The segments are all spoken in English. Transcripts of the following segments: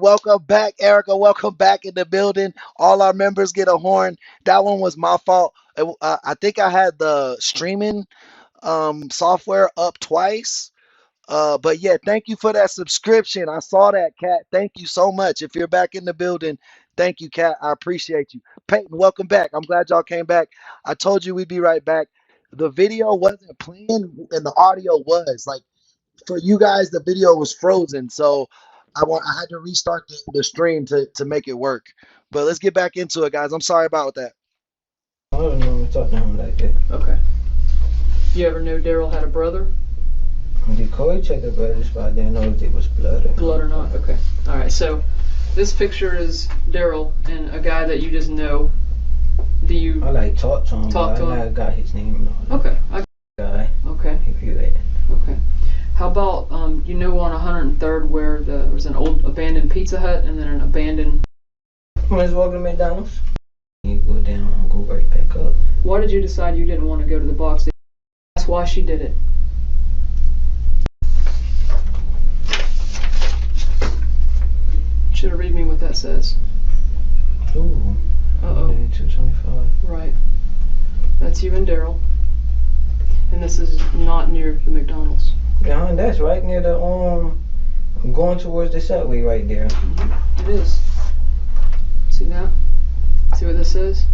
welcome back. Erica, welcome back in the building. All our members get a horn. That one was my fault. I think I had the streaming software up twice. But yeah, thank you for that subscription. I saw that, Kat. Thank you so much. If you're back in the building, thank you, Kat. I appreciate you. Peyton, welcome back. I'm glad y'all came back. I told you we'd be right back. The video wasn't playing and the audio was. Like for you guys, the video was frozen. So I had to restart the stream to make it work. But let's get back into it, guys. I'm sorry about that. I don't know talk to him like that. Okay. You ever knew Daryl had a brother? We called each other brothers, but I didn't know if it was blood or Blood or not? Okay. All right. So this picture is Daryl and a guy that you just know. Do you? I like talk to him, Talk but to I him? got his name and all that. Okay. Guy, Okay. if you that. Okay. How about you know on 103rd where there was an old abandoned Pizza Hut and then an abandoned. When I was walking to McDonald's, you go down and go right back up. Why did you decide you didn't want to go to the box? That's why she did it. Should have read me what that says. Ooh. Uh-oh. 225. Right. That's you and Daryl. And this is not near the McDonald's. Yeah, that's right near the going towards the subway right there. It is. See that? See what this is?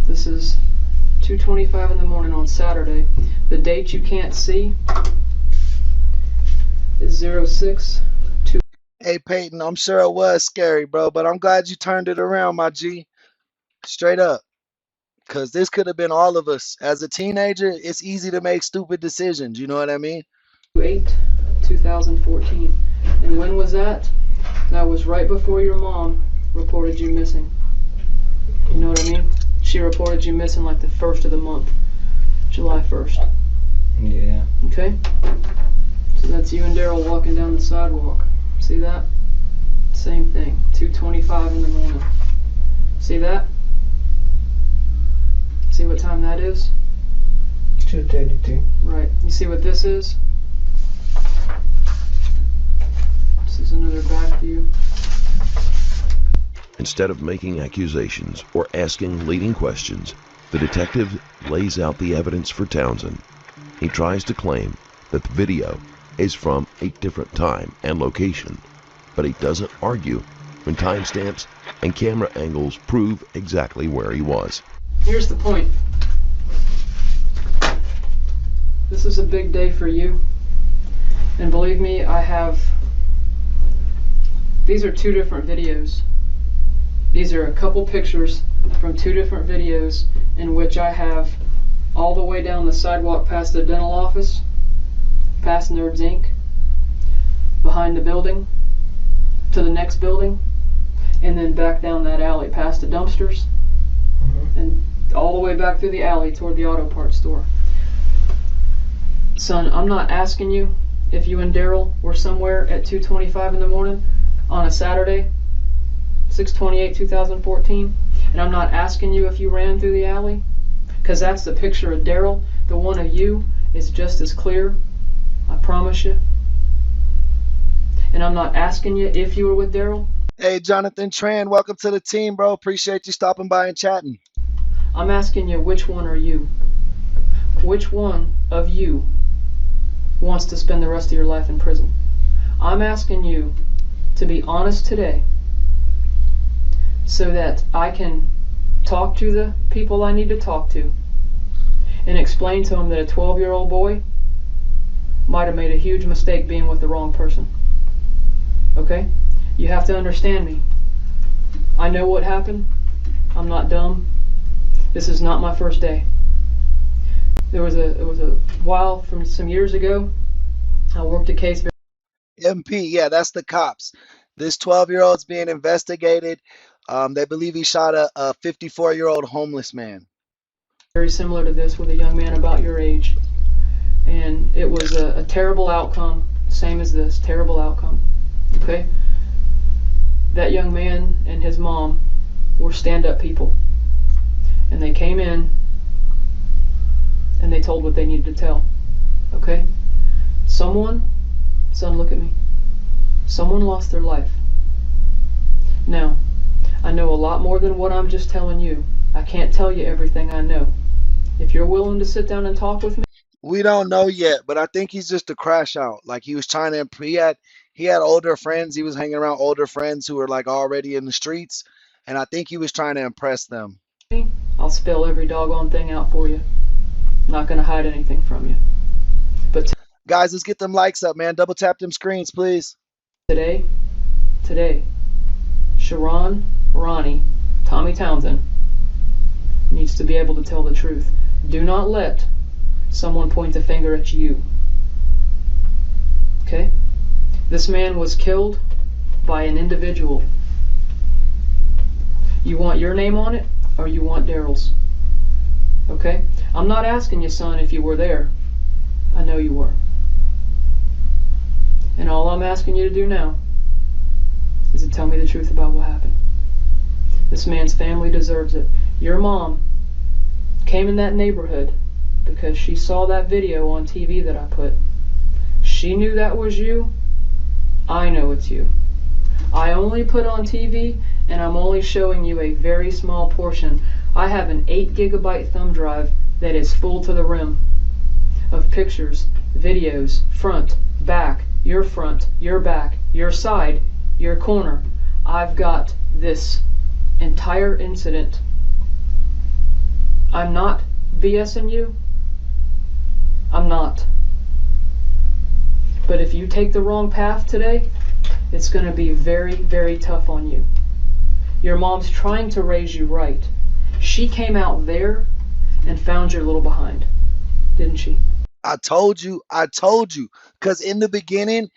This is 2:25 in the morning on Saturday. The date you can't see is 06/2. Hey Peyton, I'm sure it was scary, bro, but I'm glad you turned it around, my G. Straight up. Because this could have been all of us. As a teenager, it's easy to make stupid decisions. You know what I mean? 8/2014. And when was that? That was right before your mom reported you missing. You know what I mean? She reported you missing like the first of the month, July 1st. Yeah. Okay? So that's you and Daryl walking down the sidewalk. See that? Same thing. 2:25 in the morning. See that? See what time that is? 2:32. Right. You see what this is? This is another back view. Instead of making accusations or asking leading questions, the detective lays out the evidence for Townsend. He tries to claim that the video is from a different time and location, but he doesn't argue when timestamps and camera angles prove exactly where he was. Here's the point. This is a big day for you. And believe me, these are two different videos. These are a couple pictures from two different videos in which I have all the way down the sidewalk past the dental office, past Nerds Inc., behind the building, to the next building, and then back down that alley past the dumpsters, and all the way back through the alley toward the auto parts store. Son, I'm not asking you if you and Daryl were somewhere at 2:25 in the morning on a Saturday, 6/28/2014, and I'm not asking you if you ran through the alley, because that's the picture of Daryl. The one of you is just as clear, I promise you. And I'm not asking you if you were with Daryl. Hey, Jonathan Tran, welcome to the team, bro. Appreciate you stopping by and chatting. I'm asking you, which one are you? Which one of you wants to spend the rest of your life in prison? I'm asking you to be honest today so that I can talk to the people I need to talk to and explain to them that a 12-year-old boy might have made a huge mistake being with the wrong person. Okay? You have to understand me. I know what happened. I'm not dumb. This is not my first day. It was a while from some years ago. I worked a case. MP, yeah, that's the cops. This 12-year-old's being investigated. They believe he shot a 54-year-old homeless man. Very similar to this with a young man about your age. And it was a terrible outcome, same as this, terrible outcome. Okay? That young man and his mom were stand-up people. And they came in and they told what they needed to tell. Okay? Someone, son, look at me. Someone lost their life. Now, I know a lot more than what I'm just telling you. I can't tell you everything I know. If you're willing to sit down and talk with me, We don't know yet, but I think he's just a crash out. Like he was trying to, he had older friends. He was hanging around older friends who were like already in the streets, and I think he was trying to impress them. I'll spell every doggone thing out for you. I'm not gonna hide anything from you. But Guys, let's get them likes up, man. Double tap them screens, please. today, today, Sharron, Ronnie, Tommy Townsend needs to be able to tell the truth. Do not let someone point a finger at you. Okay? This man was killed by an individual. You want your name on it, or you want Daryl's? Okay? I'm not asking you, son, if you were there. I know you were. And all I'm asking you to do now is to tell me the truth about what happened. This man's family deserves it. Your mom came in that neighborhood because she saw that video on TV that I put. She knew that was you. I know it's you. I only put on TV and I'm only showing you a very small portion. I have an 8 gigabyte thumb drive that is full to the rim of pictures, videos, front, back, your back, your side, your corner. I've got this entire incident. I'm not BSing you. I'm not. But if you take the wrong path today, it's going to be very, very tough on you. Your mom's trying to raise you right. She came out there and found your little behind, didn't she? I told you, because in the beginning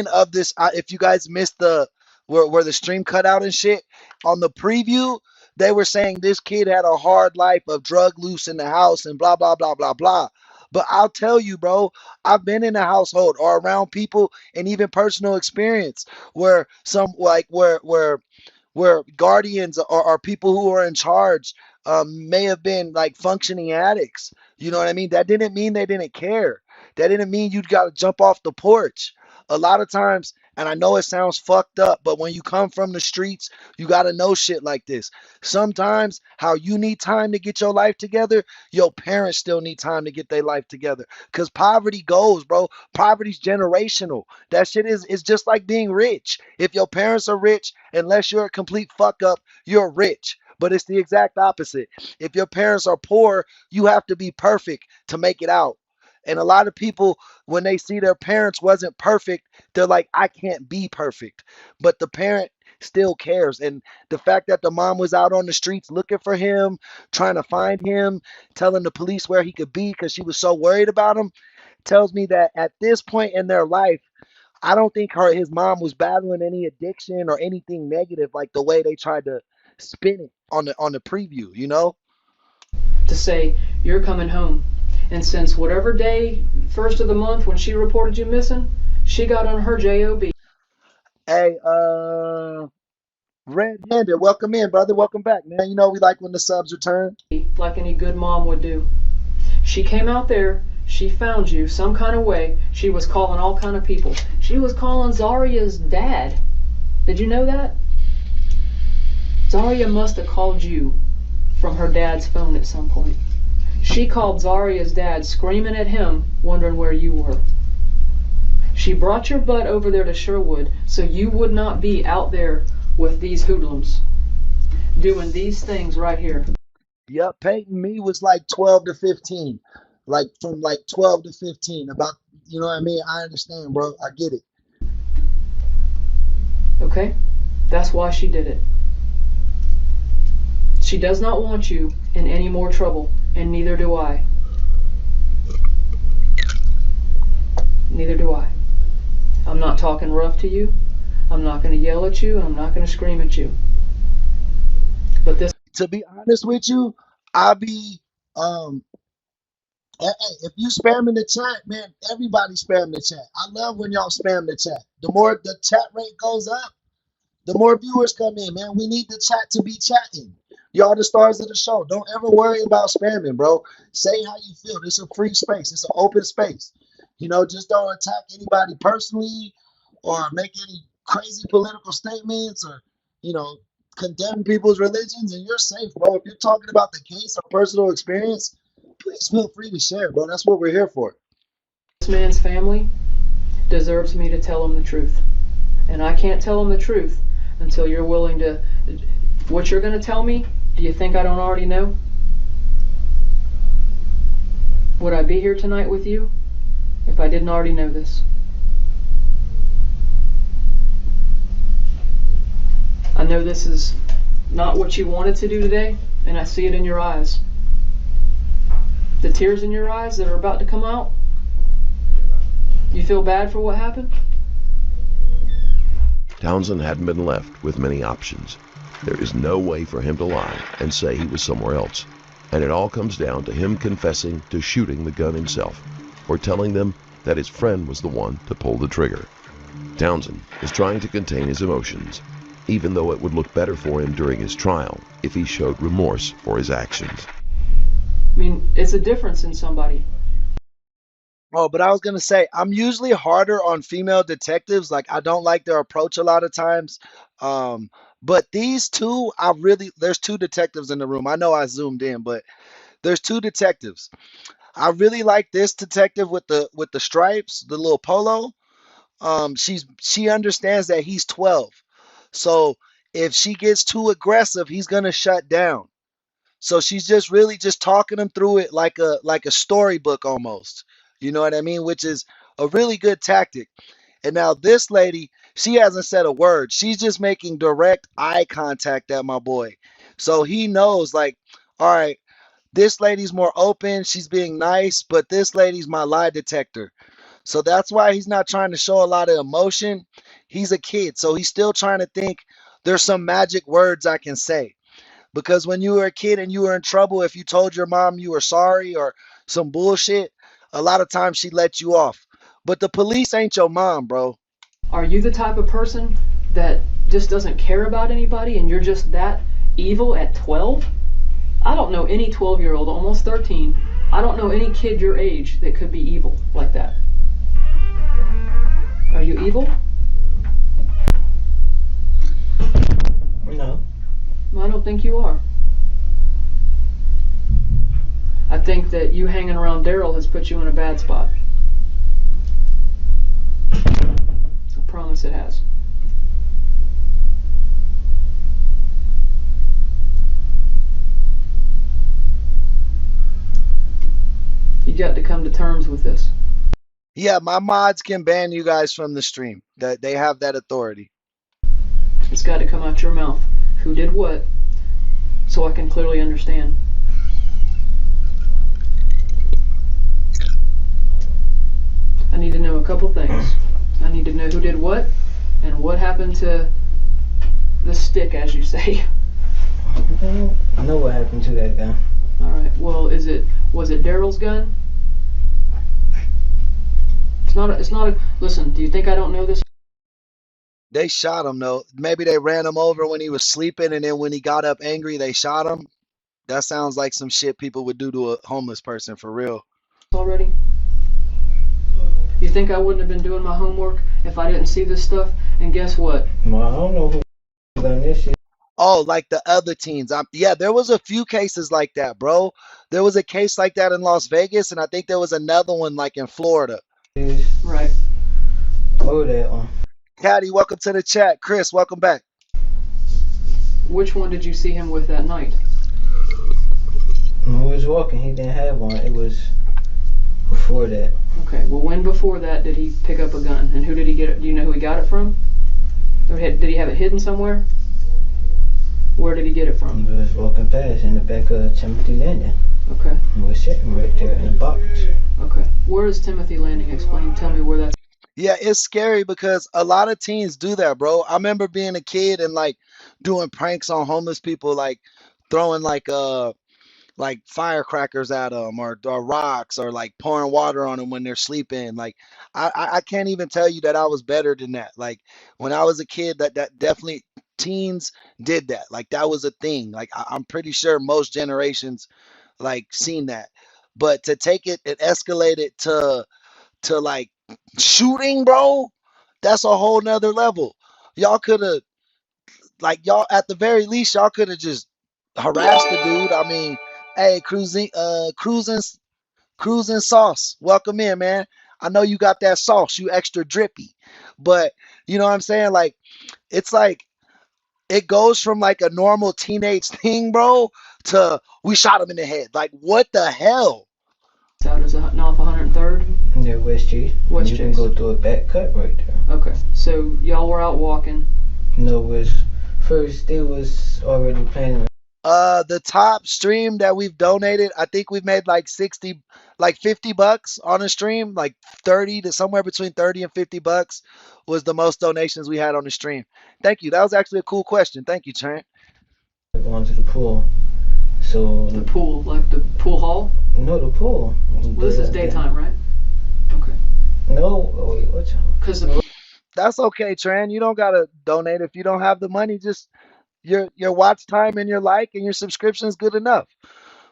of this, if you guys missed the where the stream cut out and shit on the preview, they were saying this kid had a hard life of drug loose in the house and blah blah blah blah blah. But I'll tell you, bro, I've been in a household or around people, and even personal experience where some like where guardians or people who are in charge may have been like functioning addicts. You know what I mean? That didn't mean they didn't care. That didn't mean you got to jump off the porch. A lot of times, and I know it sounds fucked up, but when you come from the streets, you got to know shit like this. Sometimes, how you need time to get your life together, your parents still need time to get their life together. Because poverty goes, bro. Poverty's generational. That shit is just like being rich. If your parents are rich, unless you're a complete fuck up, you're rich. But it's the exact opposite. If your parents are poor, you have to be perfect to make it out. And a lot of people, when they see their parents wasn't perfect, they're like, I can't be perfect. But the parent still cares. And the fact that the mom was out on the streets looking for him, trying to find him, telling the police where he could be because she was so worried about him, tells me that at this point in their life, I don't think his mom was battling any addiction or anything negative like the way they tried to spin it on the preview, you know? To say, you're coming home. And since whatever day, first of the month, when she reported you missing, she got on her JOB. Hey, Red-handed, welcome in, brother. Welcome back, man. You know we like when the subs return. Like any good mom would do. She came out there, she found you some kind of way. She was calling all kind of people. She was calling Zaria's dad. Did you know that? Zaria must have called you from her dad's phone at some point. She called Zaria's dad, screaming at him, wondering where you were. She brought your butt over there to Sherwood so you would not be out there with these hoodlums doing these things right here. Yep, Peyton me was like 12 to 15. Like from like 12 to 15. About, you know what I mean? I understand, bro. I get it. Okay? That's why she did it. She does not want you in any more trouble, and neither do I. Neither do I. I'm not talking rough to you. I'm not going to yell at you. I'm not going to scream at you. But this, To be honest with you, I be um if you spam in the chat, man, everybody spam the chat. I love when y'all spam the chat. The more the chat rate goes up, the more viewers come in, man. We need the chat to be chatting. Y'all the stars of the show. Don't ever worry about spamming, bro. Say how you feel. It's a free space. It's an open space. You know, just don't attack anybody personally. or make any crazy political statements or, you know, condemn people's religions, and you're safe, bro. If you're talking about the case or personal experience, please feel free to share, bro. That's what we're here for. This man's family deserves me to tell him the truth. And I can't tell him the truth until you're willing to. What you're going to tell me, do you think I don't already know? Would I be here tonight with you if I didn't already know this? I know this is not what you wanted to do today, and I see it in your eyes. The tears in your eyes that are about to come out. You feel bad for what happened? Townsend hadn't been left with many options. There is no way for him to lie and say he was somewhere else. And it all comes down to him confessing to shooting the gun himself, or telling them that his friend was the one to pull the trigger. Townsend is trying to contain his emotions, even though it would look better for him during his trial if he showed remorse for his actions. I mean, it's a difference in somebody. Oh, but I was gonna say I'm usually harder on female detectives. Like I don't like their approach a lot of times. Um, but these two, there's two detectives in the room. I know I zoomed in, but there's two detectives. I really like this detective with the stripes, the little polo. She understands that he's 12. So if she gets too aggressive, he's gonna shut down. So she's just really just talking him through it like a storybook almost. You know what I mean? Which is a really good tactic. And now this lady, she hasn't said a word. She's just making direct eye contact at my boy. So he knows like, all right, this lady's more open, she's being nice, but this lady's my lie detector. So that's why he's not trying to show a lot of emotion. He's a kid, so he's still trying to think there's some magic words I can say. Because when you were a kid and you were in trouble, if you told your mom you were sorry or some bullshit, a lot of times she let you off. But the police ain't your mom, bro. Are you the type of person that just doesn't care about anybody and you're just that evil at 12? I don't know any 12-year-old, almost 13. I don't know any kid your age that could be evil like that. Are you evil? No. I don't think you are. I think that you hanging around Daryl has put you in a bad spot. I promise it has. You got to come to terms with this. Yeah, my mods can ban you guys from the stream. That they have that authority. It's got to come out your mouth. Who did what, so I can clearly understand. I need to know a couple things. I need to know who did what and what happened to the stick, as you say. I know what happened to that gun. All right. Well, was it Daryl's gun? It's not a. Listen. Do you think I don't know this? They shot him though. Maybe they ran him over when he was sleeping, and then when he got up angry, they shot him. That sounds like some shit people would do to a homeless person for real. Already. You think I wouldn't have been doing my homework if I didn't see this stuff? And guess what? Well, I don't know who done this shit. Oh, like the other teens. Yeah, there was a few cases like that, bro. There was a case like that in Las Vegas, and I think there was another one like in Florida. Right. Oh, that one. Caddy, welcome to the chat. Chris, welcome back. Which one did you see him with that night? When he was walking, he didn't have one. It was before that. Okay. Well, when before that did he pick up a gun? And who did he get it? Do you know who he got it from? Or did he have it hidden somewhere? Where did he get it from? He was walking past in the back of Timothy Landing. Okay. He was sitting right there in the box. Okay. Where is Timothy Landing? Tell me where that's. Yeah, it's scary because a lot of teens do that, bro. I remember being a kid and like doing pranks on homeless people, like throwing like firecrackers at them or rocks or like pouring water on them when they're sleeping. Like I can't even tell you that I was better than that. Like when I was a kid, that definitely teens did that. Like that was a thing. Like I'm pretty sure most generations like seen that. But to take it and escalate it to like shooting, bro, That's a whole nother level. Y'all could have, like, y'all at the very least, y'all could have just harassed the dude. I mean, hey, cruising sauce, welcome in, man. I know you got that sauce, you extra drippy, but you know what I'm saying? Like, it's like it goes from like a normal teenage thing, bro, to we shot him in the head. Like, what the hell? Out as off 103rd. Near West Chase. West You Chase. can go through a back cut right there. Okay, so y'all were out walking. No, was first they was already planning. The top stream that we've donated, I think we've made like 60, like $50 on a stream, like 30 to somewhere between 30 and $50 was the most donations we had on the stream. Thank you. That was actually a cool question. Thank you, Trent. Going to the pool. So The pool, like the pool hall? no, the pool. Well, this is daytime, right? Okay. No, wait, what time? Because the That's okay, Tran. You don't gotta donate if you don't have the money. Just your watch time and your like and your subscription is good enough.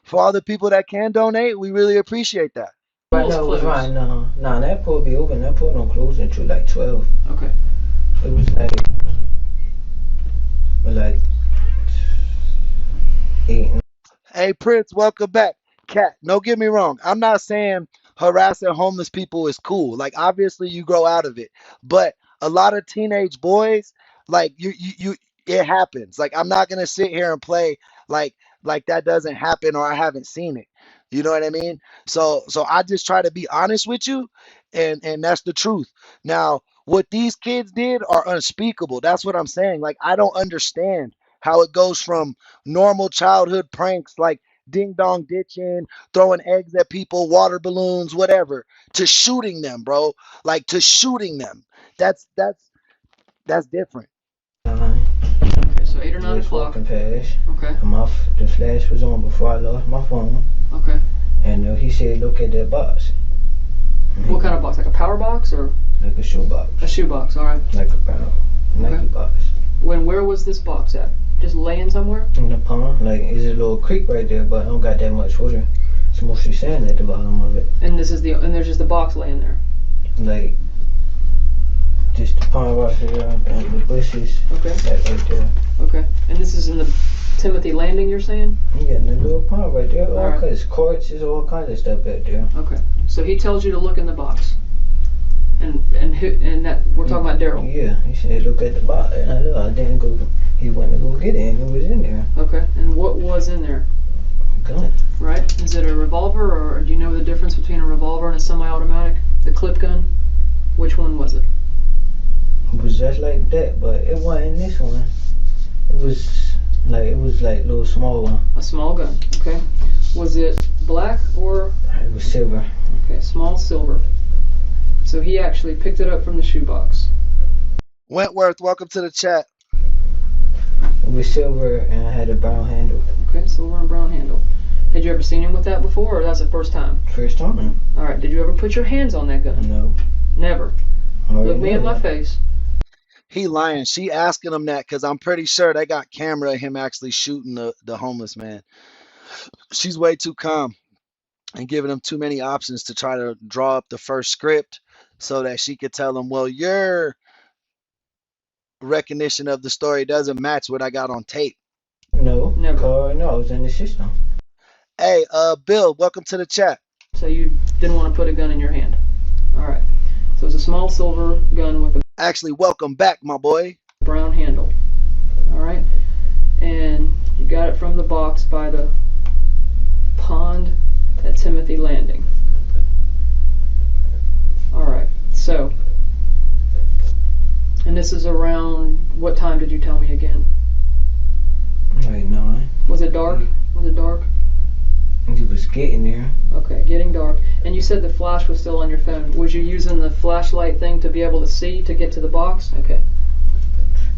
For all the people that can donate, we really appreciate that. Right pool's now it was closed. right now. Nah, that pool be open. That pool don't close until like 12. Okay. It was like 8. Hey Prince, welcome back. Cat, don't get me wrong. I'm not saying harassing homeless people is cool. Like, obviously you grow out of it. But a lot of teenage boys, like you it happens. Like, I'm not gonna sit here and play like like that doesn't happen or I haven't seen it. You know what I mean? So I just try to be honest with you, and that's the truth. Now, what these kids did are unspeakable. That's what I'm saying. Like, I don't understand how it goes from normal childhood pranks like ding dong ditching, throwing eggs at people, water balloons, whatever, to shooting them, bro. Like, to shooting them. That's different. Okay, so 8 or 9 Was o'clock. walking past. Okay. And the flash was on before I lost my phone. Okay. And he said, "Look at that box." What kind of box? Like a power box or Like a shoe box. a shoe box? All right. Like a brown Nike Okay. box. Where was this box at? Just laying somewhere? In the pond, like it's a little creek right there, but I don't got that much water. It's mostly sand at the bottom of it. And there's just the box laying there. Like just the pond right here and the bushes. Okay. That right there. Okay. And this is in the Timothy Landing, you're saying? You got the little pond right there. All Alright. kinds of quartz, there's all kinds of stuff back there. Okay. So he tells you to look in the box. And that we're talking about Daryl. Yeah, he said look at the box, and I know I didn't go. He went to go get it, and it was in there. Okay. And what was in there? Gun. Right? Is it a revolver, or do you know the difference between a revolver and a semi-automatic? The clip gun? Which one was it? It was just like that, but it wasn't this one. It was like a little small one. A small gun. Okay. Was it black or It was silver. okay? Small silver. So he actually picked it up from the shoebox. Wentworth, welcome to the chat. It was silver, and I had a brown handle. Okay, silver and brown handle. Had you ever seen him with that before, or that's the first time? First time. All right. Did you ever put your hands on that gun? No. Never. Already Look me in know my that. face. He lying. She asking him that because I'm pretty sure they got camera of him actually shooting the homeless man. She's way too calm and giving him too many options to try to draw up the first script so that she could tell him, well, your recognition of the story doesn't match what I got on tape. No. Never. No, I was in the system. Hey, Bill, welcome to the chat. So you didn't want to put a gun in your hand. All right. So it's a small silver gun with a Actually, welcome back, my boy. brown handle. All right. And you got it from the box by the pond at Timothy Landing. All right. So, and this is around what time did you tell me again? Like 9. Was it dark? Was it dark? He was getting there. Okay, getting dark. And you said the flash was still on your phone. Was you using the flashlight thing to be able to see to get to the box? Okay.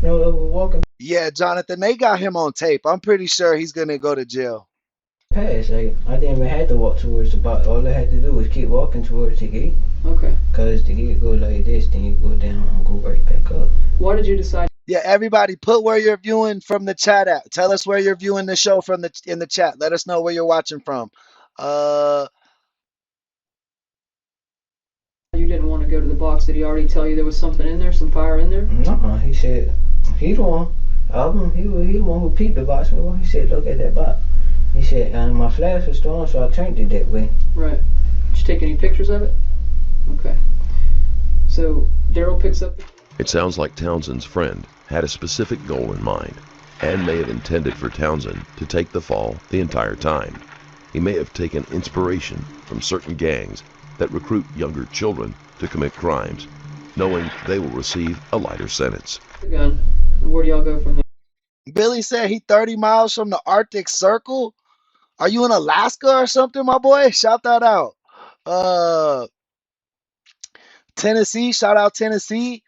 No, they were walking Yeah, Jonathan, they got him on tape. I'm pretty sure he's going to go to jail. past. Like I didn't even have to walk towards the box. All I had to do was keep walking towards the gate. Okay. Cause the gate go like this, then you go down and go right back up. Why did you decide? Yeah, everybody, put where you're viewing from the chat at. Tell us where you're viewing the show from in the chat. Let us know where you're watching from. You didn't didn't want to go to the box, did he already tell you there was something in there, some fire in there? No, he said he the one. He the one who peeped the box. Well, he said, look at that box. He said, and my flash was still on, so I turned it that way. Right. Did you take any pictures of it? Okay. So Daryl picks up. It sounds like Townsend's friend had a specific goal in mind and may have intended for Townsend to take the fall the entire time. He may have taken inspiration from certain gangs that recruit younger children to commit crimes, knowing they will receive a lighter sentence. The gun. And where do y'all go from there? Billy said he 30 miles from the Arctic Circle. Are you in Alaska or something, my boy? Shout that out. Tennessee, shout out Tennessee.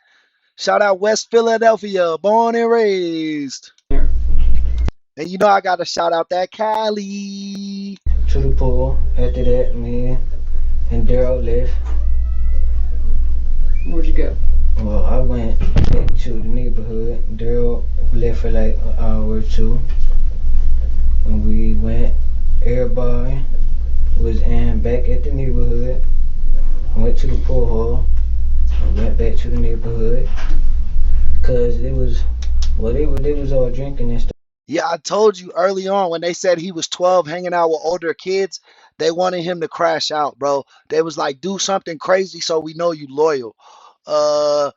Shout out West Philadelphia, born and raised. There. And you know I gotta shout out that Cali. To the pool. After that, me and Daryl left. Where'd you go? Well, I went back to the neighborhood. Daryl left for like an hour or two. And we went, everybody was back at the neighborhood. Went to the pool hall. And went back to the neighborhood. Cause they was all drinking and stuff. Yeah, I told you early on when they said he was 12 hanging out with older kids, they wanted him to crash out, bro. They was like, do something crazy so we know you loyal. Where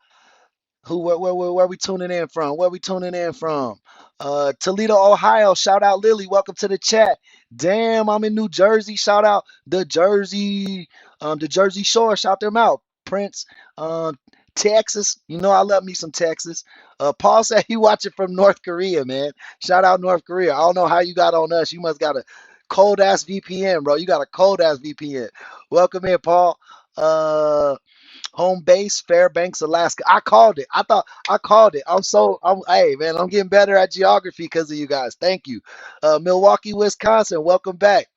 we tuning in from? Where we tuning in from? Toledo, Ohio. Shout out Lily. Welcome to the chat. Damn, I'm in New Jersey. Shout out the Jersey Shore. Shout them out. Prince, Texas. You know I love me some Texas. Paul said he watching from North Korea, man. Shout out North Korea. I don't know how you got on us. You must got a cold ass VPN, bro. You got a cold ass VPN. Welcome in, Paul. Home base, Fairbanks, Alaska. I called it. I called it. Hey man, I'm getting better at geography because of you guys. Thank you. Milwaukee, Wisconsin. Welcome back.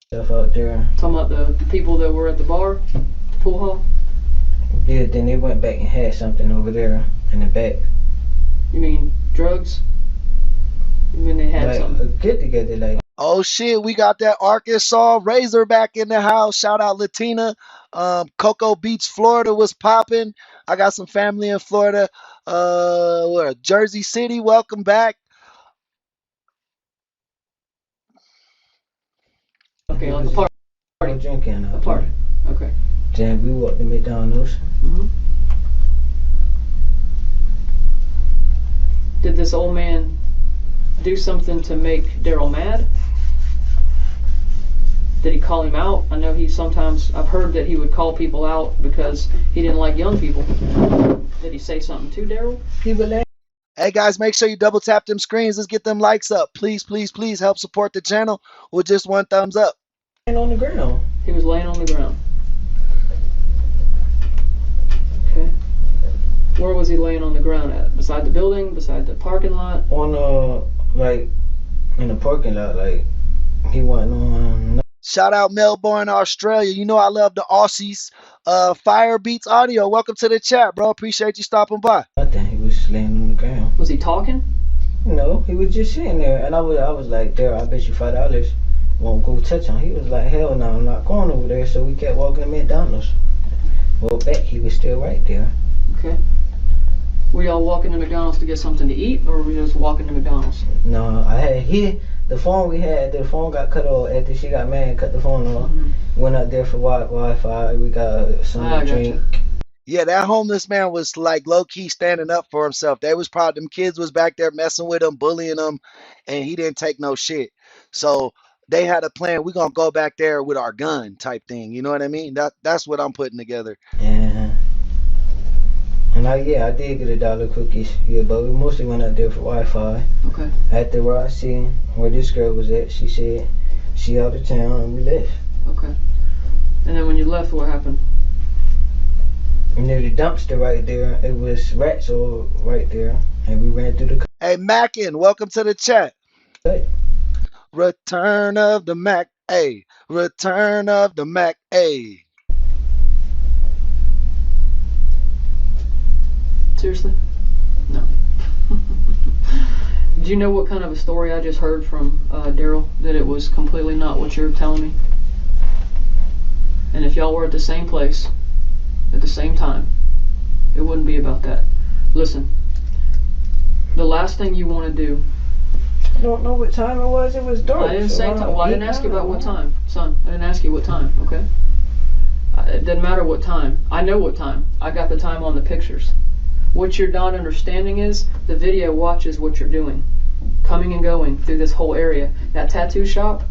Stuff out there. Talking about the people that were at the bar, pool hall? Yeah, then they went back and had something over there in the back. You mean drugs? You mean they had like, something? Get together, like. Oh shit, we got that Arkansas Razorback in the house. Shout out Latina. Cocoa Beach, Florida was popping. I got some family in Florida. Where? Jersey City, welcome back. Okay, like a party. No drinking out A party. there. Okay. Then we walked to McDonald's. hmm Did this old man do something to make Daryl mad? Did he call him out? I know I've heard that he would call people out because he didn't like young people. Did he say something to Daryl? He would laugh. Hey guys, make sure you double tap them screens. Let's get them likes up. Please, please, please help support the channel with just one thumbs up. On the ground. He was laying on the ground. Okay. Where was he laying on the ground at? Beside the building? Beside the parking lot? On like in the parking lot, like he wasn't on. Shout out Melbourne, Australia. You know I love the Aussies. Fire Beats Audio. Welcome to the chat, bro. Appreciate you stopping by. Nothing. He was laying on the ground. Was he talking? No, he was just sitting there, and I was like, "There, I bet you $5 won't go touch him." He was like, "Hell no, I'm not going over there." So we kept walking to McDonald's. Well, back he was still right there. Okay. Were y'all walking to McDonald's to get something to eat, or were you just walking to McDonald's? No, I had the phone we had. The phone got cut off after she got mad and cut the phone off. Went out there for Wi-Fi. We got something to drink. Yeah, that homeless man was like low-key standing up for himself. They was probably, them kids was back there messing with him, bullying him, and he didn't take no shit. So they had a plan. We're gonna go back there with our gun type thing. You know what I mean? That's what I'm putting together. And I did get $1 cookies. Yeah, but we mostly went out there for Wi-Fi. Okay. After where I seen where this girl was at, she said she out of town, and we left. Okay. And then when you left, what happened? Near the dumpster right there, it was rats all right there, and we ran through the. Hey, Mackin, welcome to the chat. Cut. Return of the Mac, A. Return of the Mac, A. Seriously? No. Do you know what kind of a story I just heard from Daryl? That it was completely not what you're telling me? And if y'all were at the same place at the same time. It wouldn't be about that. Listen, the last thing you want to do. I don't know what time it was. It was dark. I didn't say time. Well, I didn't ask you about what time, son. I didn't ask you what time, okay? It doesn't matter what time. I know what time. I got the time on the pictures. What you're not understanding is the video watches what you're doing, coming and going through this whole area. That tattoo shop,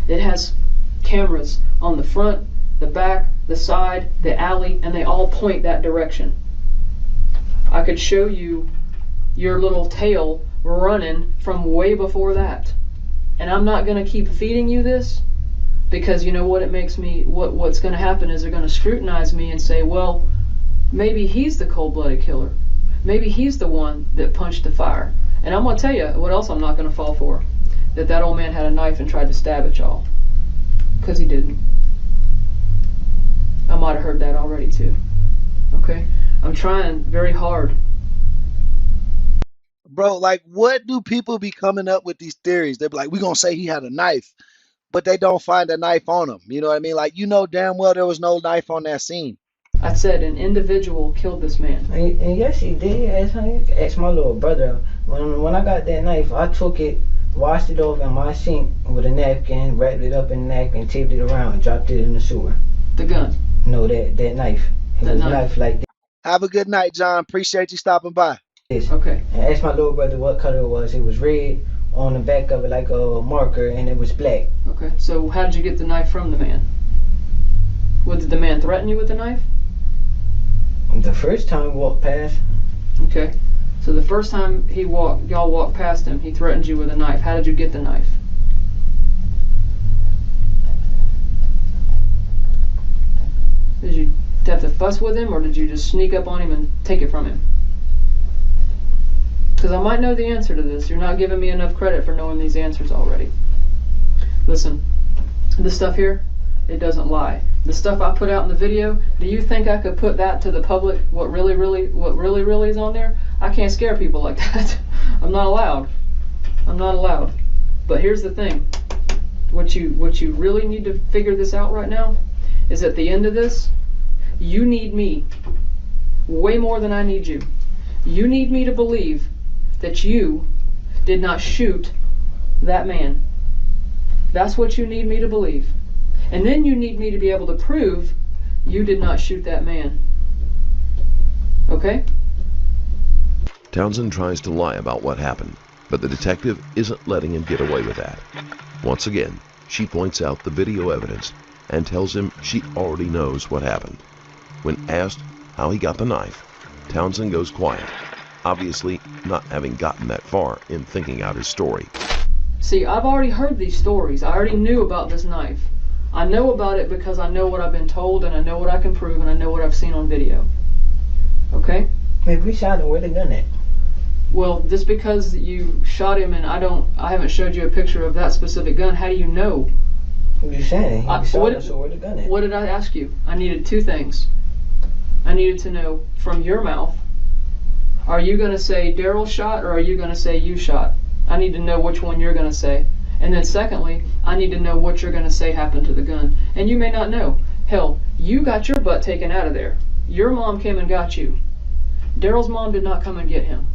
it has cameras on the front, the back, the side, the alley, and they all point that direction. I could show you your little tail running from way before that. And I'm not going to keep feeding you this, because you know what it makes me, what's going to happen is they're going to scrutinize me and say, well, maybe he's the cold-blooded killer. Maybe he's the one that punched the fire. And I'm going to tell you what else I'm not going to fall for. That old man had a knife and tried to stab at y'all. Because he didn't. I might have heard that already too. Okay? I'm trying very hard. Bro, like, what do people be coming up with these theories? They're like, we're going to say he had a knife, but they don't find a knife on him. You know what I mean? Like, you know damn well there was no knife on that scene. I said an individual killed this man. And yes, he did. Ask my little brother. When I got that knife, I took it, washed it off in my sink with a napkin, wrapped it up in a napkin, taped it around, and dropped it in the sewer. The gun? No, that knife. It was a knife like Have a good night, John. Appreciate you stopping by. this. Okay. And asked my little brother what color it was. It was red on the back of it like a marker, and it was black. Okay. So how did you get the knife from the man? Did the man threaten you with the knife? The first time we walked past, Okay. So the first time y'all walked past him, he threatened you with a knife. How did you get the knife? Did you have to fuss with him, or did you just sneak up on him and take it from him? Because I might know the answer to this. You're not giving me enough credit for knowing these answers already. Listen, this stuff here, it doesn't lie. The stuff I put out in the video, do you think I could put that to the public, what really is on there? I can't scare people like that. I'm not allowed. I'm not allowed. But here's the thing. What you really need to figure this out right now is at the end of this, you need me way more than I need you. You need me to believe that you did not shoot that man. That's what you need me to believe. And then you need me to be able to prove you did not shoot that man. Okay? Townsend tries to lie about what happened, but the detective isn't letting him get away with that. Once again, she points out the video evidence and tells him she already knows what happened. When asked how he got the knife, Townsend goes quiet, obviously not having gotten that far in thinking out his story. See, I've already heard these stories. I already knew about this knife. I know about it because I know what I've been told, and I know what I can prove, and I know what I've seen on video. Okay? if we shot him, where the gun at? Well, just because you shot him and I haven't showed you a picture of that specific gun, how do you know? I'm just saying, he shot him, so where the gun at? What did I ask you? I needed two things. I needed to know from your mouth, are you going to say Daryl shot or are you going to say you shot? I need to know which one you're going to say. And then secondly, I need to know what you're going to say happened to the gun. And you may not know. Hell, you got your butt taken out of there. Your mom came and got you. Daryl's mom did not come and get him.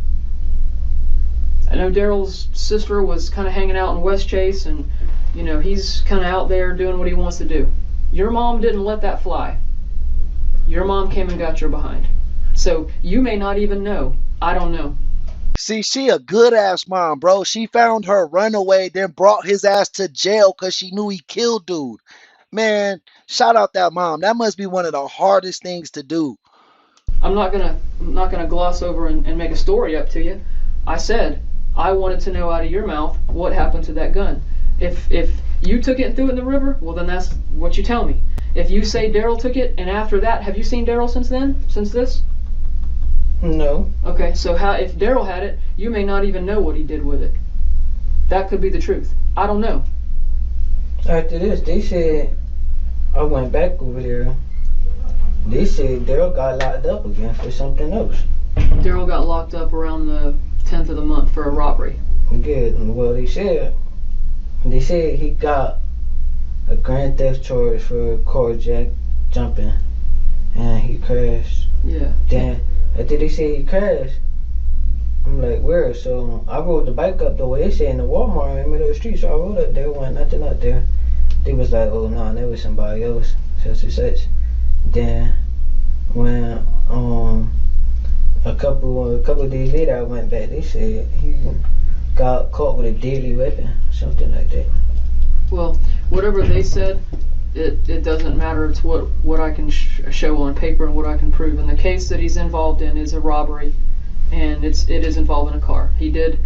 I know Daryl's sister was kind of hanging out in West Chase, and you know, he's kind of out there doing what he wants to do. Your mom didn't let that fly. Your mom came and got your behind. So you may not even know. I don't know. See, she a good ass mom, bro. She found her runaway, then brought his ass to jail because she knew he killed dude. Man, shout out that mom. That must be one of the hardest things to do. I'm not gonna gloss over and make a story up to you. I said I wanted to know out of your mouth what happened to that gun. If you took it and threw it in the river, well then that's what you tell me. If you say Daryl took it, and after that, have you seen Daryl since then? Since this? No. Okay, so if Daryl had it, you may not even know what he did with it. That could be the truth. I don't know. After this, they said, I went back over there. They said Daryl got locked up again for something else. Daryl got locked up around the 10th of the month for a robbery. Good. Well, they said he got a grand theft charge for carjack jumping, and he crashed. Yeah. Then after they said he crashed, I'm like, where? So I rode the bike up the way they said in the Walmart in the middle of the street. So I rode up there, wasn't nothing up there. They was like, oh no, that was somebody else, such and such. Then when a couple of days later I went back, they said he got caught with a deadly weapon, something like that. Well, whatever they said, it doesn't matter. It's what I can show on paper and what I can prove. And the case that he's involved in is a robbery, and it is involving a car. He did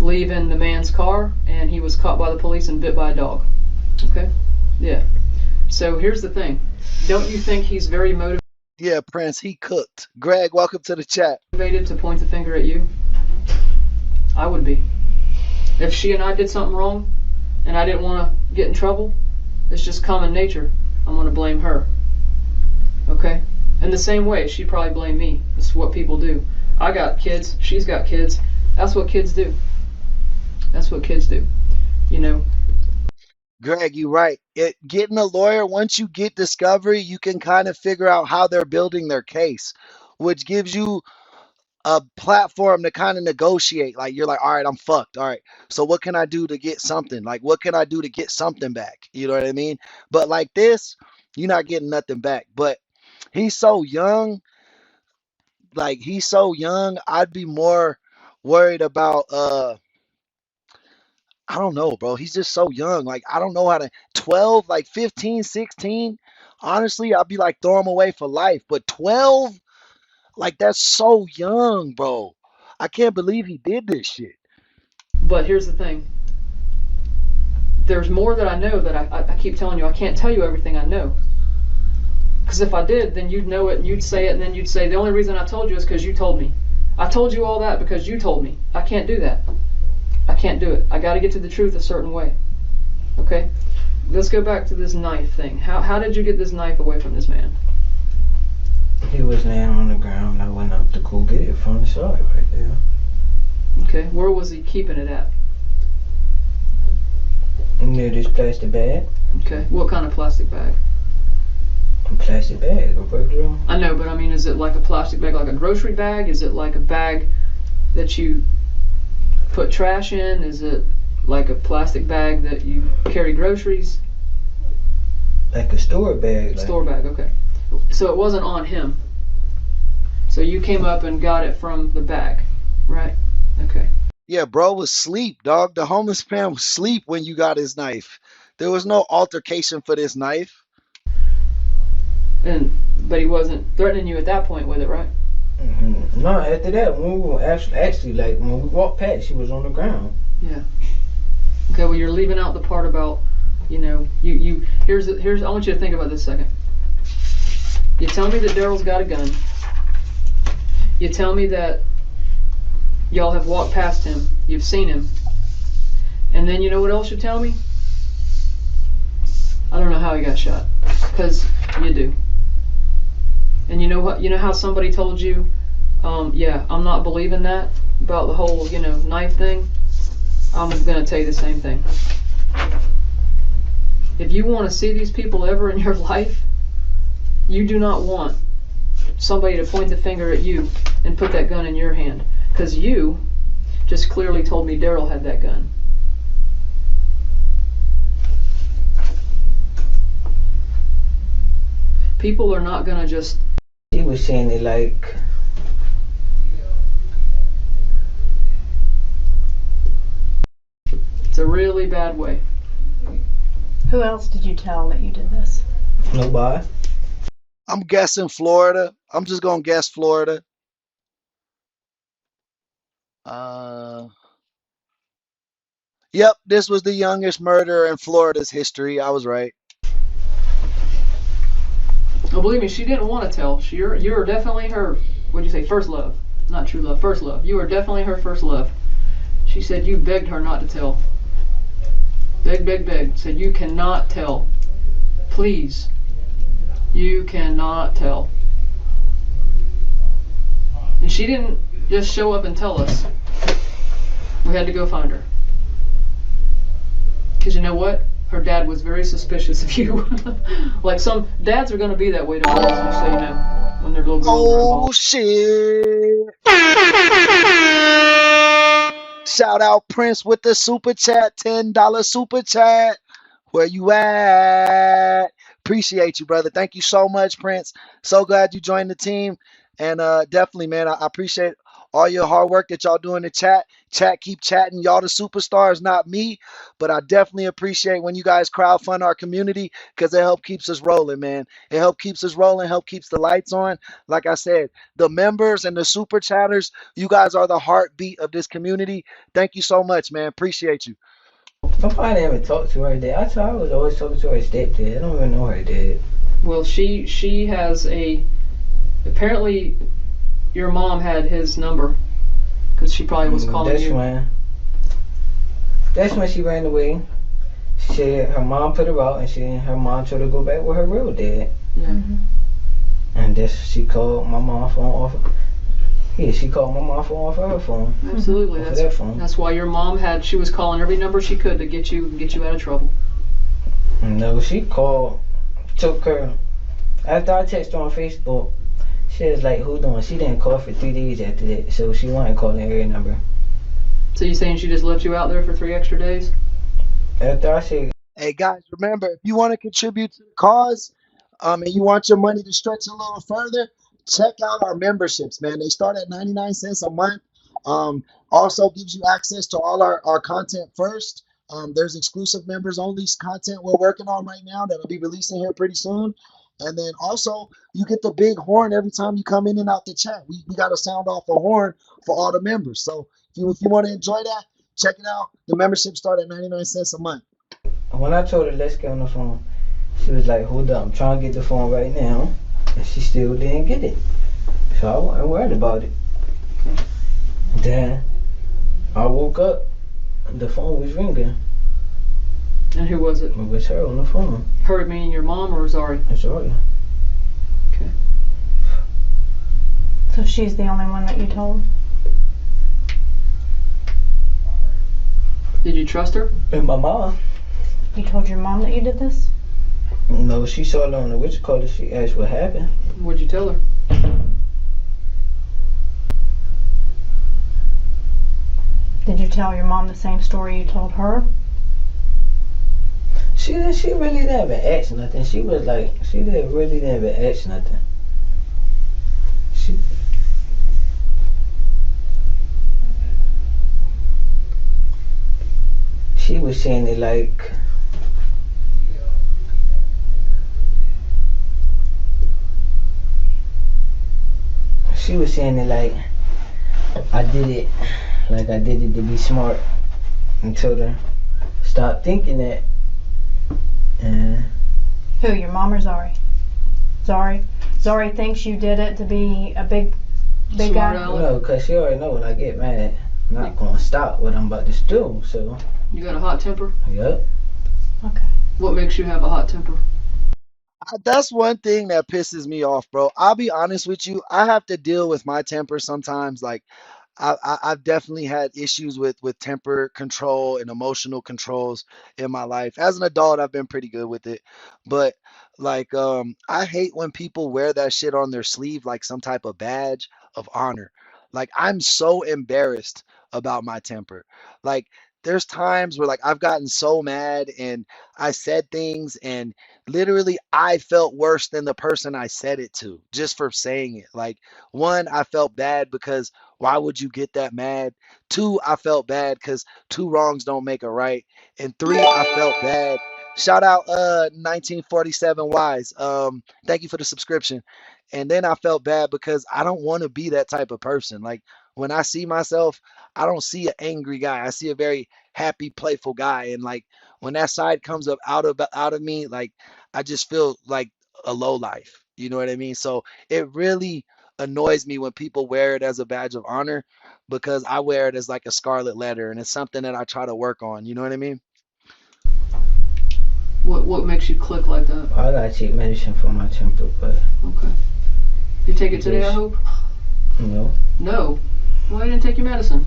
leave in the man's car, and he was caught by the police and bit by a dog. Okay? Yeah. So here's the thing. Don't you think he's very motivated Yeah, Prince, he cooked. Greg, welcome to the chat. to point the finger at you? I would be. If she and I did something wrong, and I didn't want to get in trouble, it's just common nature. I'm going to blame her. Okay? In the same way, she'd probably blame me. It's what people do. I got kids. She's got kids. That's what kids do. That's what kids do. You know? Greg, you're right. Getting a lawyer, once you get discovery, you can kind of figure out how they're building their case, which gives you a platform to kind of negotiate. Like you're like, all right, I'm fucked. All right. So what can I do to get something? Like what can I do to get something back? You know what I mean? But like this, you're not getting nothing back. But he's so young. Like he's so young. I'd be more worried about I don't know, bro. He's just so young. Like I don't know how to 12, like 15, 16. Honestly, I'd be like throw him away for life. But 12, like that's so young, bro. I can't believe he did this shit. But here's the thing. There's more that I know that I keep telling you. I can't tell you everything I know. Because if I did, then you'd know it and you'd say it, and then you'd say, the only reason I told you is because you told me. I told you all that because you told me. I can't do that. I can't do it. I got to get to the truth a certain way. Okay? Let's go back to this knife thing. How did you get this knife away from this man? He was laying on the ground. I went up to go get it from the side right there. Okay, where was he keeping it at? Near this plastic bag. Okay, what kind of plastic bag? A plastic bag, a regular. I know, but I mean, is it like a plastic bag, like a grocery bag? Is it like a bag that you put trash in? Is it like a plastic bag that you carry groceries? Like a store bag. Store bag, okay. So it wasn't on him. So you came up and got it from the bag, right? Okay. Yeah, bro was asleep, dog. The homeless man was asleep when you got his knife. There was no altercation for this knife. But he wasn't threatening you at that point with it, right? Mm-hmm. No, after that, when we were actually, like when we walked past, she was on the ground. Yeah. Okay. Well, you're leaving out the part about, you know, here's. I want you to think about this a second. You tell me that Daryl's got a gun. You tell me that y'all have walked past him. You've seen him. And then you know what else you tell me? I don't know how he got shot. Because you do. And you know what? You know how somebody told you, yeah, I'm not believing that about the whole, you know, knife thing? I'm going to tell you the same thing. If you want to see these people ever in your life, you do not want somebody to point the finger at you and put that gun in your hand. Because you just clearly told me Daryl had that gun. People are not going to just... He was saying it like... It's a really bad way. Who else did you tell that you did this? Nobody. I'm guessing Florida. I'm just gonna guess Florida. Yep, this was the youngest murder in Florida's history. I was right. Oh, believe me, she didn't want to tell. You were definitely her, what'd you say, first love. Not true love, first love. You were definitely her first love. She said you begged her not to tell. Begged. Said you cannot tell. Please. You cannot tell. And she didn't just show up and tell us. We had to go find her. Because you know what? her dad was very suspicious of you. Like some dads are going to be that way to boys, just so you know, when their little girls are Oh involved. shit! Shout out Prince with the super chat, $10 super chat. Where you at? Appreciate you, brother. Thank you so much, Prince. So glad you joined the team. And definitely, man, I appreciate all your hard work that y'all do in the chat. Chat, keep chatting. Y'all the superstars, not me. But I definitely appreciate when you guys crowdfund our community because it help keeps us rolling, man. It help keeps us rolling, help keeps the lights on. Like I said, the members and the super chatters, you guys are the heartbeat of this community. Thank you so much, man. Appreciate you. I probably never talked to her dad. I was always talking to her stepdad. I don't even know her dad. Well, she has a. Apparently, your mom had his number because she probably was calling That's you. That's when she ran away. Her mom put her out, and her mom told her to go back with her real dad. Yeah. Mm-hmm. And she called my mom phone off. Yeah, she called my mom phone off her phone. Absolutely. Off of that phone. That's why your mom she was calling every number she could to get you out of trouble. No, she called, took her. After I texted her on Facebook, she was like, "Hold on." She didn't call for 3 days after that, so she wasn't calling every number. So you saying she just left you out there for 3 extra days? After I said, Hey guys, remember if you want to contribute to the cause, and you want your money to stretch a little further, check out our memberships, man. They start at 99 cents a month. Also gives you access to all our content first. There's exclusive members only content we're working on right now that'll be releasing here pretty soon. And then also you get the big horn every time you come in and out the chat. We got to sound off a horn for all the members. So if you want to enjoy that, check it out. The membership start at 99 cents a month. when I told her let's get on the phone, she was like, "Hold up, I'm trying to get the phone right now," and she still didn't get it. So I wasn't worried about it. Then I woke up, the phone was ringing. And who was it? It was her on the phone. Her meaning your mom or Zari? That's all. Okay. So she's the only one that you told? Did you trust her? And my mom. You told your mom that you did this? No, she saw it on the what you call it. She asked what happened. What'd you tell her? Did you tell your mom the same story you told her? She really didn't even ask nothing. She was like, she really didn't even ask nothing. She was saying it like, I did it, like I did it to be smart, and told her stop thinking that. And Who, your mom or Zari? Zari? Zari thinks you did it to be a big Smart guy? aleck. no, cause she already know when I get mad, I'm not gonna stop what I'm about to do. So, You got a hot temper? yep. Okay. What makes you have a hot temper? That's one thing that pisses me off, bro. I'll be honest with you. I have to deal with my temper sometimes. Like, I've definitely had issues with temper control and emotional controls in my life. As an adult, I've been pretty good with it. But like, I hate when people wear that shit on their sleeve like some type of badge of honor. Like, I'm so embarrassed about my temper. Like, there's times where like I've gotten so mad and I said things and literally I felt worse than the person I said it to just for saying it. Like, one, I felt bad because why would you get that mad? Two, I felt bad because two wrongs don't make a right. And three, I felt bad. Shout out 1947 Wise. Thank you for the subscription. And then I felt bad because I don't want to be that type of person. Like when I see myself, I don't see an angry guy. I see a very happy, playful guy. And like when that side comes up out of me, like I just feel like a low life. You know what I mean? So it really annoys me when people wear it as a badge of honor because I wear it as like a scarlet letter and it's something that I try to work on. You know what I mean? What makes you click like that? I gotta take medicine for my temper, but Okay. You take it today, I Yes. hope? no. No. Why you didn't take your medicine?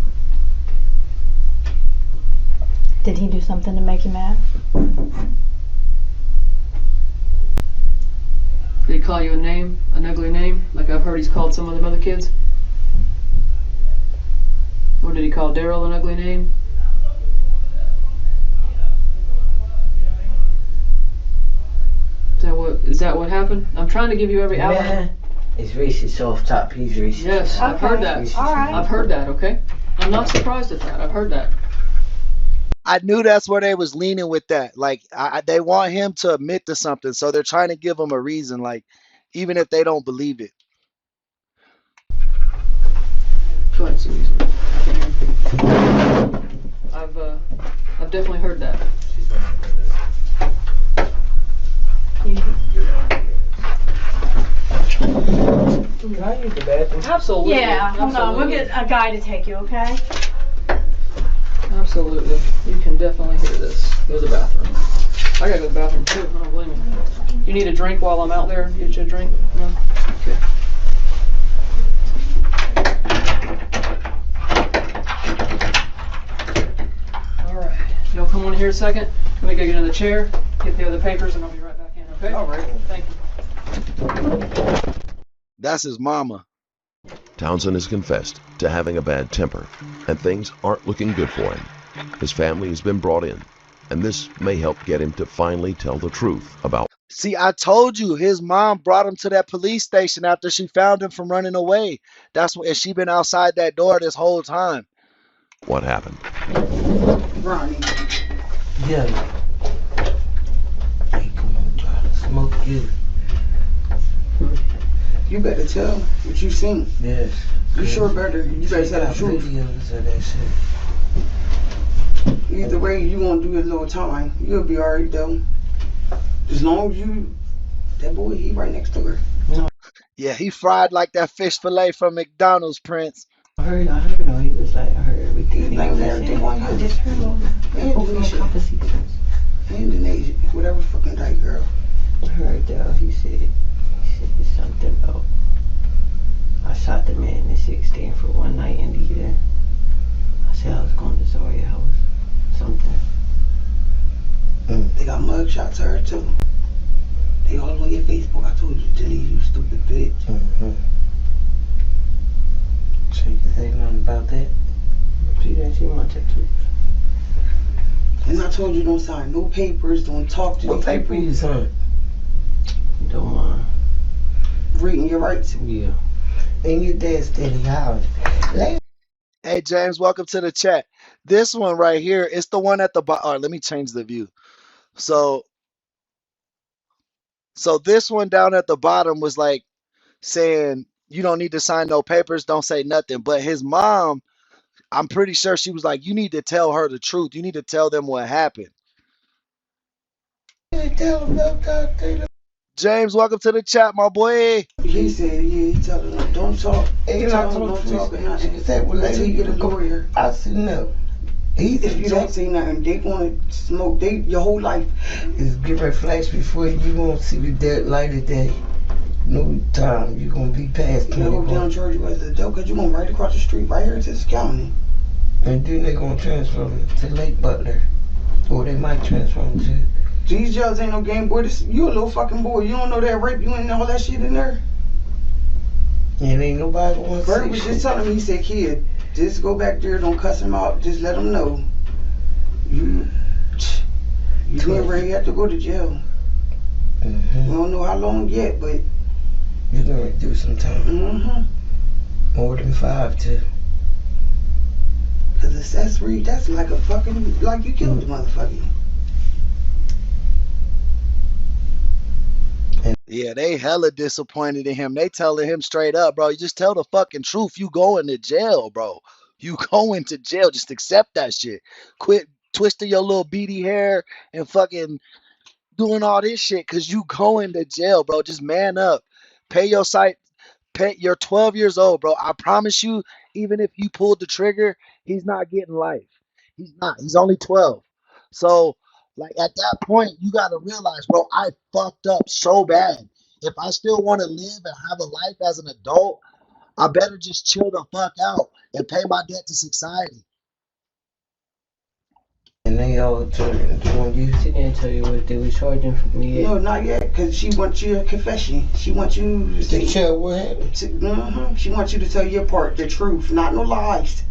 Did he do something to make you mad? Did he call you a name, an ugly name, like I've heard he's called some of them other kids? Or did he call Daryl an ugly name? Is that what happened? I'm trying to give you every outline. Man, it's racist off top. He's racist. Yes, I've heard that. All right. I've heard that, okay? I'm not surprised at that. I've heard that. I knew that's where they was leaning with that. Like they want him to admit to something, so they're trying to give him a reason, like even if they don't believe it. Go ahead, Susie. I can hear you. I've definitely heard that. Can I use the bathroom? Absolutely. Yeah, hold on. We'll Absolutely. get a guy to take you, okay? Absolutely. You can definitely hear this. Go to the bathroom. I gotta go to the bathroom too. I don't blame you. You need a drink while I'm out there? Get you a drink? No? Okay. Alright. Y'all come on here a second. Let me go get in the chair, get the other papers, and I'll be right back in, okay? Alright. Thank you. That's his mama. Townsend has confessed to having a bad temper, and things aren't looking good for him. His family has been brought in, and this may help get him to finally tell the truth about See, I told you his mom brought him to that police station after she found him from running away. That's what, and she been outside that door this whole time. what happened. Ronnie, Yeah. Hey, come on, try to smoke you. you better tell what you seen. Yes. You sure better. You better tell the truth. Videos of that shit. Either way, you gonna do a little time. You'll be alright though. As long as that boy, he right next to her. Yeah, he fried like that fish fillet from McDonald's, Prince. I heard, no, he was like, I heard everything. Like everything on you. Just heard on Indonesia. Indonesia. Whatever fucking that girl. I heard that he said something about I shot the man in 16 for one night in the year. I said I was going to Zori's house. Something. They got mug shots of her too. They all on your Facebook. I told you, delete, you stupid bitch. Mm-hmm. So you can say nothing about that? She didn't see my tattoos. And I told you don't sign no papers, don't talk to What these paper people. you sign? Don't mind. Reading your rights. Yeah. And your dad steady howling. Hey, James, welcome to the chat. This one right here, it's the one at the bottom. All right, let me change the view. So this one down at the bottom was like saying, you don't need to sign no papers, don't say nothing. But his mom, I'm pretty sure she was like, you need to tell her the truth. You need to tell them what happened. Tell him no talk to them. James, welcome to the chat, my boy. He said, yeah, he told them, don't talk. And Tell I them told don't talk or her, nothing. she said, well, Until you get a lawyer. I said, no. If you don't say nothing, they gonna smoke your whole life. It's give her flash before you won't see the dead light of day. No time, you gonna be past You know, down 21. charge you as a adult, cause you going right across the street, right here to this county. And then they gonna transfer them to Lake Butler. Or they might transfer them to. These jails ain't no game, boy. You a little fucking boy. You don't know that rape you and all that shit in there. And ain't nobody gonna Bert say was shit. just telling me, he said, kid, just go back there, don't cuss him out, just let him know. You getting ready to have to go to jail. We Mm-hmm. don't know how long yet, but You're gonna do some time. More than 5 too. Cause accessory, that's like a fucking, like you killed the motherfucker. Yeah, they hella disappointed in him. They telling him straight up, bro, you just tell the fucking truth. You going to jail, bro. You going to jail. Just accept that shit. Quit twisting your little beady hair and fucking doing all this shit because you going to jail, bro. Just man up. Pay your site. You're 12 years old, bro. I promise you, even if you pulled the trigger, he's not getting life. He's not. He's only 12. So, like at that point, you gotta realize, bro, I fucked up so bad. If I still want to live and have a life as an adult, I better just chill the fuck out and pay my debt to society. And they all told you. She didn't tell you what they was charging for me yet. No, not yet, because she wants your confession. She wants you to say what happened. She wants you to tell your part, the truth, not no lies.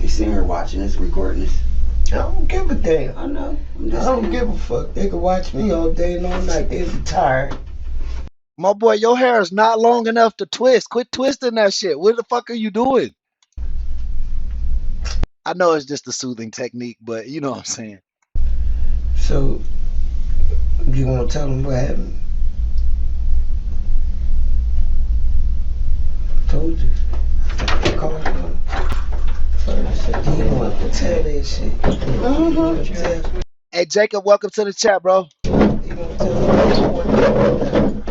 You sitting here watching this, recording this. I don't give a damn. I know. I don't give a fuck. They can watch me all day and all night. They be tired. My boy, your hair is not long enough to twist. Quit twisting that shit. What the fuck are you doing? I know it's just a soothing technique, but you know what I'm saying. So, you want to tell them what happened? I told you. I called you first. You want to tell that shit. Tell. Hey, Jacob, welcome to the chat, bro. You want to tell them.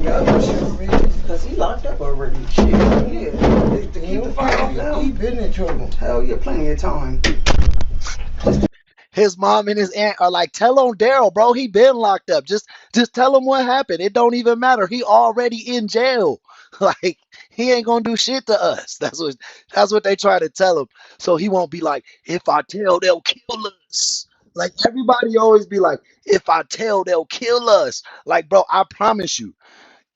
Yeah, Because he locked up already. Shit, yeah. To keep the fight off now. He been in trouble. Hell yeah, plenty of time. His mom and his aunt are like, tell on Daryl, bro. He been locked up. Just tell him what happened. It don't even matter. He already in jail. Like, he ain't gonna do shit to us. That's what they try to tell him. So he won't be like, if I tell, they'll kill us. Like, everybody always be like, if I tell, they'll kill us. Like, bro, I promise you.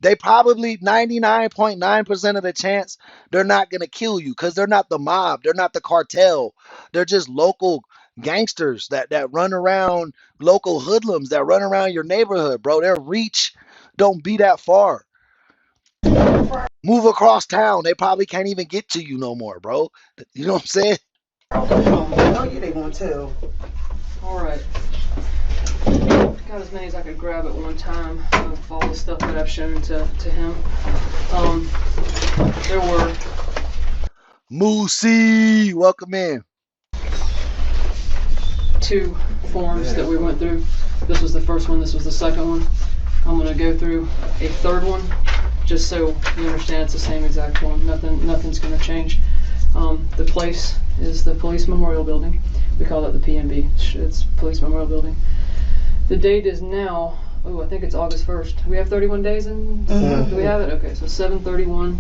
They probably 99.9% of the chance they're not going to kill you because they're not the mob. They're not the cartel. They're just local gangsters that run around, local hoodlums that run around your neighborhood, bro. Their reach don't be that far. Move across town. They probably can't even get to you no more, bro. You know what I'm saying? Hell yeah, they gonna tell. All right. Got as many as I could grab at one time of all the stuff that I've shown to him. There were Moosey, welcome in. 2 forms that we went through. This was the first one, this was the second one. I'm gonna go through a third one just so you understand it's the same exact one. Nothing's gonna change. The place is the Police Memorial Building. We call it the PMB. It's Police Memorial Building. The date is now, I think it's August 1st. Do we have 31 days in? Do we have it? Okay, so 7/31,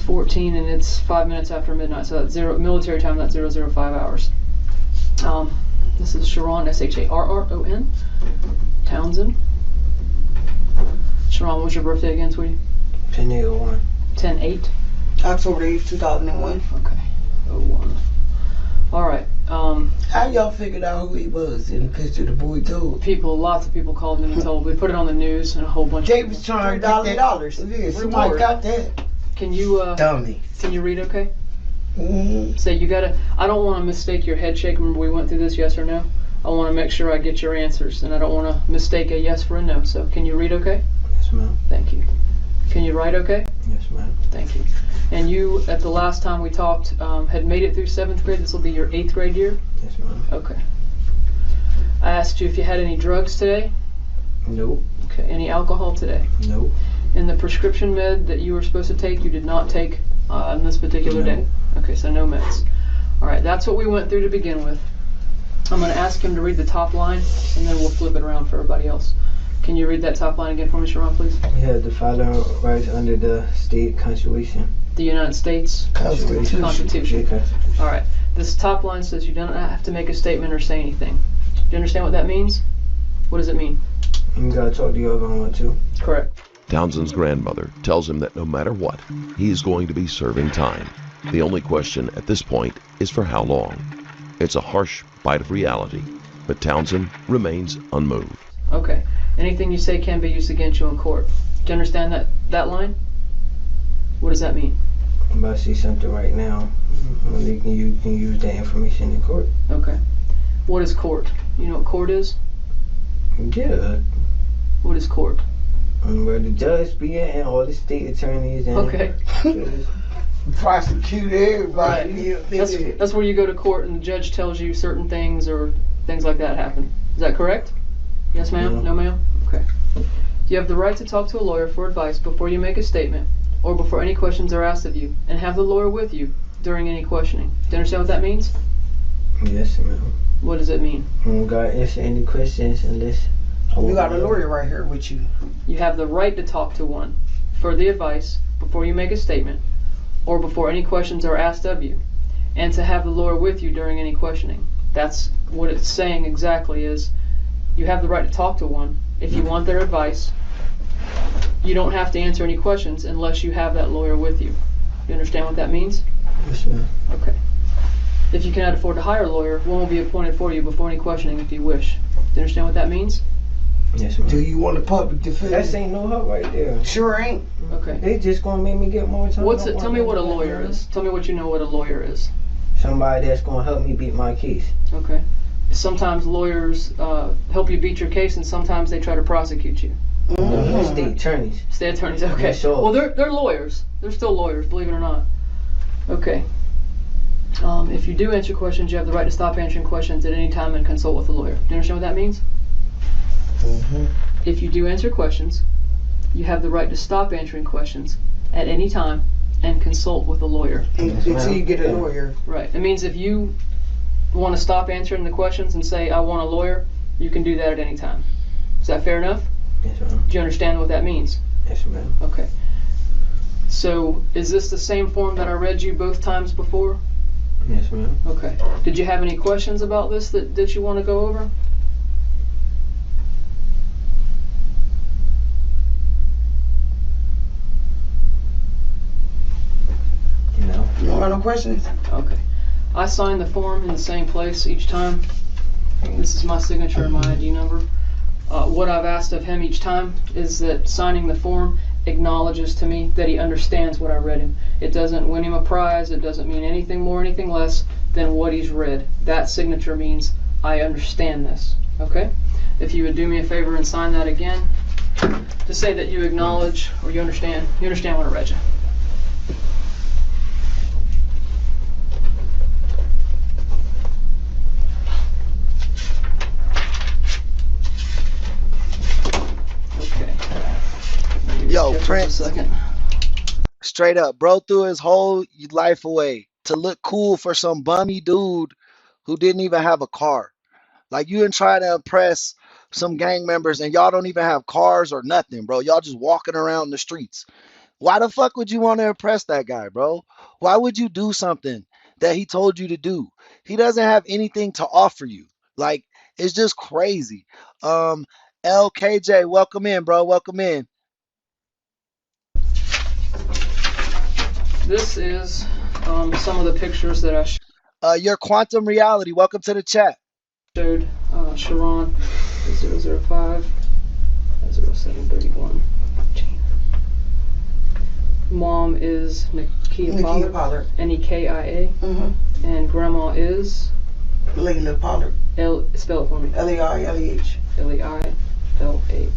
14, and it's 5 minutes after midnight. So that's military time, that's 005 hours. This is Sharron, Sharron, Townsend. Sharron, what was your birthday again, sweetie? 10/01. 10/8? October 8th, 2001. Okay, 01. All right. How y'all figured out who he was in the picture the boy told? Lots of people called in and told. We put it on the news and a whole bunch They of was trying to $3,000. get that. Yeah, somebody Reward. got that. Can you Dummy. can you read okay? Mm-hmm. So you gotta, I don't want to mistake your head shake. Remember we went through this, yes or no? I want to make sure I get your answers, and I don't want to mistake a yes for a no. So can you read okay? Yes, ma'am. Thank you. Can you write okay? Yes, ma'am. Thank you. And you, at the last time we talked, had made it through 7th grade. This will be your 8th grade year? Yes, ma'am. Okay. I asked you if you had any drugs today? Nope. Okay. Any alcohol today? Nope. And the prescription med that you were supposed to take, you did not take on this particular day? Okay, so no meds. All right, that's what we went through to begin with. I'm going to ask him to read the top line, and then we'll flip it around for everybody else. Can you read that top line again for me, Sharron, please? Yeah, the following rights under the state constitution. The United States Constitution. Constitution. Constitution. All right, this top line says you don't have to make a statement or say anything. Do you understand what that means? What does it mean? You gotta talk to your other one too. Correct. Townsend's grandmother tells him that no matter what, he is going to be serving time. The only question at this point is for how long. It's a harsh bite of reality, but Townsend remains unmoved. Okay. Anything you say can be used against you in court. Do you understand that line? What does that mean? I'm about to see something right now. You can use that information in court. Okay. What is court? You know what court is? Yeah. What is court? Where the judge be at and all the state attorneys and Okay. Prosecute everybody. That's where you go to court and the judge tells you certain things or things like that happen. Is that correct? Yes, ma'am? No. No, ma'am? Okay. You have the right to talk to a lawyer for advice before you make a statement or before any questions are asked of you, and have the lawyer with you during any questioning. Do you understand what that means? Yes, ma'am. What does it mean? I don't gotta answer any questions unless You got a lawyer right here with you. You have the right to talk to one for the advice before you make a statement or before any questions are asked of you, and to have the lawyer with you during any questioning. That's what it's saying exactly, is you have the right to talk to one if you want their advice. You don't have to answer any questions unless you have that lawyer with you. You understand what that means? Yes, ma'am. Okay. If you cannot afford to hire a lawyer, one will be appointed for you before any questioning if you wish. Do you understand what that means? Yes, ma'am. Do you want a public That defender? ain't no help right there. Sure ain't. Okay. They just gonna make me get more time. What's it? Tell me what a lawyer is. Tell me what you know what a lawyer is. Somebody that's gonna help me beat my case. Okay. Sometimes lawyers help you beat your case, and sometimes they try to prosecute you. It's the attorneys. State attorneys. Okay. Sure. Well, they're lawyers. They're still lawyers, believe it or not. Okay. If you do answer questions, you have the right to stop answering questions at any time and consult with a lawyer. Do you understand what that means? If you do answer questions, you have the right to stop answering questions at any time and consult with a lawyer. Until you get a lawyer. Right. It means if you want to stop answering the questions and say, I want a lawyer, you can do that at any time. Is that fair enough? Yes, ma'am. Do you understand what that means? Yes, ma'am. Okay. So, is this the same form that I read you both times before? Yes, ma'am. Okay. Did you have any questions about this that you want to go over? No. You don't have no questions? Okay. I sign the form in the same place each time. This is my signature and my ID number. What I've asked of him each time is that signing the form acknowledges to me that he understands what I read him. It doesn't win him a prize. It doesn't mean anything more, anything less than what he's read. That signature means I understand this. Okay? If you would do me a favor and sign that again, to say that you acknowledge or you understand what I read you. Yo, Just Prince, a second. straight up, bro threw his whole life away to look cool for some bummy dude who didn't even have a car. Like, you didn't try to impress some gang members and y'all don't even have cars or nothing, bro. Y'all just walking around the streets. Why the fuck would you want to impress that guy, bro? Why would you do something that he told you to do? He doesn't have anything to offer you. Like, it's just crazy. LKJ, welcome in, bro. Welcome in. This is some of the pictures that I Your quantum reality, welcome to the chat. showed Sharron, 005, 0731. Mom is Nikia Nikia Pollard, Pollard. Nekia, and Grandma is Layla Pollard. Spell it for me. Leileh. Leilah. Lei.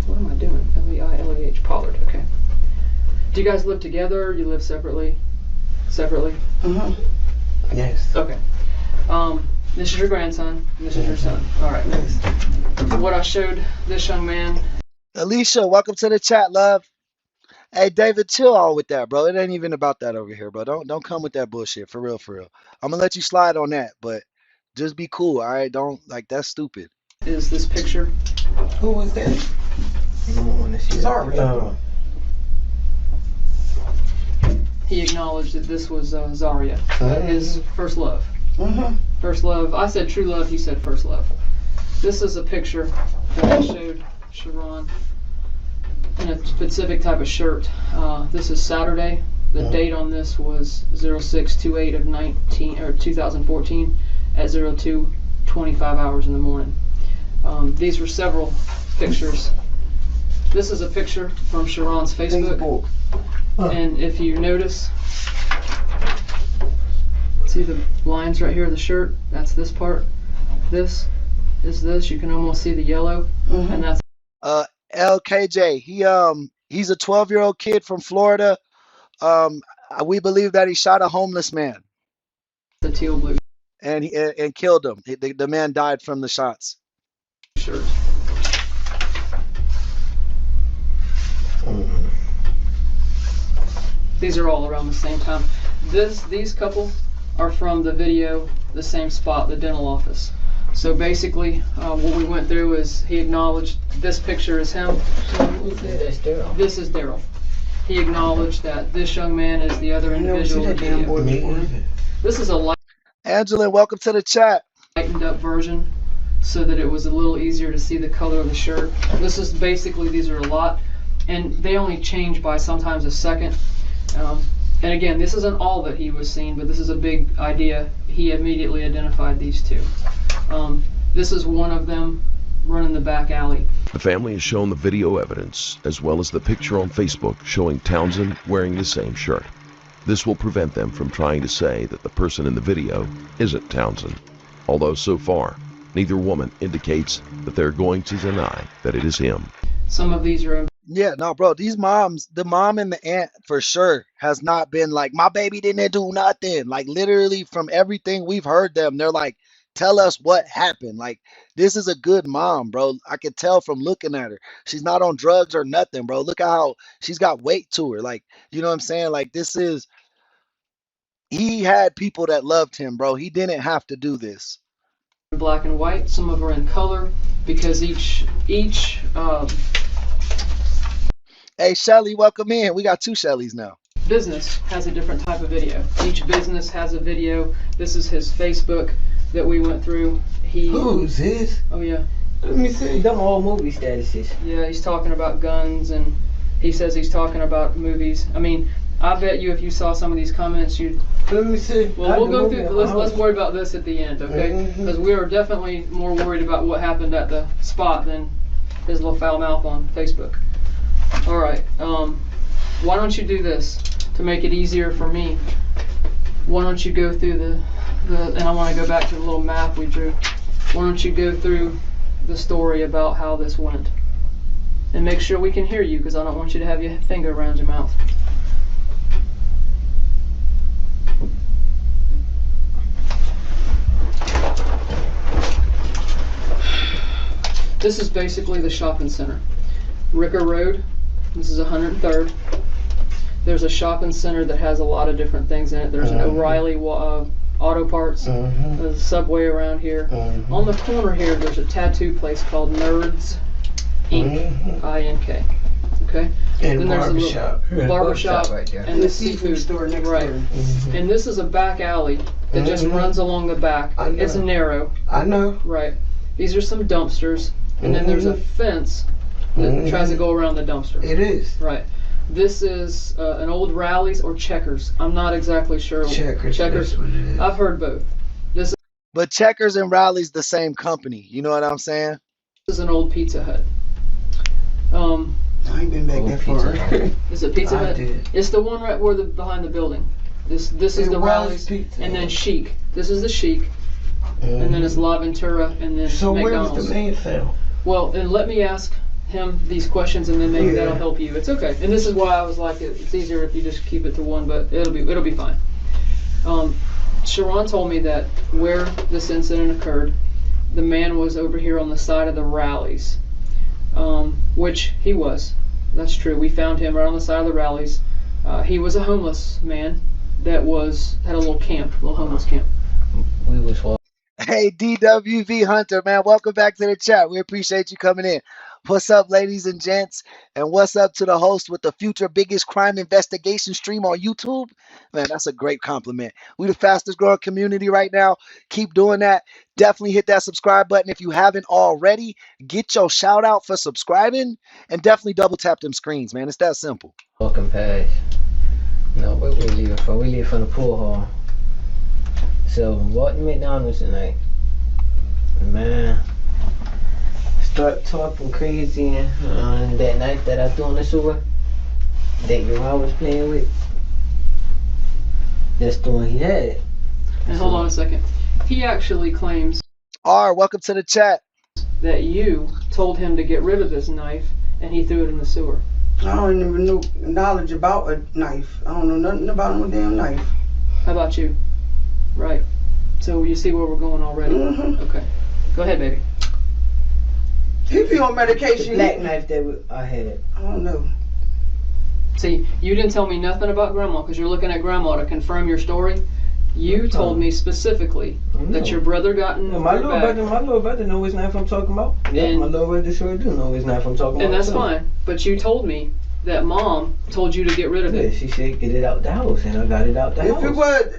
What am I doing? Leileh Pollard. Okay. Do you guys live together? Or you live separately? Separately. Yes. Okay. This is your grandson. And this is your son. All right. What I showed this young man. Alicia, welcome to the chat, love. Hey, David, chill all with that, bro. It ain't even about that over here, bro. Don't come with that bullshit, for real, for real. I'm gonna let you slide on that, but just be cool, all right? Don't, like, that's stupid. Is this picture? Who was that? You don't want to see Sorry. He acknowledged that this was Zaria, his first love. First love. I said true love. He said first love. This is a picture that I showed Sharron in a specific type of shirt. This is Saturday. The date on this was 06/28 of 2014 at 02:25 hours in the morning. These were several pictures. This is a picture from Sharron's Facebook. And if you notice, see the lines right here of the shirt? That's this part. This is this. You can almost see the yellow. And that's LKJ, he's a 12-year-old kid from Florida. We believe that he shot a homeless man the teal blue and killed him. The man died from the shots. shirt. These are all around the same time. These couple are from the video, the same spot, the dental office. So basically, what we went through is he acknowledged this picture is him. That's Daryl. This is Daryl. he acknowledged that this young man is the other I never see individual in that the damn video. boy Me before. either. This is a Angela, welcome to the chat. lightened up version so that it was a little easier to see the color of the shirt. This is basically, these are a lot, and they only change by sometimes a second. And again, this isn't all that he was seeing, but this is a big idea. He immediately identified these two. This is one of them running the back alley. The family has shown the video evidence as well as the picture on Facebook showing Townsend wearing the same shirt. This will prevent them from trying to say that the person in the video isn't Townsend. Although so far, neither woman indicates that they're going to deny that it is him. Some of these are Yeah, no, bro, these moms, the mom and the aunt for sure has not been like, my baby didn't do nothing. Like, literally, from everything we've heard them, they're like, tell us what happened. Like, this is a good mom, bro. I can tell from looking at her. She's not on drugs or nothing, bro. Look at how she's got weight to her. Like, you know what I'm saying? Like, he had people that loved him, bro. He didn't have to do this. in black and white. Some of them are in color because each Hey, Shelly, welcome in. We got two Shellys now. business has a different type of video. Each business has a video. This is his Facebook that we went through. Who's this? Oh yeah, Let me see. Them all movie statuses. yeah. He's talking about guns, and he says he's talking about movies. I mean, I bet you if you saw some of these comments, you'd. Let me see. Well, we'll go through. Let's worry about this at the end, okay? Mhm. Because we are definitely more worried about what happened at the spot than his little foul mouth on Facebook. All right. Why don't you do this to make it easier for me? Why don't you go through the and I want to go back to the little map we drew. Why don't you go through the story about how this went, and make sure we can hear you, because I don't want you to have your finger around your mouth. This is basically the shopping center. Ricker Road, this is 103rd. There's a shopping center that has a lot of different things in it. There's an O'Reilly Auto Parts. There's a Subway around here. On the corner here, there's a tattoo place called Nerds Inc. I-N-K. Okay? And Then there's a little barbershop. barbershop right there. and the seafood store next right. door. And this is a back alley that just runs along the back. I know. It's narrow. I know. Right. These are some dumpsters, and then there's a fence that tries to go around the dumpster. It is. Right. This is an old Rallies or Checkers. I'm not exactly sure. Checkers. That's what it is. I've heard both. But Checkers and Rally's the same company. You know what I'm saying? This is an old Pizza Hut. I ain't been back that far. Is it Pizza I Hut? did. It's the one right where behind the building. This is It the was Rallies, Pizza and then Hut. Chic. This is the Chic, and then it's La Ventura, and then So where was McDonald's. the man found? Well, and let me ask him these questions, and then maybe that'll help you. It's okay. And this is why I was like, it's easier if you just keep it to one, but it'll be fine. Sharron told me that where this incident occurred, the man was over here on the side of the Rallies, which he was. That's true. We found him right on the side of the Rallies. He was a homeless man that had a little camp, a little homeless camp. We was walking. Hey, DWV Hunter, man, welcome back to the chat. We appreciate you coming in. What's up, ladies and gents? And what's up to the host with the future biggest crime investigation stream on YouTube? Man, that's a great compliment. We the fastest growing community right now. Keep doing that. Definitely hit that subscribe button if you haven't already. Get your shout out for subscribing, and definitely double tap them screens, man. It's that simple. Walking past. No, where we leaving from? We leaving from the pool hall. So walked to McDonald's tonight. Man, start talking crazy on that knife that I threw on the sewer that your mom was playing with. That's the one he had. And hold on a second. He actually claims R, welcome to the chat. that you told him to get rid of this knife, and he threw it in the sewer. I don't even know knowledge about a knife. I don't know nothing about no damn knife. How about you? Right. So you see where we're going already. Okay. Go ahead, baby. He be on The medication. black knife that I had. I don't know. See, you didn't tell me nothing about Grandma because you're looking at Grandma to confirm your story. You told me specifically that your brother got in My your little bag. brother know which knife I'm talking about. Yeah, And- my little brother sure do know which knife I'm talking about. And that's too. fine. But you told me that mom told you to get rid of Yeah, it. she said get it out the house, and I got it out the house. If it was,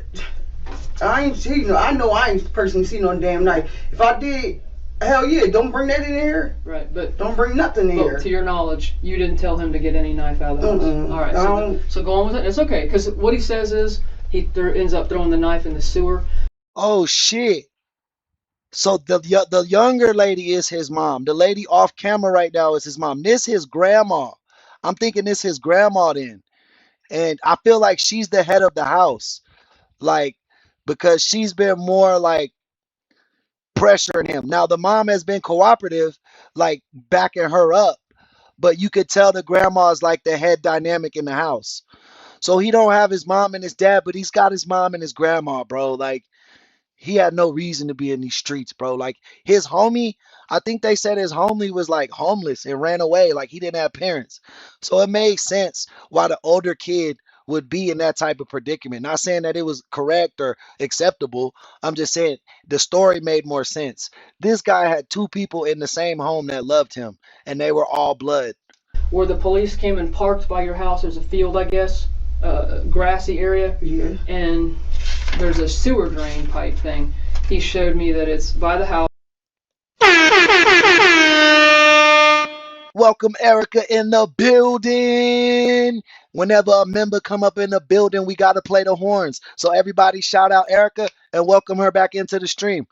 I ain't seen. I know I ain't personally seen no damn knife. If I did, hell yeah, don't bring that in here. Right, but Don't bring nothing in here. to your knowledge, you didn't tell him to get any knife out of the house. All right, so go on with it. It's okay, because what he says is he ends up throwing the knife in the sewer. Oh shit. So the younger lady is his mom. The lady off camera right now is his mom. This his grandma. I'm thinking this his grandma then. And I feel like she's the head of the house. Like, because she's been more like pressuring him. Now the mom has been cooperative, like backing her up. But you could tell the grandma's like the head dynamic in the house. So he don't have his mom and his dad, but he's got his mom and his grandma, bro. Like, he had no reason to be in these streets, bro. Like, his homie, I think they said his homie was like homeless and ran away. Like, he didn't have parents. So it made sense why the older kid would be in that type of predicament. Not saying that it was correct or acceptable. I'm just saying the story made more sense. This guy had two people in the same home that loved him, and they were all blood. Where the police came and parked by your house, there's a field, I guess, grassy area. Yeah. And there's a sewer drain pipe thing. He showed me that it's by the house. Welcome Erica in the building. Whenever a member come up in the building, we got to play the horns. So everybody shout out Erica and welcome her back into the stream.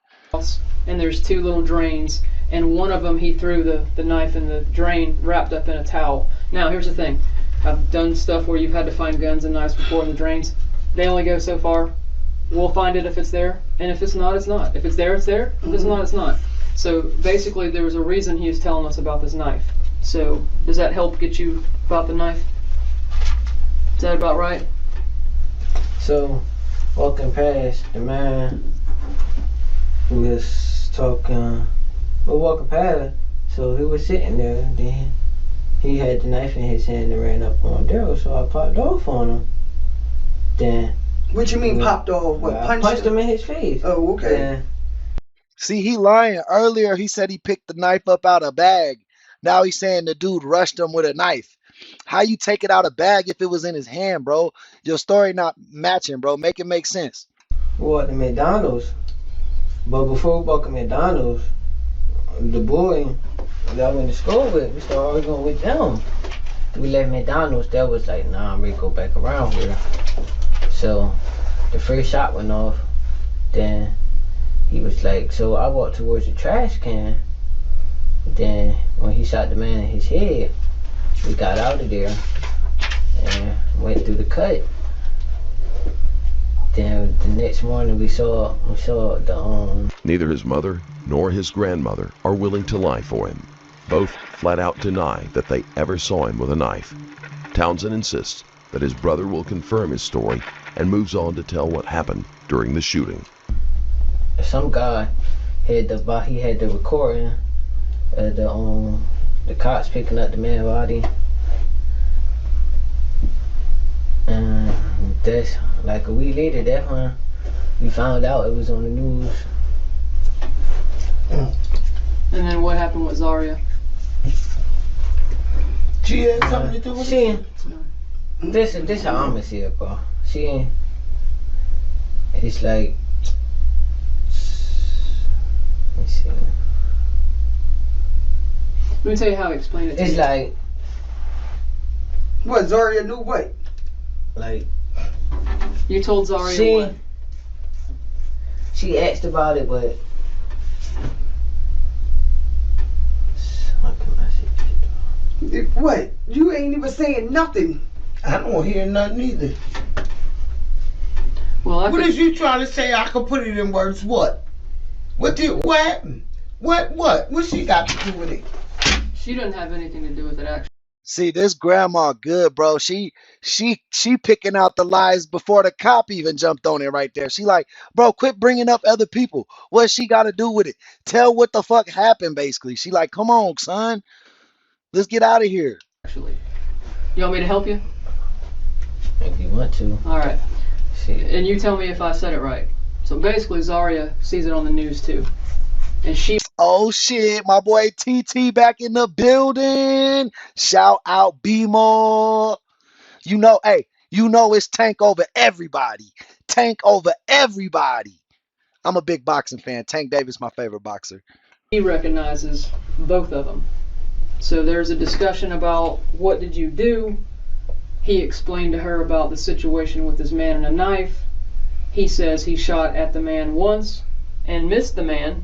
And there's two little drains, and one of them he threw the knife in the drain wrapped up in a towel. Now here's the thing. I've done stuff where you've had to find guns and knives before in the drains. They only go so far. We'll find it if it's there, and if it's not, it's not. If it's there, it's there. If it's not, it's not. So basically there was a reason he was telling us about this knife. So does that help get you about the knife? Is that about right? So, walking past, the man was talking, we're walking past, so he was sitting there, then he had the knife in his hand and ran up on Daryl, so I popped off on him. Then What you mean popped off? What, I punched him in his face. Oh, okay. Then, See, he lying. Earlier he said he picked the knife up out of a bag. Now he's saying the dude rushed him with a knife. How you take it out of bag if it was in his hand, bro? Your story not matching, bro. Make it make sense. we walked to McDonald's, but before we walked to McDonald's, the boy that I went to school with, we started arguing with them. We left McDonald's, that was like, nah, I'm ready to go back around here. So the first shot went off, then he was like, so I walked towards the trash can. Then when he shot the man in his head, we got out of there and went through the cut. Then the next morning we saw the Neither his mother nor his grandmother are willing to lie for him. Both flat out deny that they ever saw him with a knife. Townsend insists that his brother will confirm his story and moves on to tell what happened during the shooting. some guy had the recording of the cops picking up the man's body, and that's like a week later. That's when we found out it was on the news. And then what happened with Zaria? She had something to do with it? This how I'ma see it, bro. It's like, let me see. Let me tell you how I explain it to It's you. like What, Zaria knew what? You told Zaria what? She asked about it, but how can I say it? What? You ain't even saying nothing. I don't hear nothing either. Well, What is you trying to say? I could put it in words. What? What happened? What she got to do with it? she didn't have anything to do with it, actually. See, this grandma good, bro. She picking out the lies before the cop even jumped on it right there. She like, bro, quit bringing up other people. What she got to do with it? Tell what the fuck happened, basically. She like, come on, son. Let's get out of here. Actually, you want me to help you? If you want to. All right. See. And you tell me if I said it right. So basically, Zaria sees it on the news too, and she Oh shit, my boy TT back in the building. Shout out B-More. Hey, it's Tank over everybody. Tank over everybody. I'm a big boxing fan. Tank Davis, my favorite boxer. He recognizes both of them. So there's a discussion about what did you do. He explained to her about the situation with his man and a knife. He says he shot at the man once and missed the man.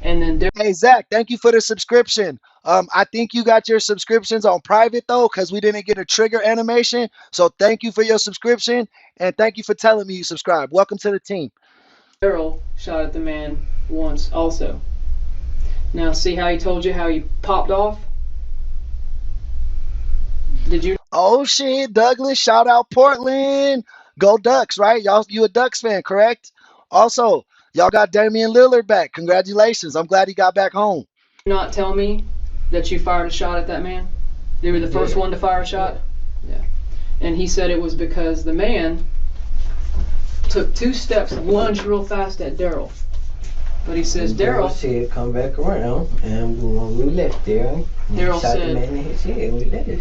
And then Hey Zach, thank you for the subscription. I think you got your subscriptions on private though, because we didn't get a trigger animation. So thank you for your subscription and thank you for telling me you subscribe. Welcome to the team. Daryl shot at the man once also. Now see how he told you how he popped off? Did you? Oh shit, Douglas, shout out Portland. Go Ducks, right? You a Ducks fan, correct? Also, y'all got Damian Lillard back. Congratulations. I'm glad he got back home. Not tell me that you fired a shot at that man? You were the first one to fire a shot? Yeah. And he said it was because the man took 2 steps and lunged real fast at Daryl. But he says Daryl said come back around, and when we left there, Daryl shot said, the man in his head. We left.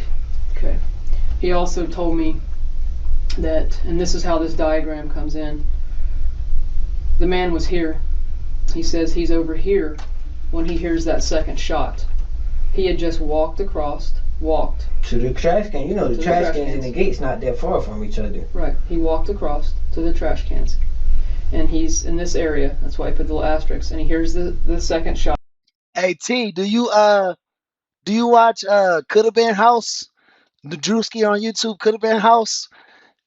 Okay. He also told me that, and this is how this diagram comes in, the man was here. He says he's over here when he hears that second shot. He had just walked to the trash can. You know, the trash cans and the gate's not that far from each other. Right. He walked across to the trash cans. And he's in this area. That's why I put the little asterisk. And he hears the second shot. Hey T, do you watch Could Have Been House? The Drewski on YouTube, Could Have Been House.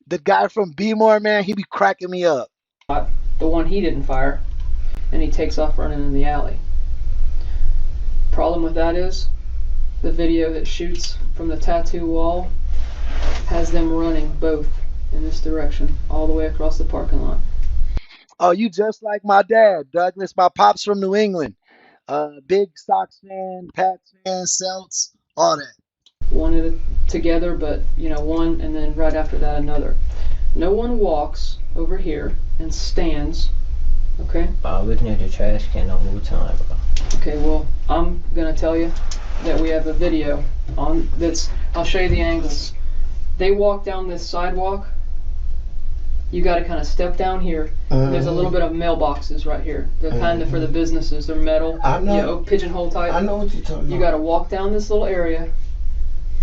The guy from B-More, man, he be cracking me up. The one he didn't fire. And he takes off running in the alley. Problem with that is the video that shoots from the tattoo wall has them running both in this direction all the way across the parking lot. Oh, you just like my dad, Douglas. My pop's from New England. Big Sox fan, Pats fan, Celts, all that. One at a, together, but one and then right after that another. No one walks over here and stands. Okay. I was looking at the trash can the whole time, bro. Okay, well, I'm gonna tell you that we have a video on that's. I'll show you the angles. They walk down this sidewalk. You got to kind of step down here. There's a little bit of mailboxes right here. They're kind of for the businesses. They're metal. I know. Pigeonhole type. I know what you're talking about. You got to walk down this little area,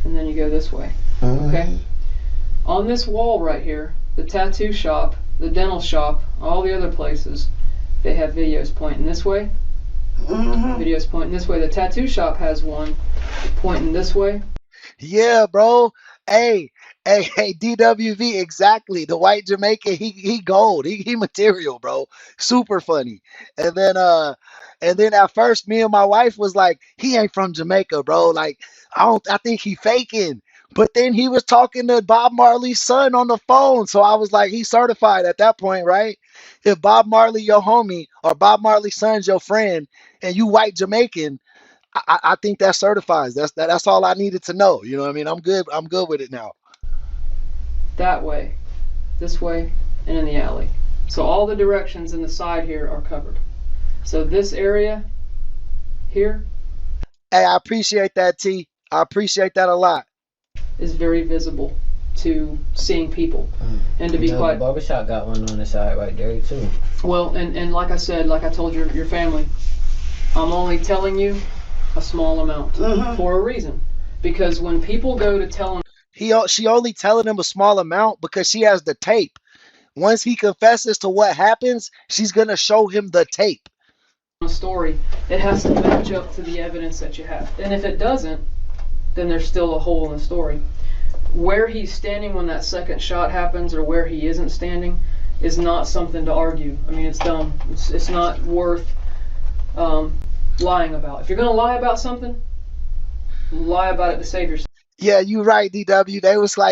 and then you go this way. Okay. On this wall right here, the tattoo shop, the dental shop, all the other places, they have videos pointing this way. Videos pointing this way. The tattoo shop has one pointing this way. Yeah, bro. Hey, DWV, exactly. The white Jamaican, he gold. He material, bro. Super funny. And then at first me and my wife was like, he ain't from Jamaica, bro. Like, I think he faking. But then he was talking to Bob Marley's son on the phone. So I was like, he's certified at that point, right? If Bob Marley your homie or Bob Marley's son's your friend and you white Jamaican, I think that certifies. That's all I needed to know. You know what I mean? I'm good with it now. That way, this way, and in the alley. So all the directions in the side here are covered. So this area here. Hey, I appreciate that, T. I appreciate that a lot. Is very visible to seeing people. And to be quite. The barbershop got one on the side right there too. Well, and like I said, like I told your family, I'm only telling you a small amount for a reason. Because when people go to tell them, she only telling him a small amount because she has the tape. Once he confesses to what happens, she's gonna show him the tape. A story, it has to match up to the evidence that you have. And if it doesn't, then there's still a hole in the story. Where he's standing when that second shot happens or where he isn't standing is not something to argue. I mean, it's dumb. It's not worth lying about. If you're gonna lie about something, lie about it to save yourself. Yeah, you right, DW.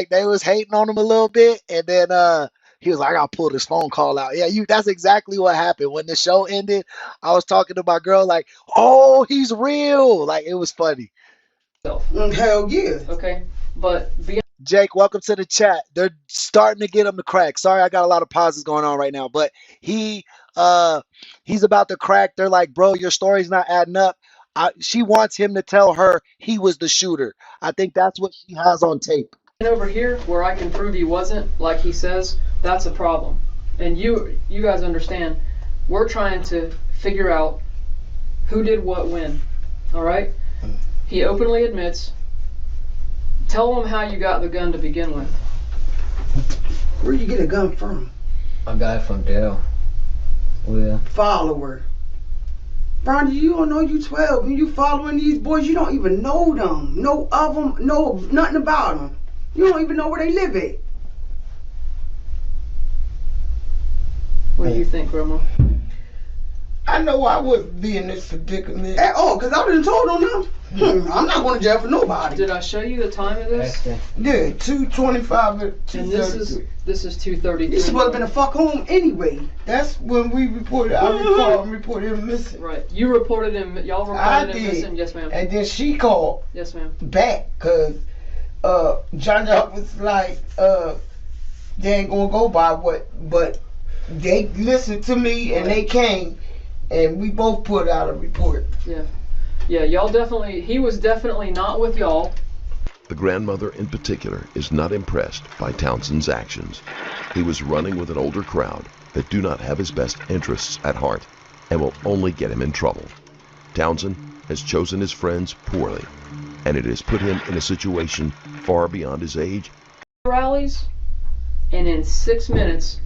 They was hating on him a little bit, and then he was like, I'll pull this phone call out. Yeah, that's exactly what happened. When the show ended, I was talking to my girl like, oh, he's real. Like, it was funny. Hell yeah. Okay, but Jake, welcome to the chat. They're starting to get him to crack. Sorry, I got a lot of pauses going on right now, but he uh he's about to crack. They're like, bro, your story's not adding up. She wants him to tell her he was the shooter. I think that's what she has on tape. And over here, where I can prove he wasn't, like he says, that's a problem. And you guys understand, we're trying to figure out who did what when. All right? He openly admits. Tell them how you got the gun to begin with. Where you get a gun from? I got it from Dale. Well, Follower. Bronny, you don't know you 12 and you following these boys. You don't even know them. Know of them. Know nothing about them. You don't even know where they live at. What do you think, Grandma? I know I wouldn't be in this predicament. At all, because I done told on them. I'm not going to jail for nobody. Did I show you the time of this? Yeah, 2:25 And this is 2:33. You supposed to have been a fuck home anyway. That's when we reported. I recall and reported him missing. Right. You reported him. Y'all I reported him did. missing. Yes, ma'am. And then she called Yes, ma'am. back because John was like, they ain't gonna go by what, but they listened to me and they came and we both put out a report. Yeah. Yeah. Y'all definitely. He was definitely not with y'all. The grandmother in particular is not impressed by Townsend's actions. He was running with an older crowd that do not have his best interests at heart and will only get him in trouble. Townsend has chosen his friends poorly, and it has put him in a situation far beyond his age. Rallies, and in 6 minutes,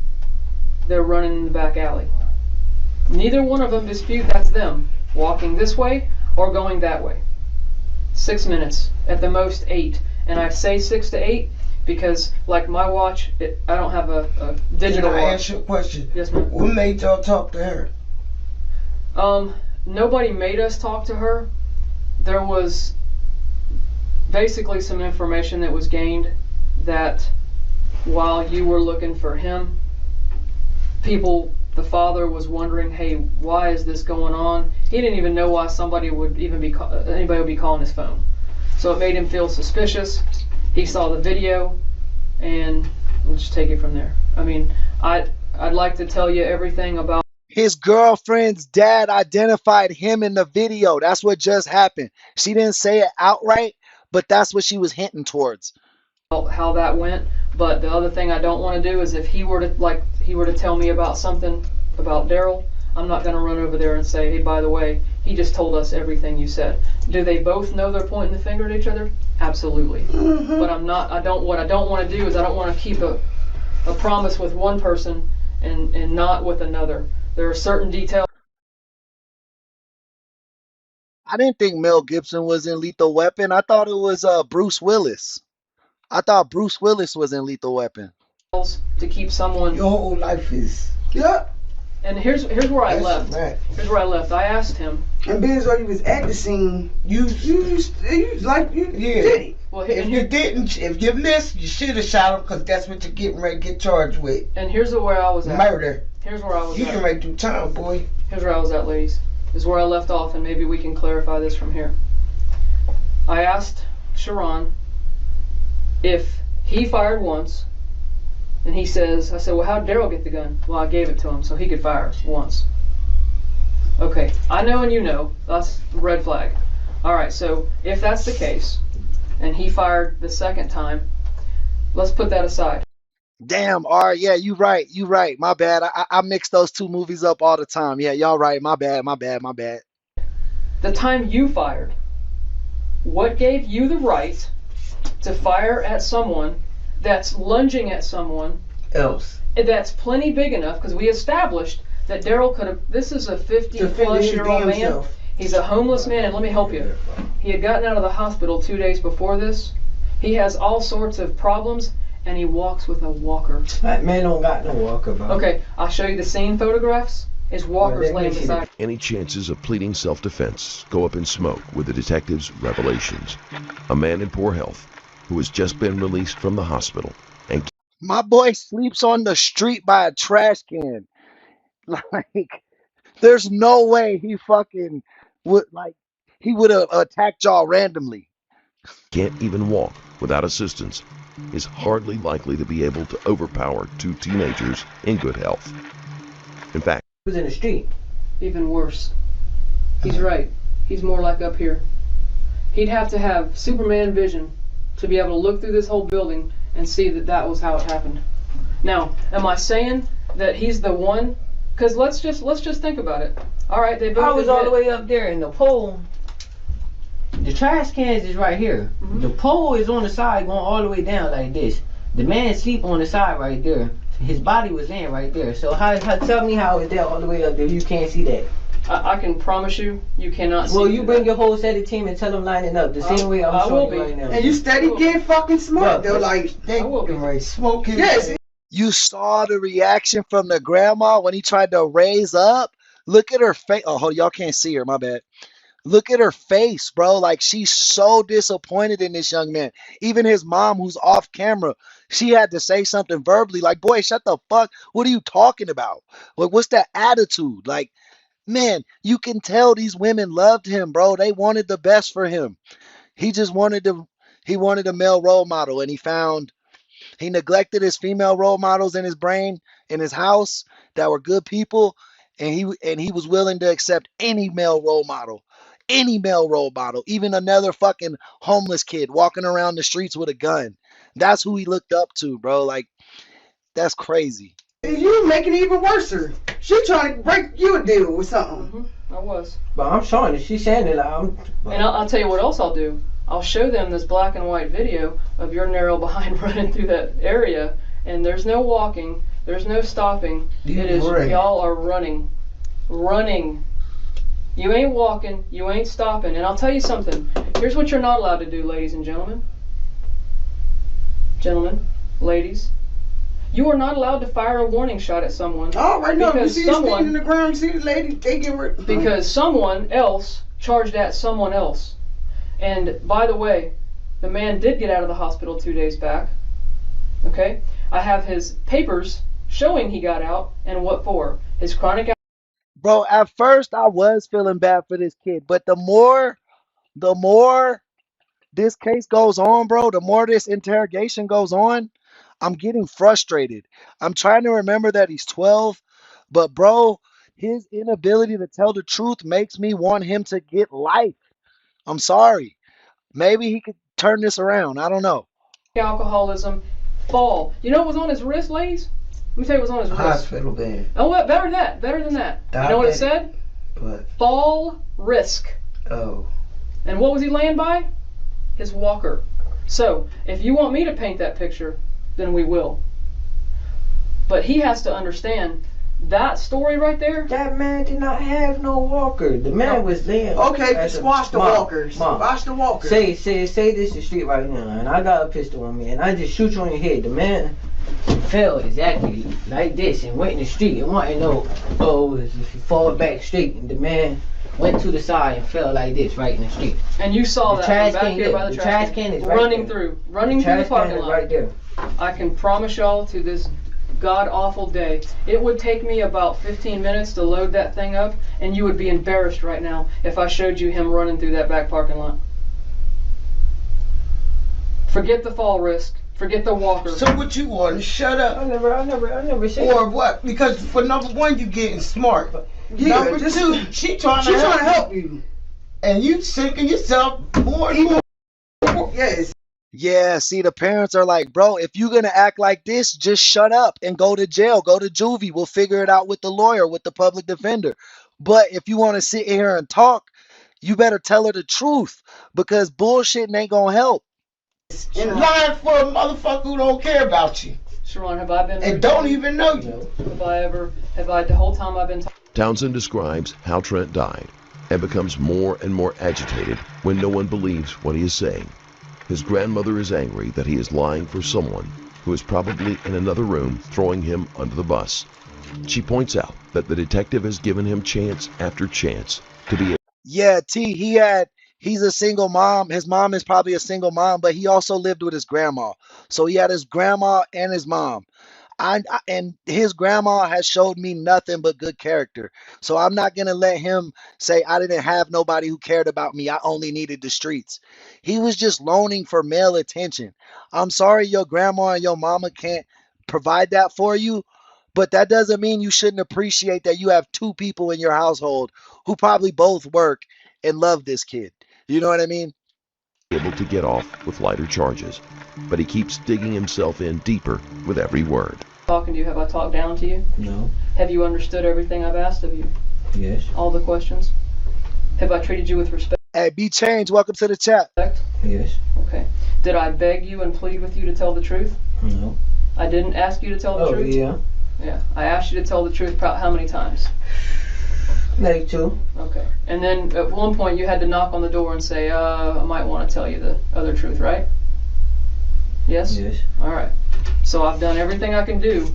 they're running in the back alley. Neither one of them dispute that's them walking this way or going that way. 6 minutes, at the most 8. And I say 6 to 8 because, like my watch, I don't have a digital Can I watch. ask you a question? Yes, ma'am. What made y'all talk to her? Nobody made us talk to her. There was basically some information that was gained that while you were looking for him, the father was wondering, hey, why is this going on? He didn't even know why anybody would be calling his phone. So it made him feel suspicious. He saw the video, and we'll just take it from there. I mean, I'd like to tell you everything about His girlfriend's dad identified him in the video. That's what just happened. She didn't say it outright, but that's what she was hinting towards. how that went. But the other thing I don't want to do is if he were to tell me about something about Daryl, I'm not going to run over there and say, hey, by the way, he just told us everything you said. Do they both know they're pointing the finger at each other? Absolutely. But what I don't want to do is I don't want to keep a promise with one person and not with another. There are certain details. I didn't think Mel Gibson was in Lethal Weapon. I thought it was Bruce Willis. I thought Bruce Willis was in Lethal Weapon. To keep someone. Your whole life is. Yeah. And here's where I left. Right. Here's where I left. I asked him. And being as though you was at the scene, you did it. Well, If you didn't, if you missed, you should have shot him because that's what you're getting ready to get charged with. And here's where I was at. Murder. Here's where I was You at. can ready to do time, boy. Here's where I was at, ladies. This is where I left off, and maybe we can clarify this from here. I asked Sharron if he fired once, and I said, well, how'd Daryl get the gun? Well, I gave it to him so he could fire once. Okay, I know and you know, that's a red flag. Alright, so if that's the case, and he fired the second time, let's put that aside. Damn, Ari, yeah, you right. My bad. I mix those two movies up all the time. Yeah, y'all right. My bad. The time you fired, what gave you the right to fire at someone that's lunging at someone Else. that's plenty big enough, because we established that Daryl could have, this is a 50-plus-year-old man. Himself. He's a homeless man, and let me help you. He had gotten out of the hospital 2 days before this. He has all sorts of problems, and he walks with a walker. that man don't got no walker, bro. Okay, I'll show you the scene photographs. His walker's laying beside. Any chances of pleading self-defense go up in smoke with the detective's revelations. A man in poor health who has just been released from the hospital and My boy sleeps on the street by a trash can. Like, there's no way he fucking he would have attacked y'all randomly. can't even walk without assistance is hardly likely to be able to overpower two teenagers in good health. In fact, He was in the street. Even worse. He's right. He's more like up here. He'd have to have Superman vision to be able to look through this whole building and see that that was how it happened. Now, am I saying that he's the one? Because let's just think about it. All right, they both I was all the admit- way up there in the pole. The trash cans is right here. Mhm. The pole is on the side going all the way down like this. The man sleep on the side right there. His body was laying right there. So how tell me how it's there all the way up there? You can't see that. I can promise you, you cannot see. Well, you bring that. your whole set of team and tell them lining up the same way I I'm will showing you be. right now. And you steady Cool. getting fucking smart. Bro, They're like, they I will be. right. Smoking. yes. You saw the reaction from the grandma when he tried to raise up. Look at her face. Oh, y'all can't see her. My bad. Look at her face, bro. Like, she's so disappointed in this young man. Even his mom, who's off camera, she had to say something verbally like, boy, shut the fuck. What are you talking about? Like, what's that attitude? Like, man, you can tell these women loved him, bro. They wanted the best for him. He just he wanted a male role model, and he neglected his female role models in his brain, in his house, that were good people, and he was willing to accept any male role model. Any male role model, even another fucking homeless kid walking around the streets with a gun. That's who he looked up to, bro. Like, that's crazy. You making it even worse. She trying to break you a deal with something. I was. But I'm showing it. She's saying it like I'm. And I'll tell you what else I'll do. I'll show them this black and white video of your narrow behind running through that area, and there's no walking, there's no stopping. It is Right. y'all are running. You ain't walking, you ain't stopping. And I'll tell you something. Here's what you're not allowed to do, ladies and gentlemen. Gentlemen, ladies. You are not allowed to fire a warning shot at someone. Oh, right now, you Because see you someone- standing in the ground, you see the lady, they give her. Because someone else charged at someone else. And by the way, the man did get out of the hospital 2 days back. Okay? I have his papers showing he got out and what for. His chronic. Bro, at first I was feeling bad for this kid, but the more this case goes on, bro, the more this interrogation goes on, I'm getting frustrated. I'm trying to remember that he's 12, but bro, his inability to tell the truth makes me want him to get life. I'm sorry. Maybe he could turn this around. I don't know. Alcoholism, fall. You know what was on his wrist, ladies? Let me tell you what was on his wrist. Hospital bed. Oh, what? Better than that. Better than that. You know what it Diabetic. said? What? Fall risk. Oh. And what was he laying by? His walker. So, if you want me to paint that picture, then we will. But he has to understand that story right there. That man did not have no walker. The man was laying. Okay, as a- squash the Mom, walkers. Mom, Squash the walkers. Say this the street right now, and I got a pistol on me, and I just shoot you on your head. The man fell exactly like this and went in the street and wanted to know, if you fall back straight, and the man went to the side and fell like this right in the street. And you saw The that trash from back can here there. by the The trash trash can is right running there. through the Trash parking can is lot. right there. I can promise y'all to this god awful day, it would take me about 15 minutes to load that thing up, and you would be embarrassed right now if I showed you him running through that back parking lot. Forget the fall risk. Forget the walker. So what you want? Shut up. I never said Or what? Because for number one, you getting smart. Yeah, Number just- two, she trying She's to trying to help, help you. and you sinking yourself more and more. Yes. Yeah, see, the parents are like, bro, if you're gonna act like this, just shut up and go to jail, go to juvie. We'll figure it out with the lawyer, with the public defender. But if you want to sit here and talk, you better tell her the truth, because bullshit ain't gonna help. And lying for a motherfucker who don't care about you Sharron, have I been and don't even know you. have I the whole time I've been talking? Townsend describes how Trent died and becomes more and more agitated when no one believes what he is saying. His grandmother is angry that he is lying for someone who is probably in another room throwing him under the bus. She points out that the detective has given him chance after chance to be Yeah, he's a single mom. His mom is probably a single mom, but he also lived with his grandma. So he had his grandma and his mom. And his grandma has showed me nothing but good character. So I'm not gonna let him say I didn't have nobody who cared about me. I only needed the streets. He was just loaning for male attention. I'm sorry your grandma and your mama can't provide that for you, but that doesn't mean you shouldn't appreciate that you have two people in your household who probably both work and love this kid. You know what I mean? Able to get off with lighter charges, but he keeps digging himself in deeper with every word. Talking to you, have I talked down to you? No. Have you understood everything I've asked of you? Yes. All the questions? Have I treated you with respect? Hey, be changed. Welcome to the chat. Yes. Okay. Did I beg you and plead with you to tell the truth? No. I didn't ask you to tell the truth? Yeah. Yeah. I asked you to tell the truth about how many times? Like 2. Okay. And then at one point you had to knock on the door and say, I might want to tell you the other truth, right? Yes? Yes. All right. So I've done everything I can do,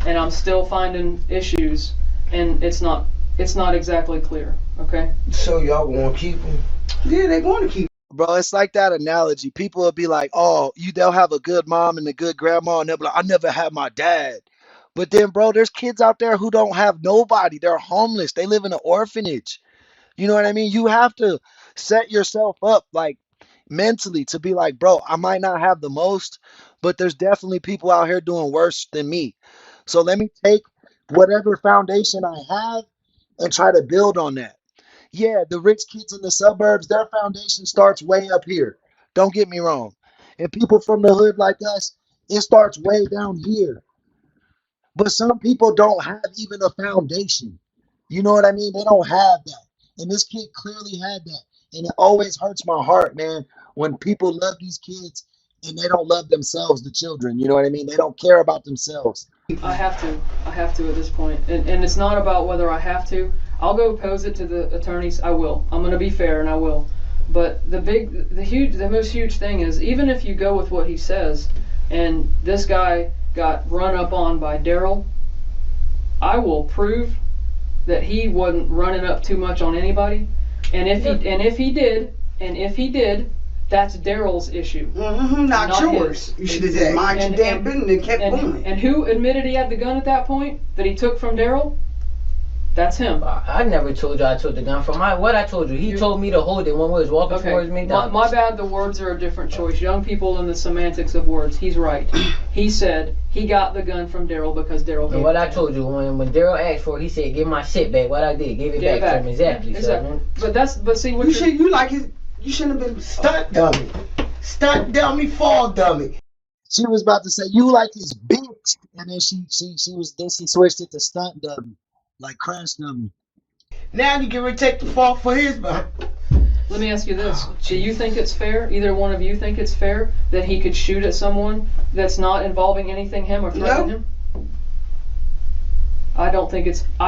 and I'm still finding issues, and it's not exactly clear, okay? So y'all gonna keep him? Yeah, they gonna keep him. Bro, it's like that analogy. People will be like, "Oh, they'll have a good mom and a good grandma," and they'll be like, "I never had my dad." But then, bro, there's kids out there who don't have nobody. They're homeless. They live in an orphanage. You know what I mean? You have to set yourself up like mentally to be like, bro, I might not have the most, but there's definitely people out here doing worse than me. So let me take whatever foundation I have and try to build on that. Yeah, the rich kids in the suburbs, their foundation starts way up here. Don't get me wrong. And people from the hood like us, it starts way down here. But some people don't have even a foundation. You know what I mean? They don't have that. And this kid clearly had that. And it always hurts my heart, man, when people love these kids and they don't love themselves, the children. You know what I mean? They don't care about themselves. I have to. I have to at this point. And it's not about whether I have to. I'll go pose it to the attorneys. I will. I'm going to be fair and I will. But the most huge thing is, even if you go with what he says, and this guy got run up on by Daryl, I will prove that he wasn't running up too much on anybody. And if he did, that's Daryl's issue. Not yours. His. You should have just mind your damn business and kept going. And who admitted he had the gun at that point that he took from Daryl? That's him. I never told you I took the gun from what I told you. He told me to hold it when we was walking towards me. My bad, the words are a different choice. Young people and the semantics of words. He's right. He said he got the gun from Daryl because Daryl gave it. What I told you, when Daryl asked for it, he said, give my shit back. What I did, gave it back to him. Exactly. Exactly. So, but see what you shouldn't have been stunt dummy. Stunt dummy, fall dummy. She was about to say, you like his bitch. And then she switched it to stunt dummy. Like crash dummy. Now you can take the fall for his behind. Let me ask you this. Do you think it's fair, either one of you think it's fair, that he could shoot at someone that's not involving anything him or threaten him? I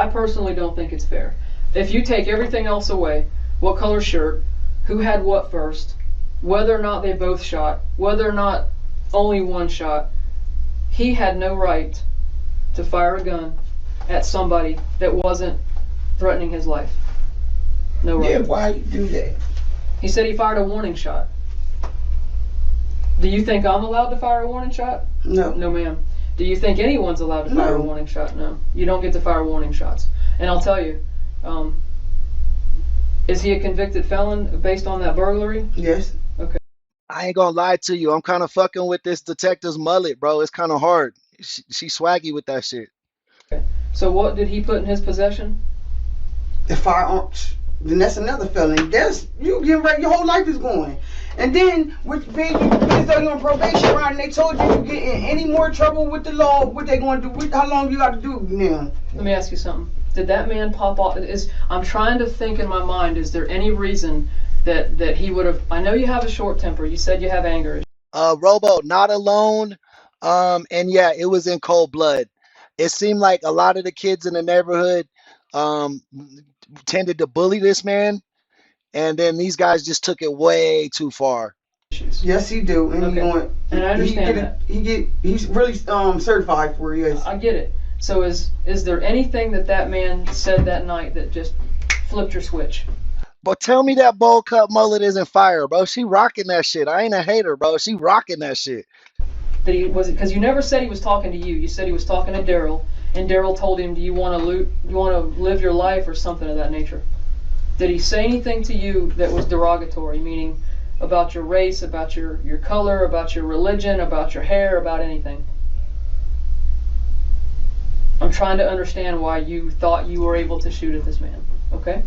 personally don't think it's fair. If you take everything else away, what color shirt, who had what first, whether or not they both shot, whether or not only one shot, he had no right to fire a gun at somebody that wasn't threatening his life. No right. Yeah, why you do that? He said he fired a warning shot. Do you think I'm allowed to fire a warning shot? No. No, ma'am. Do you think anyone's allowed to fire a warning shot? No. You don't get to fire warning shots. And I'll tell you, is he a convicted felon based on that burglary? Yes. Okay. I ain't gonna lie to you. I'm kind of fucking with this detective's mullet, bro. It's kind of hard. She swaggy with that shit. Okay. So what did he put in his possession? The firearms. Then that's another felony. That's you getting ready. Your whole life is going. And then with being as though you're on probation, right? And they told you get in any more trouble with the law. What they going to do? How long you got to do now? Let me ask you something. Did that man pop off? I'm trying to think in my mind. Is there any reason that he would have? I know you have a short temper. You said you have anger. Robo, not alone. And yeah, it was in cold blood. It seemed like a lot of the kids in the neighborhood tended to bully this man, and then these guys just took it way too far. Yes, he do, and okay. And I understand that. He's really certified for it. Yes. I get it. So is there anything that man said that night that just flipped your switch? But tell me that bowl cut mullet isn't fire, bro. She rocking that shit. I ain't a hater, bro. She rocking that shit. That he was, because you never said he was talking to you. You said he was talking to Daryl, and Daryl told him, "Do you want to live your life," or something of that nature. Did he say anything to you that was derogatory, meaning about your race, about your color, about your religion, about your hair, about anything? I'm trying to understand why you thought you were able to shoot at this man. Okay?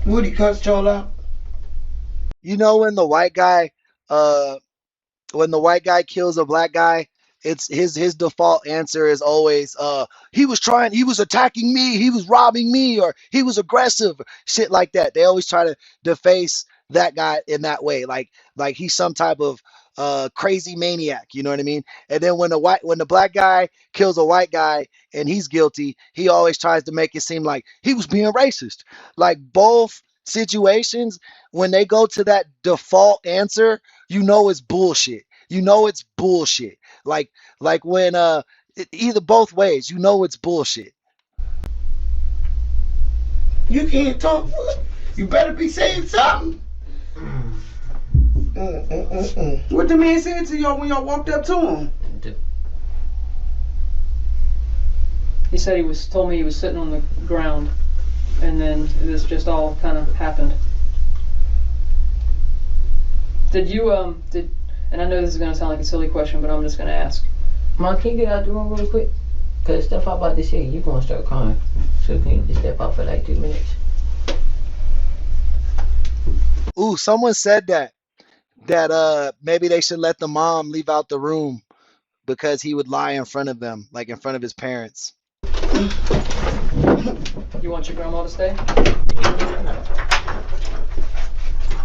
Would he cuss y'all out? You know when the white guy kills a black guy, it's his default answer is always he was attacking me, he was robbing me, or he was aggressive, shit like that. They always try to deface that guy in that way, like he's some type of crazy maniac, you know what I mean? And then when the black guy kills a white guy and he's guilty, he always tries to make it seem like he was being racist. Like both situations, when they go to that default answer, you know it's bullshit. You know it's bullshit. Like when either both ways, you know it's bullshit. You can't talk. You better be saying something. What the man said to y'all when y'all walked up to him? He said told me he was sitting on the ground, and then this just all kind of happened. Did you and I know this is going to sound like a silly question, but I'm just going to ask. Mom, can you get out the room really quick? Because stuff I'm about to say, you're going to start crying. So can you just step out for like 2 minutes? Ooh, someone said that maybe they should let the mom leave out the room because he would lie in front of them, like in front of his parents. You want your grandma to stay?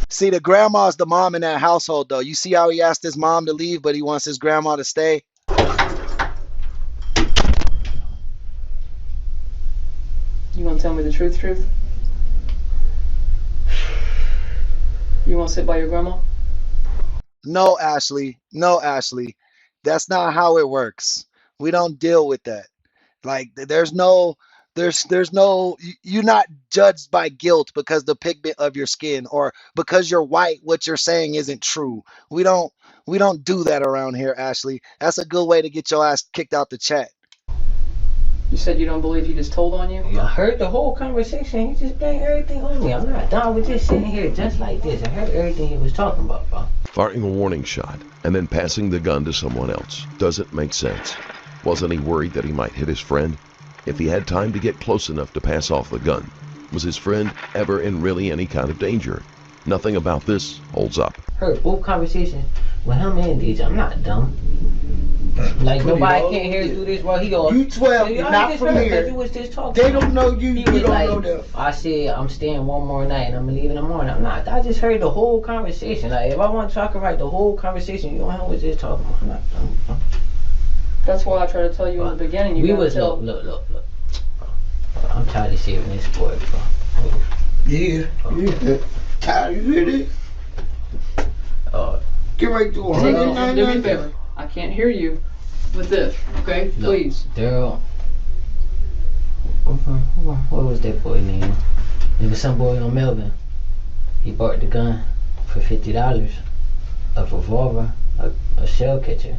See, the grandma's the mom in that household, though. You see how he asked his mom to leave, but he wants his grandma to stay? You want to tell me the truth? You want to sit by your grandma? No, Ashley. No, Ashley. That's not how it works. We don't deal with that. Like, there's no, you're not judged by guilt because the pigment of your skin, or because you're white, what you're saying isn't true. We don't do that around here, Ashley. That's a good way to get your ass kicked out the chat. You said you don't believe he just told on you? I heard the whole conversation. He just blamed everything on me. I'm not done with just sitting here just like this. I heard everything he was talking about, bro. Firing a warning shot and then passing the gun to someone else doesn't make sense. Wasn't he worried that he might hit his friend? If he had time to get close enough to pass off the gun, was his friend ever in really any kind of danger? Nothing about this holds up. Heard both conversations with him and DJ. I'm not dumb. Like nobody can't hear through this while he goes. You 12, you're not from here. You was just talking. They don't know you. You don't know them. I said I'm staying one more night and I'm gonna leave in the morning. I'm not. I just heard the whole conversation. Like if I want to, I can write the whole conversation. You know how was just talking. I'm not dumb. That's why I tried to tell you in the beginning. We was look. I'm tired of saving this boy, bro. Yeah. Tired of hearing it. Get right to it. Do me a favor. I can't hear you with this. Okay, please. Daryl. What was that boy name? There was some boy on Melvin. He bought the gun for $50, a revolver, a shell catcher.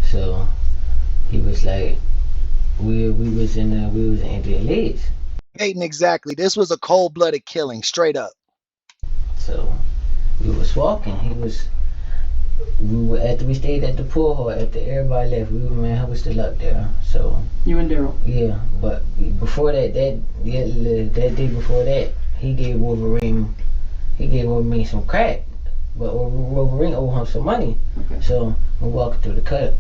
So he was like, we was in Indian Lakes. Peyton, exactly. This was a cold-blooded killing, straight up. So we was walking. After we stayed at the pool hall, after everybody left, I was still up there. So you and Daryl. Yeah, but before that day before that, he gave Wolverine some crack, but Wolverine owed him some money. Okay. So we walking through the cut.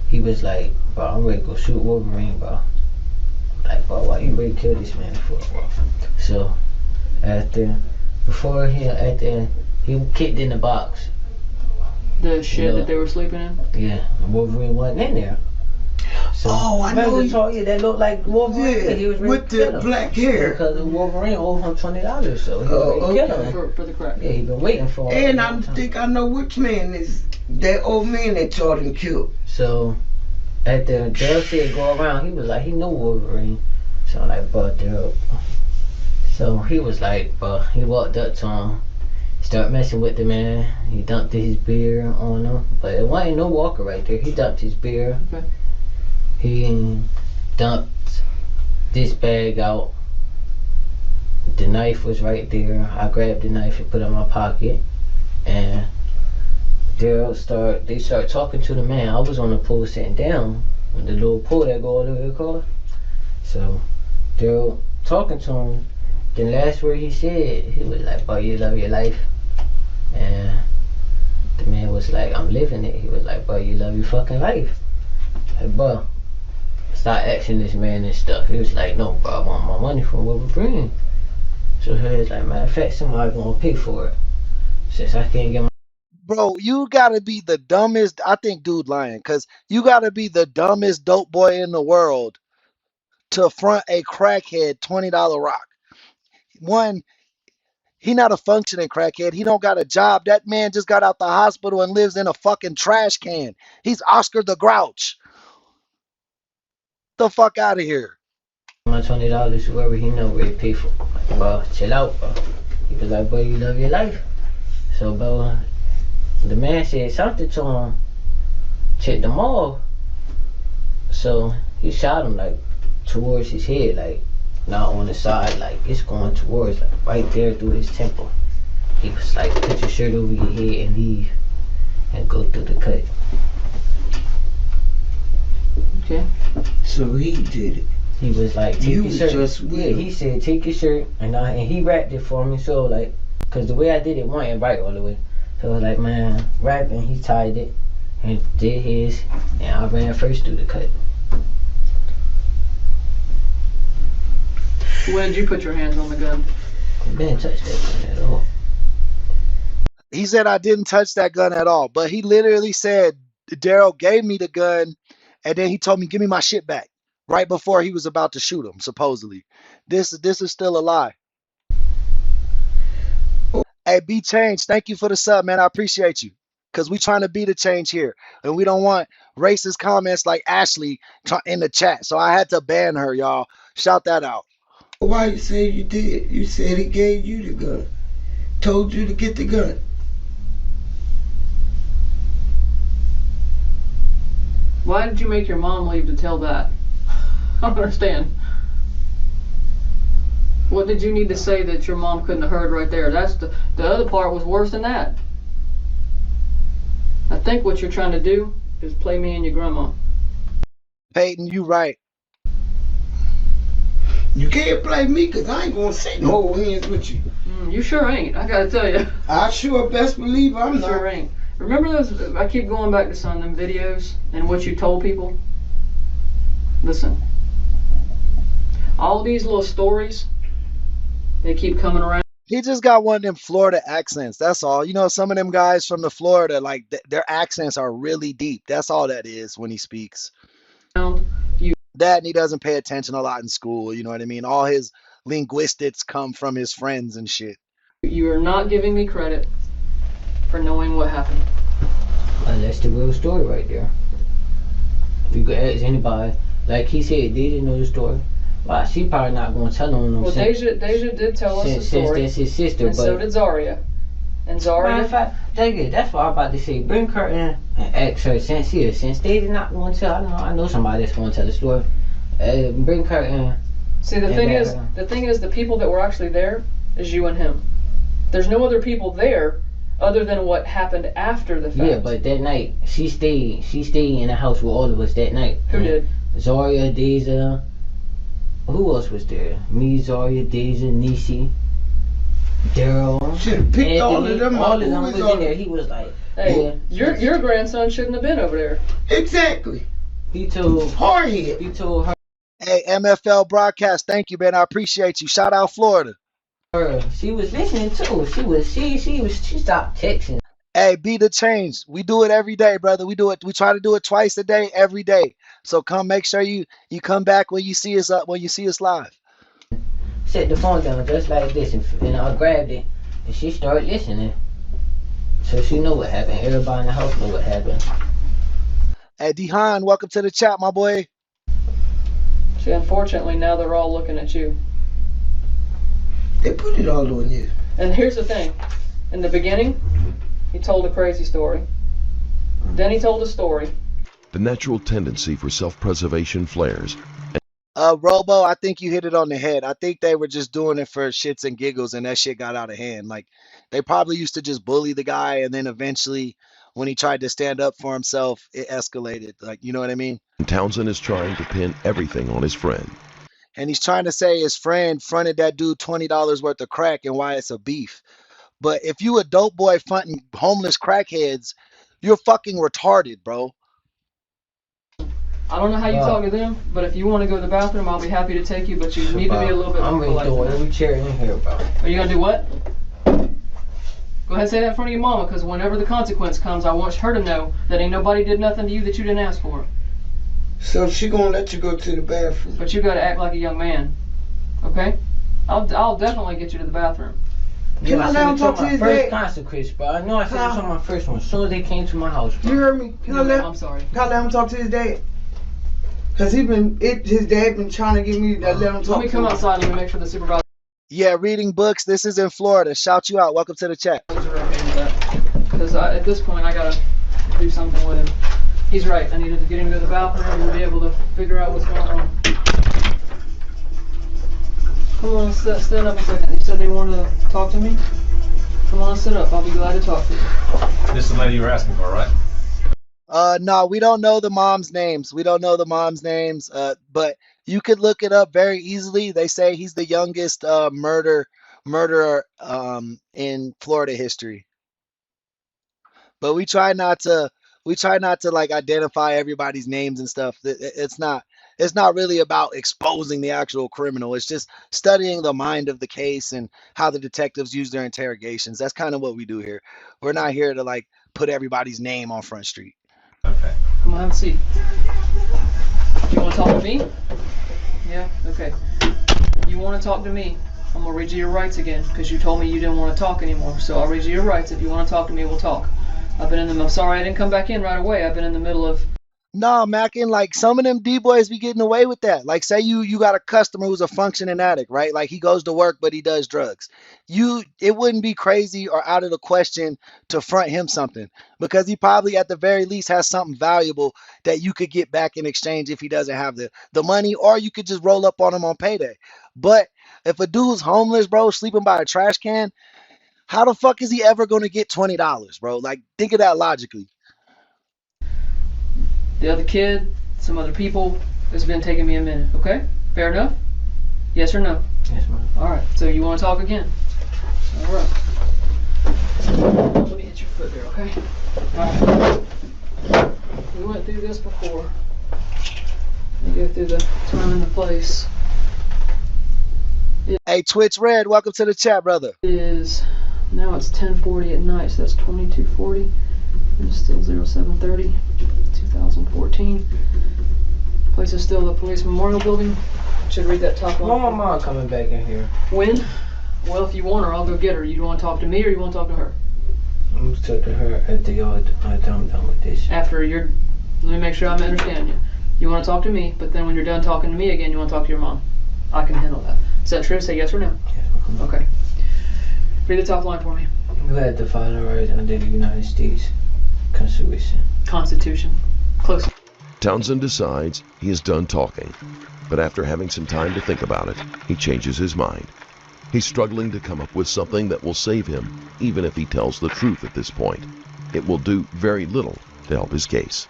He was like, "Bro, I'm ready to go shoot Wolverine, bro." Like, bro, why you ready to kill this man for, bro? So he kicked in the box. The shed that they were sleeping in? Yeah, Wolverine wasn't in there. So, I know. That looked like Wolverine. Yeah, he was ready with to kill the him. black hair. Because Wolverine owed him $20, so he was ready to kill him. For the crack. Yeah, he been waiting for him. And I think I know which man is that old man that y'all done killed. So, after Daryl said go around, he was like, he knew Wolverine. So I'm like, bro, Daryl. So he was like, bro, he walked up to him, Start messing with the man. He dumped his beer on him, but it wasn't no walker right there. He dumped his beer. Okay. He dumped this bag out. The knife was right there. I grabbed the knife and put it in my pocket, and they start talking to the man. I was on the pool sitting down, on the little pool that go all the way across. So they're talking to him. The last word he said, he was like, "Boy, you love your life." And the man was like, "I'm living it." He was like, "Boy, you love your fucking life." Like, bro, start asking this man and stuff. He was like, "No, bro, I want my money from what we're bringing." So he was like, "Matter of fact, somebody gonna pay for it. Since I can't get my..." Bro, you gotta be the dumbest. I think dude lying, cause you gotta be the dumbest dope boy in the world to front a crackhead $20 rock. One, he not a functioning crackhead. He don't got a job. That man just got out the hospital and lives in a fucking trash can. He's Oscar the Grouch. The fuck out of here. My $20, whoever he know where he pay for. Bro, chill out, bro. He was like, "Boy, you love your life." So, bro, the man said something to him, check them off. So he shot him like towards his head, like not on the side, like it's going towards, like right there through his temple. He was like, "Put your shirt over your head and leave and go through the cut." Okay. So he did it. He was like, "Take You your was shirt." just with Yeah, him. he said, "Take your shirt," and he wrapped it for me. So like, cause the way I did it wasn't right all the way. So I was like, man, wrapping. He tied it and did his, and I ran first through the cut. When did you put your hands on the gun? I didn't touch that gun at all. He said I didn't touch that gun at all, but he literally said Daryl gave me the gun, and then he told me, "Give me my shit back," right before he was about to shoot him. Supposedly, this is still a lie. Hey, be changed. Thank you for the sub, man. I appreciate you, cause we trying to be the change here, and we don't want racist comments like Ashley in the chat. So I had to ban her, y'all. Shout that out. Why you say you did? You said he gave you the gun. Told you to get the gun. Why did you make your mom leave to tell that? I don't understand. What did you need to say that your mom couldn't have heard right there? That's the other part was worse than that. I think what you're trying to do is play me and your grandma. Peyton, you right. You can't play me because I ain't going to shake no hold hands with you. You sure ain't. I gotta tell you. I sure best believe I'm You not. sure ain't. Remember those? I keep going back to some of them videos and what you told people. Listen. All these little stories, they keep coming around. He just got one of them Florida accents. That's all. You know, some of them guys from the Florida, like their accents are really deep. That's all that is when he speaks. That and he doesn't pay attention a lot in school. You know what I mean? All his linguistics come from his friends and shit. You are not giving me credit for knowing what happened. That's the real story right there. You could ask anybody. Like he said, they didn't know the story. Well, she probably not going to tell them. Well, Deja did tell us the story. Since that's his sister, and but so did Zaria. And Zaria. That's what I'm about to say. Bring her in and ask her since they did not want to tell. I know somebody that's going to tell the story. Bring her in. See, the thing is, the people that were actually there is you and him. There's no other people there other than what happened after the fact. Yeah, but that night she stayed in the house with all of us that night. Who did? Zaria, Deja. Who else was there? Me, Zaria, Deja, Nisi, Daryl. Should have picked all of them up. All of them was in there. He was like, "Hey, your grandson shouldn't have been over there." Exactly. He told Hardhead. He told her. Hey, MFL broadcast, thank you, man. I appreciate you. Shout out Florida. She was listening too. She stopped texting. Hey, be the change. We do it every day, brother. We do it. We try to do it twice a day, every day. So come, make sure you come back when you see us live. Set the phone down just like this, and I grabbed it, and she started listening. So she know what happened. Everybody in the house know what happened. Hey, Dehan, welcome to the chat, my boy. See, unfortunately, now they're all looking at you. They put it all on you. And here's the thing. In the beginning, he told a crazy story. Then he told a story. The natural tendency for self-preservation flares. Robo, I think you hit it on the head. I think they were just doing it for shits and giggles, and that shit got out of hand. Like, they probably used to just bully the guy, and then eventually, when he tried to stand up for himself, it escalated. Like, you know what I mean? Townsend is trying to pin everything on his friend. And he's trying to say his friend fronted that dude $20 worth of crack and why it's a beef. But if you a dope boy fronting homeless crackheads, you're fucking retarded, bro. I don't know how you talk to them, but if you want to go to the bathroom, I'll be happy to take you, but you need to be a little bit more I'm polite. gonna throw every chair in here, bro. Are you gonna do what? Go ahead and say that in front of your mama, because whenever the consequence comes, I want her to know that ain't nobody did nothing to you that you didn't ask for. So she gonna let you go to the bathroom. But you gotta act like a young man, okay? I'll definitely get you to the bathroom. Can I let him talk to his first dad? consequence, bro. I know I said this on my first one. As soon as they came to my house, bro. You heard me? Can I I'm sorry. let him talk to his dad? Cause his dad been trying to get me to let him talk. Let me come outside. Let me make sure the supervisor. Yeah, reading books. This is in Florida. Shout you out. Welcome to the chat. Because at this point, I gotta do something with him. He's right. I needed to get him to the bathroom and be able to figure out what's going on. Come on, stand up a second. You said they wanted to talk to me? Come on, sit up. I'll be glad to talk to you. This is the lady you were asking for, right? No, we don't know the mom's names. We don't know the mom's names. But you could look it up very easily. They say he's the youngest murderer in Florida history. But we try not to like identify everybody's names and stuff. It's not really about exposing the actual criminal. It's just studying the mind of the case and how the detectives use their interrogations. That's kind of what we do here. We're not here to like put everybody's name on Front Street. Okay. Come on, have a seat. You want to talk to me? Yeah? Okay. You want to talk to me? I'm going to read you your rights again, because you told me you didn't want to talk anymore. So I'll read you your rights. If you want to talk to me, we'll talk. I'm sorry I didn't come back in right away. I've been in the middle of... No, Mackin, like some of them D-boys be getting away with that. Like say you got a customer who's a functioning addict, right? Like he goes to work, but he does drugs. It wouldn't be crazy or out of the question to front him something because he probably at the very least has something valuable that you could get back in exchange if he doesn't have the money, or you could just roll up on him on payday. But if a dude's homeless, bro, sleeping by a trash can, how the fuck is he ever going to get $20, bro? Like think of that logically. The other kid, some other people, it's been taking me a minute, okay? Fair enough? Yes or no? Yes, ma'am. Alright, so you want to talk again? Alright. Let me hit your foot there, okay? Alright. We went through this before. Let me go through the time and the place. Hey, Twitch Red, welcome to the chat, brother. Now it's 10:40 at night, so that's 22:40. It's still 07:30, 2014. Place is still the police memorial building. Should read that top When one. my mom coming back in here? When? Well, if you want her, I'll go get her. You want to talk to me or you want to talk to her? I'm gonna talk to her at the yard after I'm done with this. After you're... Let me make sure I'm understanding you. You want to talk to me, but then when you're done talking to me again, you want to talk to your mom. I can handle that. Is that true? Say yes or no. Yes, ma'am. Okay. Read the top line for me. You had the final rights under the United States Constitution. Constitution. Close. Townsend decides he is done talking, but after having some time to think about it, he changes his mind. He's struggling to come up with something that will save him, even if he tells the truth at this point. It will do very little to help his case.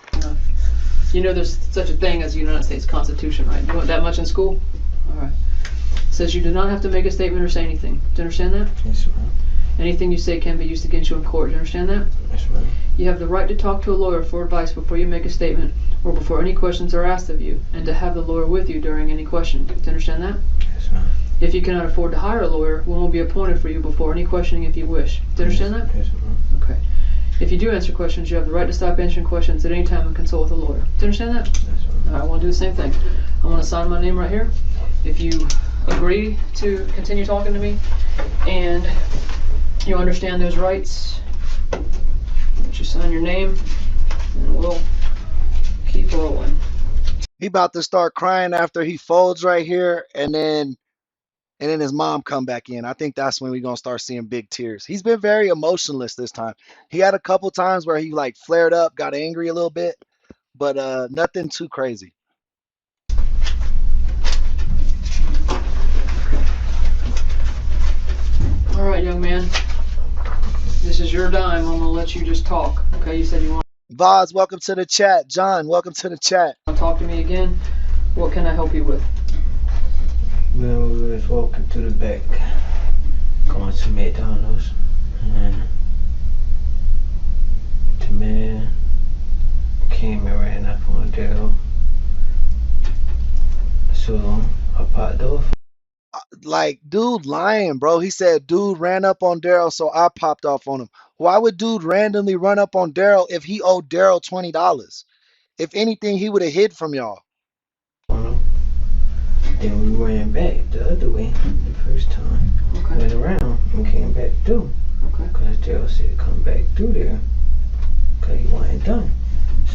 You know there's such a thing as the United States Constitution, right? You went that much in school? Alright. It says you do not have to make a statement or say anything. Do you understand that? Yes, ma'am. Anything you say can be used against you in court. Do you understand that? Yes, ma'am. You have the right to talk to a lawyer for advice before you make a statement or before any questions are asked of you, and to have the lawyer with you during any question. Do you understand that? Yes, ma'am. If you cannot afford to hire a lawyer, one will be appointed for you before any questioning if you wish. Do you understand that? Yes, ma'am. Okay. If you do answer questions, you have the right to stop answering questions at any time and consult with a lawyer. Do you understand that? Yes, ma'am. Alright, I want to do the same thing. I want to sign my name right here. If you agree to continue talking to me and you understand those rights, you sign your name and we'll keep rolling. He about to start crying after he folds right here, and then and then his mom come back in. I think that's when we're gonna start seeing big tears. He's been very emotionless this time. He had a couple times where he like flared up, got angry a little bit, but nothing too crazy. All right, young man. This is your dime. I'm gonna let you just talk. Okay, you said you want Vaz, welcome to the chat. John, welcome to the chat. to talk to me again. What can I help you with? When we was walking to the back, going to McDonald's, and the man came and ran up on Daryl. So I popped off. Like, dude lying, bro. He said dude ran up on Daryl, so I popped off on him. Why would dude randomly run up on Daryl if he owed Daryl $20? If anything, he would have hid from y'all. On him. Then we ran back the other way the first time. Okay. Went around and came back through. Okay. Because Daryl said come back through there. Because he wasn't done.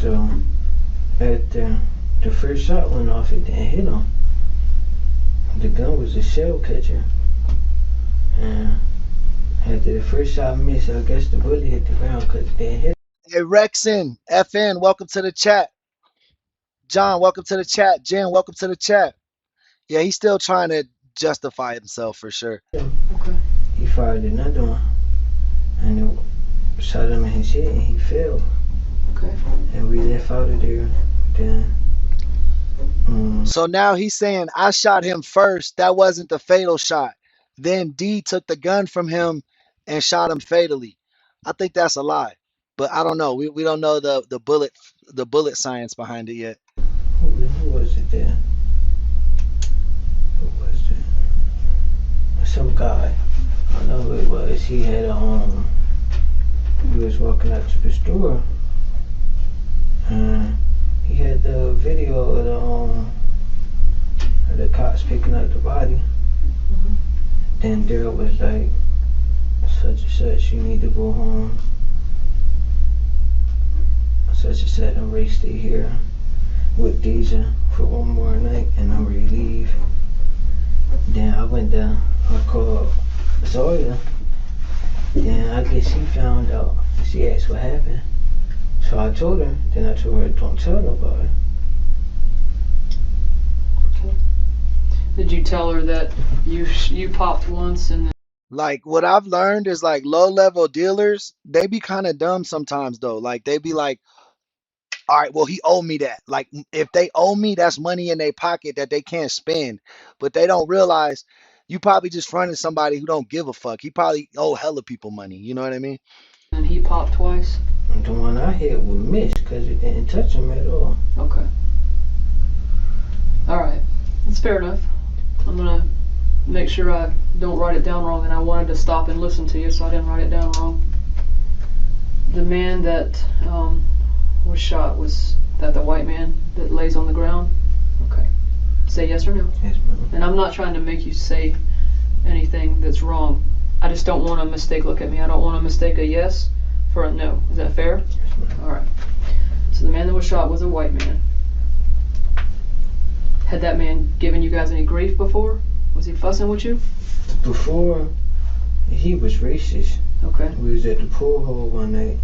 So after the first shot went off, it didn't hit him. The gun was a shell catcher. And after the first shot missed, I guess the bullet hit the ground because it didn't hit. Hey, Rexin, FN, welcome to the chat. John, welcome to the chat. Jen, welcome to the chat. Yeah, he's still trying to justify himself for sure. Okay. He fired another one. And it shot him in his head and he fell. Okay. And we left out of there. Then So now he's saying I shot him first. That wasn't the fatal shot. Then D took the gun from him and shot him fatally. I think that's a lie, but I don't know. We don't know the bullet science behind it yet. who was it there? Who was it? Some guy. I don't know who it was. He had he was walking out to the store. And he had the video of the cops picking up the body. Mhm. Then Daryl was like, such and such, you need to go home. Such and such, and Ray stay here with Deja for one more night and I'm ready to leave. Then I went down, I called Zoya. Then I guess she found out. She asked what happened. So I told her, then I told her, don't tell nobody. Okay. Did you tell her that you popped once and Like what I've learned is like low level dealers, they be kind of dumb sometimes though. Like they be like, all right, well he owe me that. Like if they owe me, that's money in their pocket that they can't spend. But they don't realize you probably just fronting somebody who don't give a fuck. He probably owe hella people money. You know what I mean? he popped twice? The one I hit was missed because it didn't touch him at all. Okay. All right. That's fair enough. I'm gonna make sure I don't write it down wrong, and I wanted to stop and listen to you, so I didn't write it down wrong. The man that was shot, was that the white man that lays on the ground? Okay. Say yes or no. Yes, ma'am. And I'm not trying to make you say anything that's wrong. I just don't want to mistake. Look at me. I don't want to mistake a yes for a no. Is that fair? Yes, ma'am. All right. So the man that was shot was a white man. Had that man given you guys any grief before? Was he fussing with you? Before, he was racist. Okay. We was at the pool hall one night,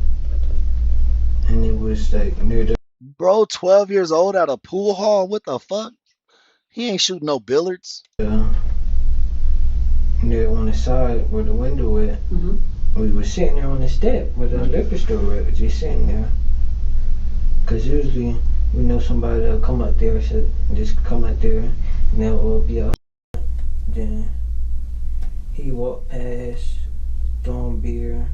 and it was like near the Bro, 12 years old at a pool hall. What the fuck? He ain't shooting no billiards. near on the side where the window is. Mm-hmm. We were sitting there on the step where the liquor store at, just sitting there. Cause usually we know somebody that'll come up there, so just come up there, and they'll all be out. Then he walked past, throwing beer,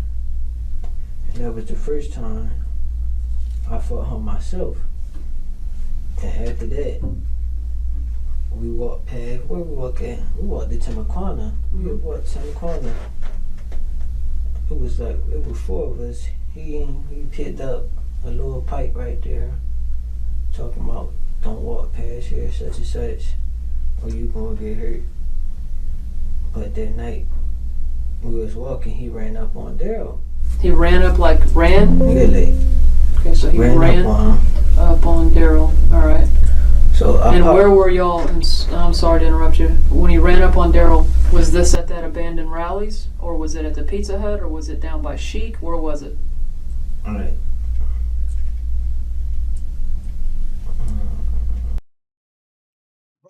and that was the first time I fought him myself. And after that, we walked past, where we walk at? We walked to Timaquana. We walked to Timaquana. It was four of us. He picked up a little pipe right there, talking about don't walk past here, such and such, or you gonna get hurt. But that night, we was walking, he ran up on Daryl. He ran up, like ran? Really? Okay, so he ran up on him. up on Daryl. All right. So And where were y'all? I'm sorry to interrupt you. When he ran up on Daryl, was this at that abandoned Rallies, or was it at the Pizza Hut, or was it down by Chic? Where was it? Alright.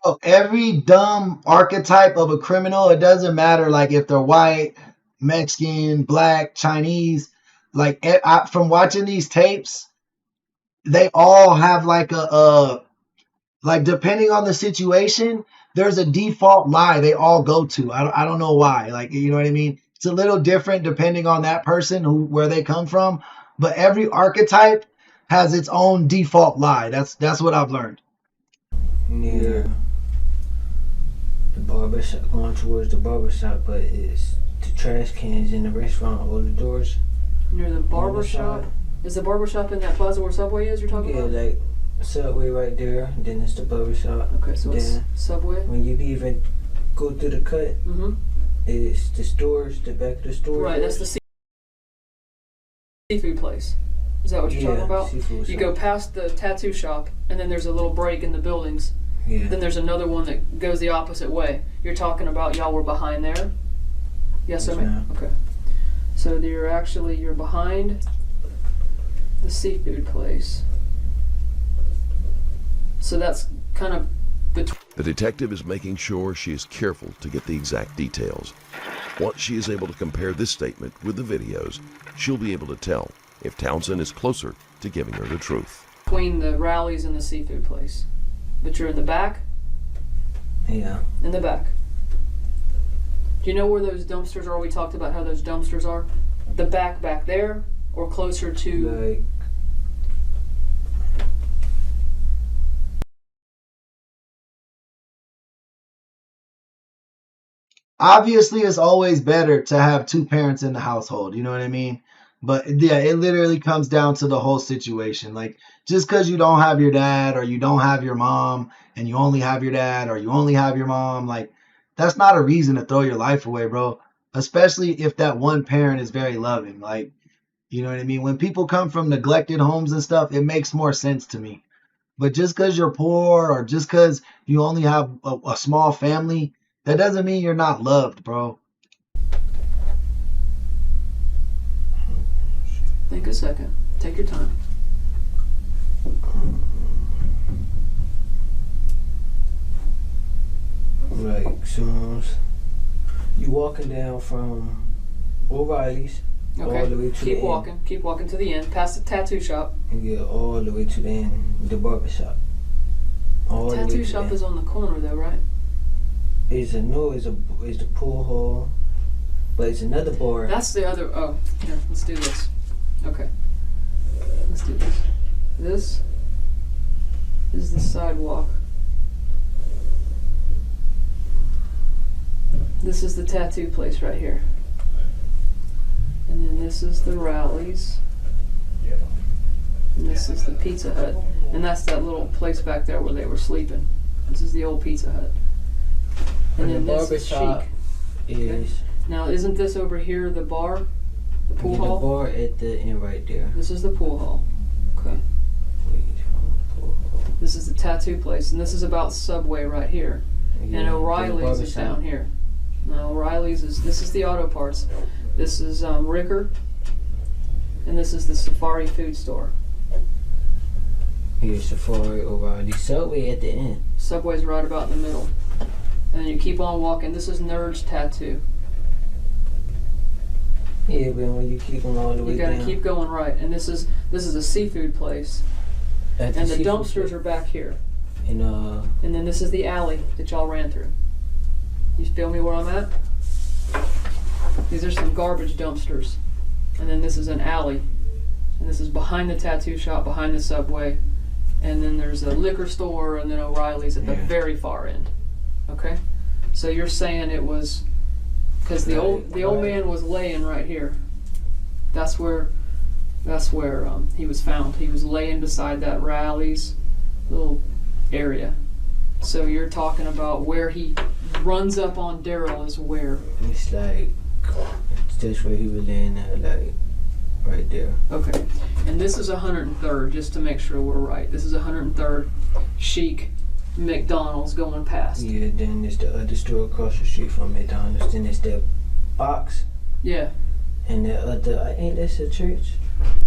Bro, every dumb archetype of a criminal, it doesn't matter like if they're white, Mexican, black, Chinese. Like from watching these tapes, they all have like like depending on the situation, there's a default lie they all go to. I don't know why. Like, you know what I mean? It's a little different depending on that person where they come from, but every archetype has its own default lie. That's what I've learned. Near the barber shop, going towards the barber shop, but it's the trash cans in the restaurant, all the doors. Near the barber shop? Is the barber shop in that plaza where Subway is you're talking about? Yeah, like Subway right there, then it's the barber shop. Okay, so it's Subway? When you leave and go through the cut, it's the stores, the back of the store. Right, that's the seafood place. Is that what you're talking about? Seafood you shop. go past the tattoo shop, and then there's a little break in the buildings. Yeah. Then there's another one that goes the opposite way. You're talking about y'all were behind there? Yes, Yes, ma'am. ma'am. Okay. So you're behind the seafood place. So that's kind of between. The detective is making sure she is careful to get the exact details. Once she is able to compare this statement with the videos, she'll be able to tell if Townsend is closer to giving her the truth. Between the Rallies and the seafood place. But you're in the back? Yeah. In the back. Do you know where those dumpsters are? We talked about how those dumpsters are. The back there, or closer to... Like, Obviously, it's always better to have two parents in the household. You know what I mean? But yeah, it literally comes down to the whole situation. Like, just because you don't have your dad or you don't have your mom and you only have your dad or you only have your mom, like, that's not a reason to throw your life away, bro. Especially if that one parent is very loving. Like, you know what I mean? When people come from neglected homes and stuff, it makes more sense to me. But just because you're poor or just because you only have a small family, that doesn't mean you're not loved, bro. Think a second. Take your time. like, so you walking down from O'Reilly's Okay. all the way to Keep the walking. end. Keep walking to the end, past the tattoo shop. And get all the way to the end, the barber shop. All the way Tattoo to shop the is on the corner though, right? It's the pool hall, but it's another bar. That's the other. Oh, here. Let's do this. Okay. Let's do this. This is the sidewalk. This is the tattoo place right here. And then this is the Rallies. And this is the Pizza Hut. And that's that little place back there where they were sleeping. This is the old Pizza Hut. And then the this barber is shop Chic. is Now, isn't this over here the bar? The pool the hall? bar at the end right there. This is the pool hall. Okay. This is the tattoo place. And this is about Subway right here. And O'Reilly's is down here. Now, O'Reilly's this is the auto parts. This is Ricker. And this is the Safari food store. Here's Safari, O'Reilly, Subway at the end. Subway's right about in the middle. And then you keep on walking. This is Nerd's Tattoo. Yeah, but when you keep them all the way You gotta down. keep going right. And this is a seafood place. At And the seafood dumpsters place. are back here. And And then this is the alley that y'all ran through. You feel me where I'm at? These are some garbage dumpsters. And then this is an alley. And this is behind the tattoo shop, behind the Subway. And then there's a liquor store and then O'Reilly's at the very far end. Okay? So you're saying it was because the old man was laying right here. That's where he was found. He was laying beside that Rallies little area. So you're talking about where he runs up on Daryl is where? it's like that's where he was laying at, like right there. Okay. And this is 103rd, just to make sure we're right. This is 103rd, Chic, McDonald's going past. Yeah, then there's the other store across the street from McDonald's. Then there's that box. Yeah. And the other, ain't that a church?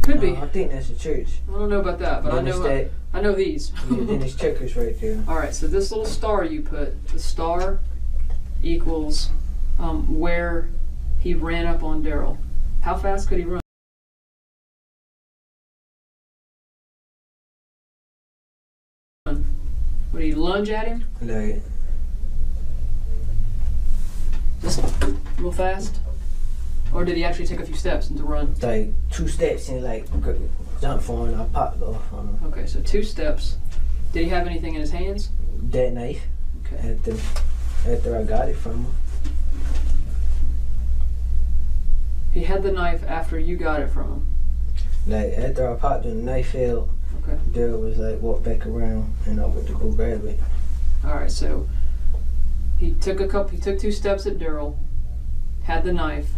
Could No, be. I think that's a church. I don't know about that, but Then I know these. Yeah, then there's checkers right there. All right, so this little star you put, the star equals where he ran up on Daryl. How fast could he run? Would he lunge at him? Like, Just real fast? Or did he actually take a few steps to run? like 2 steps and like jump for him, I popped off on him. Okay, so 2 steps. Did he have anything in his hands? That knife, Okay. after I got it from him. He had the knife after you got it from him. Like, after I popped him, the knife fell. Okay. Daryl was like, walk back around, and I went to go grab it. All right, so he took 2 steps at Daryl, had the knife.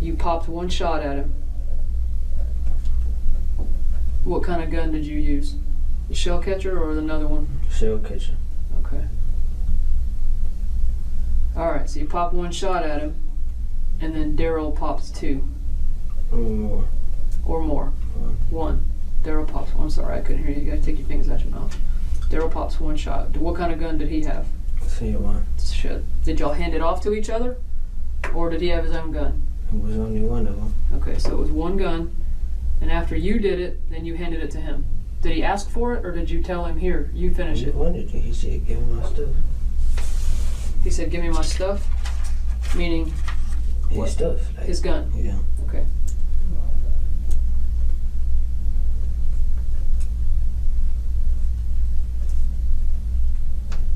You popped 1 shot at him. What kind of gun did you use? The shell catcher or another one? Shell catcher. Okay. All right, so you pop 1 shot at him, and then Daryl pops 2 More. or more. 1. Daryl pops. I'm sorry, I couldn't hear you. You gotta take your fingers out your mouth. Daryl pops 1 shot. What kind of gun did he have? Same one. Shit. Did y'all hand it off to each other, or did he have his own gun? It was only one of them. Okay, so it was 1 gun, and after you did it, then you handed it to him. Did he ask for it, or did you tell him, here, you finish He it? wanted it. He said, give me my stuff. He said, give me my stuff, meaning what? His stuff. Like, His gun. Yeah. Okay.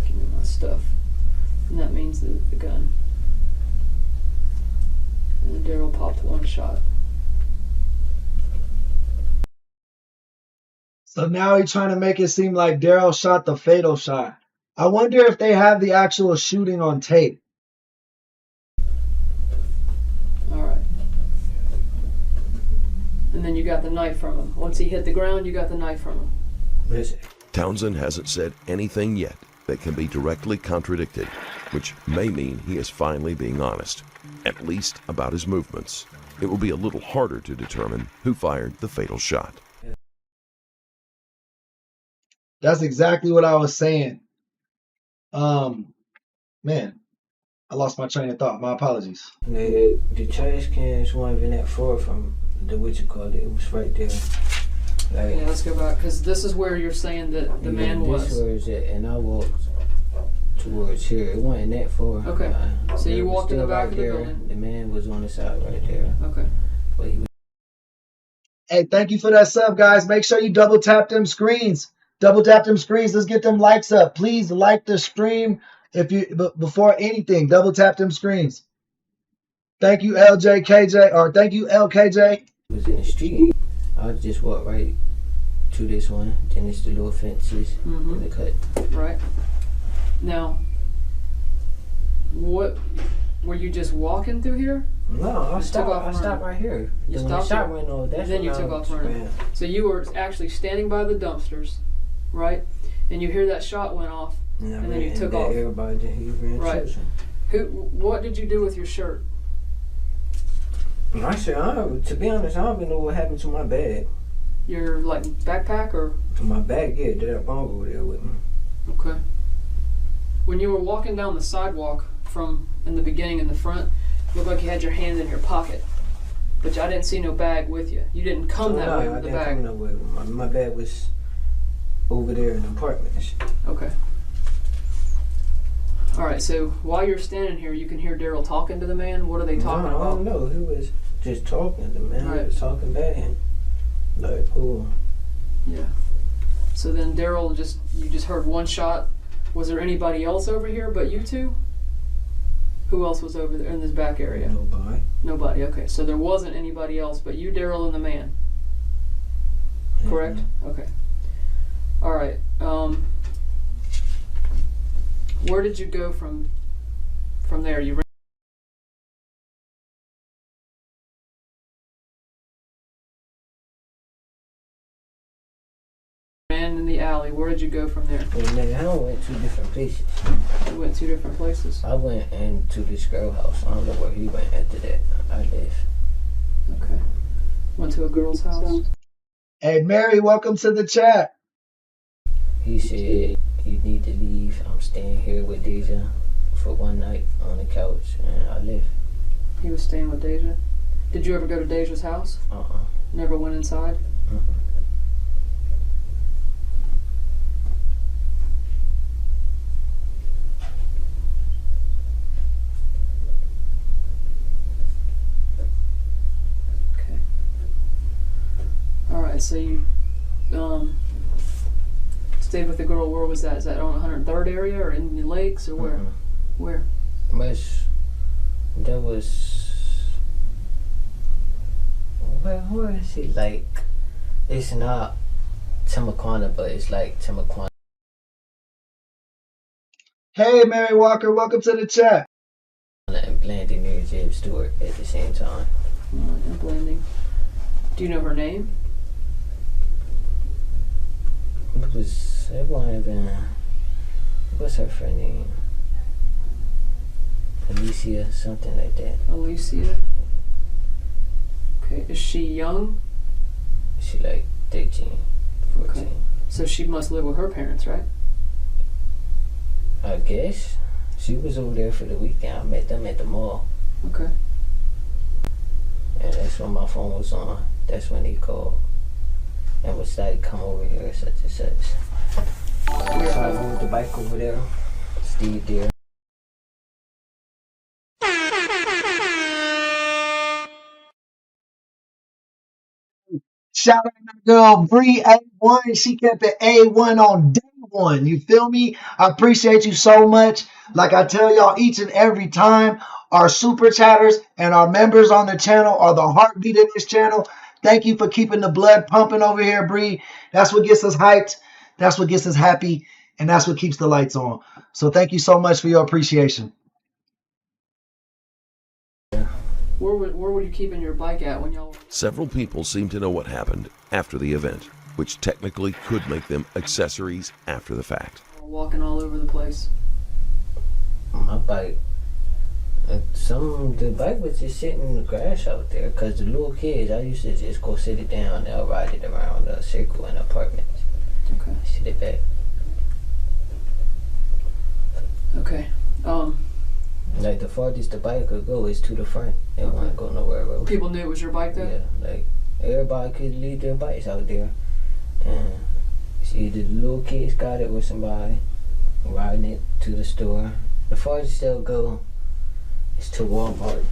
Give me my stuff. And that means the gun. And then Daryl popped 1 shot. So now he's trying to make it seem like Daryl shot the fatal shot. I wonder if they have the actual shooting on tape. Alright. And then you got the knife from him. Once he hit the ground, you got the knife from him. Listen, Townsend hasn't said anything yet that can be directly contradicted, which may mean he is finally being honest, at least about his movements. It will be a little harder to determine who fired the fatal shot. That's exactly what I was saying. Man, I lost my train of thought. My apologies. the trash cans weren't even that far from the what you call it. It was right there. Like, Yeah, let's go back, because this is where you're saying that the man This was. where it's at, and I walked towards here. It wasn't that far. Okay. So you it was walked in the still back right of the there. building. The man was on the side right there. Okay. But he was Hey, thank you for that sub, guys. Make sure you double tap them screens. Double tap them screens. Let's get them likes up. Please like the stream before anything. Double tap them screens. Thank you, LJKJ, or thank you, LKJ. in the street. I just walked right to this one. Then it's the little fences Mhm. and the cut. Right. Now, what were you just walking through here? No, I Just took off stopped. I stopped right here. You Then when the stopped shot here? went off, that's Then when you I took off running. ran. So you were actually standing by the dumpsters, right? And you hear that shot went off. And, I And then ran, you took that off. Everybody that he ran Right. chasing. What did you do with your shirt? To be honest, I don't even know what happened to my bag. Your like backpack or My bag, yeah, that bong over there with me. okay. When you were walking down the sidewalk from in the beginning in the front, it looked like you had your hand in your pocket. But I didn't see no bag with you. You didn't come that way I with the didn't bag. come that way. My bag was over there in the apartment and shit. Okay. All right. So while you're standing here, you can hear Daryl talking to the man. What are they talking I about? don't know. He was just talking. The man Right. was talking back and like, oh, Yeah. So then Daryl you just heard 1 shot. Was there anybody else over here but you two? Who else was over there in this back area? nobody. Nobody. Okay. So there wasn't anybody else but you, Daryl, and the man. Correct? Okay. All right. Where did you go from there? You ran and in the alley. Where did you go from there? And nigga, I went 2 different places. You went 2 different places. I went into this girl house. I don't know where he went after that. I left. Okay. Went to a girl's house. Hey, Mary, welcome to the chat. He said, you need to leave. I'm staying here with Deja for one night on the couch, and I left. He was staying with Deja. Did you ever go to Deja's house? Never went inside? Okay. Alright, so you stayed with the girl. Where was that? Is that on 103rd area or in the lakes or where? Where? That was, where is it? Like, it's not Timaquana, but it's like Timaquana. Hey, Mary Walker, welcome to the chat. And Blanding near Jeb Stewart at the same time. And Blanding. Do you know her name? It wasn't even, what's her friend name? Alicia, something like that. Alicia. Okay, is she young? She like 13, 14. Okay. So she must live with her parents, right? I guess. She was over there for the weekend. I met them at the mall. Okay. And that's when my phone was on. That's when he called. And was like, come over here, such and such. So I moved the bike over there. Steve there. Shout out to my girl Bree A1. She kept it A1 on day one. You feel me? I appreciate you so much. Like I tell y'all each and every time, our super chatters and our members on the channel are the heartbeat of this channel. Thank you for keeping the blood pumping over here, Bree. That's what gets us hyped. That's what gets us happy. And that's what keeps the lights on. So thank you so much for your appreciation. Where were you keeping your bike at when y'all were? Several people seem to know what happened after the event, which technically could make them accessories after the fact. Walking all over the place? My bike. The bike was just sitting in the grass out there because the little kids, I used to just go sit it down and I'll ride it around the circle in apartments. Okay. Sit it back. Okay. Like the farthest the bike could go is to the front. It won't go nowhere else. People knew it was your bike though? Yeah, like everybody could leave their bikes out there. And it's either the little kids got it or somebody riding it to the store. The farthest they'll go is to Walmart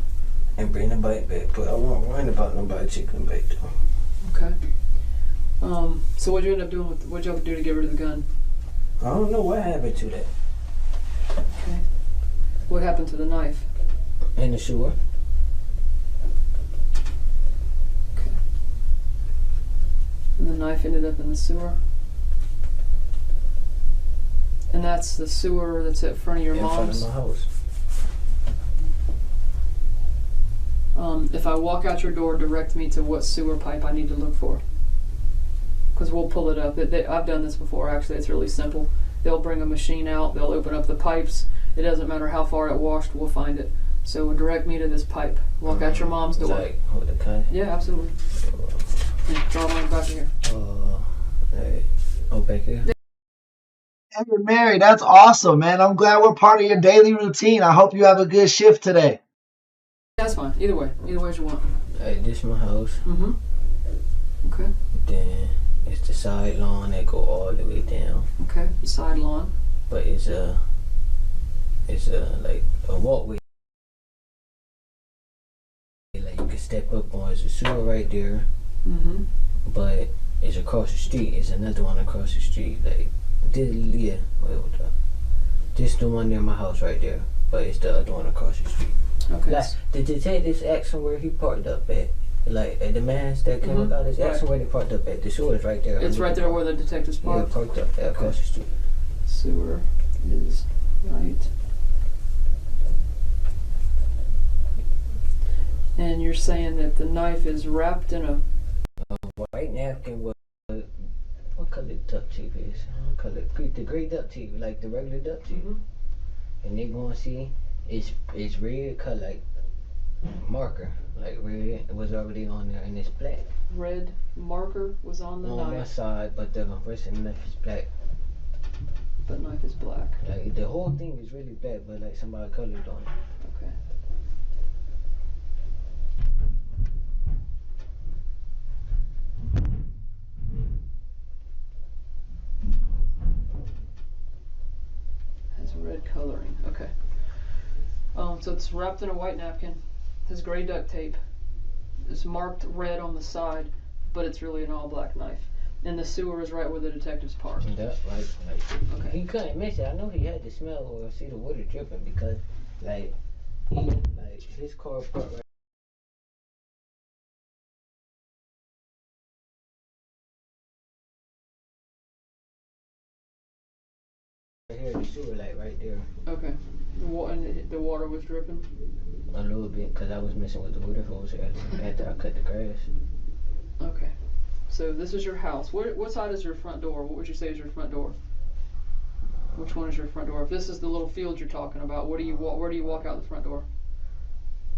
and bring the bike back. But I won't worry about nobody taking the bike though. Okay. So what'd you end up doing what'd y'all do to get rid of the gun? I don't know what happened to that. Okay. What happened to the knife? In the sewer. Okay. And the knife ended up in the sewer? And that's the sewer that's in front of your mom's? In front of my house. If I walk out your door, direct me to what sewer pipe I need to look for. Because we'll pull it up. I've done this before, actually. It's really simple. They'll bring a machine out. They'll open up the pipes. It doesn't matter how far it washed. We'll find it. So direct me to this pipe. Walk out your mom's door. Like, hold the kind. Yeah, absolutely. Yeah, draw mine back here. Right. Oh, back here? Hey, Mary, that's awesome, man. I'm glad we're part of your daily routine. I hope you have a good shift today. That's fine. Either way as you want. Hey, this is my house. Mm-hmm. Okay. Then it's the side lawn that go all the way down. Okay. The side lawn. But it's like a walkway. Like you can step up on. There's a sewer right there. Mm-hmm. But it's across the street. It's another one across the street. Like this, yeah. This the one near my house right there. But it's the other one across the street. Okay. Like the detectives asking where he parked up at. Like at the man's that came about is asking where they parked up at. The sewer is right there. It's right there where the detectives parked? Yeah, parked up there across the street. Sewer is right. And you're saying that the knife is wrapped in a white napkin with what color duct tape is. I don't call it the gray duct tape, like the regular duct tape. And they gonna see it's red cut like marker, like red. It was already on there, and it's black. Red marker was on the On one knife, side, but the rest of the knife is black. but knife is black. Like the whole thing is really black, but like somebody colored on it. Okay. Has red coloring. Okay. So it's wrapped in a white napkin. Has gray duct tape. It's marked red on the side, but it's really an all black knife. And the sewer is right where the detectives parked. And that, like Okay. he couldn't miss it. I know he had to smell or see the water dripping because, like, his car parked right. Here, the sewer, like right there, Okay. And the water was dripping. a little bit, cause I was messing with the water hose after I cut the grass. Okay. So this is your house. What side is your front door? What would you say is your front door? Which one is your front door? If this is the little field you're talking about, where do you walk out the front door?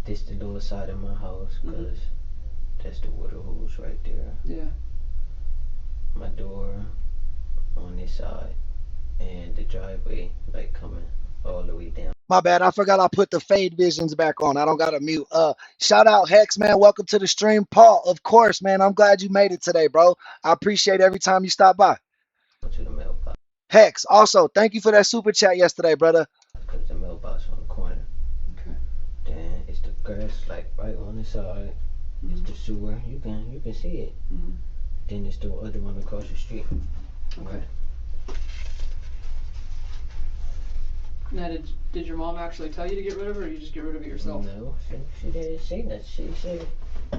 This the little side of my house, cause that's the water hose right there. Yeah. My door on this side, and the driveway like coming all the way down. My bad. I forgot I put the fade visions back on. I don't got to mute. Shout out Hex, man. Welcome to the stream. Paul, of course, man. I'm glad you made it today, bro. I appreciate every time you stop by. To the mailbox, Hex, also, thank you for that super chat yesterday, brother. cause the mailbox on the corner. Okay. Then it's the grass like right on the side. It's the sewer. You can see it. Then it's the other one across the street. Okay. Now, did your mom actually tell you to get rid of it, or you just get rid of it yourself? No, she didn't say that. She said,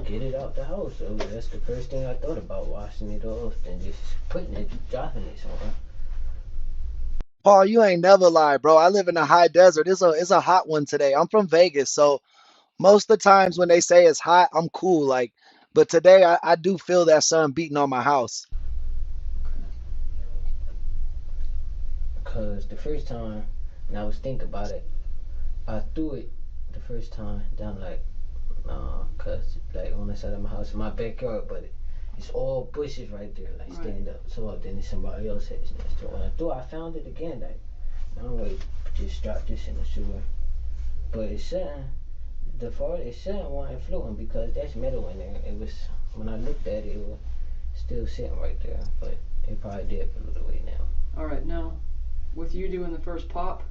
get it out the house. So that's the first thing I thought about, washing it off and just putting it, dropping it somewhere. Paul, you ain't never lied, bro. I live in the high desert. It's a hot one today. I'm from Vegas, so most of the times when they say it's hot, I'm cool. Like, but today I do feel that sun beating on my house. Because the first time, and I was thinking about it, I threw it the first time down like, cause like on the side of my house in my backyard, but it's all bushes right there, like stand up. So then somebody else had next to it. When I threw, I found it again. Like, I don't really just drop this in the sewer, but it's sitting. The far it's sitting wasn't floating because that's metal in there. It was when I looked at it, it was still sitting right there, but it probably did float away now. All right. Now, with you doing the first pop,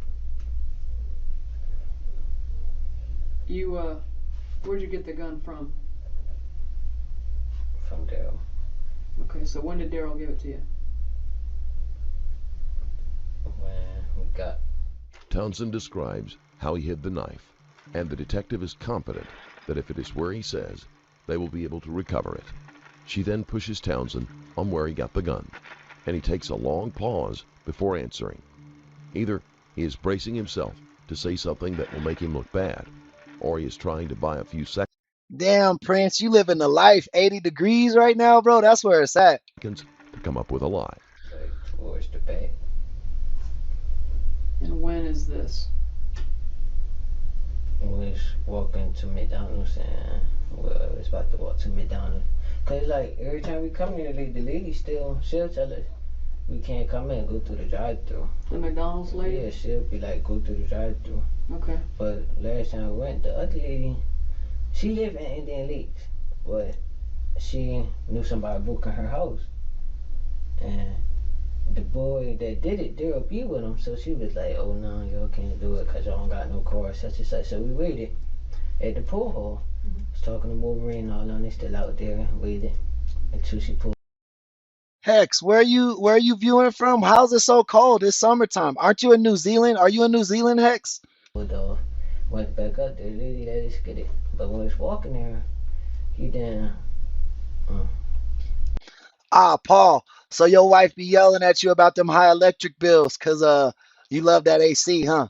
you where'd you get the gun from? From Daryl. Okay. So when did Daryl give it to you? When we got. Townsend describes how he hid the knife, and the detective is confident that if it is where he says, they will be able to recover it. She then pushes Townsend on where he got the gun, and he takes a long pause before answering. Either he is bracing himself to say something that will make him look bad, or he is trying to buy a few seconds Damn, Prince, you living the life. 80 degrees right now, bro. That's where it's at. to come up with a lie. Like towards the back. And when is this? We was walking to McDonald's and we was about to walk to McDonald's. Cause like every time we come here, like, the lady she'll tell us we can't come in and go through the drive-thru. The McDonald's lady? Yeah, she'll be like, go through the drive-thru. Okay. But last time we went, the other lady, she lived in Indian Lakes, but she knew somebody booking her house. And the boy that did it, Daryl be with him, so she was like, oh no, y'all can't do it because y'all don't got no car, such and such. So we waited at the pool hall. Was talking to Wolverine and all on, they still out there, waited until she pulled. Hex, where are you viewing from? How's it so cold? It's summertime. Aren't you in New Zealand? Are you in New Zealand, Hex? Off, went back up there, the lady let us get it. But when we was walking there, he didn't. Ah, Paul. So your wife be yelling at you about them high electric bills because you love that AC, huh?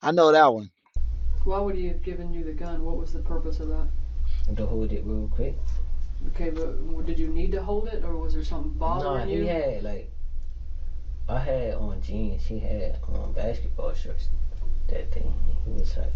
I know that one. Why would he have given you the gun? What was the purpose of that? To hold it real quick. Okay, but did you need to hold it, or was there something bothering No, you? he had like I had on jeans. He had on basketball shorts that day. He was like,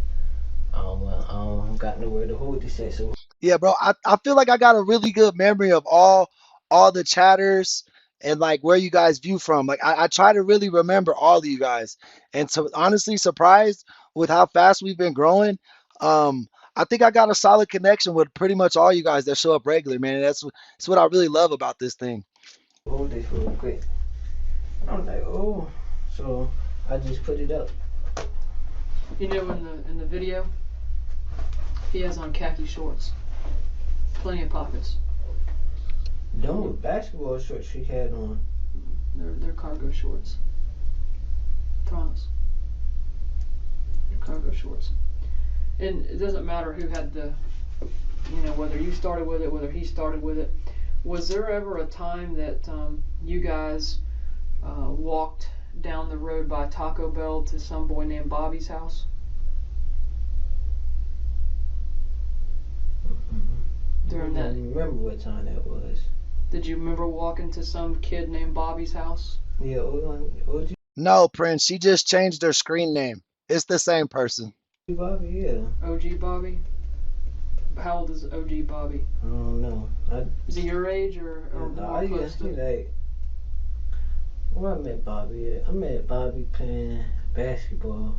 I don't got nowhere to hold this at, so Yeah, bro. I feel like I got a really good memory of all the chatters and like where you guys view from. Like I try to really remember all of you guys. And so honestly surprised with how fast we've been growing. I think I got a solid connection with pretty much all you guys that show up regular, man. That's what I really love about this thing. hold this real quick. I'm like, oh. So I just put it up. You know, in the video, he has on khaki shorts, plenty of pockets. Them with basketball shorts she had on. They're cargo shorts. Promise. They're cargo shorts. And it doesn't matter who had the, whether you started with it, whether he started with it. Was there ever a time that you guys walked down the road by Taco Bell to some boy named Bobby's house? During I that, don't remember what time that was. did you remember walking to some kid named Bobby's house? Yeah, OG No, Prince, she just changed her screen name. It's the same person. Bobby, yeah. OG Bobby? How old is OG Bobby? I don't know. Is he your age or more close he to? like, where I met Bobby at? I met Bobby playing basketball,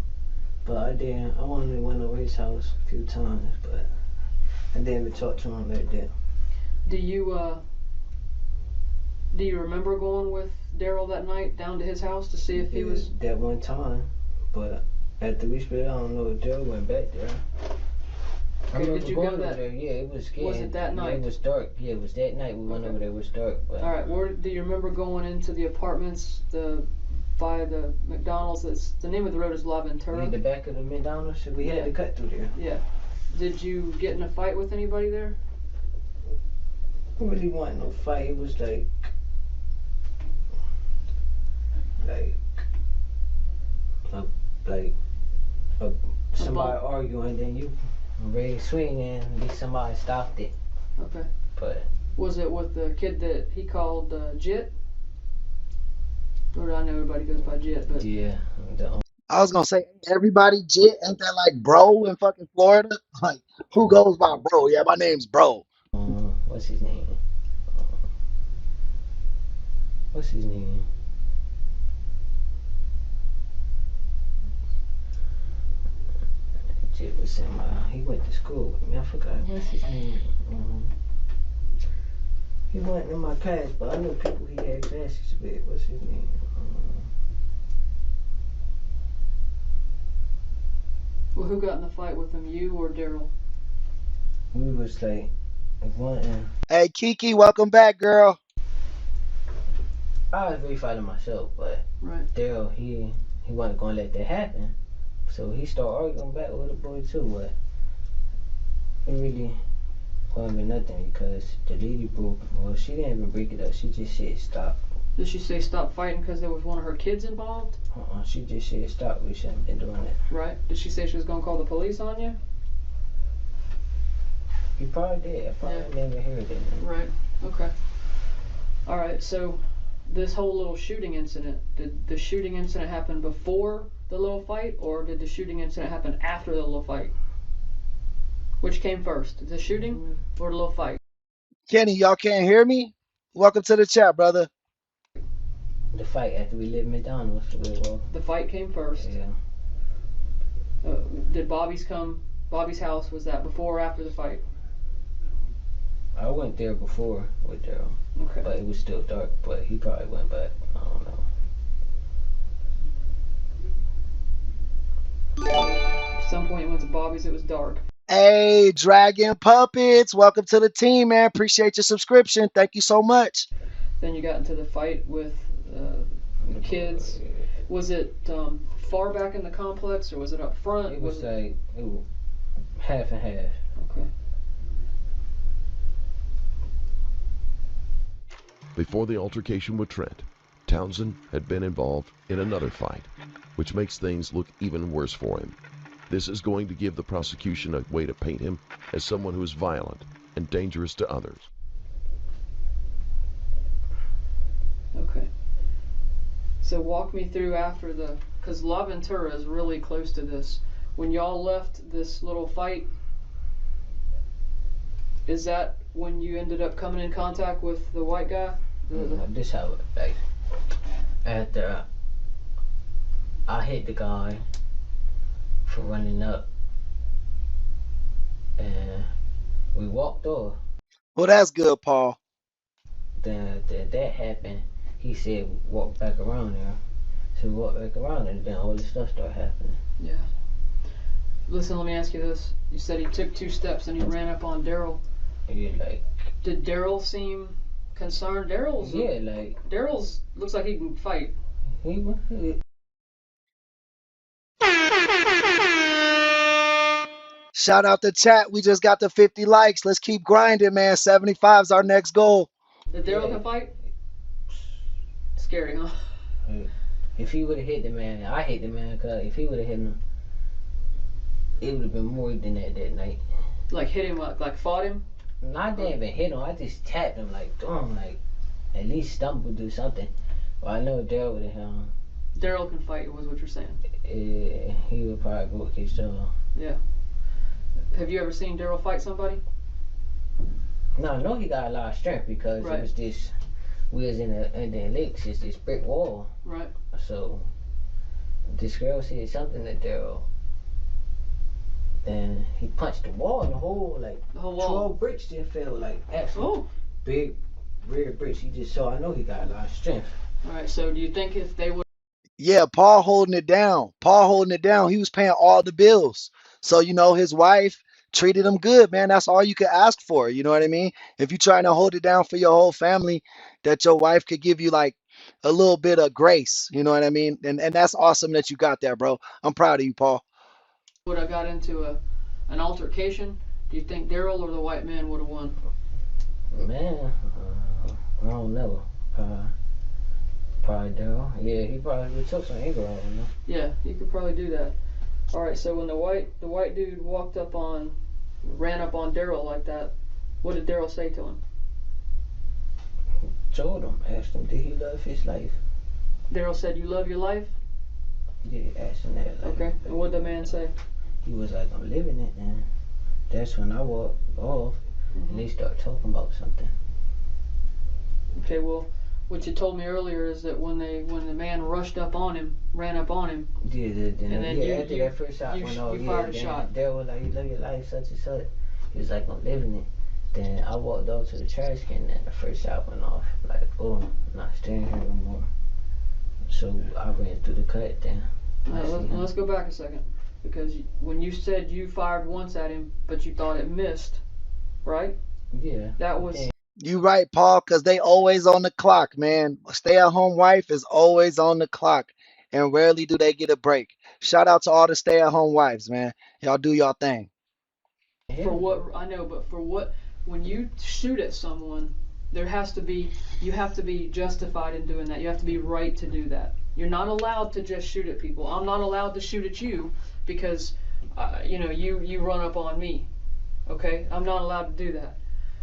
but I only went over his house a few times, but I didn't even talk to him like that. Do you remember going with Daryl that night down to his house to see if he was? That one time, but after we split, I don't know if Daryl went back there. I Okay, remember did you go going that? over there. Yeah, it was scary. Was it that night? It was dark. Yeah, it was that night we went over there. It was dark. But All right. Where do you remember going into the apartments? By the McDonald's. That's the name of the road is La Ventura. in the back of the McDonald's, we Yeah. had to cut through there. Yeah. Did you get in a fight with anybody there? I really wasn't no fight. It was like a, like somebody arguing, then you ready to swing and somebody stopped it. Okay. But Was it with the kid that he called Jit? Or I know everybody goes by Jit, but yeah, I was gonna say everybody jit, ain't that like bro in fucking Florida? Like who goes by bro? Yeah, my name's bro. what's his name? What's his name? Jit was in he went to school with me. I forgot what's his name. He wasn't in my class, but I knew people he had classes with. What's his name? well, who got in the fight with him? You or Daryl? We was like wanting. Hey Kiki, welcome back, girl. I was really fighting myself, but Right. Daryl, he wasn't gonna let that happen. So he started arguing back with the boy too, but it really wasn't nothing because the lady broke. Well, she didn't even break it up. She just said stop. Did she say stop fighting because there was one of her kids involved? She just said stop. We shouldn't have been doing it. Right. Did she say she was gonna call the police on you? You probably did. I probably never heard it. Right. Okay. All right. So this whole little shooting incident, did the shooting incident happen before the little fight, or did the shooting incident happen after the little fight? Which came first, the shooting or the little fight? Kenny, y'all can't hear me? Welcome to the chat, brother. The fight after we lived McDonald's. The fight came first. Yeah. Did Bobby's house, was that before or after the fight? I went there before with Daryl, Okay. but it was still dark. But he probably went back. I don't know. At some point, you went to Bobby's. It was dark. Hey, Dragon Puppets, welcome to the team, man. Appreciate your subscription. Thank you so much. Then you got into the fight with the kids. Was it far back in the complex, or was it up front? It was like half and half. Okay. Before the altercation with Trent, Townsend had been involved in another fight, which makes things look even worse for him. This is going to give the prosecution a way to paint him as someone who is violent and dangerous to others. Okay. So walk me through after because La Ventura is really close to this. When y'all left this little fight, is that when you ended up coming in contact with the white guy? This how like after I hit the guy for running up, and we walked off. Well, that's good, Paul. Then that happened. He said walk back around there. So we walked back around, and then all this stuff started happening. Yeah. Listen, let me ask you this. You said he took 2 steps and he ran up on Daryl. Yeah, like Did Daryl seem concerned? Daryl's looks like he can fight. he Shout out the chat. We just got the 50 likes. Let's keep grinding, man. 75 is our next goal. Did Daryl can fight? Scary, huh? If he would have hit the man, I hate the man, cause if he would have hit him, it would have been more than that night. Like hit him, like fought him? Not that even hit him, I just tapped him like, boom, like at least stumble, do something. Well, I know Daryl would have hit him. Daryl can fight, was what you're saying. He would probably go his jaw. Yeah. Have you ever seen Daryl fight somebody? No, I know he got a lot of strength because Right. it was this. We was in the lakes, it's this brick wall. Right. So this girl said something to Daryl. Then he punched the wall, and the whole wall. 12 bricks just fell like actually big rear bricks. He just saw. I know he got a lot of strength. All right. So do you think if they would? Yeah, Paul holding it down. Paul holding it down. He was paying all the bills. So, his wife treated him good, man. That's all you could ask for. You know what I mean? If you're trying to hold it down for your whole family, that your wife could give you like a little bit of grace. You know what I mean? And that's awesome that you got that, bro. I'm proud of you, Paul. Would have got into an altercation? Do you think Daryl or the white man would have won? Man, I don't know. Probably Daryl. Yeah, he probably would took some anger out of him. Yeah, you could probably do that. All right. So when the white dude ran up on Daryl like that, what did Daryl say to him? Told him, asked him, did he love his life? Daryl said, "You love your life." Yeah, asked him that. Like, Okay. And what did the man say? He was like, I'm living it, and that's when I walked off, and they start talking about something. Okay. Well, what you told me earlier is that when the man ran up on him. Yeah, And then after that first shot went off, you fired a shot. Daryl was like, you live your life, such and such. He was like, I'm living it. Then I walked over to the trash can, and the first shot went off. Like, oh, I'm not staying here no more. So I ran through the cut then. Let's go back a second. Because when you said you fired once at him, but you thought it missed, right? Yeah. That was... You right, Paul, because they always on the clock, man. Stay-at-home wife is always on the clock, and rarely do they get a break. Shout out to all the stay-at-home wives, man. Y'all do y'all thing. For what I know, but for what, when you shoot at someone, you have to be justified in doing that. You have to be right to do that. You're not allowed to just shoot at people. I'm not allowed to shoot at you because, you run up on me. Okay, I'm not allowed to do that.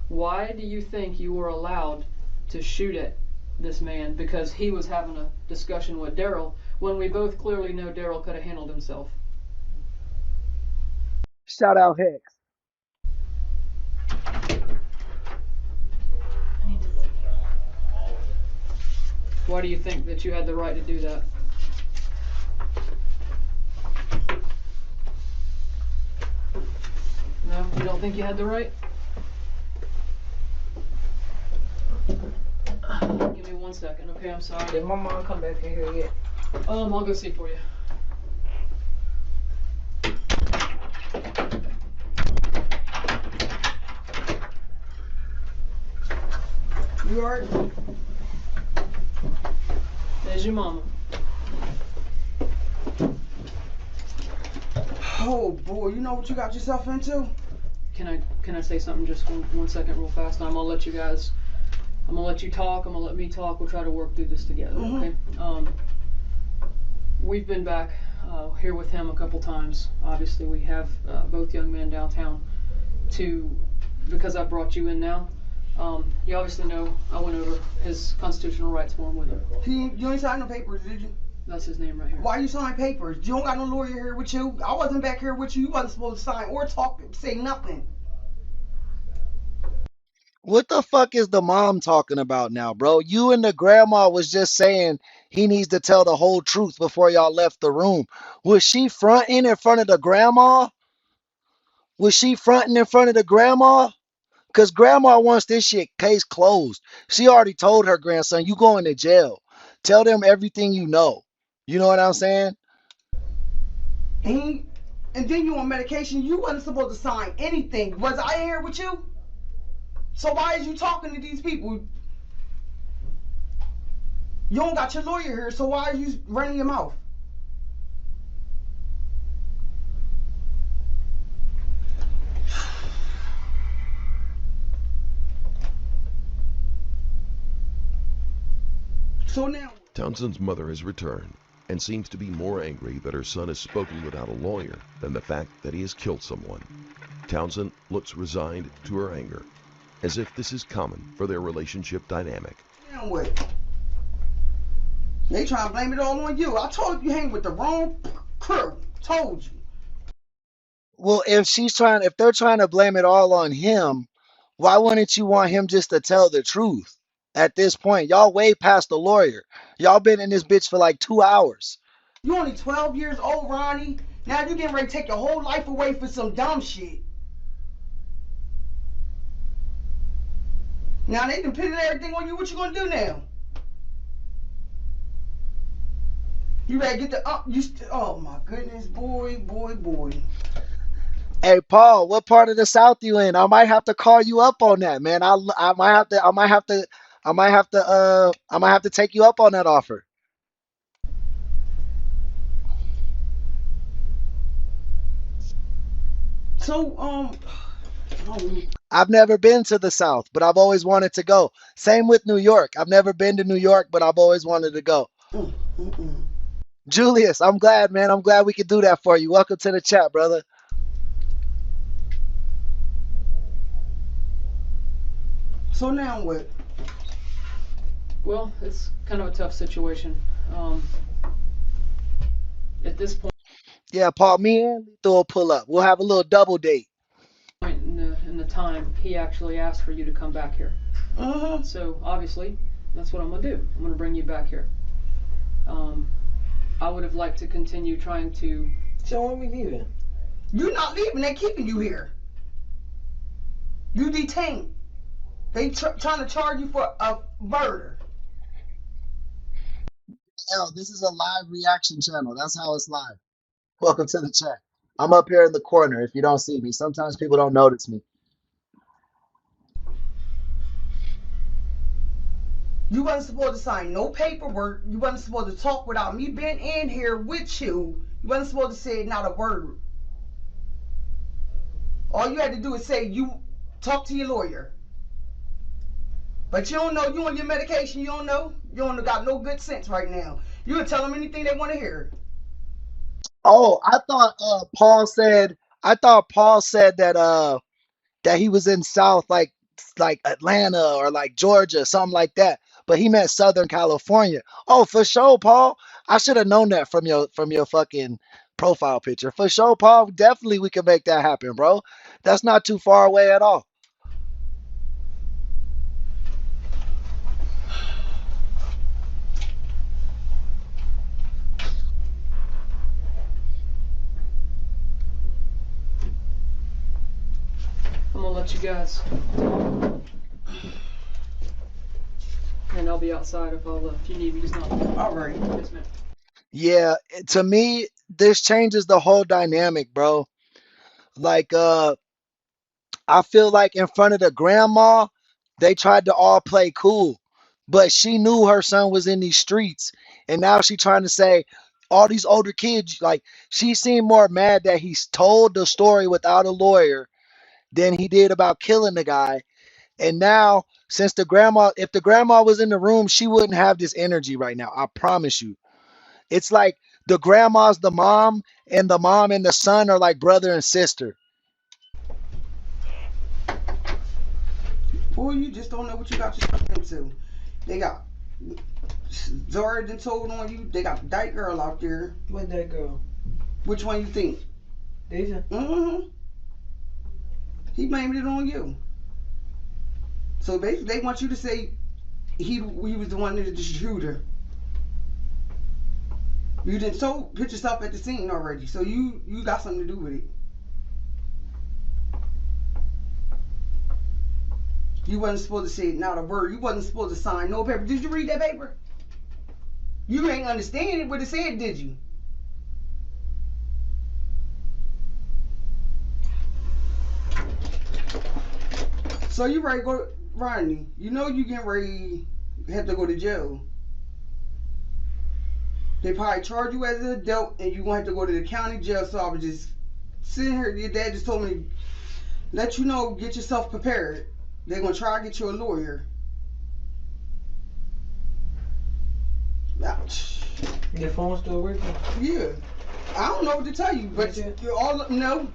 Why do you think you were allowed to shoot at this man because he was having a discussion with Daryl when we both clearly know Daryl could have handled himself? Shout out Hex. Why do you think that you had the right to do that? No, you don't think you had the right? Give me 1 second, okay? I'm sorry. Did my mom come back in here yet? I'll go see for you. You alright? There's your mama. Oh boy, you know what you got yourself into? Can I say something just 1 second real fast? I'm gonna let you guys, I'm gonna let you talk, I'm gonna let me talk, we'll try to work through this together, okay? We've been back here with him a couple times. Obviously we have both young men downtown because I brought you in now. You obviously know I went over his constitutional rights form with him. You ain't signed no papers, did you? That's his name right here. Why you sign papers? You don't got no lawyer here with you. I wasn't back here with you. You wasn't supposed to sign or talk, say nothing. What the fuck is the mom talking about now, bro? You and the grandma was just saying he needs to tell the whole truth before y'all left the room. Was she fronting in front of the grandma? Was she fronting in front of the grandma? Because grandma wants this shit case closed. She already told her grandson, you going to jail. Tell them everything you know. You know what I'm saying? And then you on medication. You wasn't supposed to sign anything. Was I here with you? So why is you talking to these people? You don't got your lawyer here, so why are you running your mouth? So now, Townsend's mother has returned and seems to be more angry that her son has spoken without a lawyer than the fact that he has killed someone. Townsend looks resigned to her anger, as if this is common for their relationship dynamic. now what? They trying to blame it all on you. I told you hang with the wrong crew. Told you. Well, if they're trying to blame it all on him, why wouldn't you want him just to tell the truth at this point? Y'all way past the lawyer. Y'all been in this bitch for like 2 hours. You only 12 years old, Ronnie. Now you getting ready to take your whole life away for some dumb shit. Now they done pitted everything on you. What you gonna do now? You ready to get the oh my goodness, boy. Hey, Paul, what part of the South you in? I might have to call you up on that, man. I might have to take you up on that offer. So I've never been to the South, but I've always wanted to go. Same with New York. I've never been to New York, but I've always wanted to go. mm, mm, mm. Julius, I'm glad, man. I'm glad we could do that for you. Welcome to the chat, brother. So now what? Well, it's kind of a tough situation. At this Yeah, Paul, me and Lethal will pull up. We'll have a little double date. point in the time, he actually asked for you to come back here. Uh-huh. So obviously, that's what I'm gonna do. I'm gonna bring you back here. I would have liked to continue trying to. So when we leaving? You not leaving. They keeping you here. You detained. They trying to charge you for a murder. Hell, this is a live reaction channel. That's how it's live. Welcome to the chat. I'm up here in the corner if you don't see me. Sometimes people don't notice me. You wasn't supposed to sign no paperwork. You wasn't supposed to talk without me being in here with you. You wasn't supposed to say not a word. All you had to do is say you talk to your lawyer. But you don't know. You on your medication. You don't know. You don't got no good sense right now. You can tell them anything they want to hear. Oh, I thought Paul said that he was in South like Atlanta or like Georgia, something like that. But he meant Southern California. Oh, for sure, Paul. I should have known that from your fucking profile picture. For sure, Paul. Definitely we can make that happen, bro. That's not too far away at all. I'm gonna let you guys talk, and I'll be outside if you need me. Just not. All right. Yes, ma'am. Yeah, to me, this changes the whole dynamic, bro. Like I feel like in front of the grandma, they tried to all play cool, but she knew her son was in these streets, and now she trying to say all these older kids. Like she seemed more mad that he's told the story without a lawyer than he did about killing the guy. And now, since if the grandma was in the room, she wouldn't have this energy right now. I promise you. It's like the grandma's the mom and the son are like brother and sister. Or you just don't know what you got yourself into. They got Zara done told on you. They got that girl out there. What that girl? Which one you think? Deja? Mm-hmm. He blamed it on you. So basically, they want you to say he was the one that did the shooter. You didn't put yourself at the scene already, so you got something to do with it. You wasn't supposed to say not a word. You wasn't supposed to sign no paper. Did you read that paper? You ain't understand what it said, did you? So you ready to go, Rodney? You know you getting ready to have to go to jail. They probably charge you as an adult, and you gonna have to go to the county jail. So I was just sitting here. Your dad just told me, let you know, get yourself prepared. They're gonna try to get you a lawyer. Ouch. Your phone still working? Yeah. I don't know what to tell you, but you're all nope.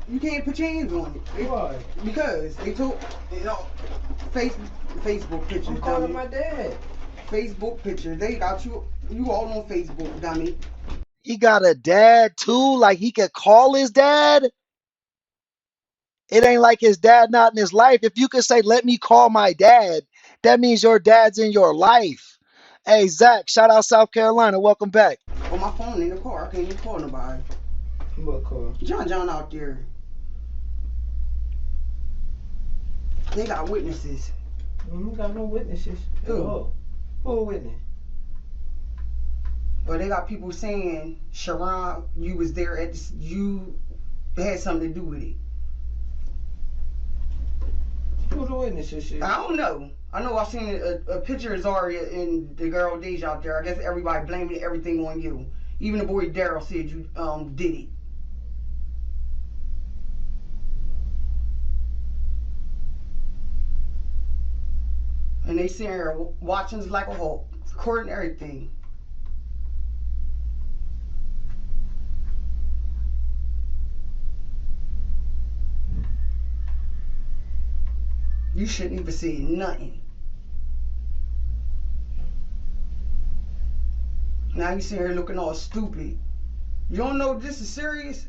You can't put your hands on it. Why? Because they told Facebook pictures. I'm calling my dad. Facebook picture. They got you all on Facebook, dummy. He got a dad too, like he could call his dad. It ain't like his dad not in his life. If you could say, let me call my dad, that means your dad's in your life. Hey, Zach, shout out South Carolina. Welcome back. On my phone in the car. I can't even call nobody. What car? John out there. They got witnesses. We got no witnesses. Who? Who witness? Or they got people saying, Sharron, you was there at this, you had something to do with it. Who the witnesses is? I don't know. I know I seen a picture of Zaria and the girl Deja out there. I guess everybody blaming everything on you. Even the boy Daryl said you did it. And they sitting here watching us like a hawk, recording everything. You shouldn't even say nothing. Now you sitting here looking all stupid. You don't know this is serious?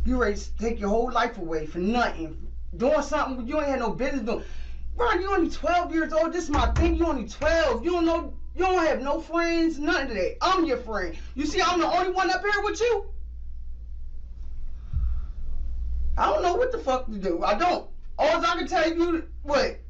You ready to take your whole life away for nothing. Doing something you ain't had no business doing. Ron, you only 12 years old. This is my thing. You only 12. You don't know. You don't have no friends. None of that. I'm your friend. You see, I'm the only one up here with you. I don't know what the fuck to do. I don't. All I can tell you, what?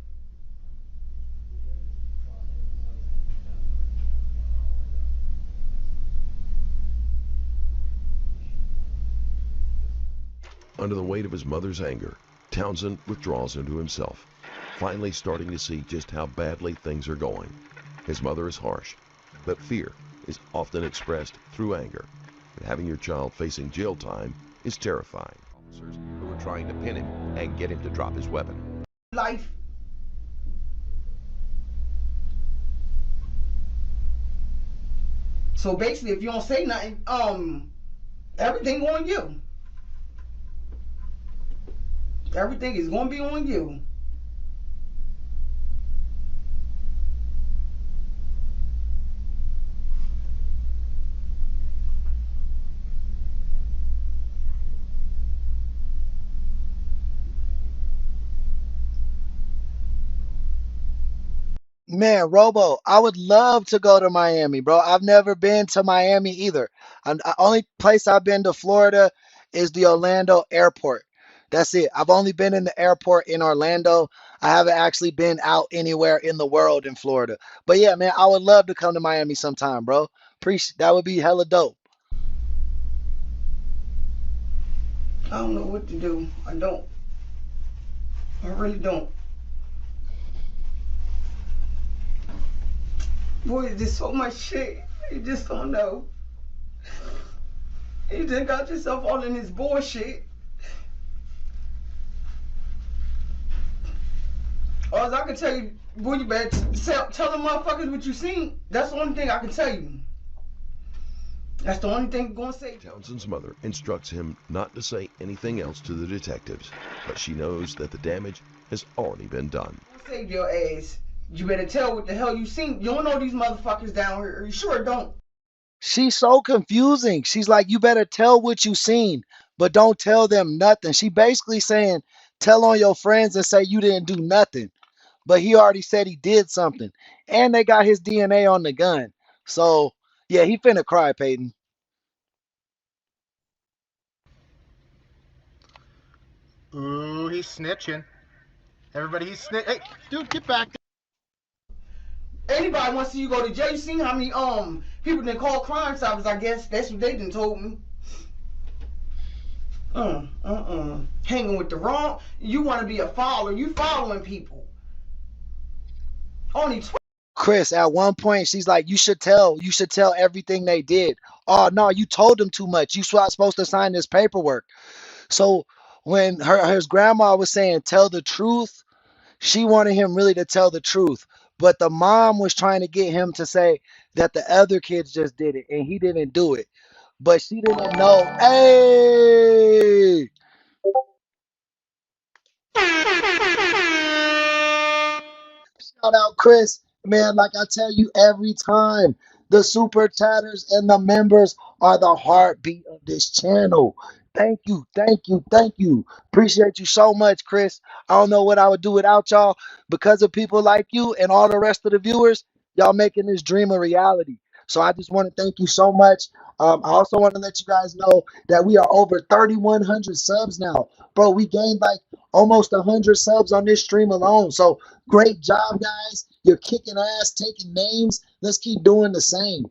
Under the weight of his mother's anger, Townsend withdraws into himself, finally starting to see just how badly things are going. His mother is harsh, but fear is often expressed through anger. And having your child facing jail time is terrifying. Officers who were trying to pin him and get him to drop his weapon. Life. So basically, if you don't say nothing, everything on you. Everything is going to be on you. Man, Robo, I would love to go to Miami, bro. I've never been to Miami either. Only place I've been to Florida is the Orlando airport. That's it. I've only been in the airport in Orlando. I haven't actually been out anywhere in the world in Florida. But yeah, man, I would love to come to Miami sometime, bro. Appreciate that would be hella dope. I don't know what to do. I don't. I really don't. Boy, there's so much shit. You just don't know. You just got yourself all in this bullshit. All I can tell you, boy, you better tell them motherfuckers what you seen. That's the only thing I can tell you. That's the only thing gonna say. Townsend's mother instructs him not to say anything else to the detectives, but she knows that the damage has already been done. Save your ass. You better tell what the hell you seen. You don't know these motherfuckers down here. You sure don't. She's so confusing. She's like, you better tell what you seen, but don't tell them nothing. She basically saying, tell on your friends and say you didn't do nothing. But he already said he did something. And they got his DNA on the gun. So, yeah, he finna cry, Peyton. Ooh, he's snitching. Everybody, he's snitch. Hey, dude, get back. Anybody want to see you go to jail? You seen how many people done call Crime Stoppers? I guess that's what they done told me. Hanging with the wrong. You want to be a follower? You following people? Only 12. Chris, at one point, she's like, you should tell everything they did. Oh, no, you told them too much. You supposed to sign this paperwork. So when his grandma was saying, tell the truth, she wanted him really to tell the truth. But the mom was trying to get him to say that the other kids just did it and he didn't do it. But she didn't know. Hey! Shout out Chris, man. Like I tell you every time, the super chatters and the members are the heartbeat of this channel. Thank you, thank you, thank you. Appreciate you so much, Chris. I don't know what I would do without y'all because of people like you and all the rest of the viewers. Y'all making this dream a reality. So I just want to thank you so much. I also want to let you guys know that we are over 3,100 subs now. Bro, we gained like almost 100 subs on this stream alone. So great job, guys. You're kicking ass, taking names. Let's keep doing the same.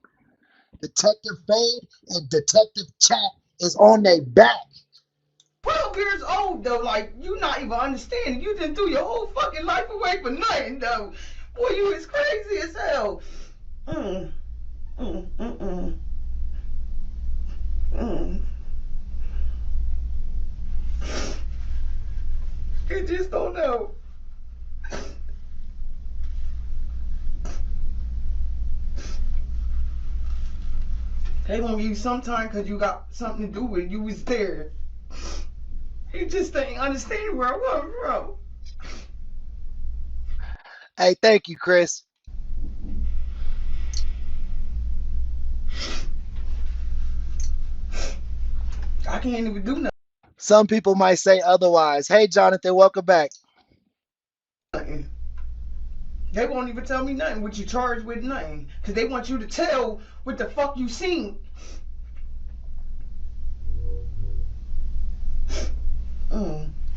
Detective Fade and Detective Chat is on their back. 12 years old though, like you not even understanding. You just threw your whole fucking life away for nothing though. Boy, you is crazy as hell. Mm, mm, mm, mm. Mm. You just don't know. They gonna give you some time because you got something to do with it. You was there. You just ain't understanding where I was from. Hey, thank you, Chris. I can't even do Some people might say otherwise. Hey, Jonathan, welcome back. nothing. They won't even tell me nothing. What you charged with nothing. Because they want you to tell what the fuck you seen.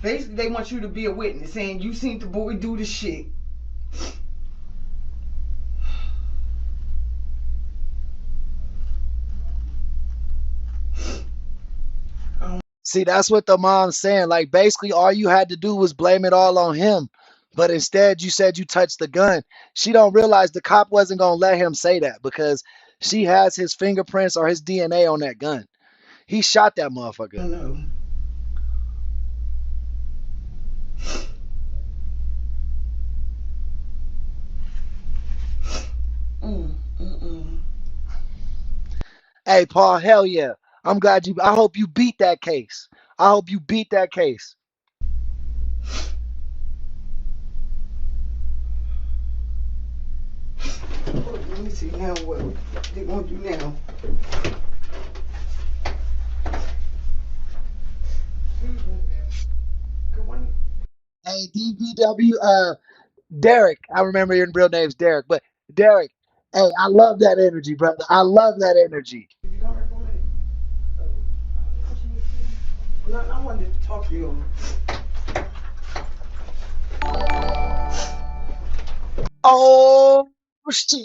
Basically, they want you to be a witness saying you seen the boy do the shit. See, that's what the mom's saying. Like, basically, all you had to do was blame it all on him. But instead, you said you touched the gun. She don't realize the cop wasn't going to let him say that because she has his fingerprints or his DNA on that gun. He shot that I motherfucker. don't know. Hey, Paul, hell yeah. I hope you beat that case. I hope you beat that case. Let me see now what they gonna do now. Hey, DBW, Derek. I remember your real name's Derek, but Derek, hey, I love that energy, brother. I love that energy. Did you come here for a minute? No, I wanted to talk to you. Oh, shit.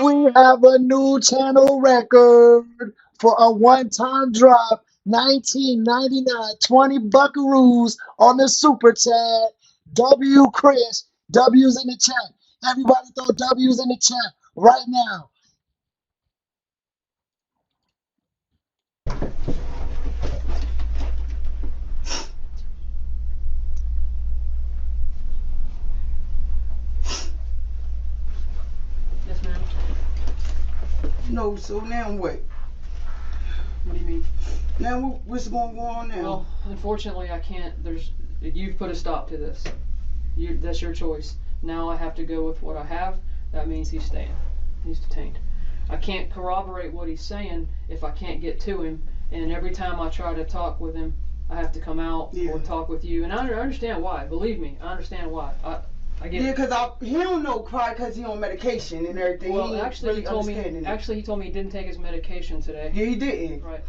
We have a new channel record for a one-time drop. 1999, 20 buckaroos on the super chat. W Chris, W's in the chat. Everybody throw W's in the chat right now. know. So now what? What do you mean? Now what's going to go on now? Well, unfortunately, I can't. You've put a stop to this. That's your choice. Now I have to go with what I have. That means he's staying. He's detained. I can't corroborate what he's saying if I can't get to him. And every time I try to talk with him, I have to come out or talk with you. And I understand why. Believe me, I understand why. I get it. Because he don't know cry because he on medication and everything. Well, actually, he told me he didn't take his medication today. Yeah, he didn't. Right.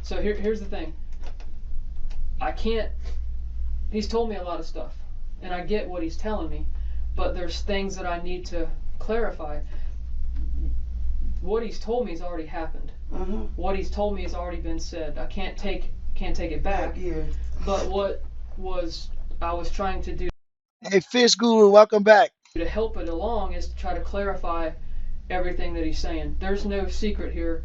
So here's the thing. I can't. He's told me a lot of stuff, and I get what he's telling me, but there's things that I need to clarify. What he's told me has already happened. Mm-hmm. What he's told me has already been said. I can't take it back. Yeah. But what I was trying to do Hey, Fish Guru, welcome back. to help it along is to try to clarify everything that he's saying. There's no secret here.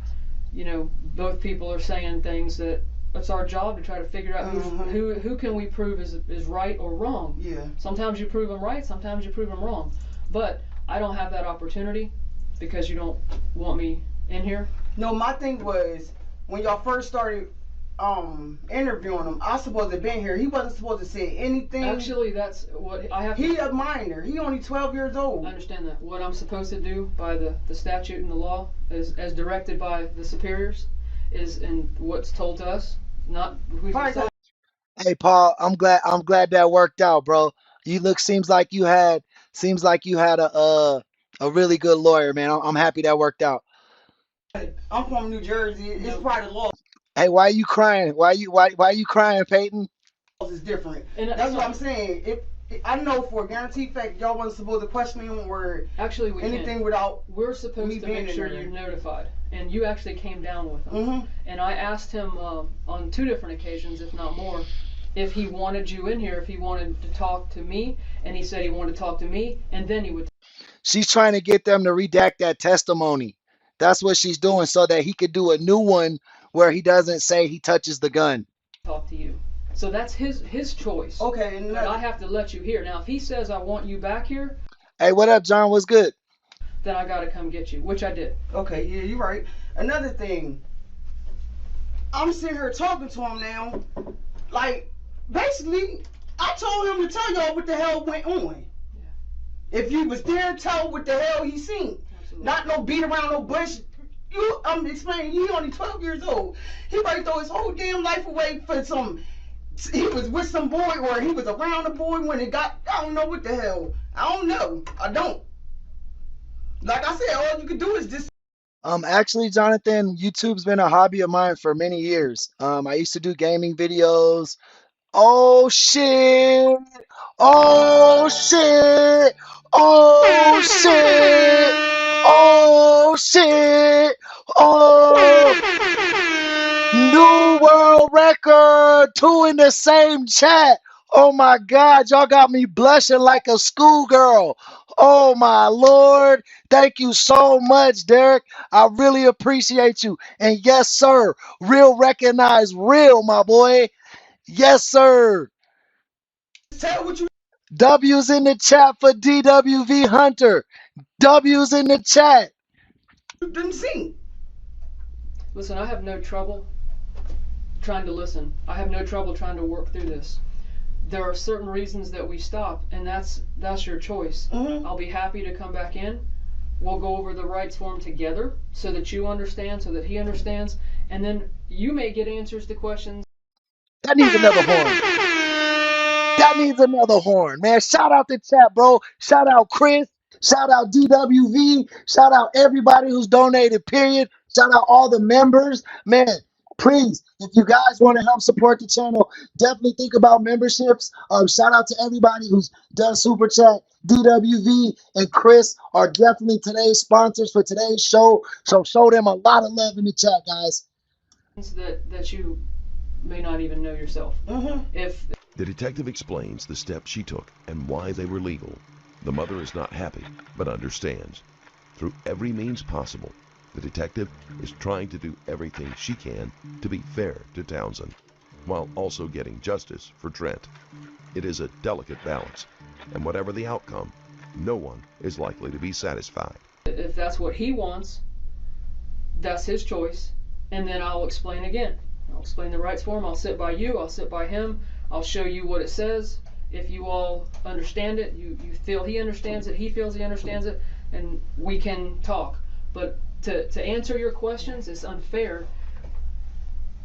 You know, both people are saying things that it's our job to try to figure out who can we prove is right or wrong. Yeah. Sometimes you prove them right, sometimes you prove them wrong. But I don't have that opportunity because you don't want me in here. No, my thing was when y'all first started interviewing him, I was supposed to have been here. He wasn't supposed to say anything. Actually, that's what I have to. He a minor. He only 12 years old. I understand that. What I'm supposed to do by the statute and the law is as directed by the superiors is in what's told to us. Not Hey, Paul, I'm glad that worked out, bro. Seems like you had a really good lawyer, man. I'm happy that worked out. I'm from New Jersey. It's probably the law Hey, why are you crying? Why you crying, Peyton? is different. And That's what I'm saying. I know for a guaranteed fact y'all wasn't supposed to question him or actually we anything can't. without. We're supposed me to being make sure in there. you're notified, and you actually came down with him. Mm-hmm. And I asked him on 2 different occasions, if not more, if he wanted you in here, if he wanted to talk to me, and he said he wanted to talk to me, and then he would. She's trying to get them to redact that testimony. That's what she's doing so that he could do a new one where he doesn't say he touches the gun. Talk to you. So that's his choice. Okay, and But I have to let you hear. Now, if he says I want you back here, Hey, what up, John? What's good? then I gotta come get you, which I did. Okay, yeah, you're right. Another thing, I'm sitting here talking to him now. Like, basically, I told him to tell y'all what the hell went on. Yeah. If he was there, tell what the hell he seen. Absolutely. Not no beat around no bush. I'm explaining, he only 12 years old. He might throw his whole damn life away for he was with some boy or he was around a boy when it got, I don't know what the hell. I don't know. I don't. Like I said, all you can do is just. Actually, Jonathan, YouTube's been a hobby of mine for many years. I used to do gaming videos. Oh shit! Oh shit! Oh shit! Oh shit! Oh! New world record! 2 in the same chat. Oh my God, y'all got me blushing like a schoolgirl. Oh my Lord. Thank you so much, Derek. I really appreciate you. And yes, sir, real recognize real, my boy. Yes, sir. Tell what you W's in the chat for DWV Hunter. W's in the chat. didn't see. Listen, I have no trouble trying to listen. I have no trouble trying to work through this. There are certain reasons that we stop, and that's your choice. Mm-hmm. I'll be happy to come back in. We'll go over the rights form together so that you understand, so that he understands, and then you may get answers to questions. That needs another horn. That needs another horn, man. Shout out the chat, bro. Shout out Chris. Shout out DWV. Shout out everybody who's donated, period. Shout out all the members. Man, please, if you guys want to help support the channel, definitely think about memberships. Shout out to everybody who's done Super Chat. DWV and Chris are definitely today's sponsors for today's show. So show them a lot of love in the chat, guys. That you may not even know yourself. Mm-hmm. If The detective explains the steps she took and why they were legal. The mother is not happy, but understands. Through every means possible, the detective is trying to do everything she can to be fair to Townsend, while also getting justice for Trent. It is a delicate balance, and whatever the outcome, no one is likely to be satisfied. if that's what he wants, that's his choice. And then I'll explain again. I'll explain the rights for him. I'll sit by you. I'll sit by him. I'll show you what it says. If you all understand it, you feel he understands it, he feels he understands it, and we can talk. But to answer your questions is unfair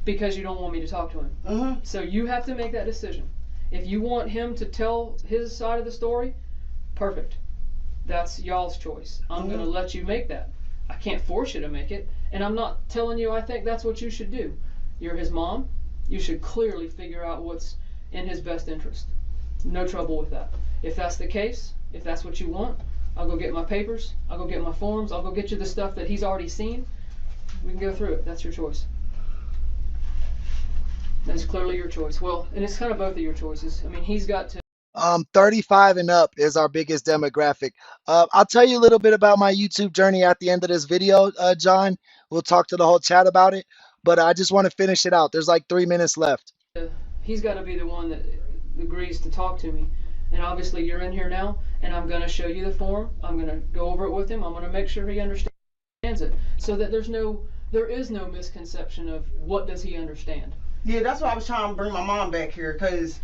because you don't want me to talk to him. Mm-hmm. So you have to make that decision. If you want him to tell his side of the story, perfect. That's y'all's choice. I'm going to let you make that. I can't force you to make it, and I'm not telling you I think that's what you should do. You're his mom. You should clearly figure out what's in his best interest. No trouble with that. If that's the case, if that's what you want, I'll go get my papers, I'll go get my forms, I'll go get you the stuff that he's already seen. We can go through it. That's your choice. That's clearly your choice. Well, and it's kind of both of your choices. I mean, he's got to 35 and up is our biggest demographic. I'll tell you a little bit about my YouTube journey at the end of this video, John. We'll talk to the whole chat about it, but I just want to finish it out. There's like 3 minutes left. He's got to be the one that agrees to talk to me. And obviously you're in here now, and I'm going to show you the form. I'm going to go over it with him. I'm going to make sure he understands it, so that there is no misconception of what does he understand. Yeah, that's why I was trying to bring my mom back here, because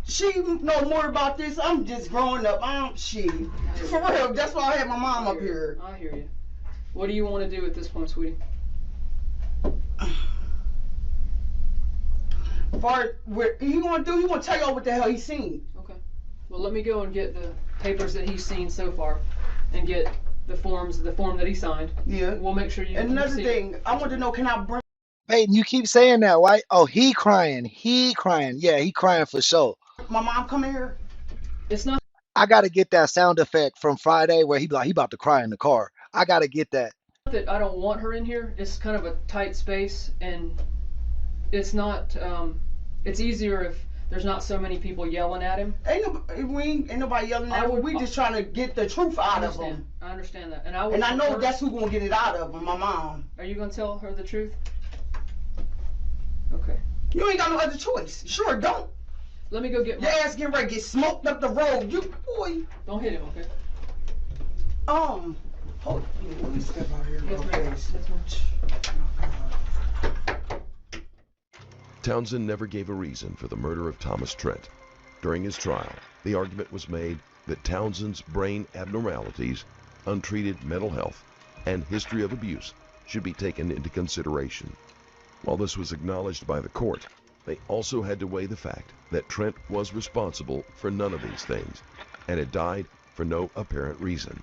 she know more about this. I'm just growing up. For real, that's why I had my mom up here. I hear you. What do you want to do at this point, sweetie? What he gonna do? He gonna tell y'all what the hell he seen. Okay. Well, let me go and get the papers that he's seen so far, and get the form that he signed. Yeah. We'll make sure you. And another thing, I want to know, can I bring? Peyton, you keep saying that, right? Oh, he crying. He crying. Yeah, he crying for sure. My mom come here. It's not. I got to get that sound effect from Friday where he be like, he about to cry in the car. I got to get that. That I don't want her in here. It's kind of a tight space, and it's not. It's easier if there's not so many people yelling at him. Ain't nobody yelling at him. We just trying to get the truth out of him. I understand that, and I know that's who gonna get it out of him. My mom. Are you gonna tell her the truth? Okay. You ain't got no other choice. Sure don't. Let me go get your ass getting ready to get smoked up the road. You boy. Don't hit him, okay? Hold. Let me step out here real fast. Townsend never gave a reason for the murder of Thomas Trent. During his trial, the argument was made that Townsend's brain abnormalities, untreated mental health, and history of abuse should be taken into consideration. While this was acknowledged by the court, they also had to weigh the fact that Trent was responsible for none of these things and had died for no apparent reason.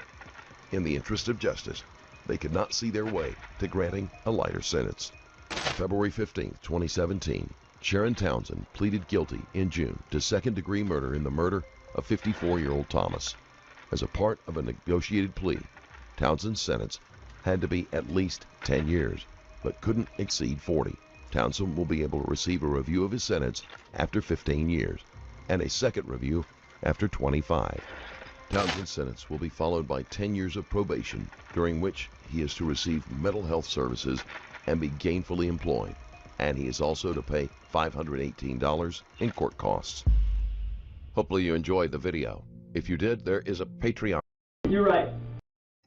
In the interest of justice, they could not see their way to granting a lighter sentence. February 15, 2017, Sharron Townsend pleaded guilty in June to second-degree murder in the murder of 54-year-old Thomas. As a part of a negotiated plea, Townsend's sentence had to be at least 10 years, but couldn't exceed 40. Townsend will be able to receive a review of his sentence after 15 years, and a second review after 25. Townsend's sentence will be followed by 10 years of probation, during which he is to receive mental health services and be gainfully employed, and he is also to pay $518 in court costs. Hopefully you enjoyed the video. If you did, there is a Patreon. You're right.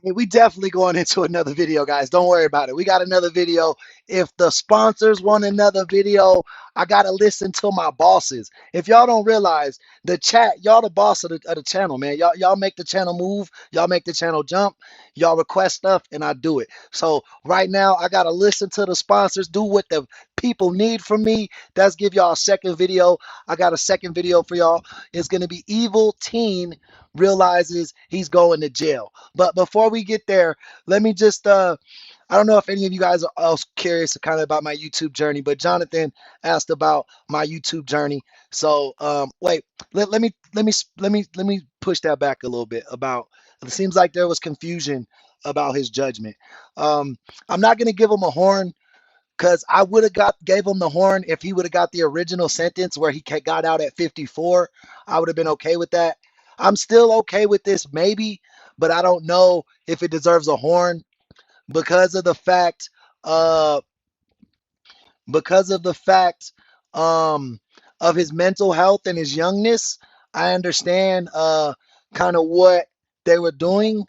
Hey, we definitely going into another video, guys. Don't worry about it. We got another video. If the sponsors want another video, I got to listen to my bosses. If y'all don't realize, the chat, y'all the boss of the channel, man. Y'all make the channel move. Y'all make the channel jump. Y'all request stuff, and I do it. So right now, I got to listen to the sponsors, do what the people need from me. That's give y'all a second video. I got a second video for y'all. It's going to be Evil Teen realizes he's going to jail. But before we get there, let me just I don't know if any of you guys are else curious kind of about my YouTube journey, but Jonathan asked about my YouTube journey. So wait, let me push that back a little bit. About it seems like there was confusion about his judgment. I'm not gonna give him a horn, because I would have gave him the horn if he would have got the original sentence where he got out at 54. I would have been okay with that. I'm still okay with this maybe, but I don't know if it deserves a horn because of the fact of his mental health and his youngness. I understand kind of what they were doing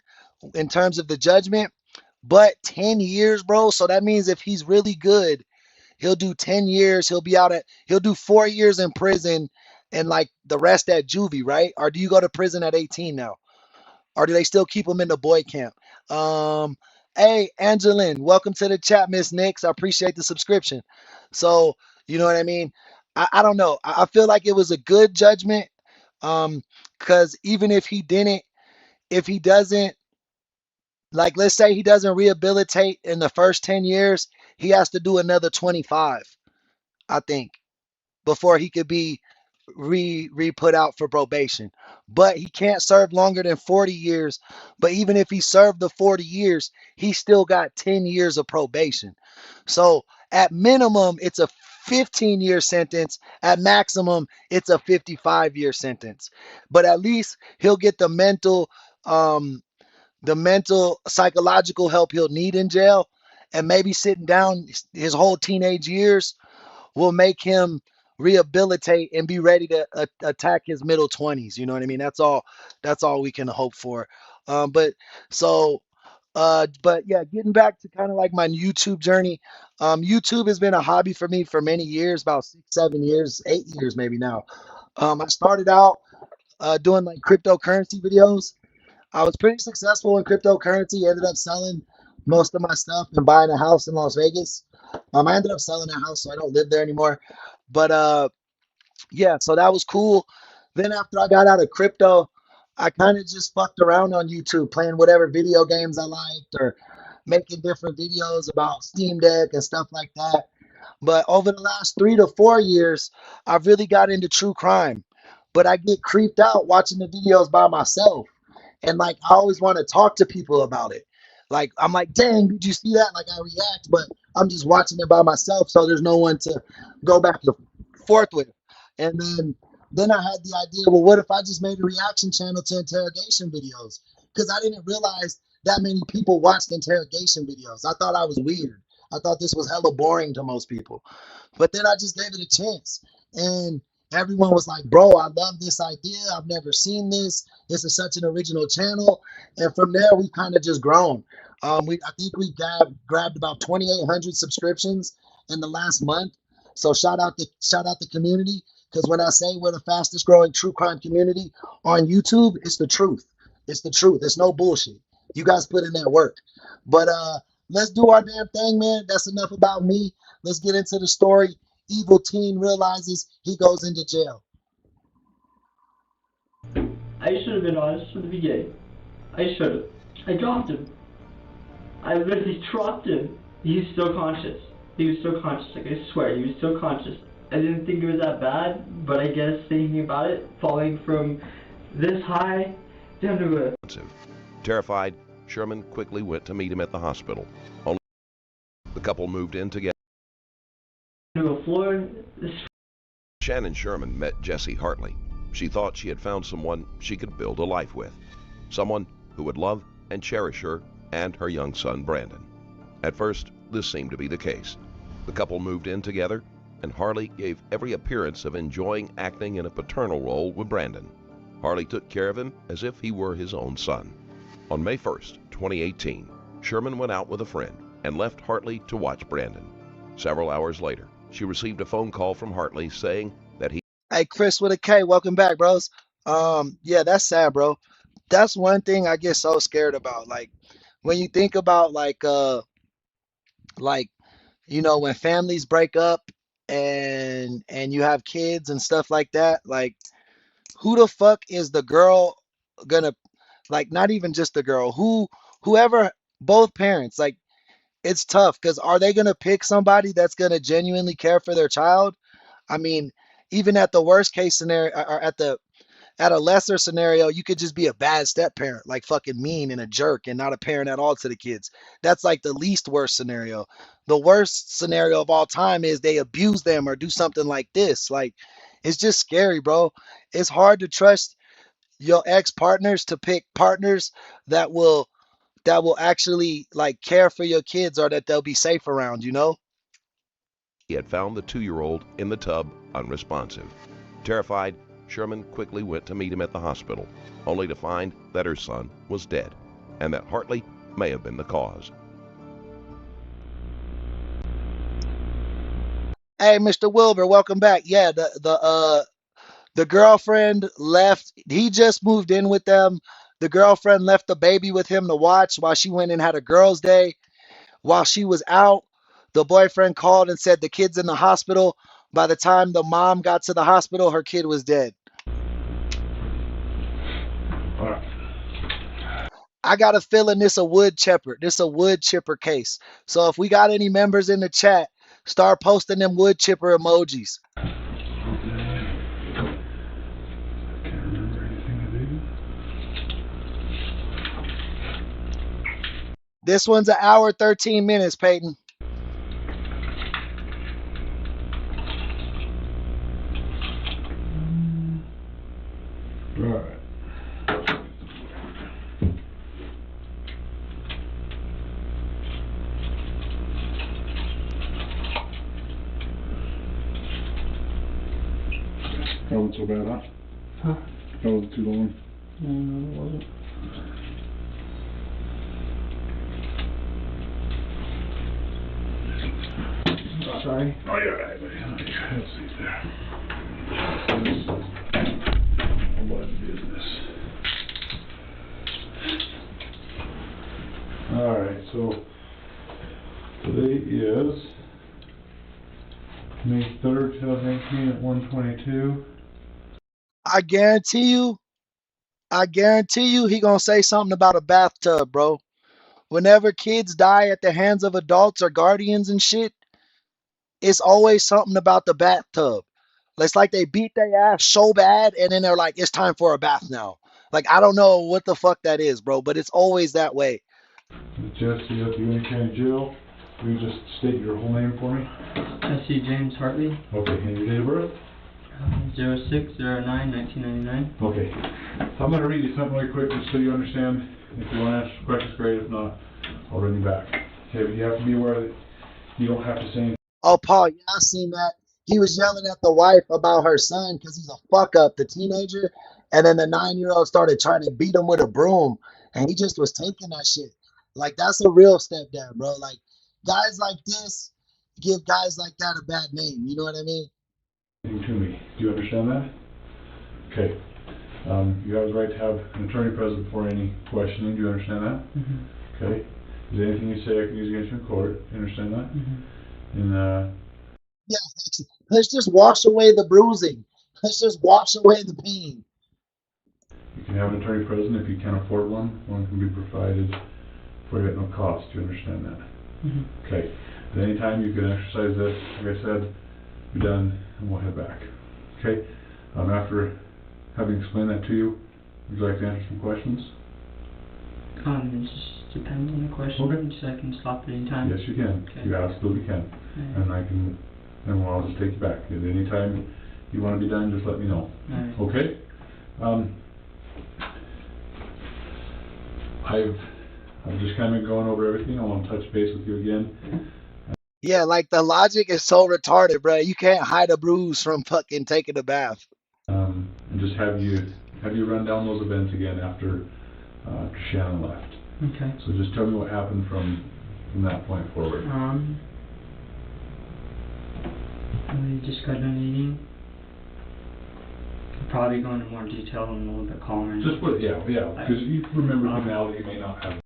in terms of the judgment, but 10 years, bro. So that means if he's really good, he'll do 10 years. He'll do 4 years in prison and like the rest at juvie, right? Or do you go to prison at 18 now? Or do they still keep him in the boy camp? Um, hey, Angeline, welcome to the chat, Miss Nix. I appreciate the subscription. So, you know what I mean? I don't know. I feel like it was a good judgment. Because even if he doesn't, like, let's say he doesn't rehabilitate in the first 10 years, he has to do another 25, I think, before he could be re put out for probation. But he can't serve longer than 40 years. But even if he served the 40 years, he still got 10 years of probation. So at minimum, it's a 15-year sentence. At maximum, it's a 55-year sentence. But at least he'll get um, the mental, psychological help he'll need in jail, and maybe sitting down his whole teenage years will make him rehabilitate and be ready to attack his middle 20s. You know what I mean? That's all we can hope for. But so but yeah, getting back to kind of like my YouTube journey. YouTube has been a hobby for me for many years, about 6, 7 years, 8 years maybe now. I started out doing like cryptocurrency videos. I was pretty successful in cryptocurrency. Ended up selling most of my stuff and buying a house in Las Vegas. I ended up selling that house, so I don't live there anymore. But yeah, so that was cool. Then after I got out of crypto, I kind of just fucked around on YouTube, playing whatever video games I liked or making different videos about Steam Deck and stuff like that. But over the last 3 to 4 years, I've really got into true crime. But I get creeped out watching the videos by myself. And like I always want to talk to people about it. Like I'm like, dang, did you see that? Like I react, but I'm just watching it by myself, so there's no one to go back and forth with. And then I had the idea, well, what if I just made a reaction channel to interrogation videos? Because I didn't realize that many people watched interrogation videos. I thought I was weird. I thought this was hella boring to most people. But then I just gave it a chance. And everyone was like, bro, I love this idea. I've never seen this. This is such an original channel. And from there, we kind of just grown. I think we grabbed about 2,800 subscriptions in the last month. So shout out the community. Because when I say we're the fastest growing true crime community on YouTube, it's the truth. It's the truth. It's no bullshit. You guys put in that work. But let's do our damn thing, man. That's enough about me. Let's get into the story. Evil teen realizes he goes into jail. I should have been honest from the beginning. I should have. I dropped him. I literally dropped him. He was still conscious. He was still conscious. Like, I swear, he was still conscious. I didn't think it was that bad, but I guess thinking about it, falling from this high down to a... Terrified, Sherman quickly went to meet him at the hospital. Only the couple moved in together. To a floor. Shannon Sherman met Jessie Hartley. She thought she had found someone she could build a life with. Someone who would love and cherish her and her young son, Brandon. At first, this seemed to be the case. The couple moved in together, and Hartley gave every appearance of enjoying acting in a paternal role with Brandon. Hartley took care of him as if he were his own son. On May 1st, 2018, Sherman went out with a friend and left Hartley to watch Brandon. Several hours later, she received a phone call from Hartley saying that he... Hey, Chris with a K, welcome back, bros. Yeah, that's sad, bro. That's one thing I get so scared about. Like when you think about like when families break up and you have kids and stuff like that, like who the fuck is the girl gonna, like, not even just the girl, whoever, both parents, like it's tough because are they gonna pick somebody that's gonna genuinely care for their child? I mean, even at the worst case scenario, or at a lesser scenario, you could just be a bad step parent, like fucking mean and a jerk and not a parent at all to the kids. That's like the least worst scenario. The worst scenario of all time is they abuse them or do something like this. Like, it's just scary, bro. It's hard to trust your ex-partners to pick partners that will actually like care for your kids or that they'll be safe around, you know? He had found the 2-year-old in the tub unresponsive. Terrified, Sherman quickly went to meet him at the hospital, only to find that her son was dead, and that Hartley may have been the cause. Hey, Mr. Wilbur, welcome back. Yeah, the girlfriend left. He just moved in with them. The girlfriend left the baby with him to watch while she went and had a girls' day. While she was out, the boyfriend called and said the kid's in the hospital. By the time the mom got to the hospital, her kid was dead. All right. I got a feeling this a wood chipper. This a wood chipper case. So if we got any members in the chat, start posting them wood chipper emojis. Can't remember anything This one's an hour, 13 minutes, Peyton. to do. All right. That wasn't so bad, huh? Huh? That wasn't too long. No, it wasn't. Sorry. Oh, you're all right, buddy. Let's see there. What business? All right, so today is May 3rd, 2019 at 1:22. I guarantee you he gonna say something about a bathtub, bro. Whenever kids die at the hands of adults or guardians and shit, it's always something about the bathtub. It's like they beat their ass so bad and then they're like, it's time for a bath now. Like, I don't know what the fuck that is, bro, but it's always that way. Jesse at the Union County Jail. Will you just state your whole name for me? Jesse James Hartley, Okay, and your date of birth? 06/09/1999. Okay. So I'm going to read you something really quick just so you understand. If you want to answer questions, great. If not, I'll bring you back. Okay, but you have to be aware that you don't have to say anything. Oh, Paul, yeah, I seen that. He was yelling at the wife about her son because he's a fuck up, the teenager. And then the 9-year-old started trying to beat him with a broom. And he just was taking that shit. Like, that's a real stepdad, bro. Like, guys like this give guys like that a bad name. You know what I mean? To me. Do you understand that? Okay. You have the right to have an attorney present for any questioning. Do you understand that? Mm-hmm. Okay. Is there anything you say I can use against you in court? Do you understand that? Mm-hmm. And Yeah, let's just wash away the bruising. Let's just wash away the pain. you can have an attorney present if you can't afford one. One can be provided for you at no cost. Do you understand that? Mm-hmm. Okay. At any time you can exercise this. Like I said, be done and we'll head back. Okay? After having explained that to you, would you like to answer some questions? It just depends on the question. Okay. So I can stop at any time. Yes, you can. Okay. You absolutely can. Alright. And I'll just take you back. At any time you want to be done, just let me know. Alright. Okay? I've just kind of gone over everything. I want to touch base with you again. Yeah, like the logic is so retarded, bro. You can't hide a bruise from fucking taking a bath. And just have you run down those events again after Shannon left. Okay. So just tell me what happened from that point forward. We just got done eating. Could probably go into more detail and a little bit calmer. Just put yeah, because you remember now that you may not have.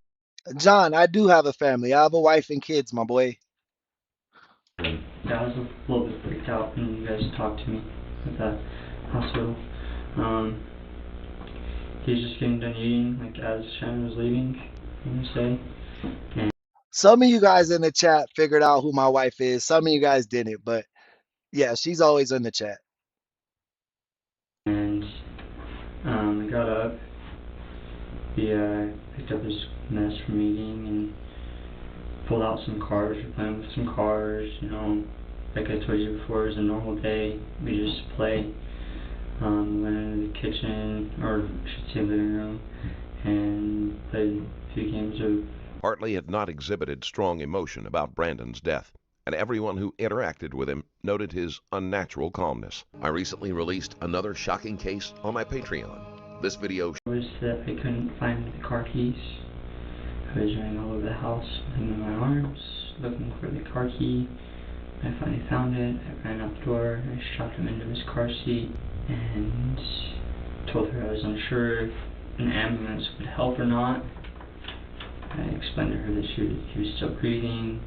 John, I do have a family. I have a wife and kids, my boy. Yeah, I was a little bit freaked out when you guys talked to me at the hospital. He was just getting done eating, like as Shannon was leaving, you say. And Some of you guys in the chat figured out who my wife is. Some of you guys didn't, but yeah, she's always in the chat. I got up. He picked up his mess from eating and pulled out some cars. We're playing with some cars, you know. Like I told you before, it was a normal day. We just play. Went into the kitchen, or I should say living room, and played a few games of. Hartley had not exhibited strong emotion about Brandon's death, and everyone who interacted with him noted his unnatural calmness. I recently released another shocking case on my Patreon. This video was that I couldn't find the car keys. I was running all over the house, hanging in my arms, looking for the car key. I finally found it. I ran out the door. I strapped him into his car seat and told her I was unsure if an ambulance would help or not. I explained to her that he was still breathing.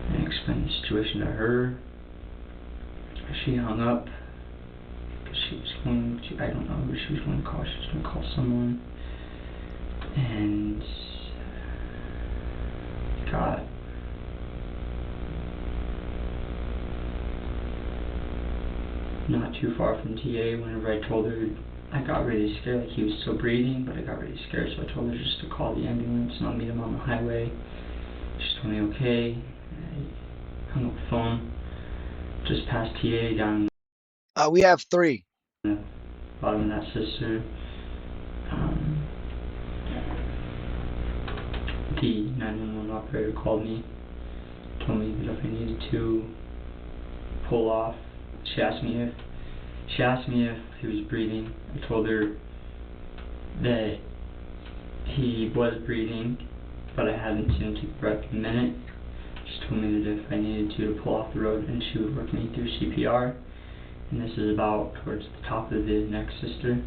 I explained the situation to her. She hung up because she was going to, I don't know who she was going to call. She was going to call someone. And got not too far from TA. Whenever I told her, I got really scared. Like, he was still breathing, but I got really scared, so I told her just to call the ambulance and I'll meet him on the highway. She told me okay. I hung up the phone. Just past TA down We have 3. the bottom of that sister. The 911 operator called me, told me that if I needed to pull off, she asked me if he was breathing. I told her that he was breathing, but I hadn't seen him take a breath in a minute. She told me that if I needed to pull off the road, and she would work me through CPR. And this is about towards the top of the next sister.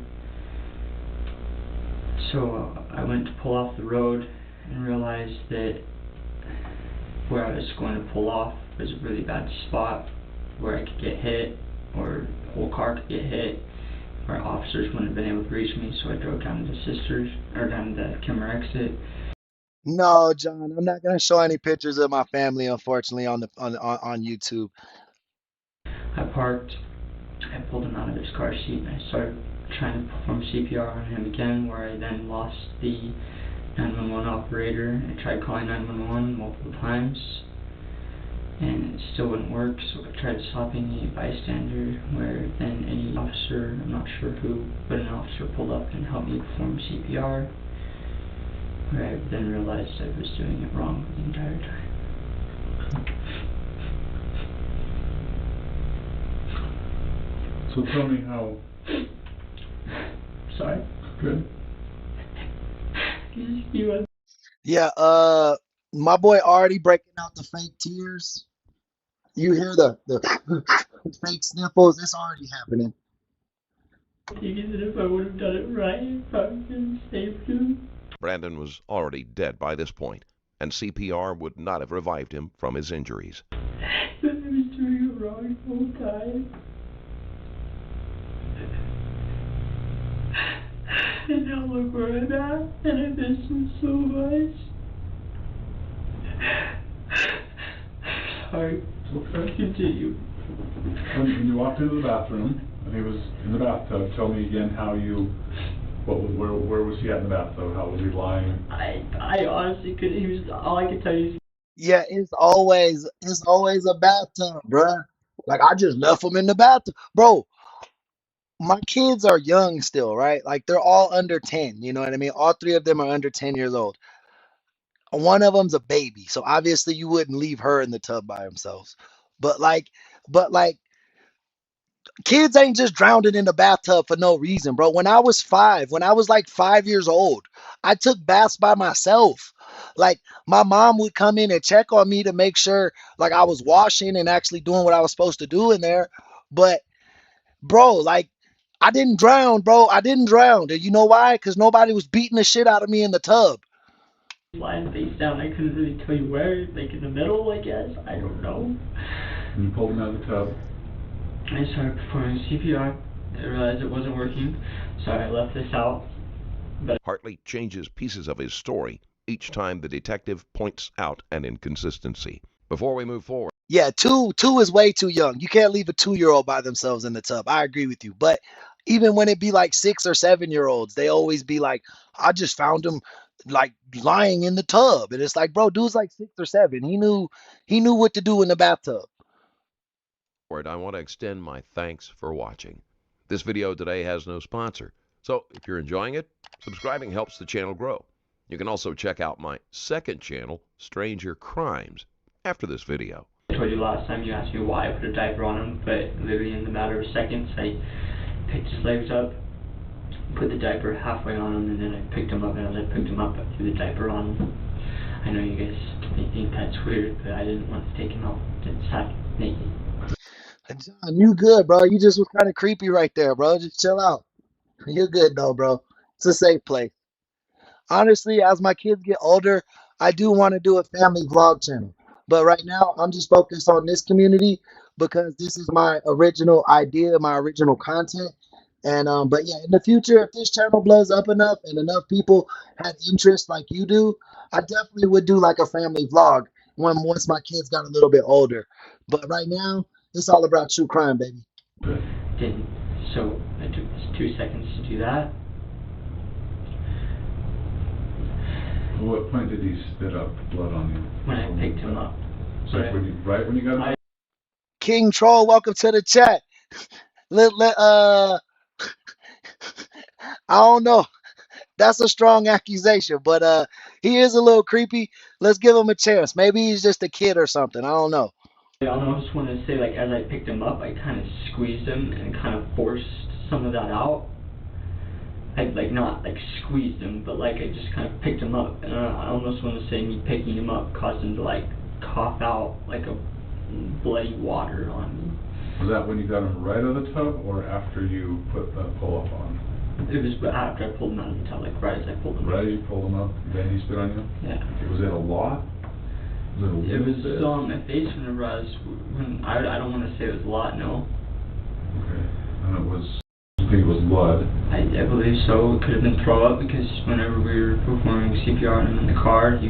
So I went to pull off the road and realized that where I was going to pull off was a really bad spot where I could get hit, or the whole car could get hit, where officers wouldn't have been able to reach me. So I drove down to the sisters, or down to the Kimmer exit. No, John, I'm not gonna show any pictures of my family, unfortunately, on YouTube. I parked. I pulled him out of his car seat and I started trying to perform CPR on him again, where I then lost the 911 operator. I tried calling 911 multiple times and it still wouldn't work, so I tried stopping a bystander, where then any officer, I'm not sure who, but an officer pulled up and helped me perform CPR, where I then realized I was doing it wrong the entire time. So tell me how. Sorry. Good. He was. Yeah, my boy already breaking out the fake tears. You hear the fake sniffles? It's already happening. Thinking that if I would have done it right, if I would have been saved him. Brandon was already dead by this point, and CPR would not have revived him from his injuries. But I was doing it wrong the whole time. And now look where I'm at, and I miss him so much. Sorry. Okay. Continue. When you walked into the bathroom and he was in the bathtub, tell me again how you. Where was he at in the bathtub? How was he lying? I honestly couldn't. He was. All I could tell you is. Yeah, it's always a bathtub, bruh. Like, I just left him in the bathtub, bro. My kids are young still, right? Like, they're all under 10. You know what I mean? All 3 of them are under 10 years old. One of them's a baby, so obviously you wouldn't leave her in the tub by themselves. But like, but like, kids ain't just drowning in the bathtub for no reason, bro. When I was like 5 years old, I took baths by myself. Like, my mom would come in and check on me to make sure like I was washing and actually doing what I was supposed to do in there. But bro, like, I didn't drown, bro. I didn't drown. And you know why? Because nobody was beating the shit out of me in the tub. Lying face down. I couldn't really tell you where. Like in the middle, I guess. I don't know. And you pulled him out of the tub. I started performing CPR. I realized it wasn't working, so I left this out. But Hartley changes pieces of his story each time the detective points out an inconsistency. Before we move forward, Yeah, two is way too young. You can't leave a 2-year-old by themselves in the tub. I agree with you. But even when it be like 6 or 7-year-olds, they always be like, I just found him like lying in the tub. And it's like, bro, dude's like 6 or 7. He knew what to do in the bathtub. I want to extend my thanks for watching. This video today has no sponsor, so if you're enjoying it, subscribing helps the channel grow. You can also check out my second channel, Stranger Crimes, after this video. I told you last time, you asked me why I put a diaper on him, but literally in the matter of seconds, I picked his legs up, put the diaper halfway on him, and then I picked him up, and as I picked him up, I threw the diaper on him. I know you guys may think that's weird, but I didn't want to take him out inside naked. John, you good, bro? You just was kind of creepy right there, bro. Just chill out. You're good though, bro. It's a safe place. Honestly, as my kids get older, I do want to do a family vlog channel. But right now, I'm just focused on this community because this is my original idea, my original content. And but yeah, in the future, if this channel blows up enough and enough people had interest like you do, I definitely would do like a family vlog once my kids got a little bit older. But right now, it's all about true crime, baby. Didn't. So I took this 2 seconds to do that. At what point did he spit up blood on you? When I picked him up. So right when you got him? King Troll, welcome to the chat. I don't know. That's a strong accusation, but he is a little creepy. Let's give him a chance. Maybe he's just a kid or something. I don't know. I almost want to say, like, as I picked him up, I kind of squeezed him and kind of forced some of that out. I, like, not, like, squeezed him, but, like, I just kind of picked him up. And I almost want to say me picking him up caused him to, like, cough out, like, a bloody water on me. Was that when you got him right out of the tub or after you put the pull-up on? It was after I pulled him out of the tub, like, right as I pulled him out. Right as you pulled him up, then he spit on you? Yeah. Was it a lot? It was still on my face whenever I was, I don't want to say it was a lot, no. Okay. And it was, I think it was blood. I believe so. It could have been throw up because whenever we were performing CPR on him in the car, a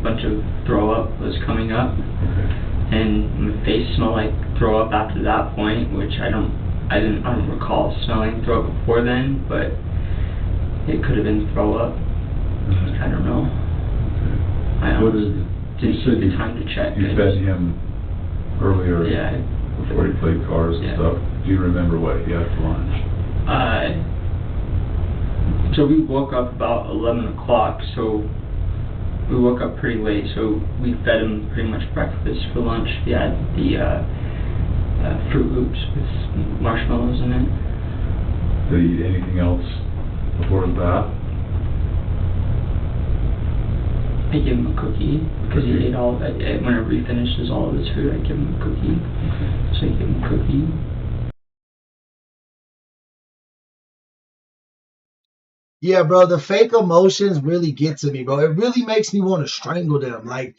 bunch of throw up was coming up. Okay. And my face smelled like throw up after that point, which I don't recall smelling throw up before then, but it could have been throw up. I don't know. Okay. I didn't take the time to check. You fed him earlier, yeah, before he played cars and stuff. Do you remember what he had for lunch? So we woke up about 11 o'clock, so we woke up pretty late, so we fed him pretty much breakfast for lunch. He had the Fruit Loops with marshmallows in it. Did he eat anything else before his bath? I give him a cookie because he ate all of it. Whenever he finishes all of his food, I give him a cookie. So I give him a cookie. Yeah, bro, the fake emotions really get to me, bro. It really makes me want to strangle them. Like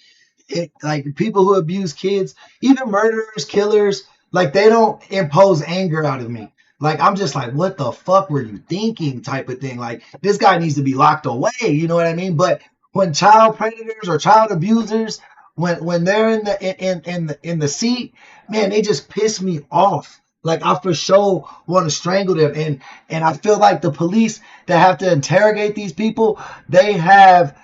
people who abuse kids, even murderers, killers, like they don't impose anger out of me. Like I'm just like, what the fuck were you thinking? Type of thing. Like this guy needs to be locked away. You know what I mean? But when child predators or child abusers, when they're in the seat, man, they just piss me off. Like I for sure want to strangle them, and I feel like the police that have to interrogate these people, they have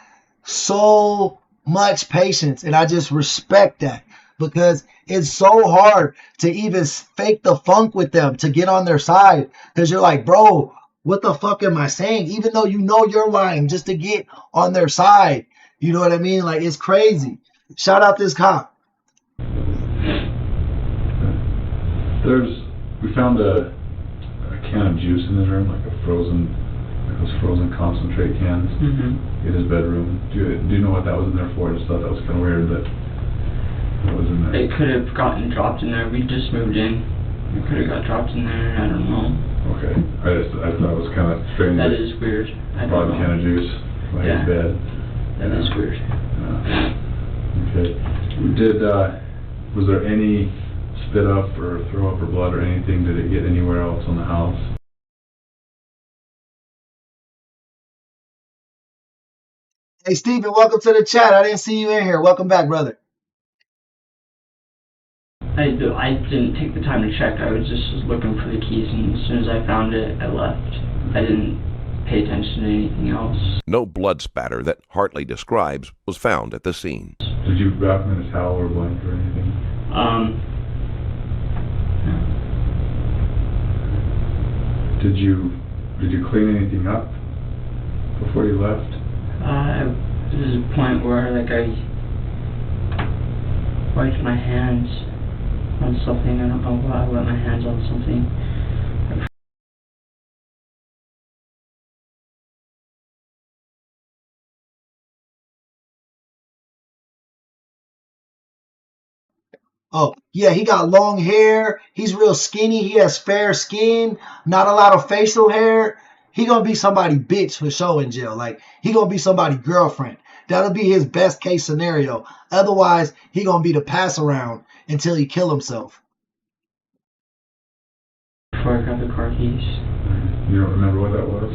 so much patience, and I just respect that because it's so hard to even fake the funk with them to get on their side because you're like, bro, what the fuck am I saying? Even though you know you're lying just to get on their side. You know what I mean? Like, it's crazy. Shout out this cop. We found a can of juice in his room, like those frozen concentrate cans in his bedroom. Do you know what that was in there for? I just thought that was kind of weird that it was in there. It could have gotten dropped in there. We just moved in. It could have got dropped in there. I don't know. Okay. I thought it was kind of strange. That is weird. I don't know. Brought a can of juice by his bed. That is weird. Okay. Was there any spit up or throw up or blood or anything? Did it get anywhere else in the house? Hey, Steven, welcome to the chat. I didn't see you in here. Welcome back, brother. I didn't take the time to check. I was just looking for the keys, and as soon as I found it, I left. I didn't pay attention to anything else. No blood spatter that Hartley describes was found at the scene. Did you wrap him in a towel or blanket or anything? No. Did you clean anything up before you left? There's a point where like I wiped my hands on something. I don't know why I wiped my hands on something. Oh, yeah, he got long hair. He's real skinny. He has fair skin, not a lot of facial hair. He gonna be somebody bitch for sure in jail. Like, he gonna be somebody girlfriend. That'll be his best case scenario. Otherwise, he gonna be the pass around until he kill himself. Before I grabbed the car keys. You don't remember what that was?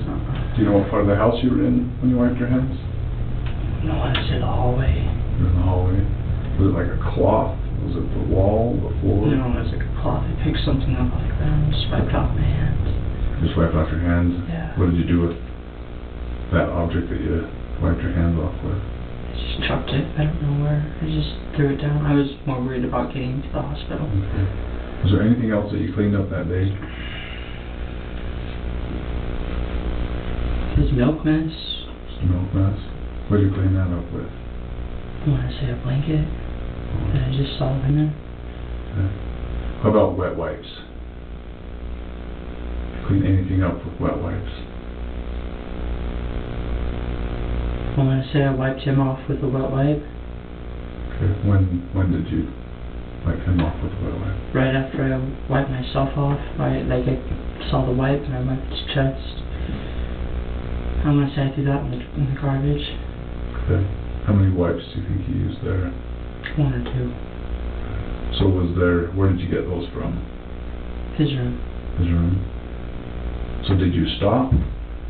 Do you know what part of the house you were in when you wiped your hands? No, I was in the hallway. You were in the hallway. Was it like a cloth? Was it the wall, the floor? No, it was like a cloth. I picked something up like that and just wiped off my hands. Just wiped off your hands? Yeah. What did you do with that object that you wiped your hands off with? I just chucked it. I don't know where. I just threw it down. I was more worried about getting to the hospital. Okay. Was there anything else that you cleaned up that day? His milk mess. Some milk mess? What did you clean that up with? I want to say a blanket that I just saw in there. Okay. How about wet wipes? Clean anything up with wet wipes? I want to say I wiped him off with a wet wipe. Okay. When did you wipe him off with a wet wipe? Right after I wiped myself off. I saw the wipe and I wiped his chest. I'm going to say I threw that in the garbage. Okay. How many wipes do you think you used there? 1 or 2. So where did you get those from? His room. His room. So did you stop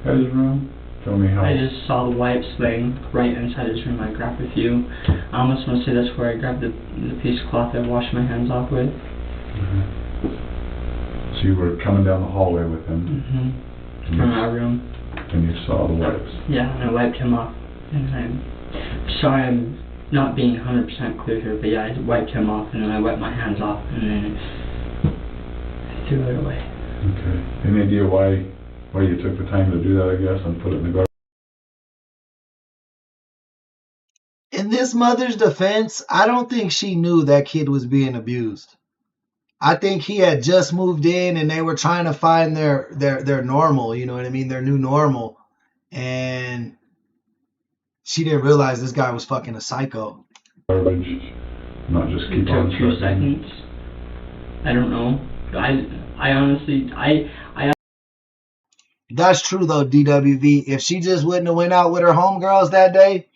at his room? Tell me how. I just saw the wipes laying right inside his room. I grabbed a few. I almost want to say that's where I grabbed the piece of cloth I washed my hands off with. So you were coming down the hallway with him? From our room. And you saw the wipes? Yeah, and I wiped him off. And I'm sorry I'm not being 100% clear here, but yeah, I wiped him off and then I wiped my hands off and then I threw it away. Okay. Any idea why you took the time to do that, I guess, and put it in the garbage? In this mother's defense, I don't think she knew that kid was being abused. I think he had just moved in and they were trying to find their normal, you know what I mean? Their new normal. And she didn't realize this guy was fucking a psycho. Garbage, not just keep on It took 2 seconds. I don't know. I honestly, That's true though, DWV. If she just wouldn't have went out with her homegirls that day,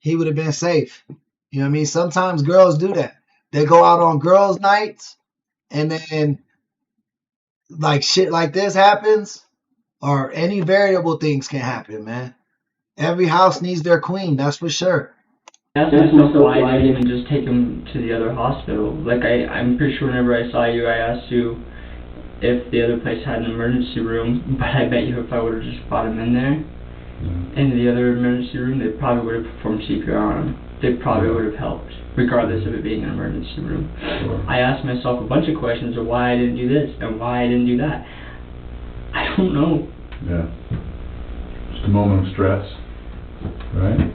he would have been safe. You know what I mean? Sometimes girls do that. They go out on girls' nights and then like shit like this happens, or any variable things can happen, man. Every house needs their queen, that's for sure. I asked myself why I didn't just take him to the other hospital. Like, I'm pretty sure whenever I saw you, I asked you if the other place had an emergency room, but I bet you if I would have just brought him in there, in the other emergency room, they probably would have performed CPR on him. They probably would have helped, regardless of it being an emergency room. Sure. I asked myself a bunch of questions of why I didn't do this and why I didn't do that. I don't know. Yeah. Just a moment of stress, right?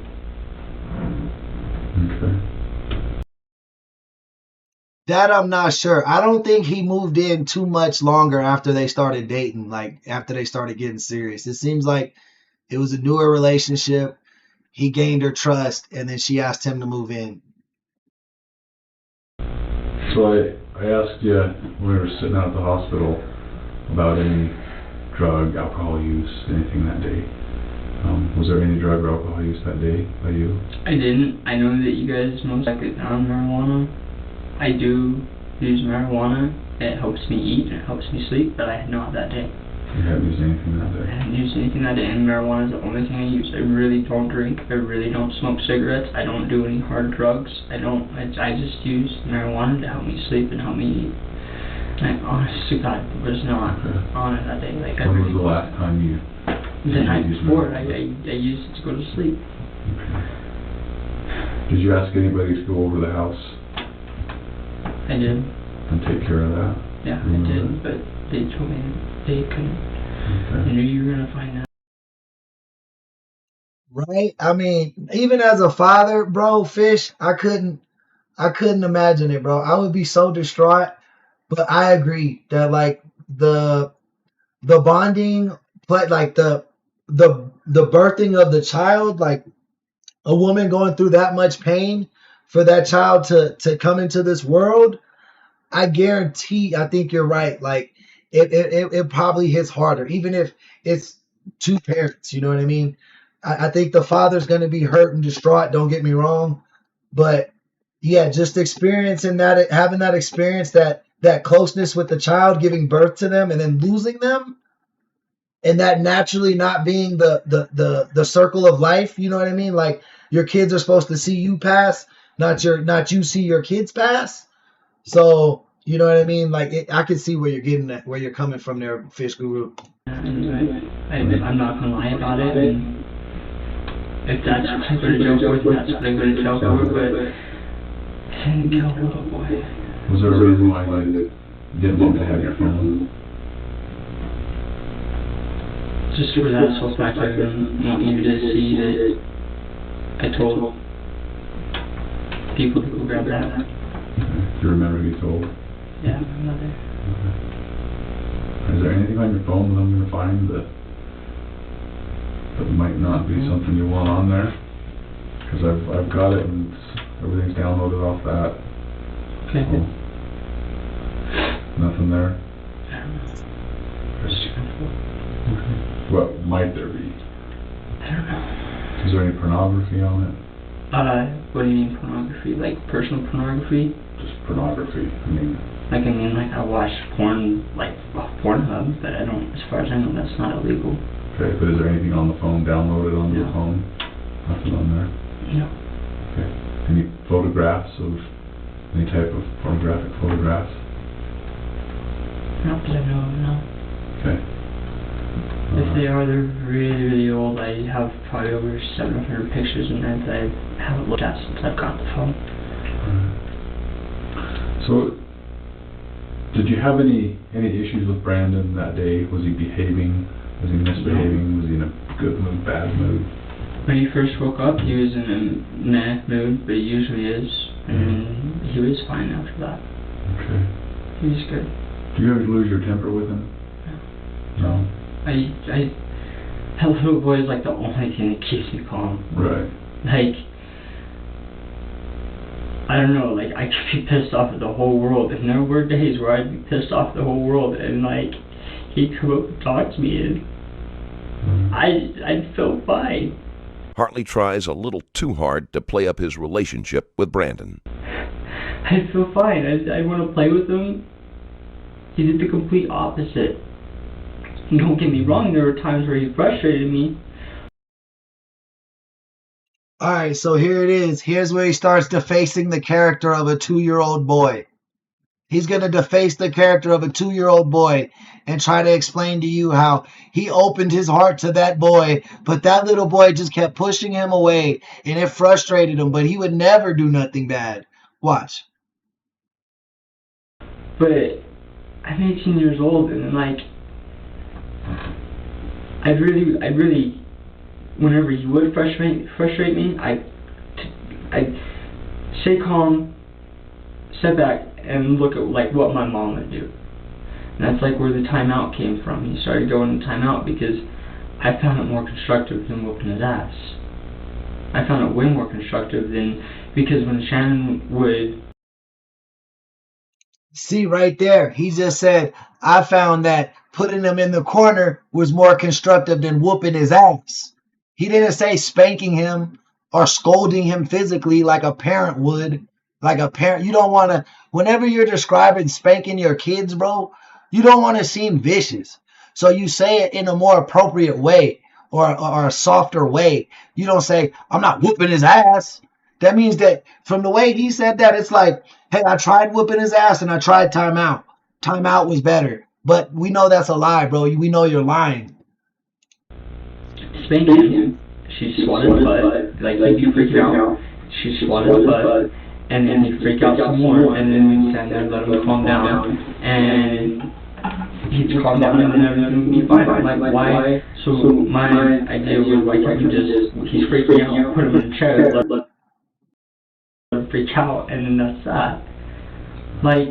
Okay. That I'm not sure. I don't think he moved in too much longer after they started dating, like after they started getting serious. It seems like it was a newer relationship. He gained her trust, and then she asked him to move in. So I asked you when we were sitting out at the hospital about any drug, alcohol use, anything that day. Was there any drug or alcohol use that day by you? I didn't. I know that you guys most likely found marijuana. I do use marijuana. It helps me eat and it helps me sleep, but I had not that day. You haven't used anything that I day? haven't used anything that day, and marijuana is the only thing I use. I really don't drink. I really don't smoke cigarettes. I don't do any hard drugs. I just use marijuana to help me sleep and help me eat. And I honestly God was not on it that day. Like, when was the last time you the night before, I marijuana? used it to go to sleep. Okay. Did you ask anybody to go over the house I did. and take care of that? Yeah, I did, but they told me they couldn't. Okay. I knew you were gonna find out. Right? I mean, even as a father, bro, Fish, I couldn't imagine it, bro. I would be so distraught. But I agree that like the bonding, but like the birthing of the child, like a woman going through that much pain for that child to come into this world, I guarantee, I think you're right. Like it probably hits harder, even if it's two parents. You know what I mean? I think the father's going to be hurt and distraught. Don't get me wrong, but yeah, just experiencing that, having that experience, that closeness with the child, giving birth to them, and then losing them, and that naturally not being the circle of life. You know what I mean? Like your kids are supposed to see you pass, not you see your kids pass. So you know what I mean? Like I can see where you're getting at, where you're coming from there, Fish Guru. I'm not gonna lie about it. And if that's what I'm gonna joke with, that's what I'm gonna joke with. But I didn't kill the little boy. Was there a reason why you didn't want to have your phone? Just for that sole fact, I didn't want you to see that I told people to go grab that. Okay. Do you remember you told? Yeah, my mother. Okay. Is there anything on your phone that I'm going to find that might not be something you want on there? Because I've got it and everything's downloaded off that. Okay. So, nothing there? I don't know. Just Okay. What might there be? I don't know. Is there any pornography on it? What do you mean pornography? Like personal pornography? Just pornography. I mean, I watch porn, like off Pornhub, but I don't, as far as I know, that's not illegal. okay, but is there anything on the phone downloaded onto No. the phone? Nothing on there? No. Okay. Any photographs of any type of pornographic photographs? Not that I know of, no. Okay. If they are, they're really, really old. I have probably over 700 pictures in there that I haven't looked at since I've got the phone. So, did you have any issues with Brandon that day? Was he behaving? Was he misbehaving? Was he in a good mood, bad mood? When he first woke up, he was in a meh mood, but he usually is. And he was fine after that. Okay. He was good. Do you ever lose your temper with him? No. That little boy is like the only thing that keeps me calm. Right. Like, I don't know, like, I could be pissed off at the whole world, and there were days where I'd be pissed off at the whole world, and like, he'd come up and talk to me, and I'd feel fine. Hartley tries a little too hard to play up his relationship with Brandon. I'd feel fine. I'd want to play with him. He did the complete opposite. And don't get me wrong, there were times where he frustrated me. All right, so here it is. Here's where he starts defacing the character of a 2-year-old boy. He's going to deface the character of a 2-year-old boy and try to explain to you how he opened his heart to that boy, but that little boy just kept pushing him away, and it frustrated him, but he would never do nothing bad. Watch. But I'm 18 years old, and like, I'd really, whenever he would frustrate me, I'd stay calm, step back, and look at like what my mom would do. And that's like where the timeout came from. He started going to timeout because I found it more constructive than whooping his ass. I found it way more constructive than, because when Shannon would... See right there, he just said, I found that putting him in the corner was more constructive than whooping his ass. He didn't say spanking him or scolding him physically like a parent would. Like a parent, you don't want to, whenever you're describing spanking your kids, bro, you don't want to seem vicious. So you say it in a more appropriate way or a softer way. You don't say, I'm not whooping his ass. That means that from the way he said that, it's like, hey, I tried whooping his ass and I tried timeout. Timeout was better. But we know that's a lie, bro. We know you're lying. Spanking him, she swatted his butt. Like, he'd be freaking out. She swatted his butt. And then he'd freak out some more. And then we'd stand there and let him calm down. And he'd calm down and then everything would be fine. I'm like, why? So my idea was, why can't you just, he's freaking out, put him in a chair, let him freak out, and then that's that. Like,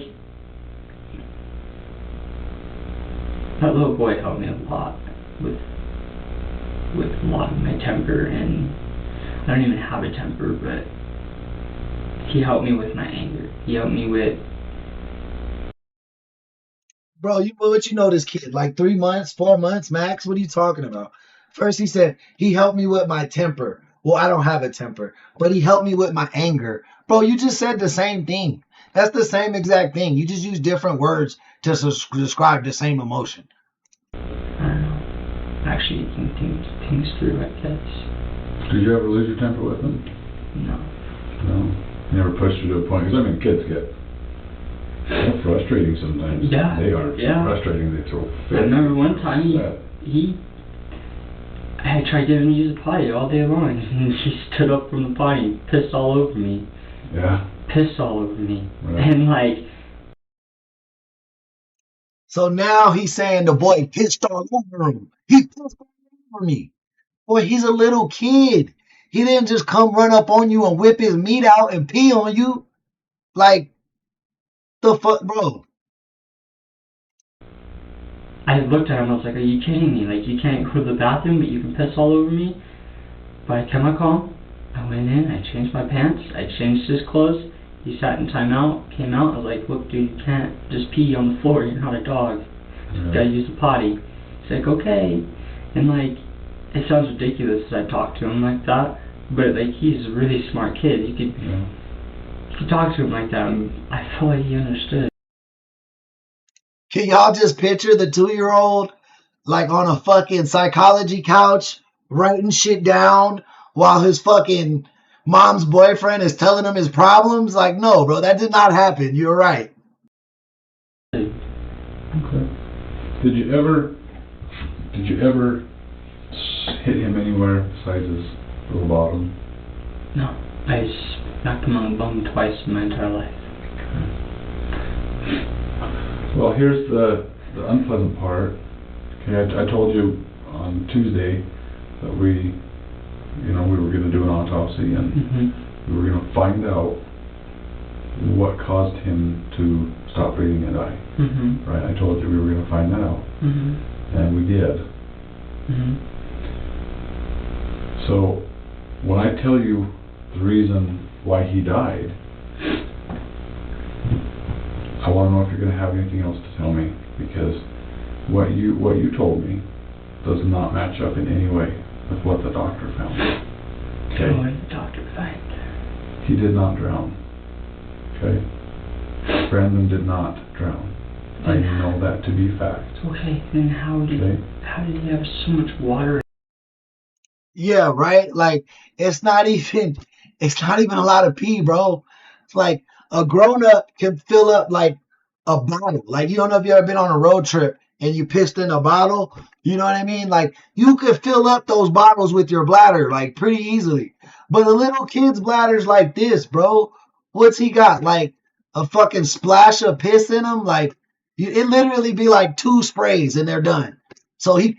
that little boy helped me a lot with a lot of my temper, and I don't even have a temper, but he helped me with my anger. He helped me with Bro, what you know this kid? Like 3 months, 4 months max? What are you talking about? First he said he helped me with my temper. Well, I don't have a temper, but he helped me with my anger. Bro, you just said the same thing. That's the same exact thing. You just use different words to describe the same emotion. I don't know. Actually, you can think things through, I guess. Did you ever lose your temper with him? No. No. You never pushed you to a point, because I mean, kids get they're frustrating sometimes. Yeah. They are frustrating. They throw fits. I remember one time I tried getting him to use the potty all day long, and he stood up from the potty, pissed all over me. Yeah. Pissed all over me. Right. And like... So now he's saying the boy pissed all over him. He pissed all over me. Boy, he's a little kid. He didn't just come run up on you and whip his meat out and pee on you. Like, the fuck, bro? I looked at him, I was like, are you kidding me? Like, you can't go to the bathroom, but you can piss all over me? But I kept my calm. I went in, I changed my pants, I changed his clothes. He sat in timeout, came out, I was like, look dude, you can't just pee on the floor, you're not a dog. You gotta use the potty. He's like, okay. And like, it sounds ridiculous as I talk to him like that, but like, he's a really smart kid. You could talk to him like that, and I feel like he understood. Can y'all just picture the 2-year-old like on a fucking psychology couch writing shit down while his fucking mom's boyfriend is telling him his problems? Like, no, bro, that did not happen. You're right. Okay. Did you ever hit him anywhere besides his little bottom? No. I smacked him on the bum twice in my entire life. Well, here's the unpleasant part. Okay, I told you on Tuesday that we were going to do an autopsy and we were going to find out what caused him to stop breathing and die. Right? I told you we were going to find that out, and we did. So when I tell you the reason why he died, I want to know if you're going to have anything else to tell me, because what you told me does not match up in any way with what the doctor found. Okay? What did the doctor find? He did not drown. Okay? Brandon did not drown. I know that to be fact. Okay, then how did he have so much water? Yeah, right? Like, it's not even a lot of pee, bro. It's like a grown-up can fill up like a bottle. Like, you don't know if you ever been on a road trip and you pissed in a bottle. You know what I mean? Like, you could fill up those bottles with your bladder, like, pretty easily. But a little kid's bladder's like this, bro. What's he got? Like, a fucking splash of piss in him? Like, it literally be like 2 sprays and they're done. So he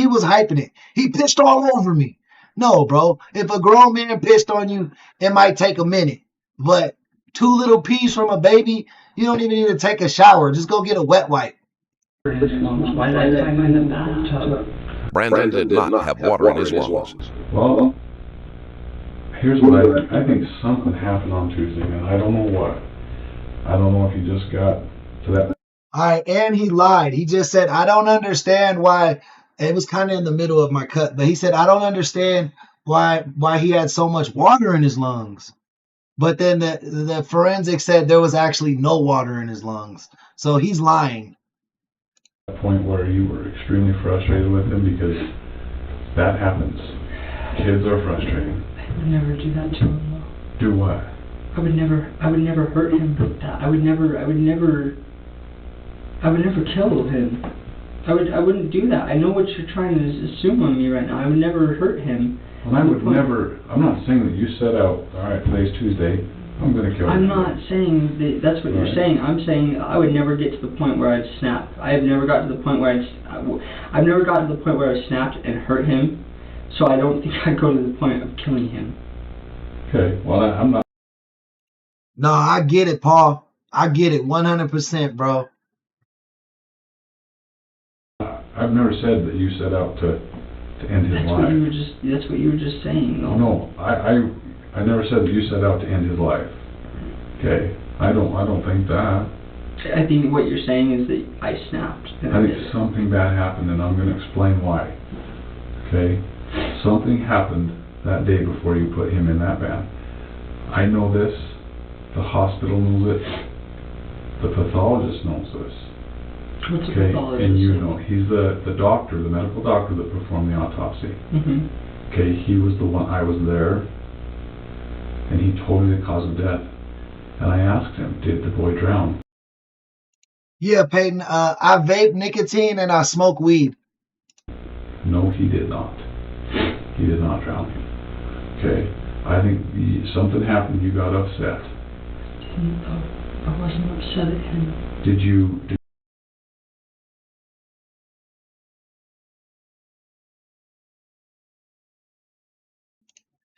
was hyping it. He pissed all over me. No, bro. If a grown man pissed on you, it might take a minute. But 2 little pees from a baby, you don't even need to take a shower. Just go get a wet wipe. Why did I find him in the bathtub? Brandon did not have water in his lungs. Well, here's what I think something happened on Tuesday, man. I don't know what. I don't know if he just got to that. All right, and he lied. He just said, I don't understand why. It was kind of in the middle of my cut, but he said, I don't understand why he had so much water in his lungs. But then the forensic said there was actually no water in his lungs. So he's lying. A point where you were extremely frustrated with him, because that happens. Kids are frustrating. I would never do that to him, though. Do what? I would never hurt him like that. I would never kill him. I wouldn't do that. I know what you're trying to assume on me right now. I would never hurt him. Well, I would never. I'm not saying that you set out, all right, today's Tuesday, I'm going to kill you. I'm not saying that's what you're saying. I'm saying I would never get to the point where I'd snap. I've never got to the point where I've never gotten to the point where I snapped and hurt him. So I don't think I'd go to the point of killing him. Okay, well, I'm not. No, I get it, Paul. I get it 100%, bro. I've never said that you set out to end his life. That's what you were just saying, though. No, I never said that you set out to end his life. Okay, I don't think that. I think what you're saying is that I snapped. I think something bad happened, and I'm going to explain why. Okay? Something happened that day before you put him in that van. I know this. The hospital knows it. The pathologist knows this. What's a Okay? pathologist? And you know, he's the doctor, the medical doctor that performed the autopsy. Mm-hmm. Okay? He was the one. I was there, and he told me the cause of death. And I asked him, did the boy drown? Yeah, Peyton. I vape nicotine and I smoke weed. No, he did not. He did not drown him. Okay? I think something happened. You got upset. I wasn't upset at him. Did you?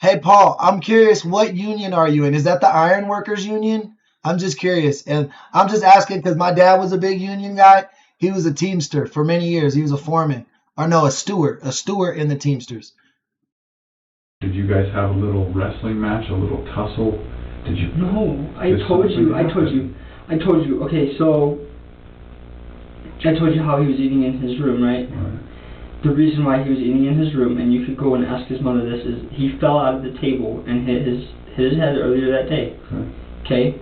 Hey, Paul, I'm curious, what union are you in? Is that the Iron Workers Union? I'm just curious. And I'm just asking because my dad was a big union guy. He was a Teamster for many years. He was a foreman. Or no, a steward in the Teamsters. Did you guys have a little wrestling match, a little tussle? Did you? No, I told you. Okay, so I told you how he was eating in his room, right? Right. The reason why he was eating in his room, and you could go and ask his mother this, is he fell out of the table and hit his head earlier that day. Okay?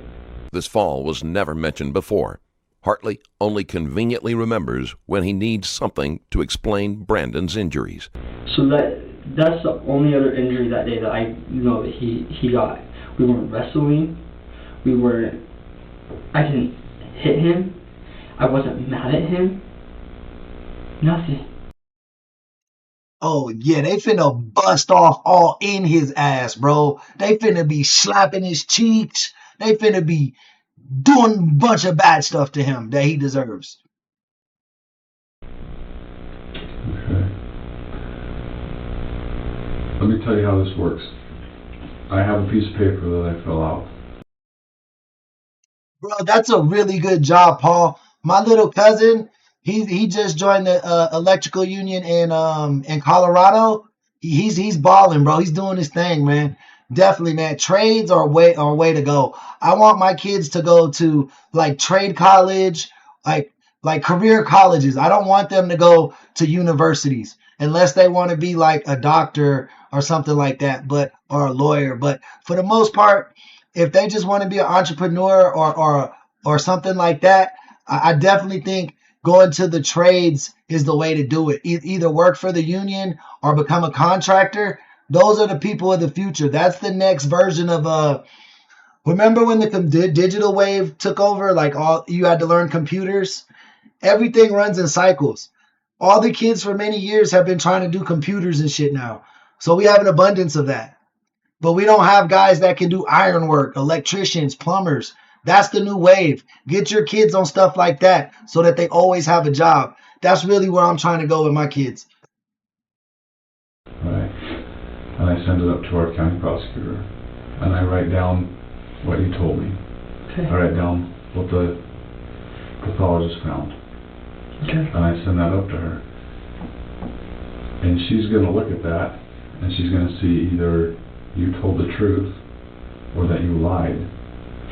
This fall was never mentioned before. Hartley only conveniently remembers when he needs something to explain Brandon's injuries. So that's the only other injury that day that I know that he got. We weren't wrestling. I didn't hit him. I wasn't mad at him. Nothing. Oh, yeah, they finna bust off all in his ass, bro. They finna be slapping his cheeks. They finna be doing a bunch of bad stuff to him that he deserves. Okay. Let me tell you how this works. I have a piece of paper that I fill out. Bro, that's a really good job, Paul. My little cousin, he just joined the electrical union in Colorado. He's balling, bro. He's doing his thing, man. Definitely, man. Trades are way to go. I want my kids to go to like trade college, like career colleges. I don't want them to go to universities unless they want to be like a doctor or something like that, or a lawyer. But for the most part, if they just want to be an entrepreneur or something like that, I definitely think going to the trades is the way to do it. Either work for the union or become a contractor. Those are the people of the future. That's the next version of remember when the digital wave took over? Like you had to learn computers. Everything runs in cycles. All the kids for many years have been trying to do computers and shit now. So we have an abundance of that. But we don't have guys that can do ironwork, electricians, plumbers. That's the new wave. Get your kids on stuff like that so that they always have a job. That's really where I'm trying to go with my kids. Right. And I send it up to our county prosecutor. And I write down what you told me. Okay. I write down what the pathologist found. Okay. And I send that up to her. And she's going to look at that, and she's going to see either you told the truth or that you lied,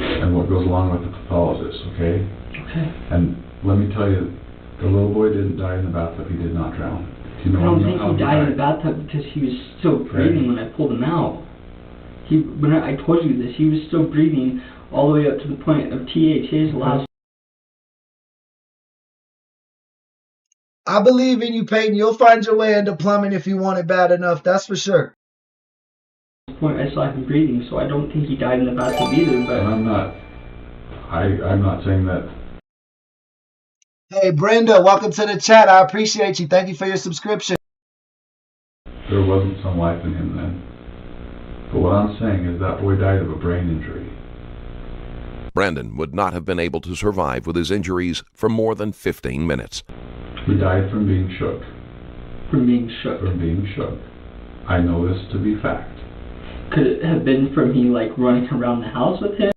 and what goes along with the pathologist, okay? Okay. And let me tell you, the little boy didn't die in the bathtub. He did not drown. Do you know I don't think how he died in the bathtub because he was still breathing when I pulled him out. When I told you this, he was still breathing all the way up to the point of TH, his last. I believe in you, Peyton. You'll find your way into plumbing if you want it bad enough. That's for sure. Point I saw him breathing, so I don't think he died in the bathtub either. But I'm not saying that. Hey, Brenda, welcome to the chat. I appreciate you. Thank you for your subscription. There wasn't some life in him then. But what I'm saying is that boy died of a brain injury. Brandon would not have been able to survive with his injuries for more than 15 minutes. He died from being shook. From being shook. From being shook. I know this to be fact. Could it have been from me like running around the house with him?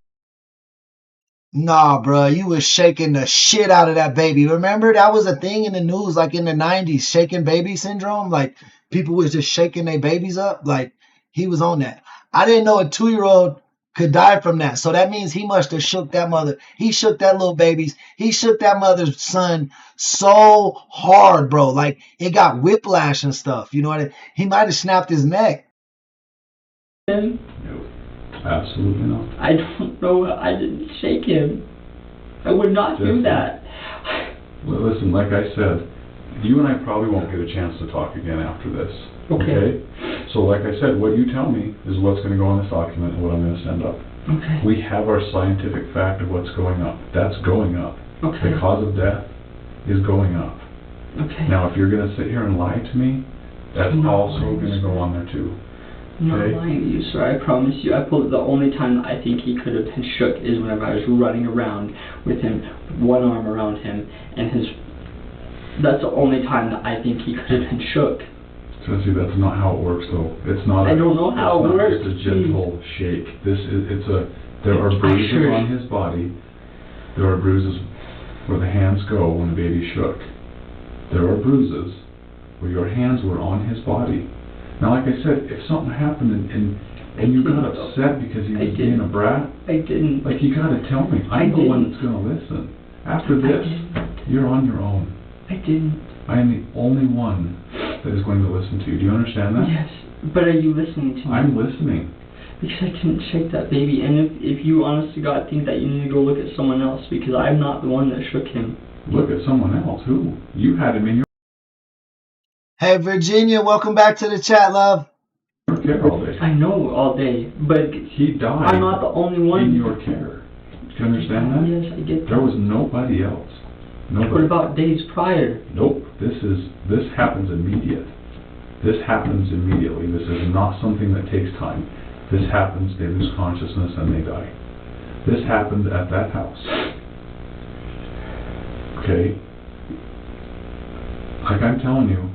Nah, bro, you was shaking the shit out of that baby. Remember that was a thing in the news, like in the 90s, shaking baby syndrome. Like people was just shaking their babies up. Like he was on that. I didn't know a 2-year-old could die from that. So that means he must have shook that mother. He shook that little baby's. He shook that mother's son so hard, bro. Like it got whiplash and stuff. You know what I mean? He might have snapped his neck. Him? No, absolutely not. I don't know. I didn't shake him. I would not do that. Well, listen, like I said, you and I probably won't get a chance to talk again after this. Okay. So like I said, what you tell me is what's going to go in this document and what I'm going to send up. Okay. We have our scientific fact of what's going up. That's going up. Okay. The cause of death is going up. Okay. Now, if you're going to sit here and lie to me, that's I'm not also lying, going to sir. go on there too. I'm not Okay. lying to you, sir. I promise you. I pulled the only time that I think he could have been shook is whenever I was running around with him, one arm around him, and his. That's the only time that I think he could have been shook. So see, that's not how it works, though. It's not. I don't know how it works. It's a gentle shake. There are bruises on his body. There are bruises where the hands go when the baby shook. There are bruises where your hands were on his body. Now, like I said, if something happened and you got upset because he was being a brat, I didn't. like you got to tell me. I'm the one that's going to listen. After this, you're on your own. I didn't. I am the only one that is going to listen to you. Do you understand that? Yes, but are you listening to me? I'm listening. Because I didn't shake that baby, and if you honest to God think that you need to go look at someone else, because I'm not the one that shook him. Look at someone else. Who? You had him in your Hey, Virginia, welcome back to the chat, love. care all day. I know all day, but He died I'm not the only one. in your care. Do you understand that? Yes, I get that. There was nobody else. Nobody. What about days prior? Nope. This happens immediate. This happens immediately. This is not something that takes time. This happens, they lose consciousness and they die. This happened at that house. Okay? Like I'm telling you,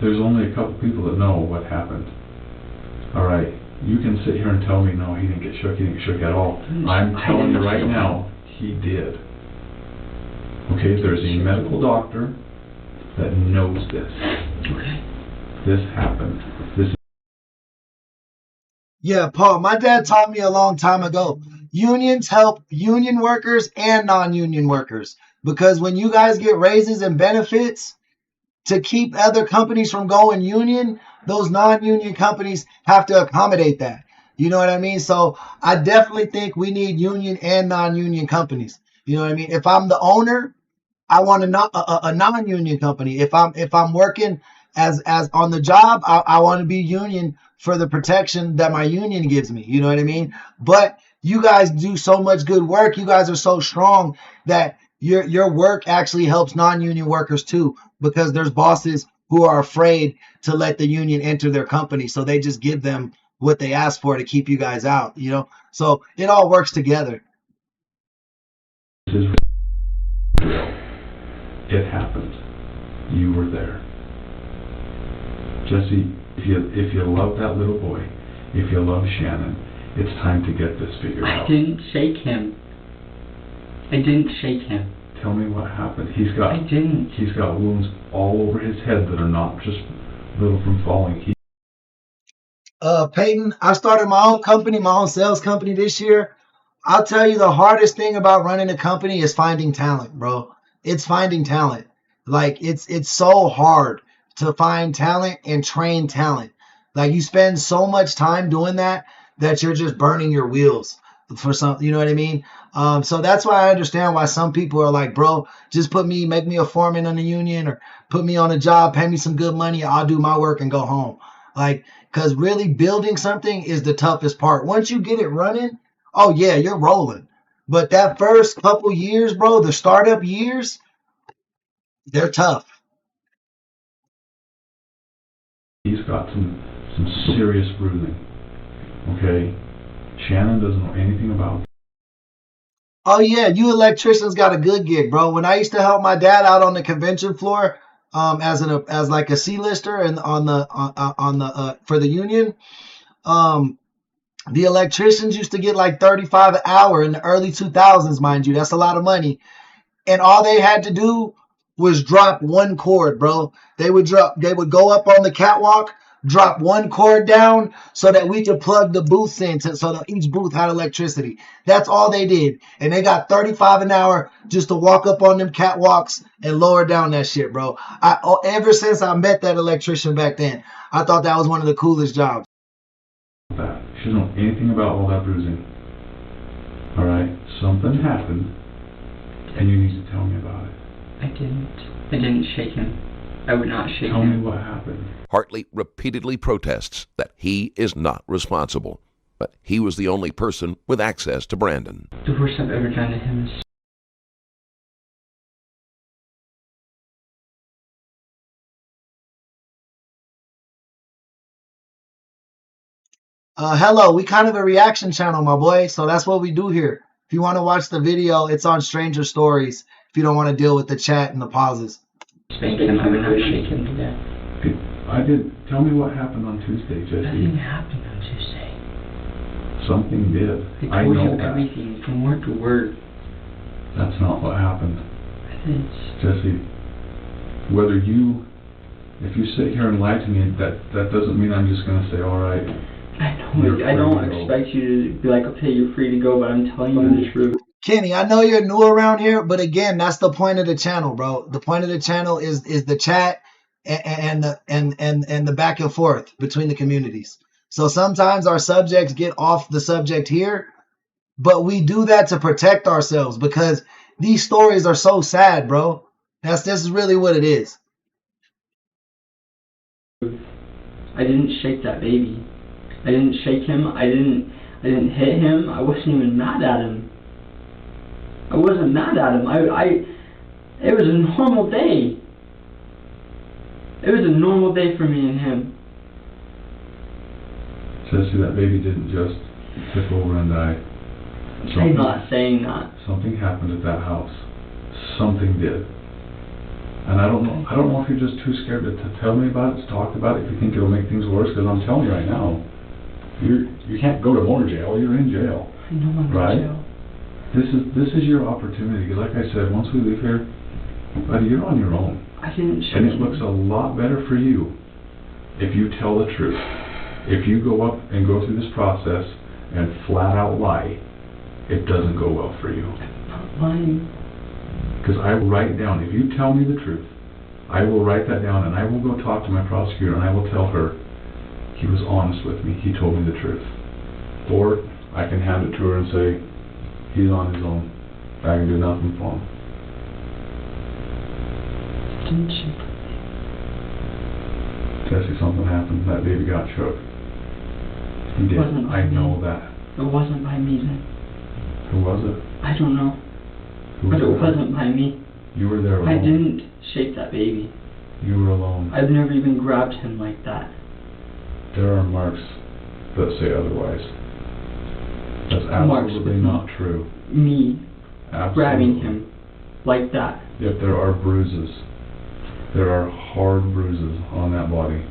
there's only a couple people that know what happened. Alright, you can sit here and tell me, no, he didn't get shook, he didn't get shook at all. I'm telling you right now, he did. Okay, there's a medical doctor that knows this. Okay. This happened. This. Yeah, Paul, my dad taught me a long time ago. Unions help union workers and non-union workers. Because when you guys get raises and benefits to keep other companies from going union, those non-union companies have to accommodate that. You know what I mean? So I definitely think we need union and non-union companies. You know what I mean? If I'm the owner, I want a non-union company. If I'm working as on the job, I want to be union for the protection that my union gives me. You know what I mean? But you guys do so much good work. You guys are so strong that your work actually helps non-union workers too, because there's bosses who are afraid to let the union enter their company, so they just give them what they ask for to keep you guys out. You know, so it all works together. Is real. It happened. You were there. Jesse, if you love that little boy, if you love Shannon, it's time to get this figured out. I didn't shake him. I didn't shake him. Tell me what happened. He's I didn't. got wounds all over his head that are not just little from falling. Peyton, I started my own company, my own sales company this year. I'll tell you, the hardest thing about running a company is finding talent, bro. It's finding talent. Like it's so hard to find talent and train talent. Like you spend so much time doing that you're just burning your wheels for some, you know what I mean? So that's why I understand why some people are like, bro, just make me a foreman on the union, or put me on a job, pay me some good money, I'll do my work and go home. Like, because really building something is the toughest part. Once you get it running, oh yeah, you're rolling. But that first couple years, bro, the startup years, they're tough. He's got some serious bruising. Okay? Shannon doesn't know anything about it. Oh yeah, you electricians got a good gig, bro. When I used to help my dad out on the convention floor, as like a C-lister and for the union, the electricians used to get like $35 an hour in the early 2000s, mind you. That's a lot of money. And all they had to do was drop one cord, bro. They would go up on the catwalk, drop one cord down so that we could plug the booths in so that each booth had electricity. That's all they did. And they got $35 an hour just to walk up on them catwalks and lower down that shit, bro. Ever since I met that electrician back then, I thought that was one of the coolest jobs. That. She doesn't know anything about all that bruising. Alright? Something happened, and you need to tell me about it. I didn't shake him. I would not shake him. Tell me what happened. Hartley repeatedly protests that he is not responsible, but he was the only person with access to Brandon. The worst I've ever done to him is... Hello, we kind of a reaction channel, my boy, so that's what we do here. If you want to watch the video, it's on Stranger Stories, if you don't want to deal with the chat and the pauses. Spank him, I would not shake him to death. Tell me what happened on Tuesday, Jesse. Nothing happened on Tuesday. Something did. I told you that. everything from word to word. That's not what happened. It is. Jesse, if you sit here and lie to me, that doesn't mean I'm just going to say, all right. I know. I don't expect you to be like, okay, you're free to go, but I'm telling you the truth. Kenny, I know you're new around here, but again, that's the point of the channel, bro. The point of the channel is the chat and the back and forth between the communities. So sometimes our subjects get off the subject here, but we do that to protect ourselves because these stories are so sad, bro. This is really what it is. I didn't shake that baby. I didn't shake him. I didn't hit him. I wasn't even mad at him. I wasn't mad at him. It was a normal day. It was a normal day for me and him. Jesse, that baby didn't just tip over and die. I'm not saying that. Something happened at that house. Something did. And I don't know if you're just too scared to tell me about it, to talk about it, if you think it'll make things worse, because I'm telling you right now, you can't go to more jail, you're in jail. I know I'm in jail. This is your opportunity, because like I said, once we leave here, buddy, you're on your own. I didn't shake And it him. looks a lot better for you if you tell the truth. If you go up and go through this process and flat out lie, it doesn't go well for you. I'm not lying. Because I will write down, if you tell me the truth, I will write that down and I will go talk to my prosecutor and I will tell her, he was honest with me, he told me the truth. Or I can hand it to her and say, he's on his own, I can do nothing for him. Didn't shake him. Jesse, something happened, that baby got shook. He did, I know that. It wasn't by me then. Who was it? I don't know. Who But it was wasn't by me. You were there alone. I didn't shake that baby. You were alone. I've never even grabbed him like that. There are marks that say otherwise. That's absolutely not true. Me Absolutely. grabbing him like that. Yet there are bruises. There are hard bruises on that body.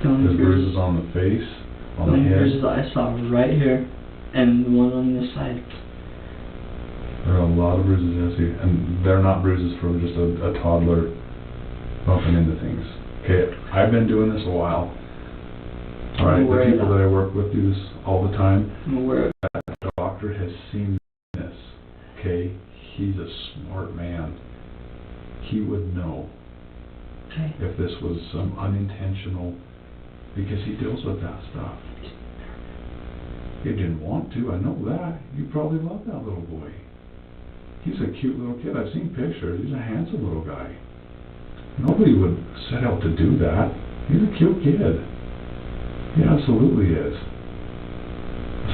There's bruises on the face, on the head. Bruises I saw right here, and the one on this side. There are a lot of bruises, Jesse, and they're not bruises from just a toddler bumping into things. Okay, I've been doing this a while. Alright, the people that I work with do this all the time. I'm aware of that. The doctor has seen this. Okay, he's a smart man. He would know if this was some unintentional, because he deals with that stuff. He didn't want to, I know that. You probably love that little boy. He's a cute little kid. I've seen pictures. He's a handsome little guy. Nobody would set out to do that. He's a cute kid. He absolutely is.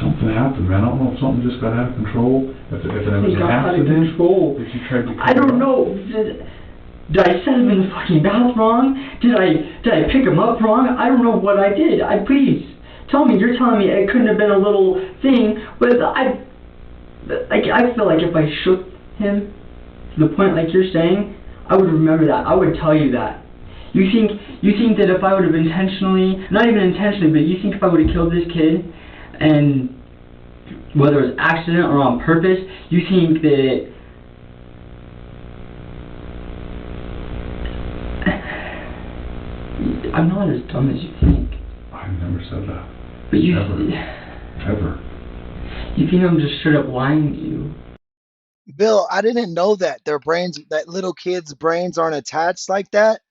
Something happened, man. I don't know if something just got out of control. If it was an accident. If you tried to I don't know. Did I set him in the fucking bath wrong? Did I pick him up wrong? I don't know what I did. Please tell me. You're telling me it couldn't have been a little thing, but I feel like if I shook him to the point like you're saying, I would remember that. I would tell you that. You think that if I would have intentionally, not even intentionally, but you think if I would have killed this kid, and whether it was accident or on purpose, you think that I'm not as dumb as you think. I never said that. But you... Ever. You think I'm just straight up lying to you? Bill, I didn't know that that little kids' brains aren't attached like that.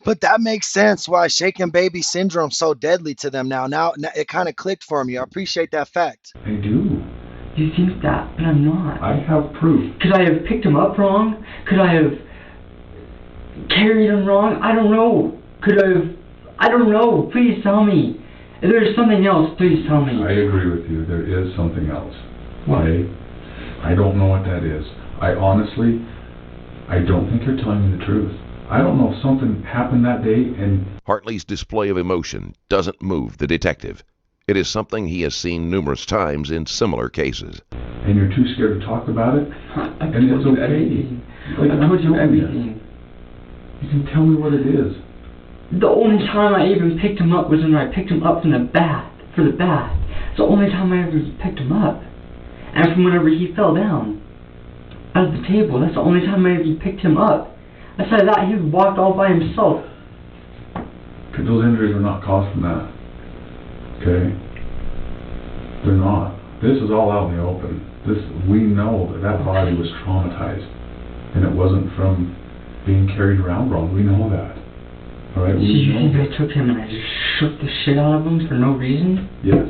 But that makes sense why shaken baby syndrome's so deadly to them now. Now it kind of clicked for me. I appreciate that fact. I do. You think that, but I'm not. I have proof. Could I have picked him up wrong? Could I have carried him wrong? I don't know. Could I have... I don't know. Please tell me. If there's something else, please tell me. I agree with you. There is something else. What? I don't know what that is. I honestly don't think you're telling me the truth. I don't know if something happened that day and... Hartley's display of emotion doesn't move the detective. It is something he has seen numerous times in similar cases. And you're too scared to talk about it? I told you everything. I told you everything. You can tell me what it is. The only time I even picked him up was when I picked him up from the bath, for the bath. It's the only time I ever picked him up. And from whenever he fell down out of the table, that's the only time I ever picked him up. Aside of that, he walked all by himself. Those injuries are not caused from that. Okay? They're not. This is all out in the open. We know that body was traumatized. And it wasn't from being carried around wrong. We know that. Alright? So you think I took him and I just shook the shit out of him for no reason? Yes.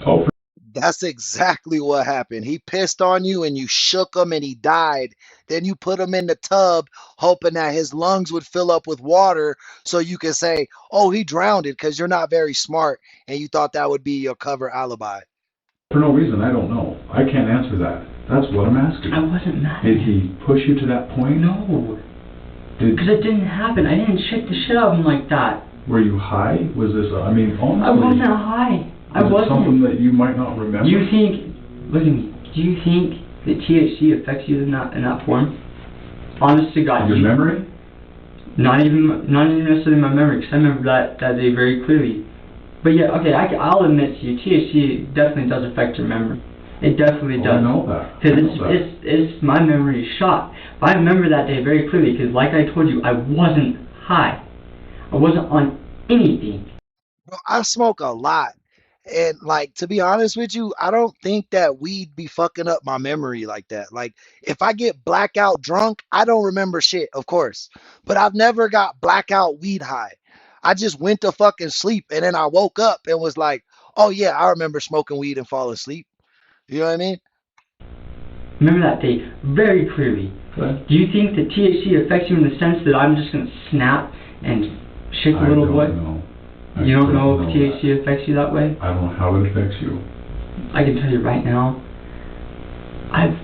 Oh, That's exactly what happened. He pissed on you and you shook him and he died. Then you put him in the tub hoping that his lungs would fill up with water so you can say, oh, he drowned it, because you're not very smart and you thought that would be your cover alibi. for no reason, I don't know. I can't answer that. That's what I'm asking. I wasn't mad. Did he push you to that point? No. Because it didn't happen. I didn't shake the shit out of him like that. Were you high? Was this, I mean, honestly... I wasn't high. I wasn't. Was it something that you might not remember? Do you think, look at me, do you think that THC affects you in that form? Honest to God. Your memory? Not even necessarily my memory, because I remember that day very clearly. But yeah, okay, I'll admit to you, THC definitely does affect your memory. It definitely does. I know that. Because it's my memory is shot. But I remember that day very clearly, because like I told you, I wasn't high. I wasn't on anything. Bro, I smoke a lot. And like, to be honest with you, I don't think that weed be fucking up my memory like that. Like, if I get blackout drunk, I don't remember shit, of course. But I've never got blackout weed high. I just went to fucking sleep and then I woke up and was like, oh yeah, I remember smoking weed and falling asleep. You know what I mean? Remember that day very clearly. Okay. Do you think that THC affects you in the sense that I'm just going to snap and shake a little boy? Know. You don't know if THC affects you that way? I don't know how it affects you. I can tell you right now, I've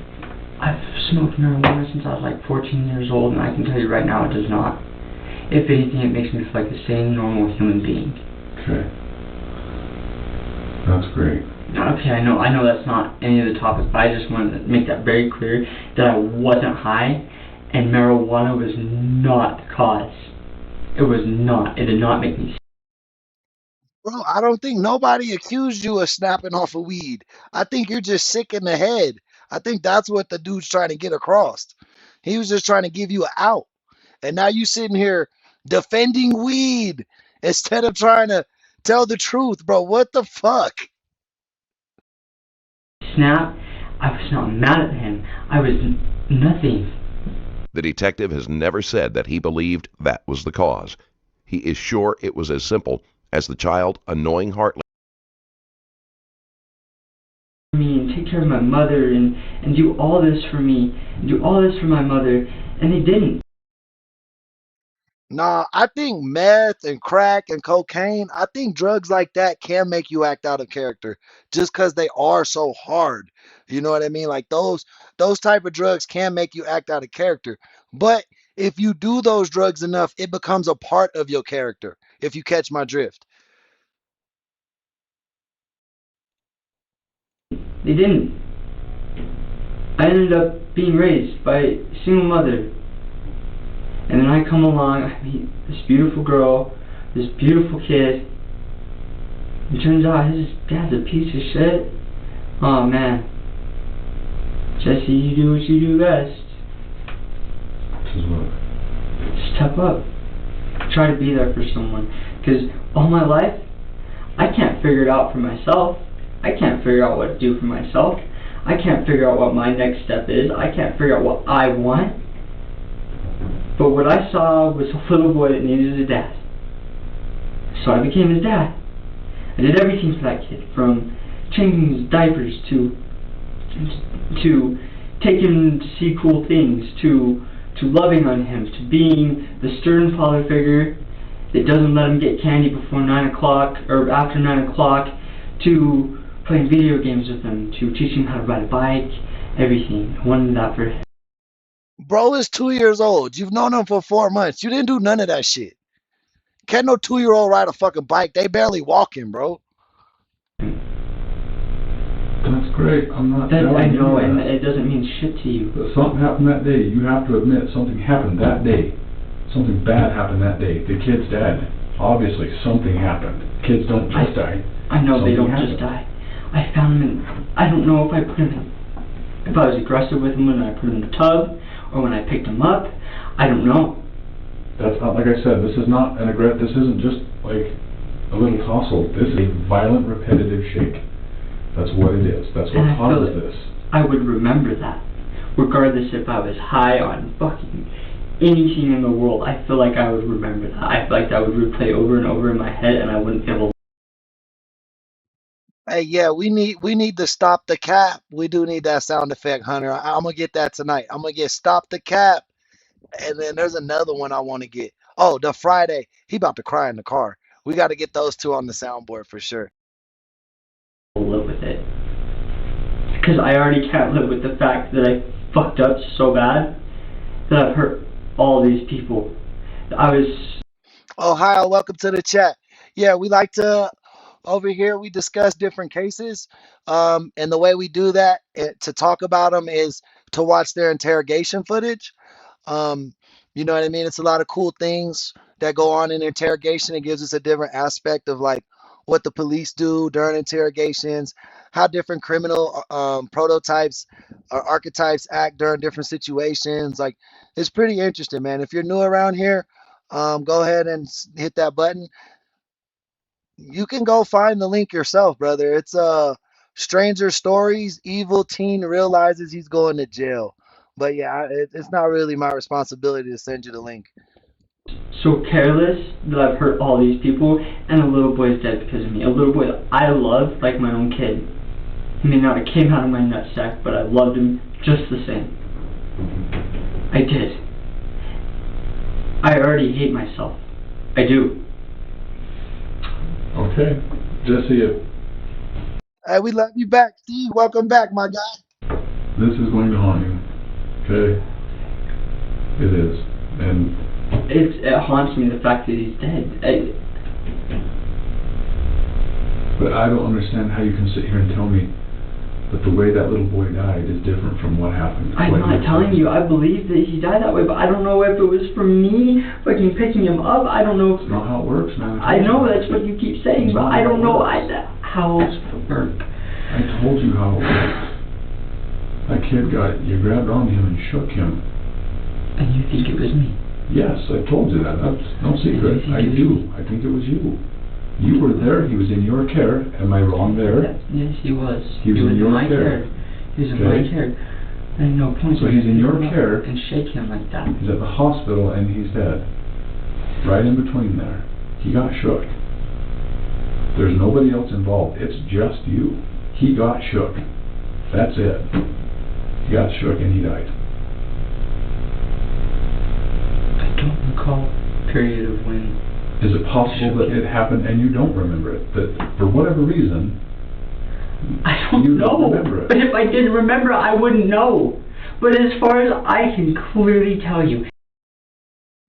smoked marijuana since I was like 14 years old, and I can tell you right now it does not. If anything, it makes me feel like the same normal human being. Okay. That's great. Okay, I know that's not any of the topic, but I just wanted to make that very clear that I wasn't high, and marijuana was not the cause. It was not. It did not make me sick. Bro, I don't think nobody accused you of snapping off of weed. I think you're just sick in the head. I think that's what the dude's trying to get across. He was just trying to give you an out. And now you sitting here defending weed instead of trying to tell the truth, bro. What the fuck? Snap, I was not mad at him. I was nothing. The detective has never said that he believed that was the cause. He is sure it was as simple as the child annoying Hartley. And take care of my mother and do all this for me, and do all this for my mother, and they didn't. Nah, I think meth and crack and cocaine, I think drugs like that can make you act out of character just because they are so hard. You know what I mean? Like those type of drugs can make you act out of character. But if you do those drugs enough, it becomes a part of your character, if you catch my drift. They didn't. I ended up being raised by a single mother. And then I come along, I meet this beautiful girl, this beautiful kid. It turns out his dad's a piece of shit. Oh man. Jesse, you do what you do best. Which is what? Step up. try to be there for someone. Because all my life, I can't figure it out for myself. I can't figure out what to do for myself. I can't figure out what my next step is. I can't figure out what I want. But what I saw was a little boy that needed a dad. So I became his dad. I did everything for that kid, from changing his diapers to taking him to see cool things, to loving on him, to being the stern father figure that doesn't let him get candy before 9 o'clock or after 9 o'clock, to playing video games with him, to teaching him how to ride a bike, everything. I wanted that for him. Bro is 2 years old. You've known him for 4 months. You didn't do none of that shit. Can't no 2-year-old ride a fucking bike. They barely walking, bro. That's great. I'm not I telling know, you and that. it doesn't mean shit to you. But something happened that day. You have to admit something happened that day. Something bad happened that day. The kid's dead. Obviously, something happened. Kids don't just die. I know Something they don't happened. just die. I found him in, I don't know if I put him in, if I was aggressive with him when I put him in the tub, or when I picked him up. I don't know. That's not, like I said, this is not an this isn't just like a little tussle. This is a violent, repetitive shake. That's what it is. That's what And I feel causes that this. I would remember that, regardless if I was high on fucking anything in the world. I feel like I would remember that. I feel like that would replay over and over in my head, and I wouldn't be able to. Hey, yeah, we need to stop the cap. We do need that sound effect, Hunter. I'm gonna get that tonight. I'm gonna get stop the cap, and then there's another one I want to get. Oh, the Friday. He about to cry in the car. We got to get those two on the soundboard for sure. Live with it, because I already can't live with the fact that I fucked up so bad that I've hurt all these people. I was Ohio, welcome to the chat. Yeah, we like to over here we discuss different cases, and the way we do that to talk about them is to watch their interrogation footage. Um, you know what I mean? It's a lot of cool things that go on in interrogation. It gives us a different aspect of like what the police do during interrogations, how different criminal prototypes or archetypes act during different situations. Like it's pretty interesting, man. If you're new around here, go ahead and hit that button. You can go find the link yourself, brother. It's Stranger Stories. Evil teen realizes he's going to jail. But yeah, it's not really my responsibility to send you the link. so careless that I've hurt all these people, and a little boy is dead because of me. A little boy that I love like my own kid. He may not have came out of my nutsack, but I loved him just the same. I did. I already hate myself. I do. Okay. Jesse, Hey, we love you back, Steve. Welcome back, my guy. this is going to haunt you. Okay? It is. And It haunts me, the fact that he's dead. but I don't understand how you can sit here and tell me that the way that little boy died is different from what happened. I'm not telling you. I believe that he died that way, but I don't know if it was from me fucking picking him up. I don't know if... It's not how it works, man. I know that's what you keep saying, but I don't know how it's work. I told you how it works. That kid you grabbed onto him and shook him. And you think it was me? Yes, I told you that. That's no secret. I do. I think it was you. You were there. He was in your care. Am I wrong there? Yes, he was. He was in your my care. He was in my care. And no point. So he's in your care. And shake him like that. He's at the hospital and he's dead. Right in between there. He got shook. There's nobody else involved. It's just you. He got shook. That's it. He got shook and he died. I don't recall a period of when... Is it possible that it happened and you don't remember it? That for whatever reason, I don't you know. don't remember it? But if I didn't remember, I wouldn't know. But as far as I can clearly tell you...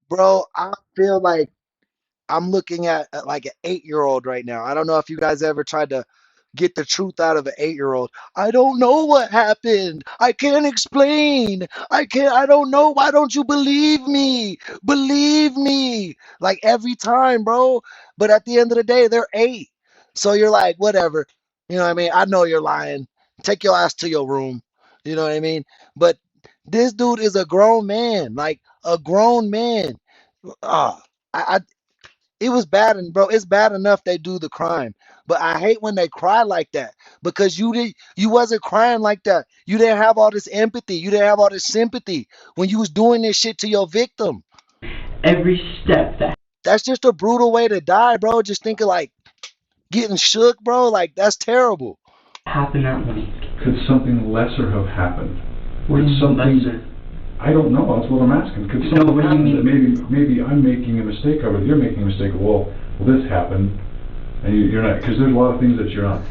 Bro, I feel like I'm looking at like an 8-year-old right now. I don't know if you guys ever tried to get the truth out of an 8-year-old. I don't know what happened. I can't explain. I don't know. Why don't you believe me? Believe me. Like every time, bro. But at the end of the day, they're 8. So you're like, whatever. You know what I mean? I know you're lying. Take your ass to your room. You know what I mean? But this dude is a grown man, like a grown man. Ah, It was bad, and bro, it's bad enough they do the crime, but I hate when they cry like that because you wasn't crying like that. You didn't have all this empathy. You didn't have all this sympathy when you was doing this shit to your victim. Every step that That's just a brutal way to die, bro. Just think of like getting shook, bro. Like that's terrible. happened that week. Could something lesser have happened? What do Could you mean something lesser? I don't know. That's what I'm asking. Could No, something what do you happen that mean? maybe I'm making a mistake of it? You're making a mistake of well this happened, and you're not because there's a lot of things that you're not.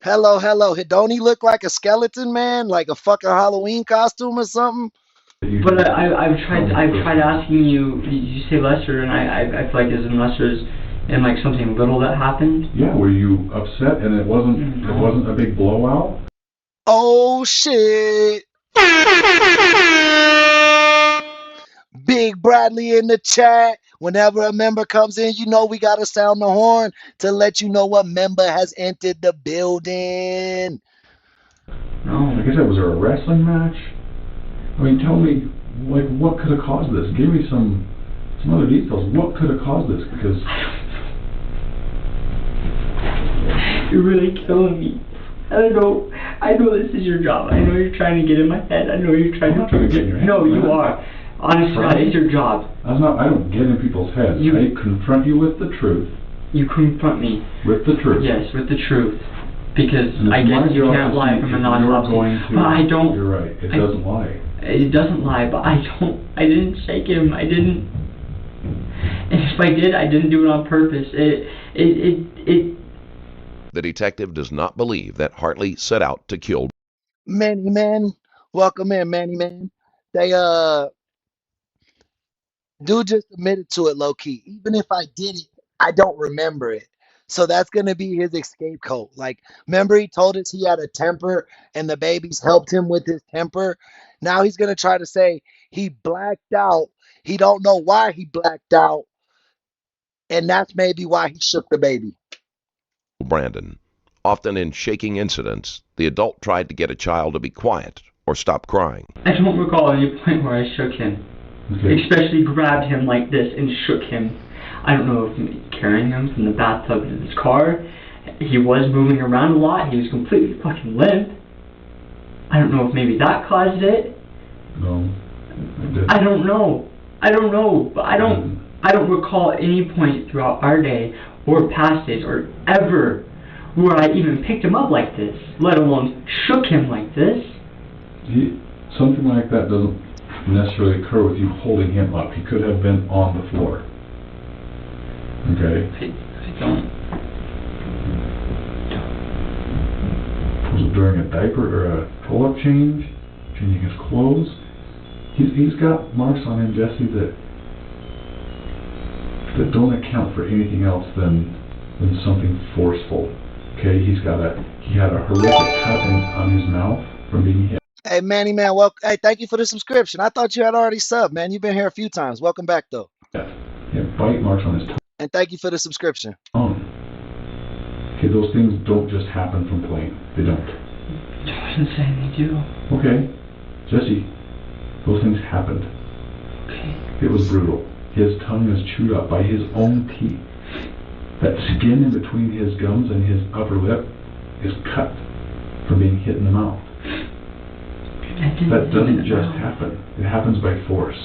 Hello, hello. Don't he look like a skeleton man, like a fucking Halloween costume or something? But I've tried asking you. You say lesser, and I feel like as in lesser and like something little that happened. Yeah, were you upset and it wasn't a big blowout? Oh shit. Big Bradley in the chat. Whenever a member comes in, you know we gotta sound the horn to let you know what member has entered the building. No. Like I said, was there a wrestling match? I mean, tell me, like, what could have caused this? Give me some other details. What could have caused this? Because You're really killing me. I know this is your job. I know you're trying to get in my head. I know you're trying I'm not trying to get in your head. No, you are. Honestly, God, it's your job. I don't get in people's heads. I confront you with the truth. You confront me. With the truth. Yes, with the truth. Because And I it's guess my you job can't to lie see from a if non-autopsy. you're going to- But I don't. You're right. It doesn't lie. It doesn't lie, but I didn't shake him. I didn't. And if I did, I didn't do it on purpose. The detective does not believe that Hartley set out to kill. Manny Man, welcome in, Manny Man. They dude just admitted to it low key. Even if I did it, I don't remember it. So that's gonna be his escape code. Like, remember he told us he had a temper and the babies helped him with his temper. Now he's gonna try to say he blacked out. He don't know why he blacked out, and that's maybe why he shook the baby. Brandon. Often in shaking incidents, the adult tried to get a child to be quiet or stop crying. I don't recall any point where I shook him. Okay. Especially grabbed him like this and shook him. I don't know if carrying him from the bathtub to his car. He was moving around a lot. He was completely fucking limp. I don't know if maybe that caused it. No. I don't know. But I don't recall any point throughout our day or past days or ever where I even picked him up like this, let alone shook him like this. Something like that doesn't necessarily occur with you holding him up. He could have been on the floor. Okay? I don't. Was it during a diaper or a pull-up change? Changing his clothes? He's got marks on him, Jesse, that don't account for anything else than something forceful. Okay, he had a horrific cut on his mouth from being hit. Hey Manny Man, hey, thank you for the subscription. I thought you had already subbed, man. You've been here a few times. Welcome back though. He had bite marks on his And thank you for the subscription. tongue. Okay, those things don't just happen from playing. They don't. Jordan saying they do. Okay, Jesse, those things happened. Okay. It was brutal. His tongue is chewed up by his own teeth. That skin in between his gums and his upper lip is cut from being hit in the mouth. That doesn't just happen. It happens by force.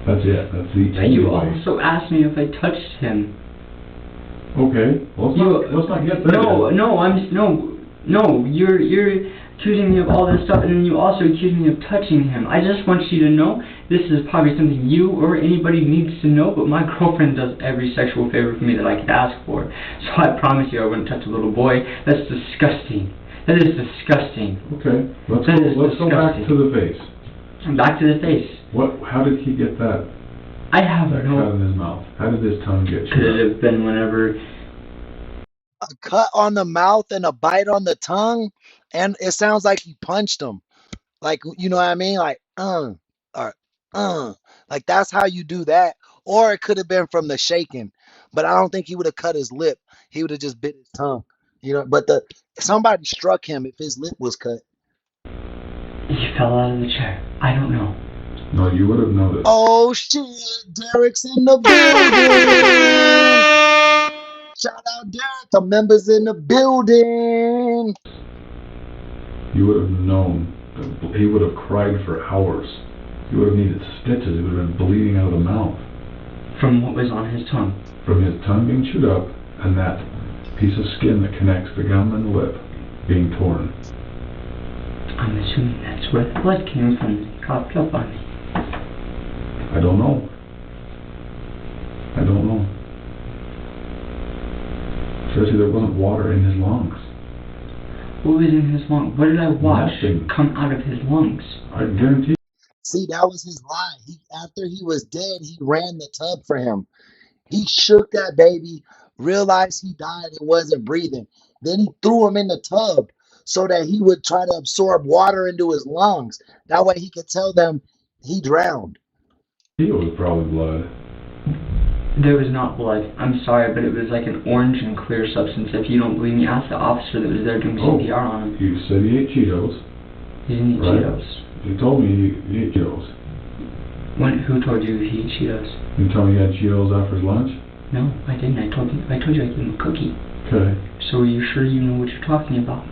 That's it. That's the only You way. also asked me if I touched him. Okay. Well, let's not get there. No. You're accusing me of all this stuff, and then you also accuse me of touching him. I just want you to know this is probably something you or anybody needs to know, but my girlfriend does every sexual favor for me that I could ask for. So I promise you I wouldn't touch a little boy. That's disgusting. That is disgusting. Okay. Let's go back to the face. Back to the face. How did he get that? I have That cut in his mouth. How did his tongue get Could chewed it have been whenever? A cut on the mouth and a bite on the tongue, and it sounds like he punched him. Like, you know what I mean? Like, or like that's how you do that. Or it could have been from the shaking, but I don't think he would have cut his lip. He would have just bit his tongue. You know, but somebody struck him if his lip was cut. He fell out of the chair. I don't know. No, you would have noticed. Oh shit, Derek's in the building. Shout out Derek, the members in the building. You would have known. He would have cried for hours. He would have needed stitches. He would have been bleeding out of the mouth. From what was on his tongue? From his tongue being chewed up and that piece of skin that connects the gum and the lip being torn. I'm assuming that's where the blood came from. He coughed up on me. I don't know. I don't know. Jesse, there wasn't water in his lungs. What was in his lungs? What did I watch Nothing. come out of his lungs? I guarantee. See, that was his lie. After he was dead, he ran the tub for him. He shook that baby, realized he died and wasn't breathing. Then he threw him in the tub so that he would try to absorb water into his lungs. That way he could tell them he drowned. It was probably blood. There was not blood. I'm sorry, but it was like an orange and clear substance. If you don't believe me, ask the officer that was there doing CPR on him. You said he ate Cheetos. He didn't eat right? Cheetos. You told me he ate Cheetos. Who told you he ate Cheetos? You told me he had Cheetos after his lunch? No, I didn't. I told you I gave him a cookie. Okay. So are you sure you know what you're talking about?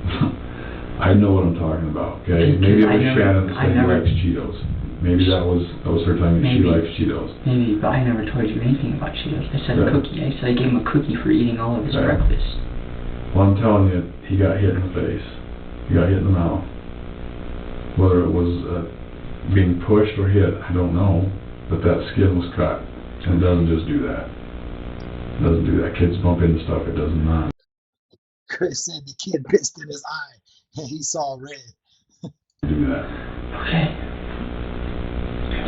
I know what I'm talking about, okay? Maybe it was Shannon that said he likes Cheetos. Maybe that was her telling me she likes Cheetos. Maybe, but I never told you anything about Cheetos. I said a cookie. I said I gave him a cookie for eating all of his breakfast. Well, I'm telling you, he got hit in the face. He got hit in the mouth. Whether it was being pushed or hit, I don't know. But that skin was cut. And it doesn't just do that. It doesn't do that. Kids bump into stuff, it does not. Chris said the kid pissed in his eye and he saw red. Do that. Okay.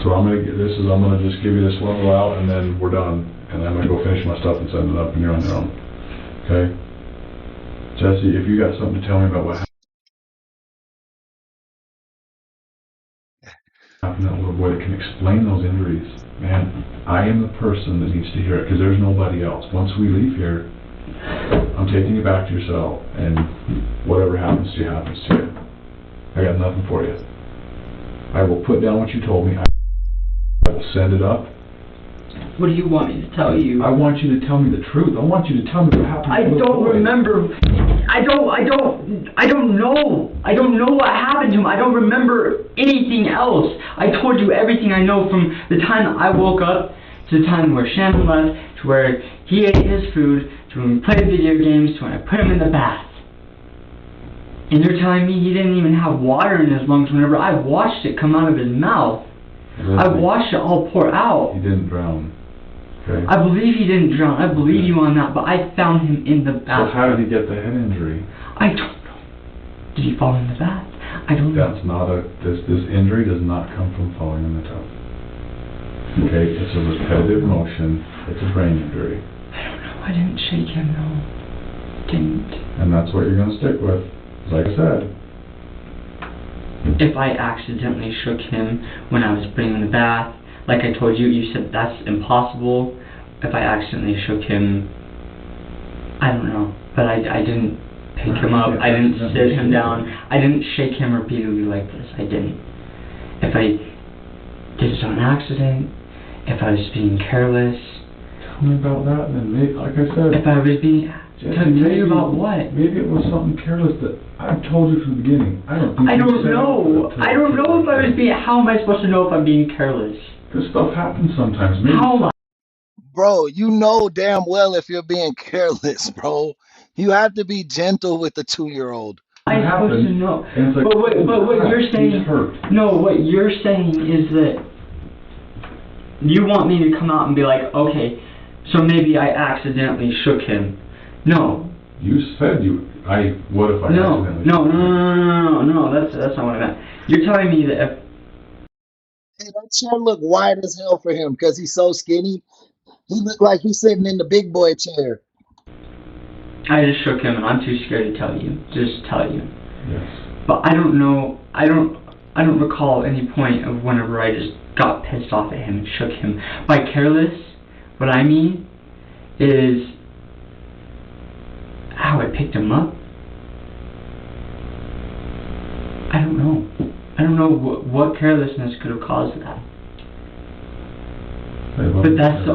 So I'm gonna just give you this one out and then we're done. And I'm gonna go finish my stuff and send it up and you're on your own. Okay? Jesse, if you got something to tell me about what happened to that little boy that can explain those injuries, man, I am the person that needs to hear it because there's nobody else. Once we leave here, I'm taking you back to your cell and whatever happens to you happens to you. I got nothing for you. I will put down what you told me. I will send it up. What do you want me to tell you? I want you to tell me the truth. I want you to tell me what happened. I don't remember. I don't know. I don't know what happened to him. I don't remember anything else. I told you everything I know from the time I woke up to the time where Shannon left, to where he ate his food, to when we played video games, to when I put him in the bath. And you're telling me he didn't even have water in his lungs whenever I watched it come out of his mouth. I watched it all pour out. He didn't drown. Okay. I believe he didn't drown. I believe you on that, but I found him in the bath. So how did he get the head injury? I don't know. Did he fall in the bath? I don't know. That's not this injury does not come from falling in the tub. Okay, it's a repetitive motion. It's a brain injury. I don't know. I didn't shake him, no. Didn't. And that's what you're going to stick with. Like I said. If I accidentally shook him when I was bringing him in the bath, like I told you, you said that's impossible. If I accidentally shook him, I don't know. But I didn't pick him up. I didn't sit him down. I didn't shake him repeatedly like this. I didn't. If I did it on accident, if I was being careless. Tell me about that then. Maybe, like I said. If I was being... Tell you about what? Maybe it was something careless that I told you from the beginning. I don't think I don't know. I don't know if I was being... How am I supposed to know if I'm being careless? This stuff happens sometimes. Maybe how am I? Bro, you know damn well if you're being careless, bro. You have to be gentle with the 2-year-old. I'm supposed to know. Like, but what you're saying... No, what you're saying is that you want me to come out and be like, okay, so maybe I accidentally shook him. No. You said what if I accidentally No, that's not what I meant. You're telling me that if... Hey, that chair look wide as hell for him because he's so skinny. He looked like he's sitting in the big boy chair. I just shook him and I'm too scared to tell you. Just tell you. Yes. But I don't know, I don't recall any point of whenever I just got pissed off at him and shook him. By careless, what I mean is how I picked him up. I don't know. I don't know what carelessness could have caused that. But that's the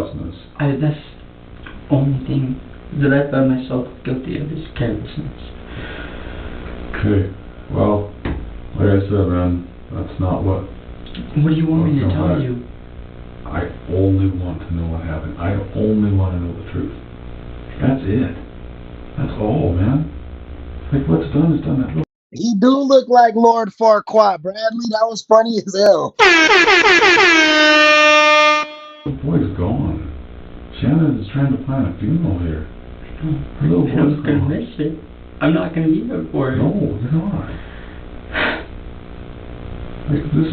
only thing that I found myself guilty of his carelessness. Okay, well, like I said, man, that's not what... What do you want me to tell you? I only want to know what happened. I only want to know the truth. That's it. That's all, man. Like, what's done is done. That look. He do look like Lord Farquaad, Bradley. That was funny as hell. The boy's gone. Shannon is trying to plan a funeral here. Her little boy's I'm gonna gone. miss it. I'm not gonna be there for it. No, you're not. Like, this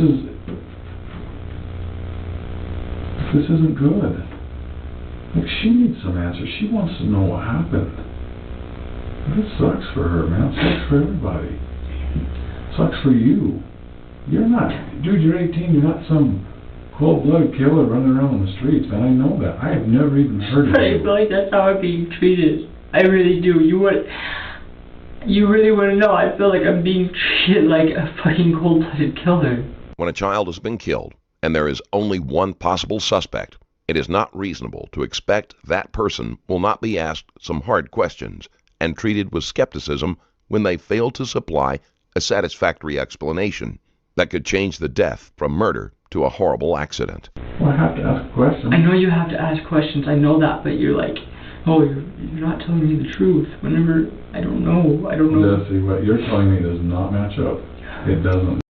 isn't good. Like, she needs some answers. She wants to know what happened. It sucks for her, man. It sucks for everybody. It sucks for you. You're not, dude, you're 18. You're not some cold-blooded killer running around on the streets, man. I know that. I have never even heard of But I you. feel like that's how I'm being treated. I really do. You really want to know? I feel like I'm being treated like a fucking cold-blooded killer. When a child has been killed and there is only one possible suspect, it is not reasonable to expect that person will not be asked some hard questions and treated with skepticism when they fail to supply a satisfactory explanation that could change the death from murder to a horrible accident. Well, I have to ask questions. I know you have to ask questions. I know that, but you're like, oh, you're not telling me the truth. Whenever I don't know. Yeah, see, what you're telling me does not match up. It doesn't.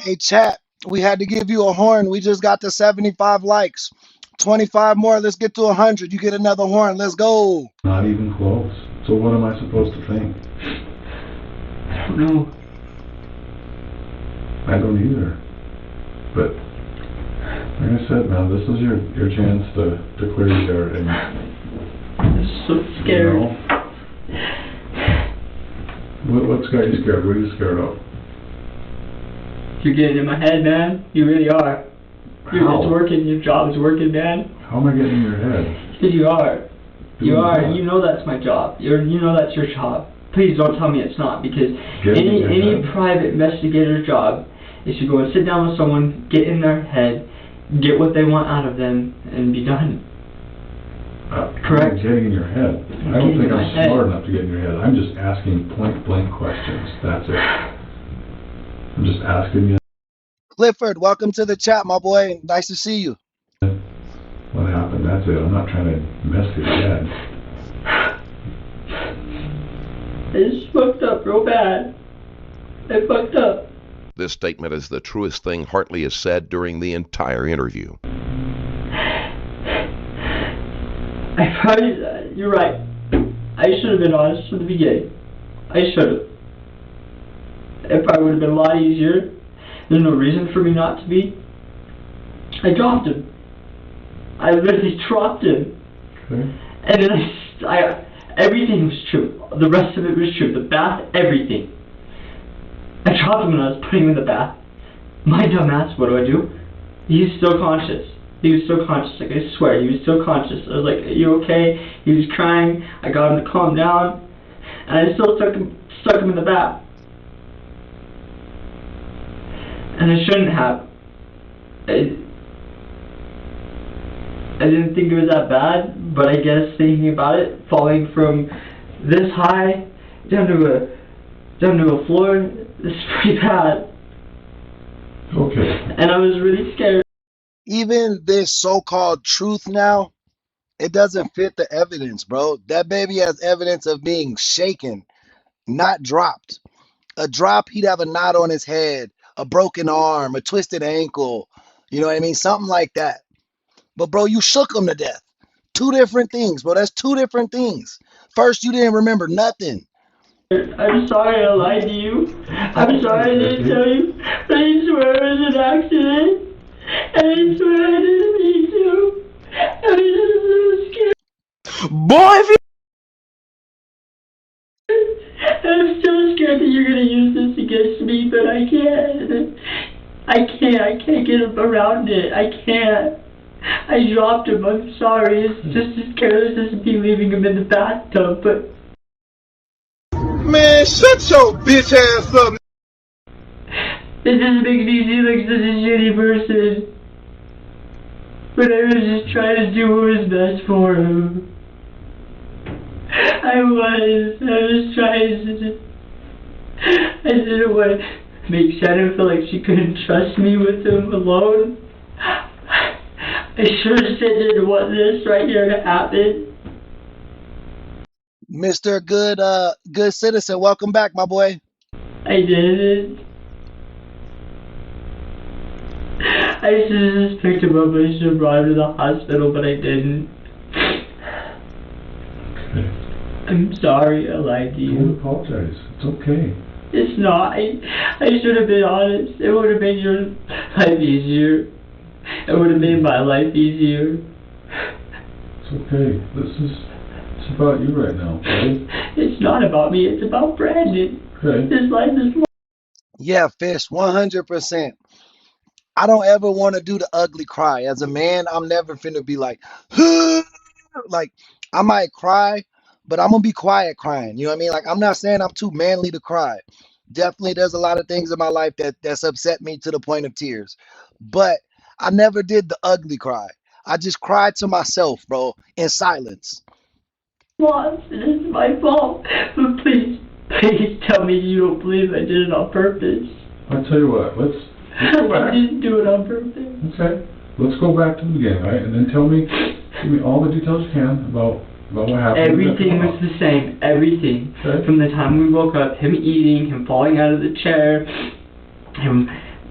Hey, chat, we had to give you a horn. We just got to 75 likes. 25 more, let's get to 100. You get another horn. Let's go. Not even close. So what am I supposed to think? I don't know. I don't either. But like I said, man, this is your chance to clear the air. And I'm so scared. You know, what's got you scared? What are you scared of? You're getting in my head, man. You really are. It's working. Your job is working, man. How am I getting in your head? Because you are. You Doing are. what? You know that's my job. You know that's your job. Please don't tell me it's not, because Getting in your any head? private investigator's job is to go and sit down with someone, get in their head, get what they want out of them, and be done. Correct. I'm getting in your head. I don't Getting think in my I'm head. smart enough to get in your head. I'm just asking point-blank questions. That's it. I'm just asking you Clifford, welcome to the chat, my boy. Nice to see you. what happened. That's it. I'm not trying to mess with your head. I just fucked up real bad. I fucked up. This statement is the truest thing Hartley has said during the entire interview. I probably, you're right. I should have been honest from the beginning. I should have. If I would have been a lot easier, there's no reason for me not to be. I dropped him. I literally dropped him. Okay. And then everything was true. The rest of it was true. The bath, everything. I dropped him when I was putting him in the bath. My dumb ass, what do? He's still conscious. He was still conscious, like I swear, he was still conscious. I was like, are you okay? He was crying. I got him to calm down. And I still stuck him in the bath. And I shouldn't have. I didn't think it was that bad, but I guess thinking about it, falling from this high down to a floor, is pretty bad. Okay. And I was really scared. Even this so-called truth now, it doesn't fit the evidence, bro. That baby has evidence of being shaken, not dropped. A drop, he'd have a knot on his head, a broken arm, a twisted ankle, you know what I mean? Something like that. But bro, you shook him to death. Two different things, bro. That's two different things. First, you didn't remember nothing. I'm sorry I lied to you. I'm sorry I didn't tell you. But I swear it was an accident. And I swear I didn't mean to. I was just so scared. Boy, if you... I'm still scared that you're gonna use this against me, but I can't. I can't get around it. I can't. I dropped him. I'm sorry. It's just as careless as me leaving him in the bathtub, but... Man, shut your bitch ass up. It just makes me seem like such a shitty person. But I was just trying to do what was best for him. I was trying to... I didn't want to make Shannon feel like she couldn't trust me with him alone. I sure as shit didn't want this right here to happen. Mr. Good Citizen, welcome back, my boy. I didn't. I should have just picked him up. I should have brought him to the hospital, but I didn't. Okay. I'm sorry I lied to you. Don't apologize. It's okay. It's not. I should have been honest. It would have made your life easier. It would have made my life easier. It's okay. It's about you right now, okay? It's not about me. It's about Brandon. Okay. His life is... Yeah, Fish, 100%. I don't ever want to do the ugly cry. As a man, I'm never finna be like, like, I might cry, but I'm gonna be quiet crying. You know what I mean? Like, I'm not saying I'm too manly to cry. Definitely, there's a lot of things in my life that's upset me to the point of tears. But I never did the ugly cry. I just cried to myself, bro, in silence. lost. It is my fault. But please tell me you don't believe I did it on purpose. I'll tell you what, let's go I back. didn't do it on purpose. Okay. Let's go back to the beginning, right? And then give me all the details you can about what happened. Everything was the same. Everything. Okay. From the time we woke up, him eating, him falling out of the chair,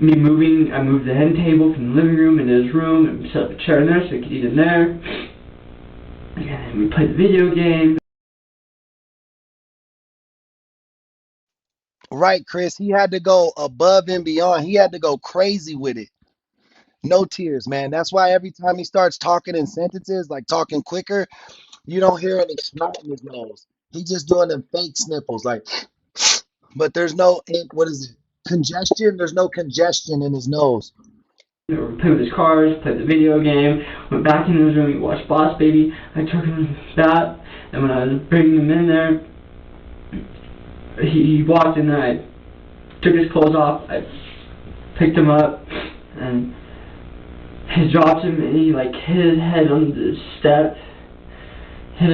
me moving. I moved the end table from the living room into his room and set up a chair in there so he could eat in there. And then we played the video game. Right, Chris. He had to go above and beyond. He had to go crazy with it. No tears, man. That's why every time he starts talking in sentences, like talking quicker, you don't hear any snot in his nose. He's just doing them fake sniffles, like, but there's no ink. What is it? Congestion? There's no congestion in his nose. We played with his cars, played the video game, went back into his room, we watched Boss Baby. I took him to that, and when I was bringing him in there, he walked in there, I took his clothes off, I picked him up, and he dropped him, and he like hit his head on the step, of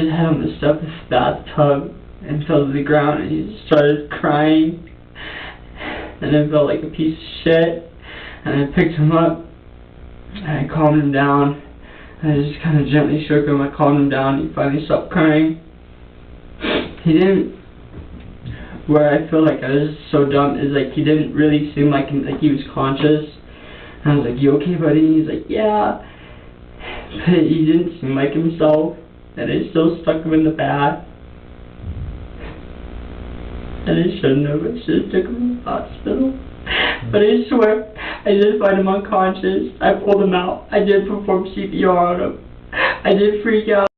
the bathtub, and fell to the ground, and he started crying, and I felt like a piece of shit, and I picked him up, and I calmed him down, and I just kind of gently shook him, I calmed him down, and he finally stopped crying. He didn't, where I feel like I was so dumb, is like he didn't really seem like he was conscious, and I was like, you okay, buddy? And he's like, yeah, but he didn't seem like himself, and I still stuck him in the bath. And I shouldn't have. I should have took him to the hospital. But I swear, I did find him unconscious. I pulled him out. I did perform CPR on him. I did freak out.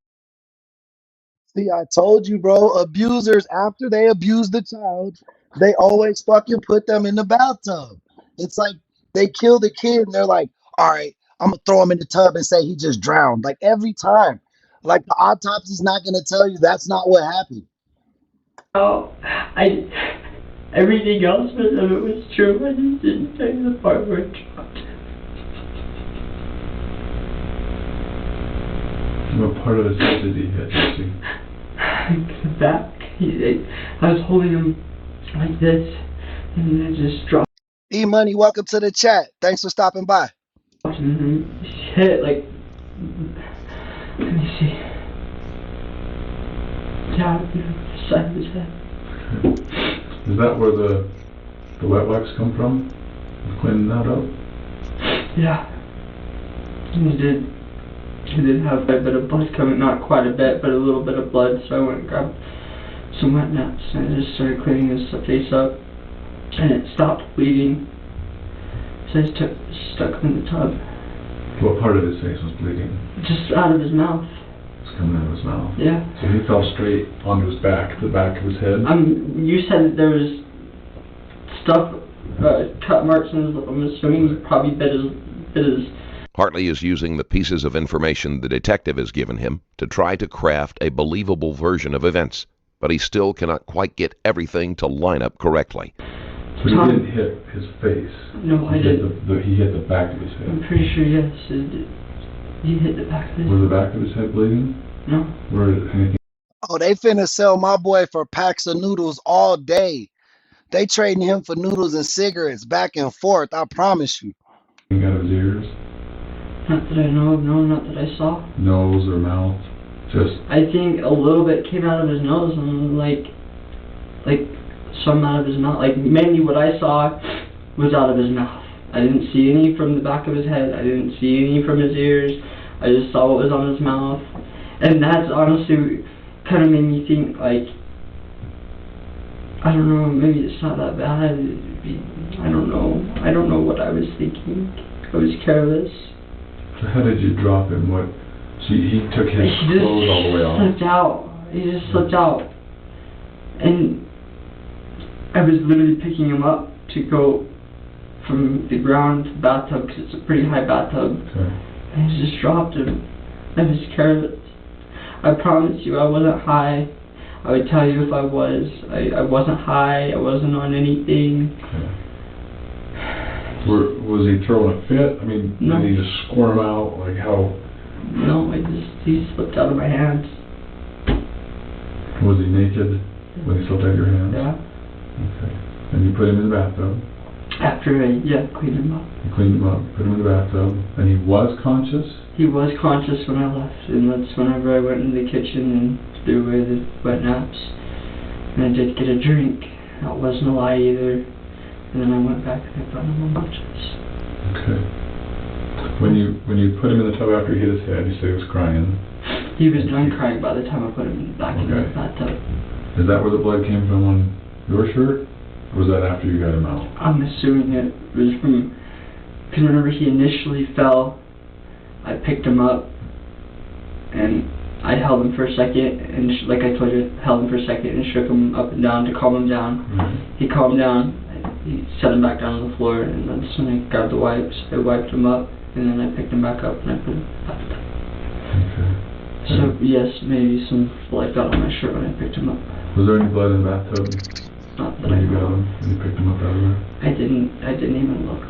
See, I told you, bro. Abusers, after they abuse the child, they always fucking put them in the bathtub. It's like they kill the kid and they're like, all right, I'm going to throw him in the tub and say he just drowned. Like every time. Like the autopsy's not going to tell you that's not what happened. Oh, everything else of it was true. I just didn't tell you the part where it dropped. What part of his head did he hit? The back. I was holding him like this, and I just dropped. E-Money, welcome to the chat. Thanks for stopping by. And he hit like. Let me see. Yeah, the side of his head. Is that where the wet wax come from? Cleaning that up? Yeah. He did have a bit of blood coming, not quite a bit, but a little bit of blood, so I went and grabbed some wet naps and I just started cleaning his face up, and it stopped bleeding, so I just stuck him in the tub. What part of his face was bleeding? Just out of his mouth. It's coming out of his mouth. Yeah. So he fell straight onto his back, the back of his head? You said that there was stuff, cut marks, and I'm assuming he probably bit his... Hartley is using the pieces of information the detective has given him to try to craft a believable version of events, but he still cannot quite get everything to line up correctly. But he didn't hit his face. No, I didn't. He hit the back of his head. I'm pretty sure, yes, it did. He hit the back of his Was the back of his head bleeding? No. Or anything? Oh, they finna sell my boy for packs of noodles all day. They trading him for noodles and cigarettes back and forth. I promise you. Out of his ears? Not that I know of, no, not that I saw. Nose or mouth? Just. I think a little bit came out of his nose and like some out of his mouth. Like mainly what I saw was out of his mouth. I didn't see any from the back of his head. I didn't see any from his ears. I just saw what was on his mouth. And that's honestly kind of made me think, like, I don't know, maybe it's not that bad. I don't know. I don't know what I was thinking. I was careless. So how did you drop him? What? So he took his clothes all the way off? Slipped out. He just slipped out. And I was literally picking him up to go from the ground to the bathtub, because it's a pretty high bathtub. Okay. And he just dropped him. I was careless. I promise you I wasn't high. I would tell you if I was. I wasn't high. I wasn't on anything. Okay. Was he throwing a fit? I mean, No. did he just squirm out? Like how? No, he slipped out of my hands. Was he naked when he slipped out of your hands? Yeah. Okay. And you put him in the bathtub? After I, cleaned him up. You cleaned him up, put him in the bathtub, and he was conscious? He was conscious when I left, and that's whenever I went into the kitchen and threw away the wet naps. And I did get a drink. That wasn't a lie either. And then I went back and I brought him on lunches. Okay. When you put him in the tub after he hit his head, you say he was crying. He was done crying by the time I put him back in the bathtub. Is that where the blood came from on your shirt? Or was that after you got him out? I'm assuming it was from, because whenever he initially fell, I picked him up and I held him for a second, and like I told you, held him for a second and shook him up and down to calm him down. Mm-hmm. He calmed down, he set him back down on the floor, and that's when I grabbed the wipes. I wiped him up, and then I picked him back up and I put him back down. Okay. So yes, maybe some blood got on my shirt when I picked him up. Was there any blood in the bathtub Not that when I you got know. him? When you picked him up out of there? I didn't even look.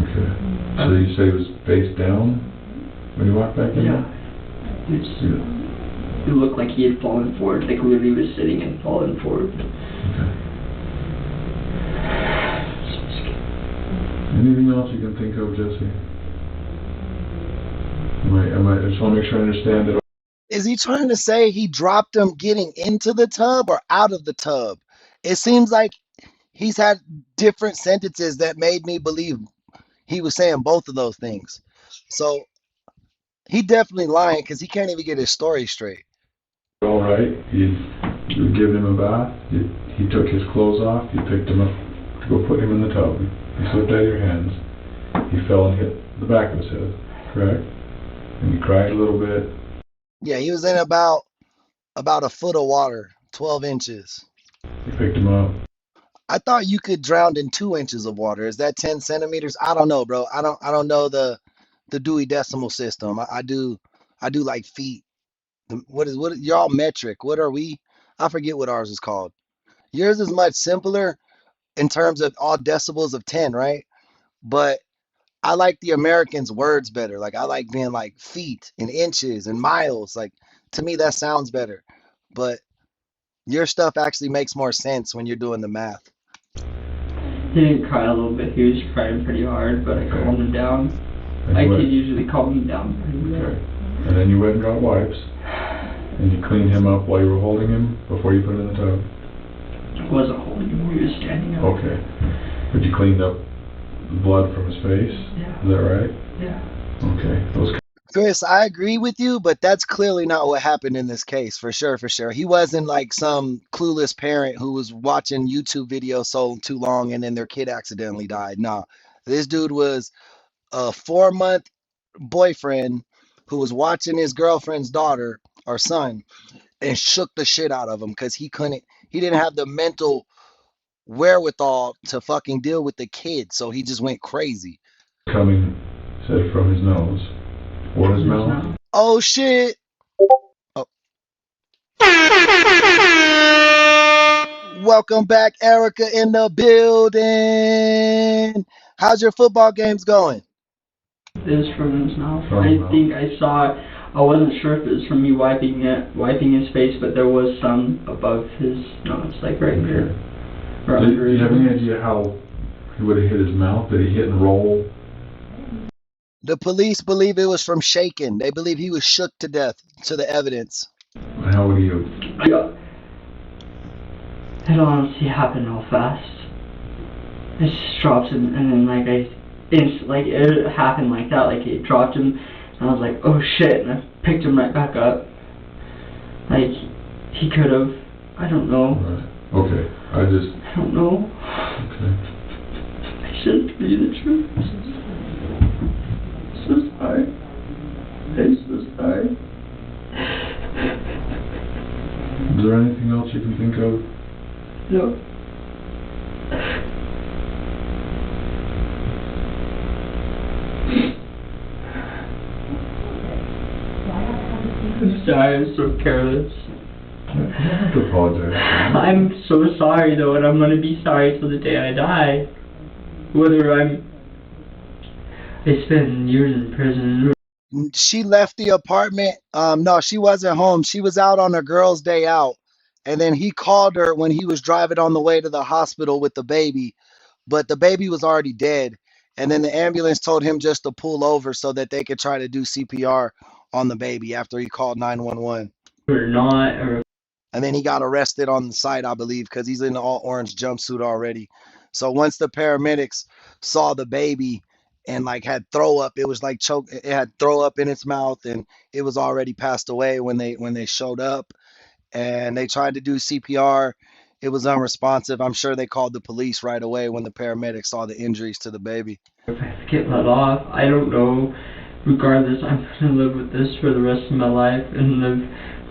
Okay. So you say he was face down when you walked back in? Yeah. It looked like he had fallen forward, like literally was sitting and fallen forward. Okay. Anything else you can think of, Jesse? I just want to make sure I understand that. Is he trying to say he dropped him getting into the tub or out of the tub? It seems like he's had different sentences that made me believe he was saying both of those things. So he definitely lying because he can't even get his story straight. All right, you given him a bath, he took his clothes off, you picked him up to go put him in the tub. He slipped out of your hands, he fell and hit the back of his head, correct? And you cried a little bit. Yeah, he was in about a foot of water, 12 inches. You picked him up. I thought you could drown in 2 inches of water. Is that 10 centimeters? I don't know, bro. I don't know the Dewey Decimal System. I do like feet. What you're all metric. What are we? I forget what ours is called. Yours is much simpler in terms of all decibels of 10, right? But I like the Americans' words better. Like I like being like feet and inches and miles. Like to me that sounds better. But your stuff actually makes more sense when you're doing the math. He didn't cry a little bit, he was crying pretty hard, but I calmed him down. I could usually calm him down pretty well. Okay. And then you went and got wipes, and you cleaned him up while you were holding him before you put him in the tub? I wasn't holding him, he was standing up. Okay. But you cleaned up the blood from his face? Yeah. Is that right? Yeah. Okay. Chris, I agree with you, but that's clearly not what happened in this case, for sure, for sure. He wasn't like some clueless parent who was watching YouTube videos so too long and then their kid accidentally died. No, this dude was a 4-month boyfriend who was watching his girlfriend's daughter or son and shook the shit out of him because he didn't have the mental wherewithal to fucking deal with the kid, so he just went crazy. Coming, said from his nose. Or his mouth? Oh shit. Oh. Welcome back, Erica, in the building. How's your football games going? It was from his mouth. From his mouth. I think I saw. I wasn't sure if it was from me wiping his face, but there was some above his nose, like right here. Or Do under you his have any nose. idea how he would have hit his mouth? Did he hit and roll? The police believe it was from shaking. They believe he was shook to death to the evidence. And how would he have? It honestly happened real fast. It just dropped him, and then like it happened like that. Like it dropped him, and I was like, oh shit, and I picked him right back up. Like he could have. I don't know. Right. Okay. I don't know. Okay. I shouldn't be the truth. So sorry. I'm so sorry. Is there anything else you can think of? No. I'm sorry, I'm so careless. You don't have to apologize. I'm so sorry though, and I'm gonna be sorry till the day I die. Whether I spend years in prison. She left the apartment. No, she wasn't home. She was out on a girl's day out. And then he called her when he was driving on the way to the hospital with the baby. But the baby was already dead. And then the ambulance told him just to pull over so that they could try to do CPR on the baby after he called 911. Or not, or And then he got arrested on the site, I believe, because he's in the all orange jumpsuit already. So once the paramedics saw the baby and like had throw up, it was like choke. It had throw up in its mouth, and it was already passed away when they showed up. And they tried to do CPR. It was unresponsive. I'm sure they called the police right away when the paramedics saw the injuries to the baby. if I get let off, I don't know. Regardless, I'm gonna live with this for the rest of my life, and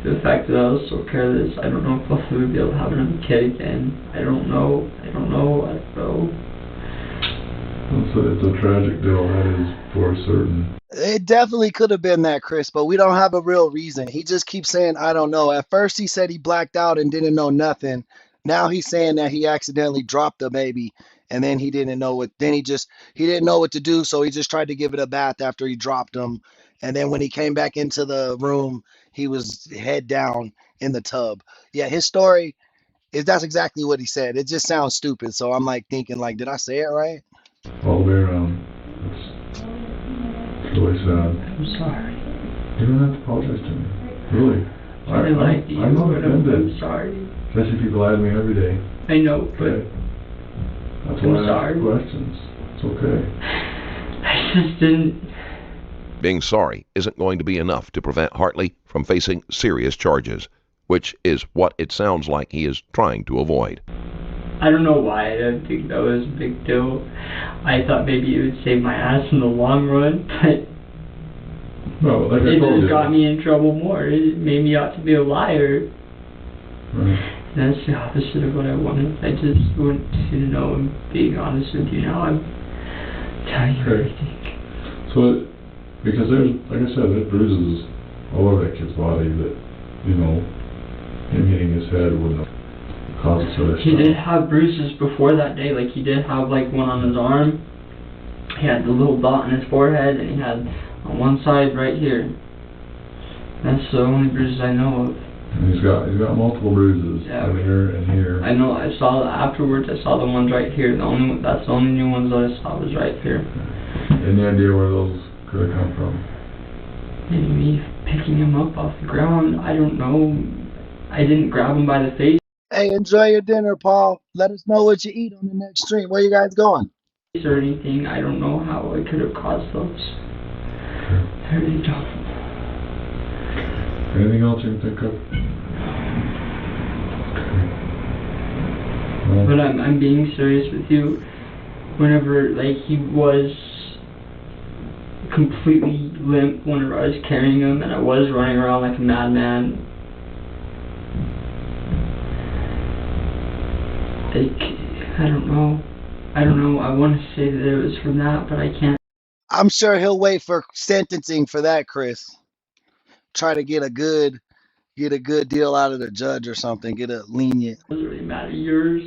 the fact that I was so careless, I don't know if I'll ever be able to have another kid again. I don't know. It's a tragic deal, that is for certain. It definitely could have been that, Chris, but we don't have a real reason. He just keeps saying, I don't know. At first he said he blacked out and didn't know nothing. Now he's saying that he accidentally dropped the baby, and then he didn't know what, he didn't know what to do, so he just tried to give it a bath after he dropped him. And then when he came back into the room, he was head down in the tub. Yeah, his story that's exactly what he said. It just sounds stupid. So I'm like thinking, like, did I say it right? All the way around. It's really sad. I'm sorry. You don't have to apologize to me. Really. I like you, I'm not but offended. I'm sorry. Especially people lie to me every day. I know, but Okay. That's I'm why I sorry. ask questions. It's okay. I just didn't. Being sorry isn't going to be enough to prevent Hartley from facing serious charges, which is what it sounds like he is trying to avoid. I don't know why I didn't think that was a big deal. I thought maybe it would save my ass in the long run, but No, like I it told just you. got me in trouble more. It made me out to be a liar. Right. And that's the opposite of what I wanted. I just want you to know I'm being honest with you now. I'm telling you Okay. everything. So, because there's, like I said, there's bruises all over that kid's body that, him hitting his head wouldn't have caused so much. He did have bruises before that day. Like, he did have, like, one on his arm. He had the little dot on his forehead, and he had on one side right here. That's the only bruises I know of. And he's got multiple bruises Yeah. in here and here. I know, I saw afterwards, I saw the ones right here. That's the only new ones that I saw was right here. Any idea where those could have come from? Maybe me picking him up off the ground. I don't know. I didn't grab him by the face Hey, enjoy your dinner, Paul. Let us know what you eat on the next stream. Where you guys going? or anything. I don't know how I could have caused those. I really don't. Anything else you can think of? Well, But I'm being serious with you. Whenever, like, he was completely limp whenever I was carrying him, and I was running around like a madman. Like, I don't know. I want to say that it was from that, but I can't. I'm sure he'll wait for sentencing for that, Chris. Try to get a good deal out of the judge or something. Get a lenient. It doesn't really matter. Yours,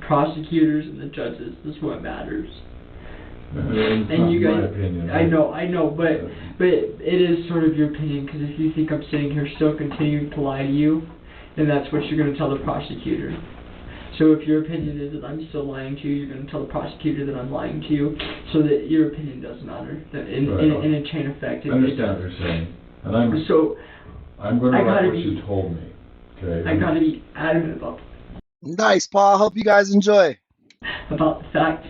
prosecutors, and the judges is what matters. And you guys, opinion, I know, but it is sort of your opinion, because if you think I'm sitting here still continuing to lie to you, then that's what you're going to tell the prosecutor. So if your opinion is that I'm still lying to you, you're going to tell the prosecutor that I'm lying to you, so that your opinion does matter. In a chain effect. I understand what you're saying, and I'm going to write what you told me. Okay. I got to be adamant about Nice, Paul. Hope you guys enjoy. About the fact.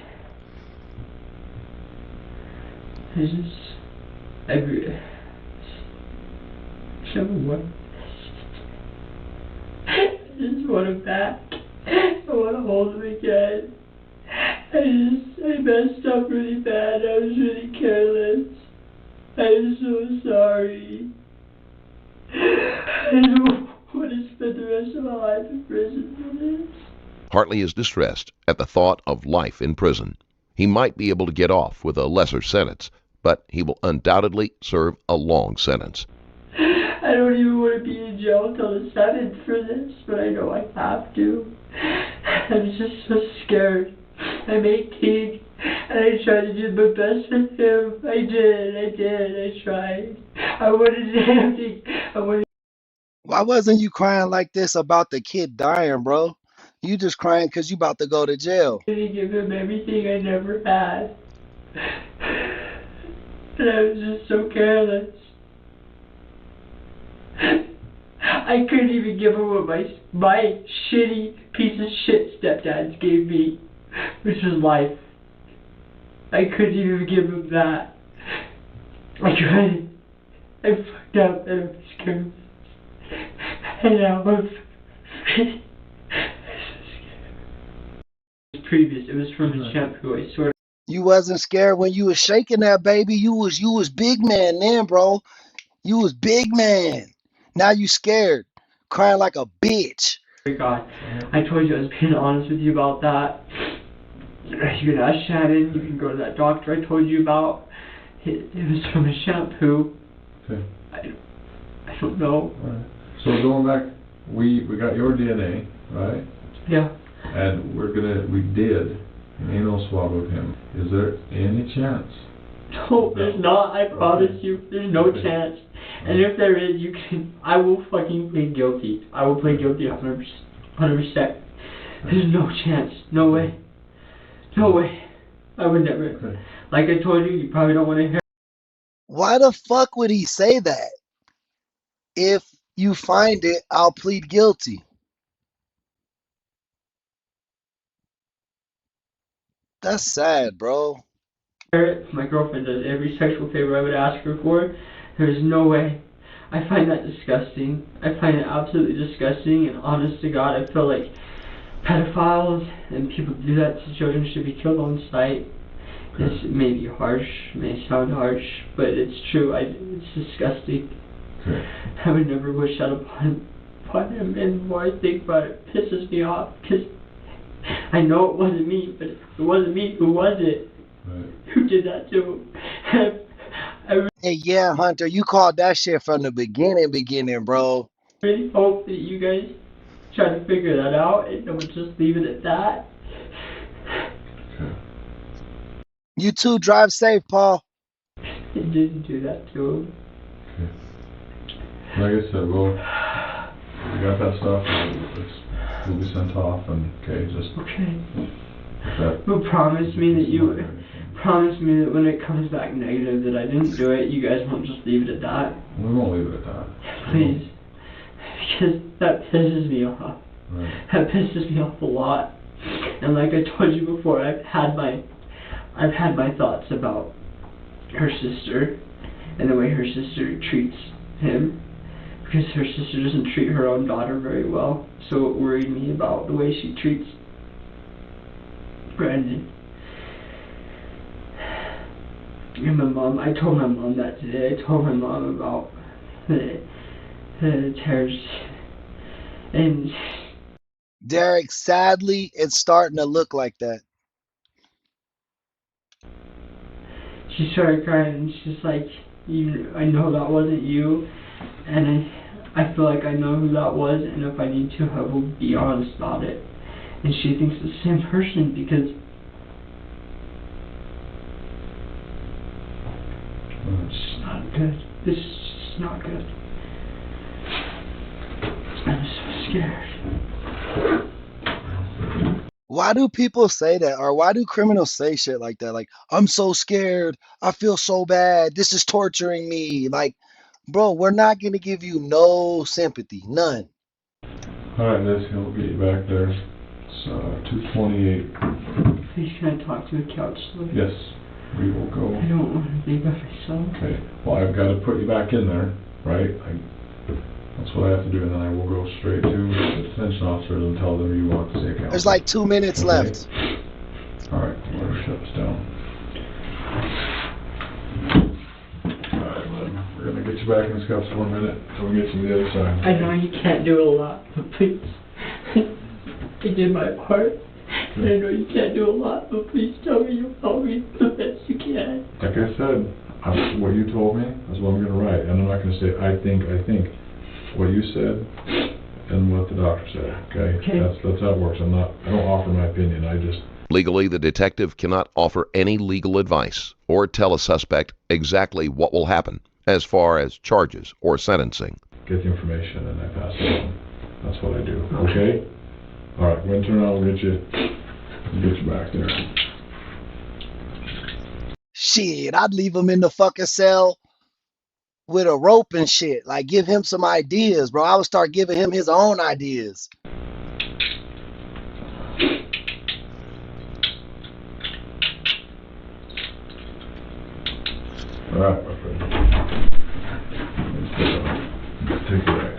I just want him back. I want to hold him again. I messed up really bad. I was really careless. I'm so sorry. I don't want to spend the rest of my life in prison for this. Hartley is distressed at the thought of life in prison. He might be able to get off with a lesser sentence, but he will undoubtedly serve a long sentence. I don't even want to be in jail until the 7th for this, but I know I have to. I'm just so scared. I'm 18, and I tried to do my best with him. I tried. I wanted everything. Why wasn't you crying like this about the kid dying, bro? You just crying because you about to go to jail. I give him everything I never had. And I was just so careless. I couldn't even give him what my shitty piece of shit stepdads gave me, which was life. I couldn't even give him that. I tried. I fucked up and I was careless. And now I'm previous. It was from the shampoo. I swear. You wasn't scared when you was shaking that baby. You was big man then, bro. You was big man. Now you scared, crying like a bitch. God, I told you I was being honest with you about that. You can ask Shannon. You can go to that doctor I told you about. It was from a shampoo. Okay. I don't know. Right. So going back, we got your DNA, right? Yeah. And we did an anal swab of him. Is there any chance? No, there's not. I promise you, there's no chance. And if there is, I will fucking plead guilty. I will plead guilty 100%. There's no chance. No way. No way. I would never. Okay. Like I told you, you probably don't want to hear. Why the fuck would he say that? If you find it, I'll plead guilty. That's sad, bro. My girlfriend does every sexual favor I would ask her for. There's no way. I find that disgusting. I find it absolutely disgusting, and honest to God, I feel like pedophiles and people who do that to children should be killed on sight. This may be harsh, may sound harsh, but it's true. It's disgusting. I would never wish that upon him, and the more I think about it, it pisses me off, because I know it wasn't me, but if it wasn't me, who was it? Right. Who did that to him? Hey, yeah, Hunter, you called that shit from the beginning, bro. I really hope that you guys try to figure that out and don't just leave it at that. Okay. You too, drive safe, Paul. I didn't do that to him. Okay. Like I said, we got that stuff, and we'll be sent off, and just... Okay. But promise me that when it comes back negative that I didn't do it, you guys won't just leave it at that. We won't leave it at that. Please. Because that pisses me off. Right. That pisses me off a lot. And like I told you before, I've had my thoughts about her sister and the way her sister treats him, because her sister doesn't treat her own daughter very well. So it worried me about the way she treats Brandon. And my mom, I told my mom that today. I told my mom about the terrors. And Derek, sadly, it's starting to look like that. She started crying, and she's like, I know that wasn't you, and I feel like I know who that was, and if I need to, I will be honest about it. And she thinks it's the same person, because good. This is just not good. I'm so scared. Why do people say that? Or why do criminals say shit like that? Like, I'm so scared. I feel so bad. This is torturing me. Like, bro, we're not going to give you no sympathy. None. Alright, Liz, he'll get you back there. It's 2:28. Are you gonna talk to the couch sleep? Yes, we will go. I don't want to be by myself. Okay, well, I've got to put you back in there, right? That's what I have to do, and then I will go straight to the detention officers and tell them you want to say counsel. There's like 2 minutes left. Alright, let me shut this down. Alright, we're gonna get you back in the cuffs for a minute until we get you to the other side. I know you can't do a lot, but please. I did my part. And I know you can't do a lot, but please tell me you'll help me the best you can. Like I said, what you told me is what I'm gonna write, and I'm not gonna say I think. What you said and what the doctor said, okay? That's how it works. I don't offer my opinion, I just... Legally, the detective cannot offer any legal advice or tell a suspect exactly what will happen as far as charges or sentencing. Get the information and I pass it on. That's what I do, okay? Alright, we're gonna turn around, we'll get you back there. Shit, I'd leave him in the fucking cell with a rope and shit. Like, give him some ideas, bro. I would start giving him his own ideas. Alright, my friend. Let's take it back.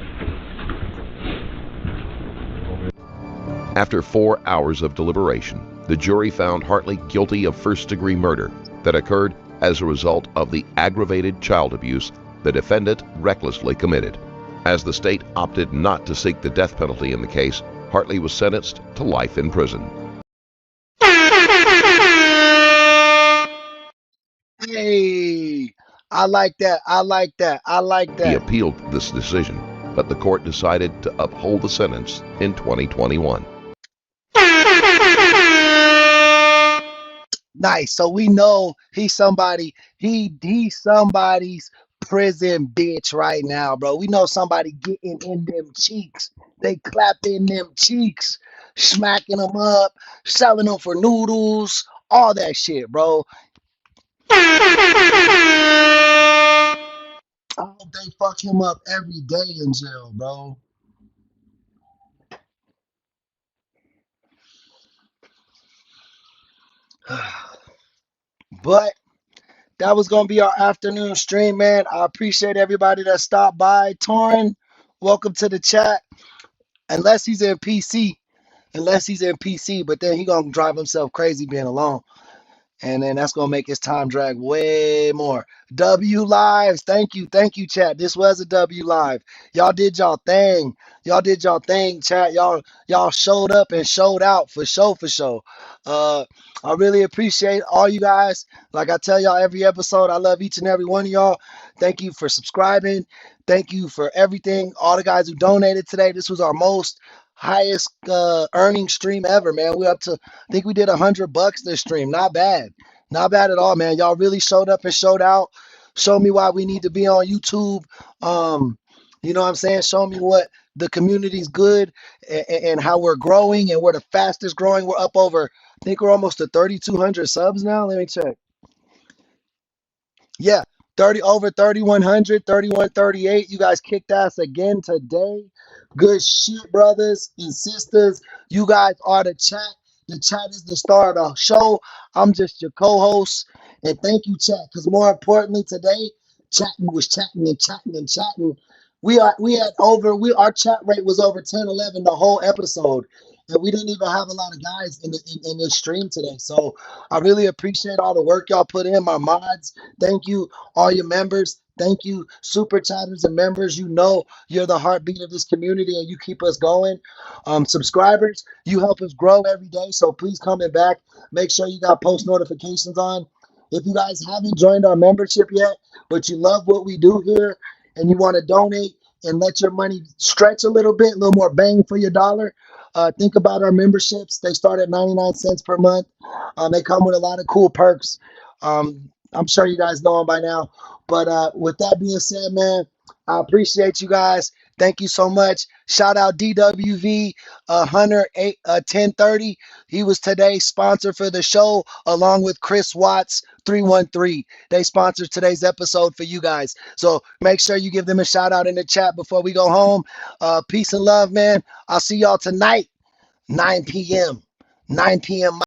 After 4 hours of deliberation, the jury found Hartley guilty of first-degree murder that occurred as a result of the aggravated child abuse the defendant recklessly committed. As the state opted not to seek the death penalty in the case, Hartley was sentenced to life in prison. Hey, I like that. I like that. I like that. He appealed this decision, but the court decided to uphold the sentence in 2021. Nice. So we know he's somebody's prison bitch right now, bro. We know somebody getting in them cheeks. They clapping them cheeks, smacking them up, selling them for noodles, all that shit, bro. I hope they fuck him up every day in jail, bro. But that was going to be our afternoon stream, man. I appreciate everybody that stopped by. Torrin, welcome to the chat. Unless he's in PC. But then he going to drive himself crazy being alone. And then that's going to make his time drag way more. W Lives. Thank you, chat. This was a W Live. Y'all did y'all thing. Chat. Y'all showed up and showed out for sure. I really appreciate all you guys. Like I tell y'all every episode, I love each and every one of y'all. Thank you for subscribing. Thank you for everything. All the guys who donated today. This was our highest earning stream ever, man. We up to, I think we did $100 this stream. Not bad at all, man. Y'all really showed up and showed out. Show me why we need to be on YouTube. You know what I'm saying? Show me what the community's good and how we're growing, and we're the fastest growing. We're up over, I think we're almost to 3,200 subs now. Let me check. Yeah, over 3,100, 3,138. You guys kicked ass again today. Good shit, brothers and sisters. You guys are the chat. The chat is the star of the show. I'm just your co-host. And thank you, chat. Because more importantly, today, our chat rate was over 10, 11 the whole episode. And we didn't even have a lot of guys in this stream today. So I really appreciate all the work y'all put in, my mods. Thank you, all your members. Thank you, super chatters and members. You know you're the heartbeat of this community and you keep us going. Subscribers, you help us grow every day. So please comment back. Make sure you got post notifications on. If you guys haven't joined our membership yet, but you love what we do here and you want to donate and let your money stretch a little bit, a little more bang for your dollar, think about our memberships. They start at 99 cents per month. They come with a lot of cool perks. I'm sure you guys know them by now. But with that being said, man, I appreciate you guys. Thank you so much. Shout out DWV Hunter 1030. He was today's sponsor for the show, along with Chris Watts 313. They sponsored today's episode for you guys. So make sure you give them a shout out in the chat before we go home. Peace and love, man. I'll see y'all tonight, 9 p.m. 9 p.m.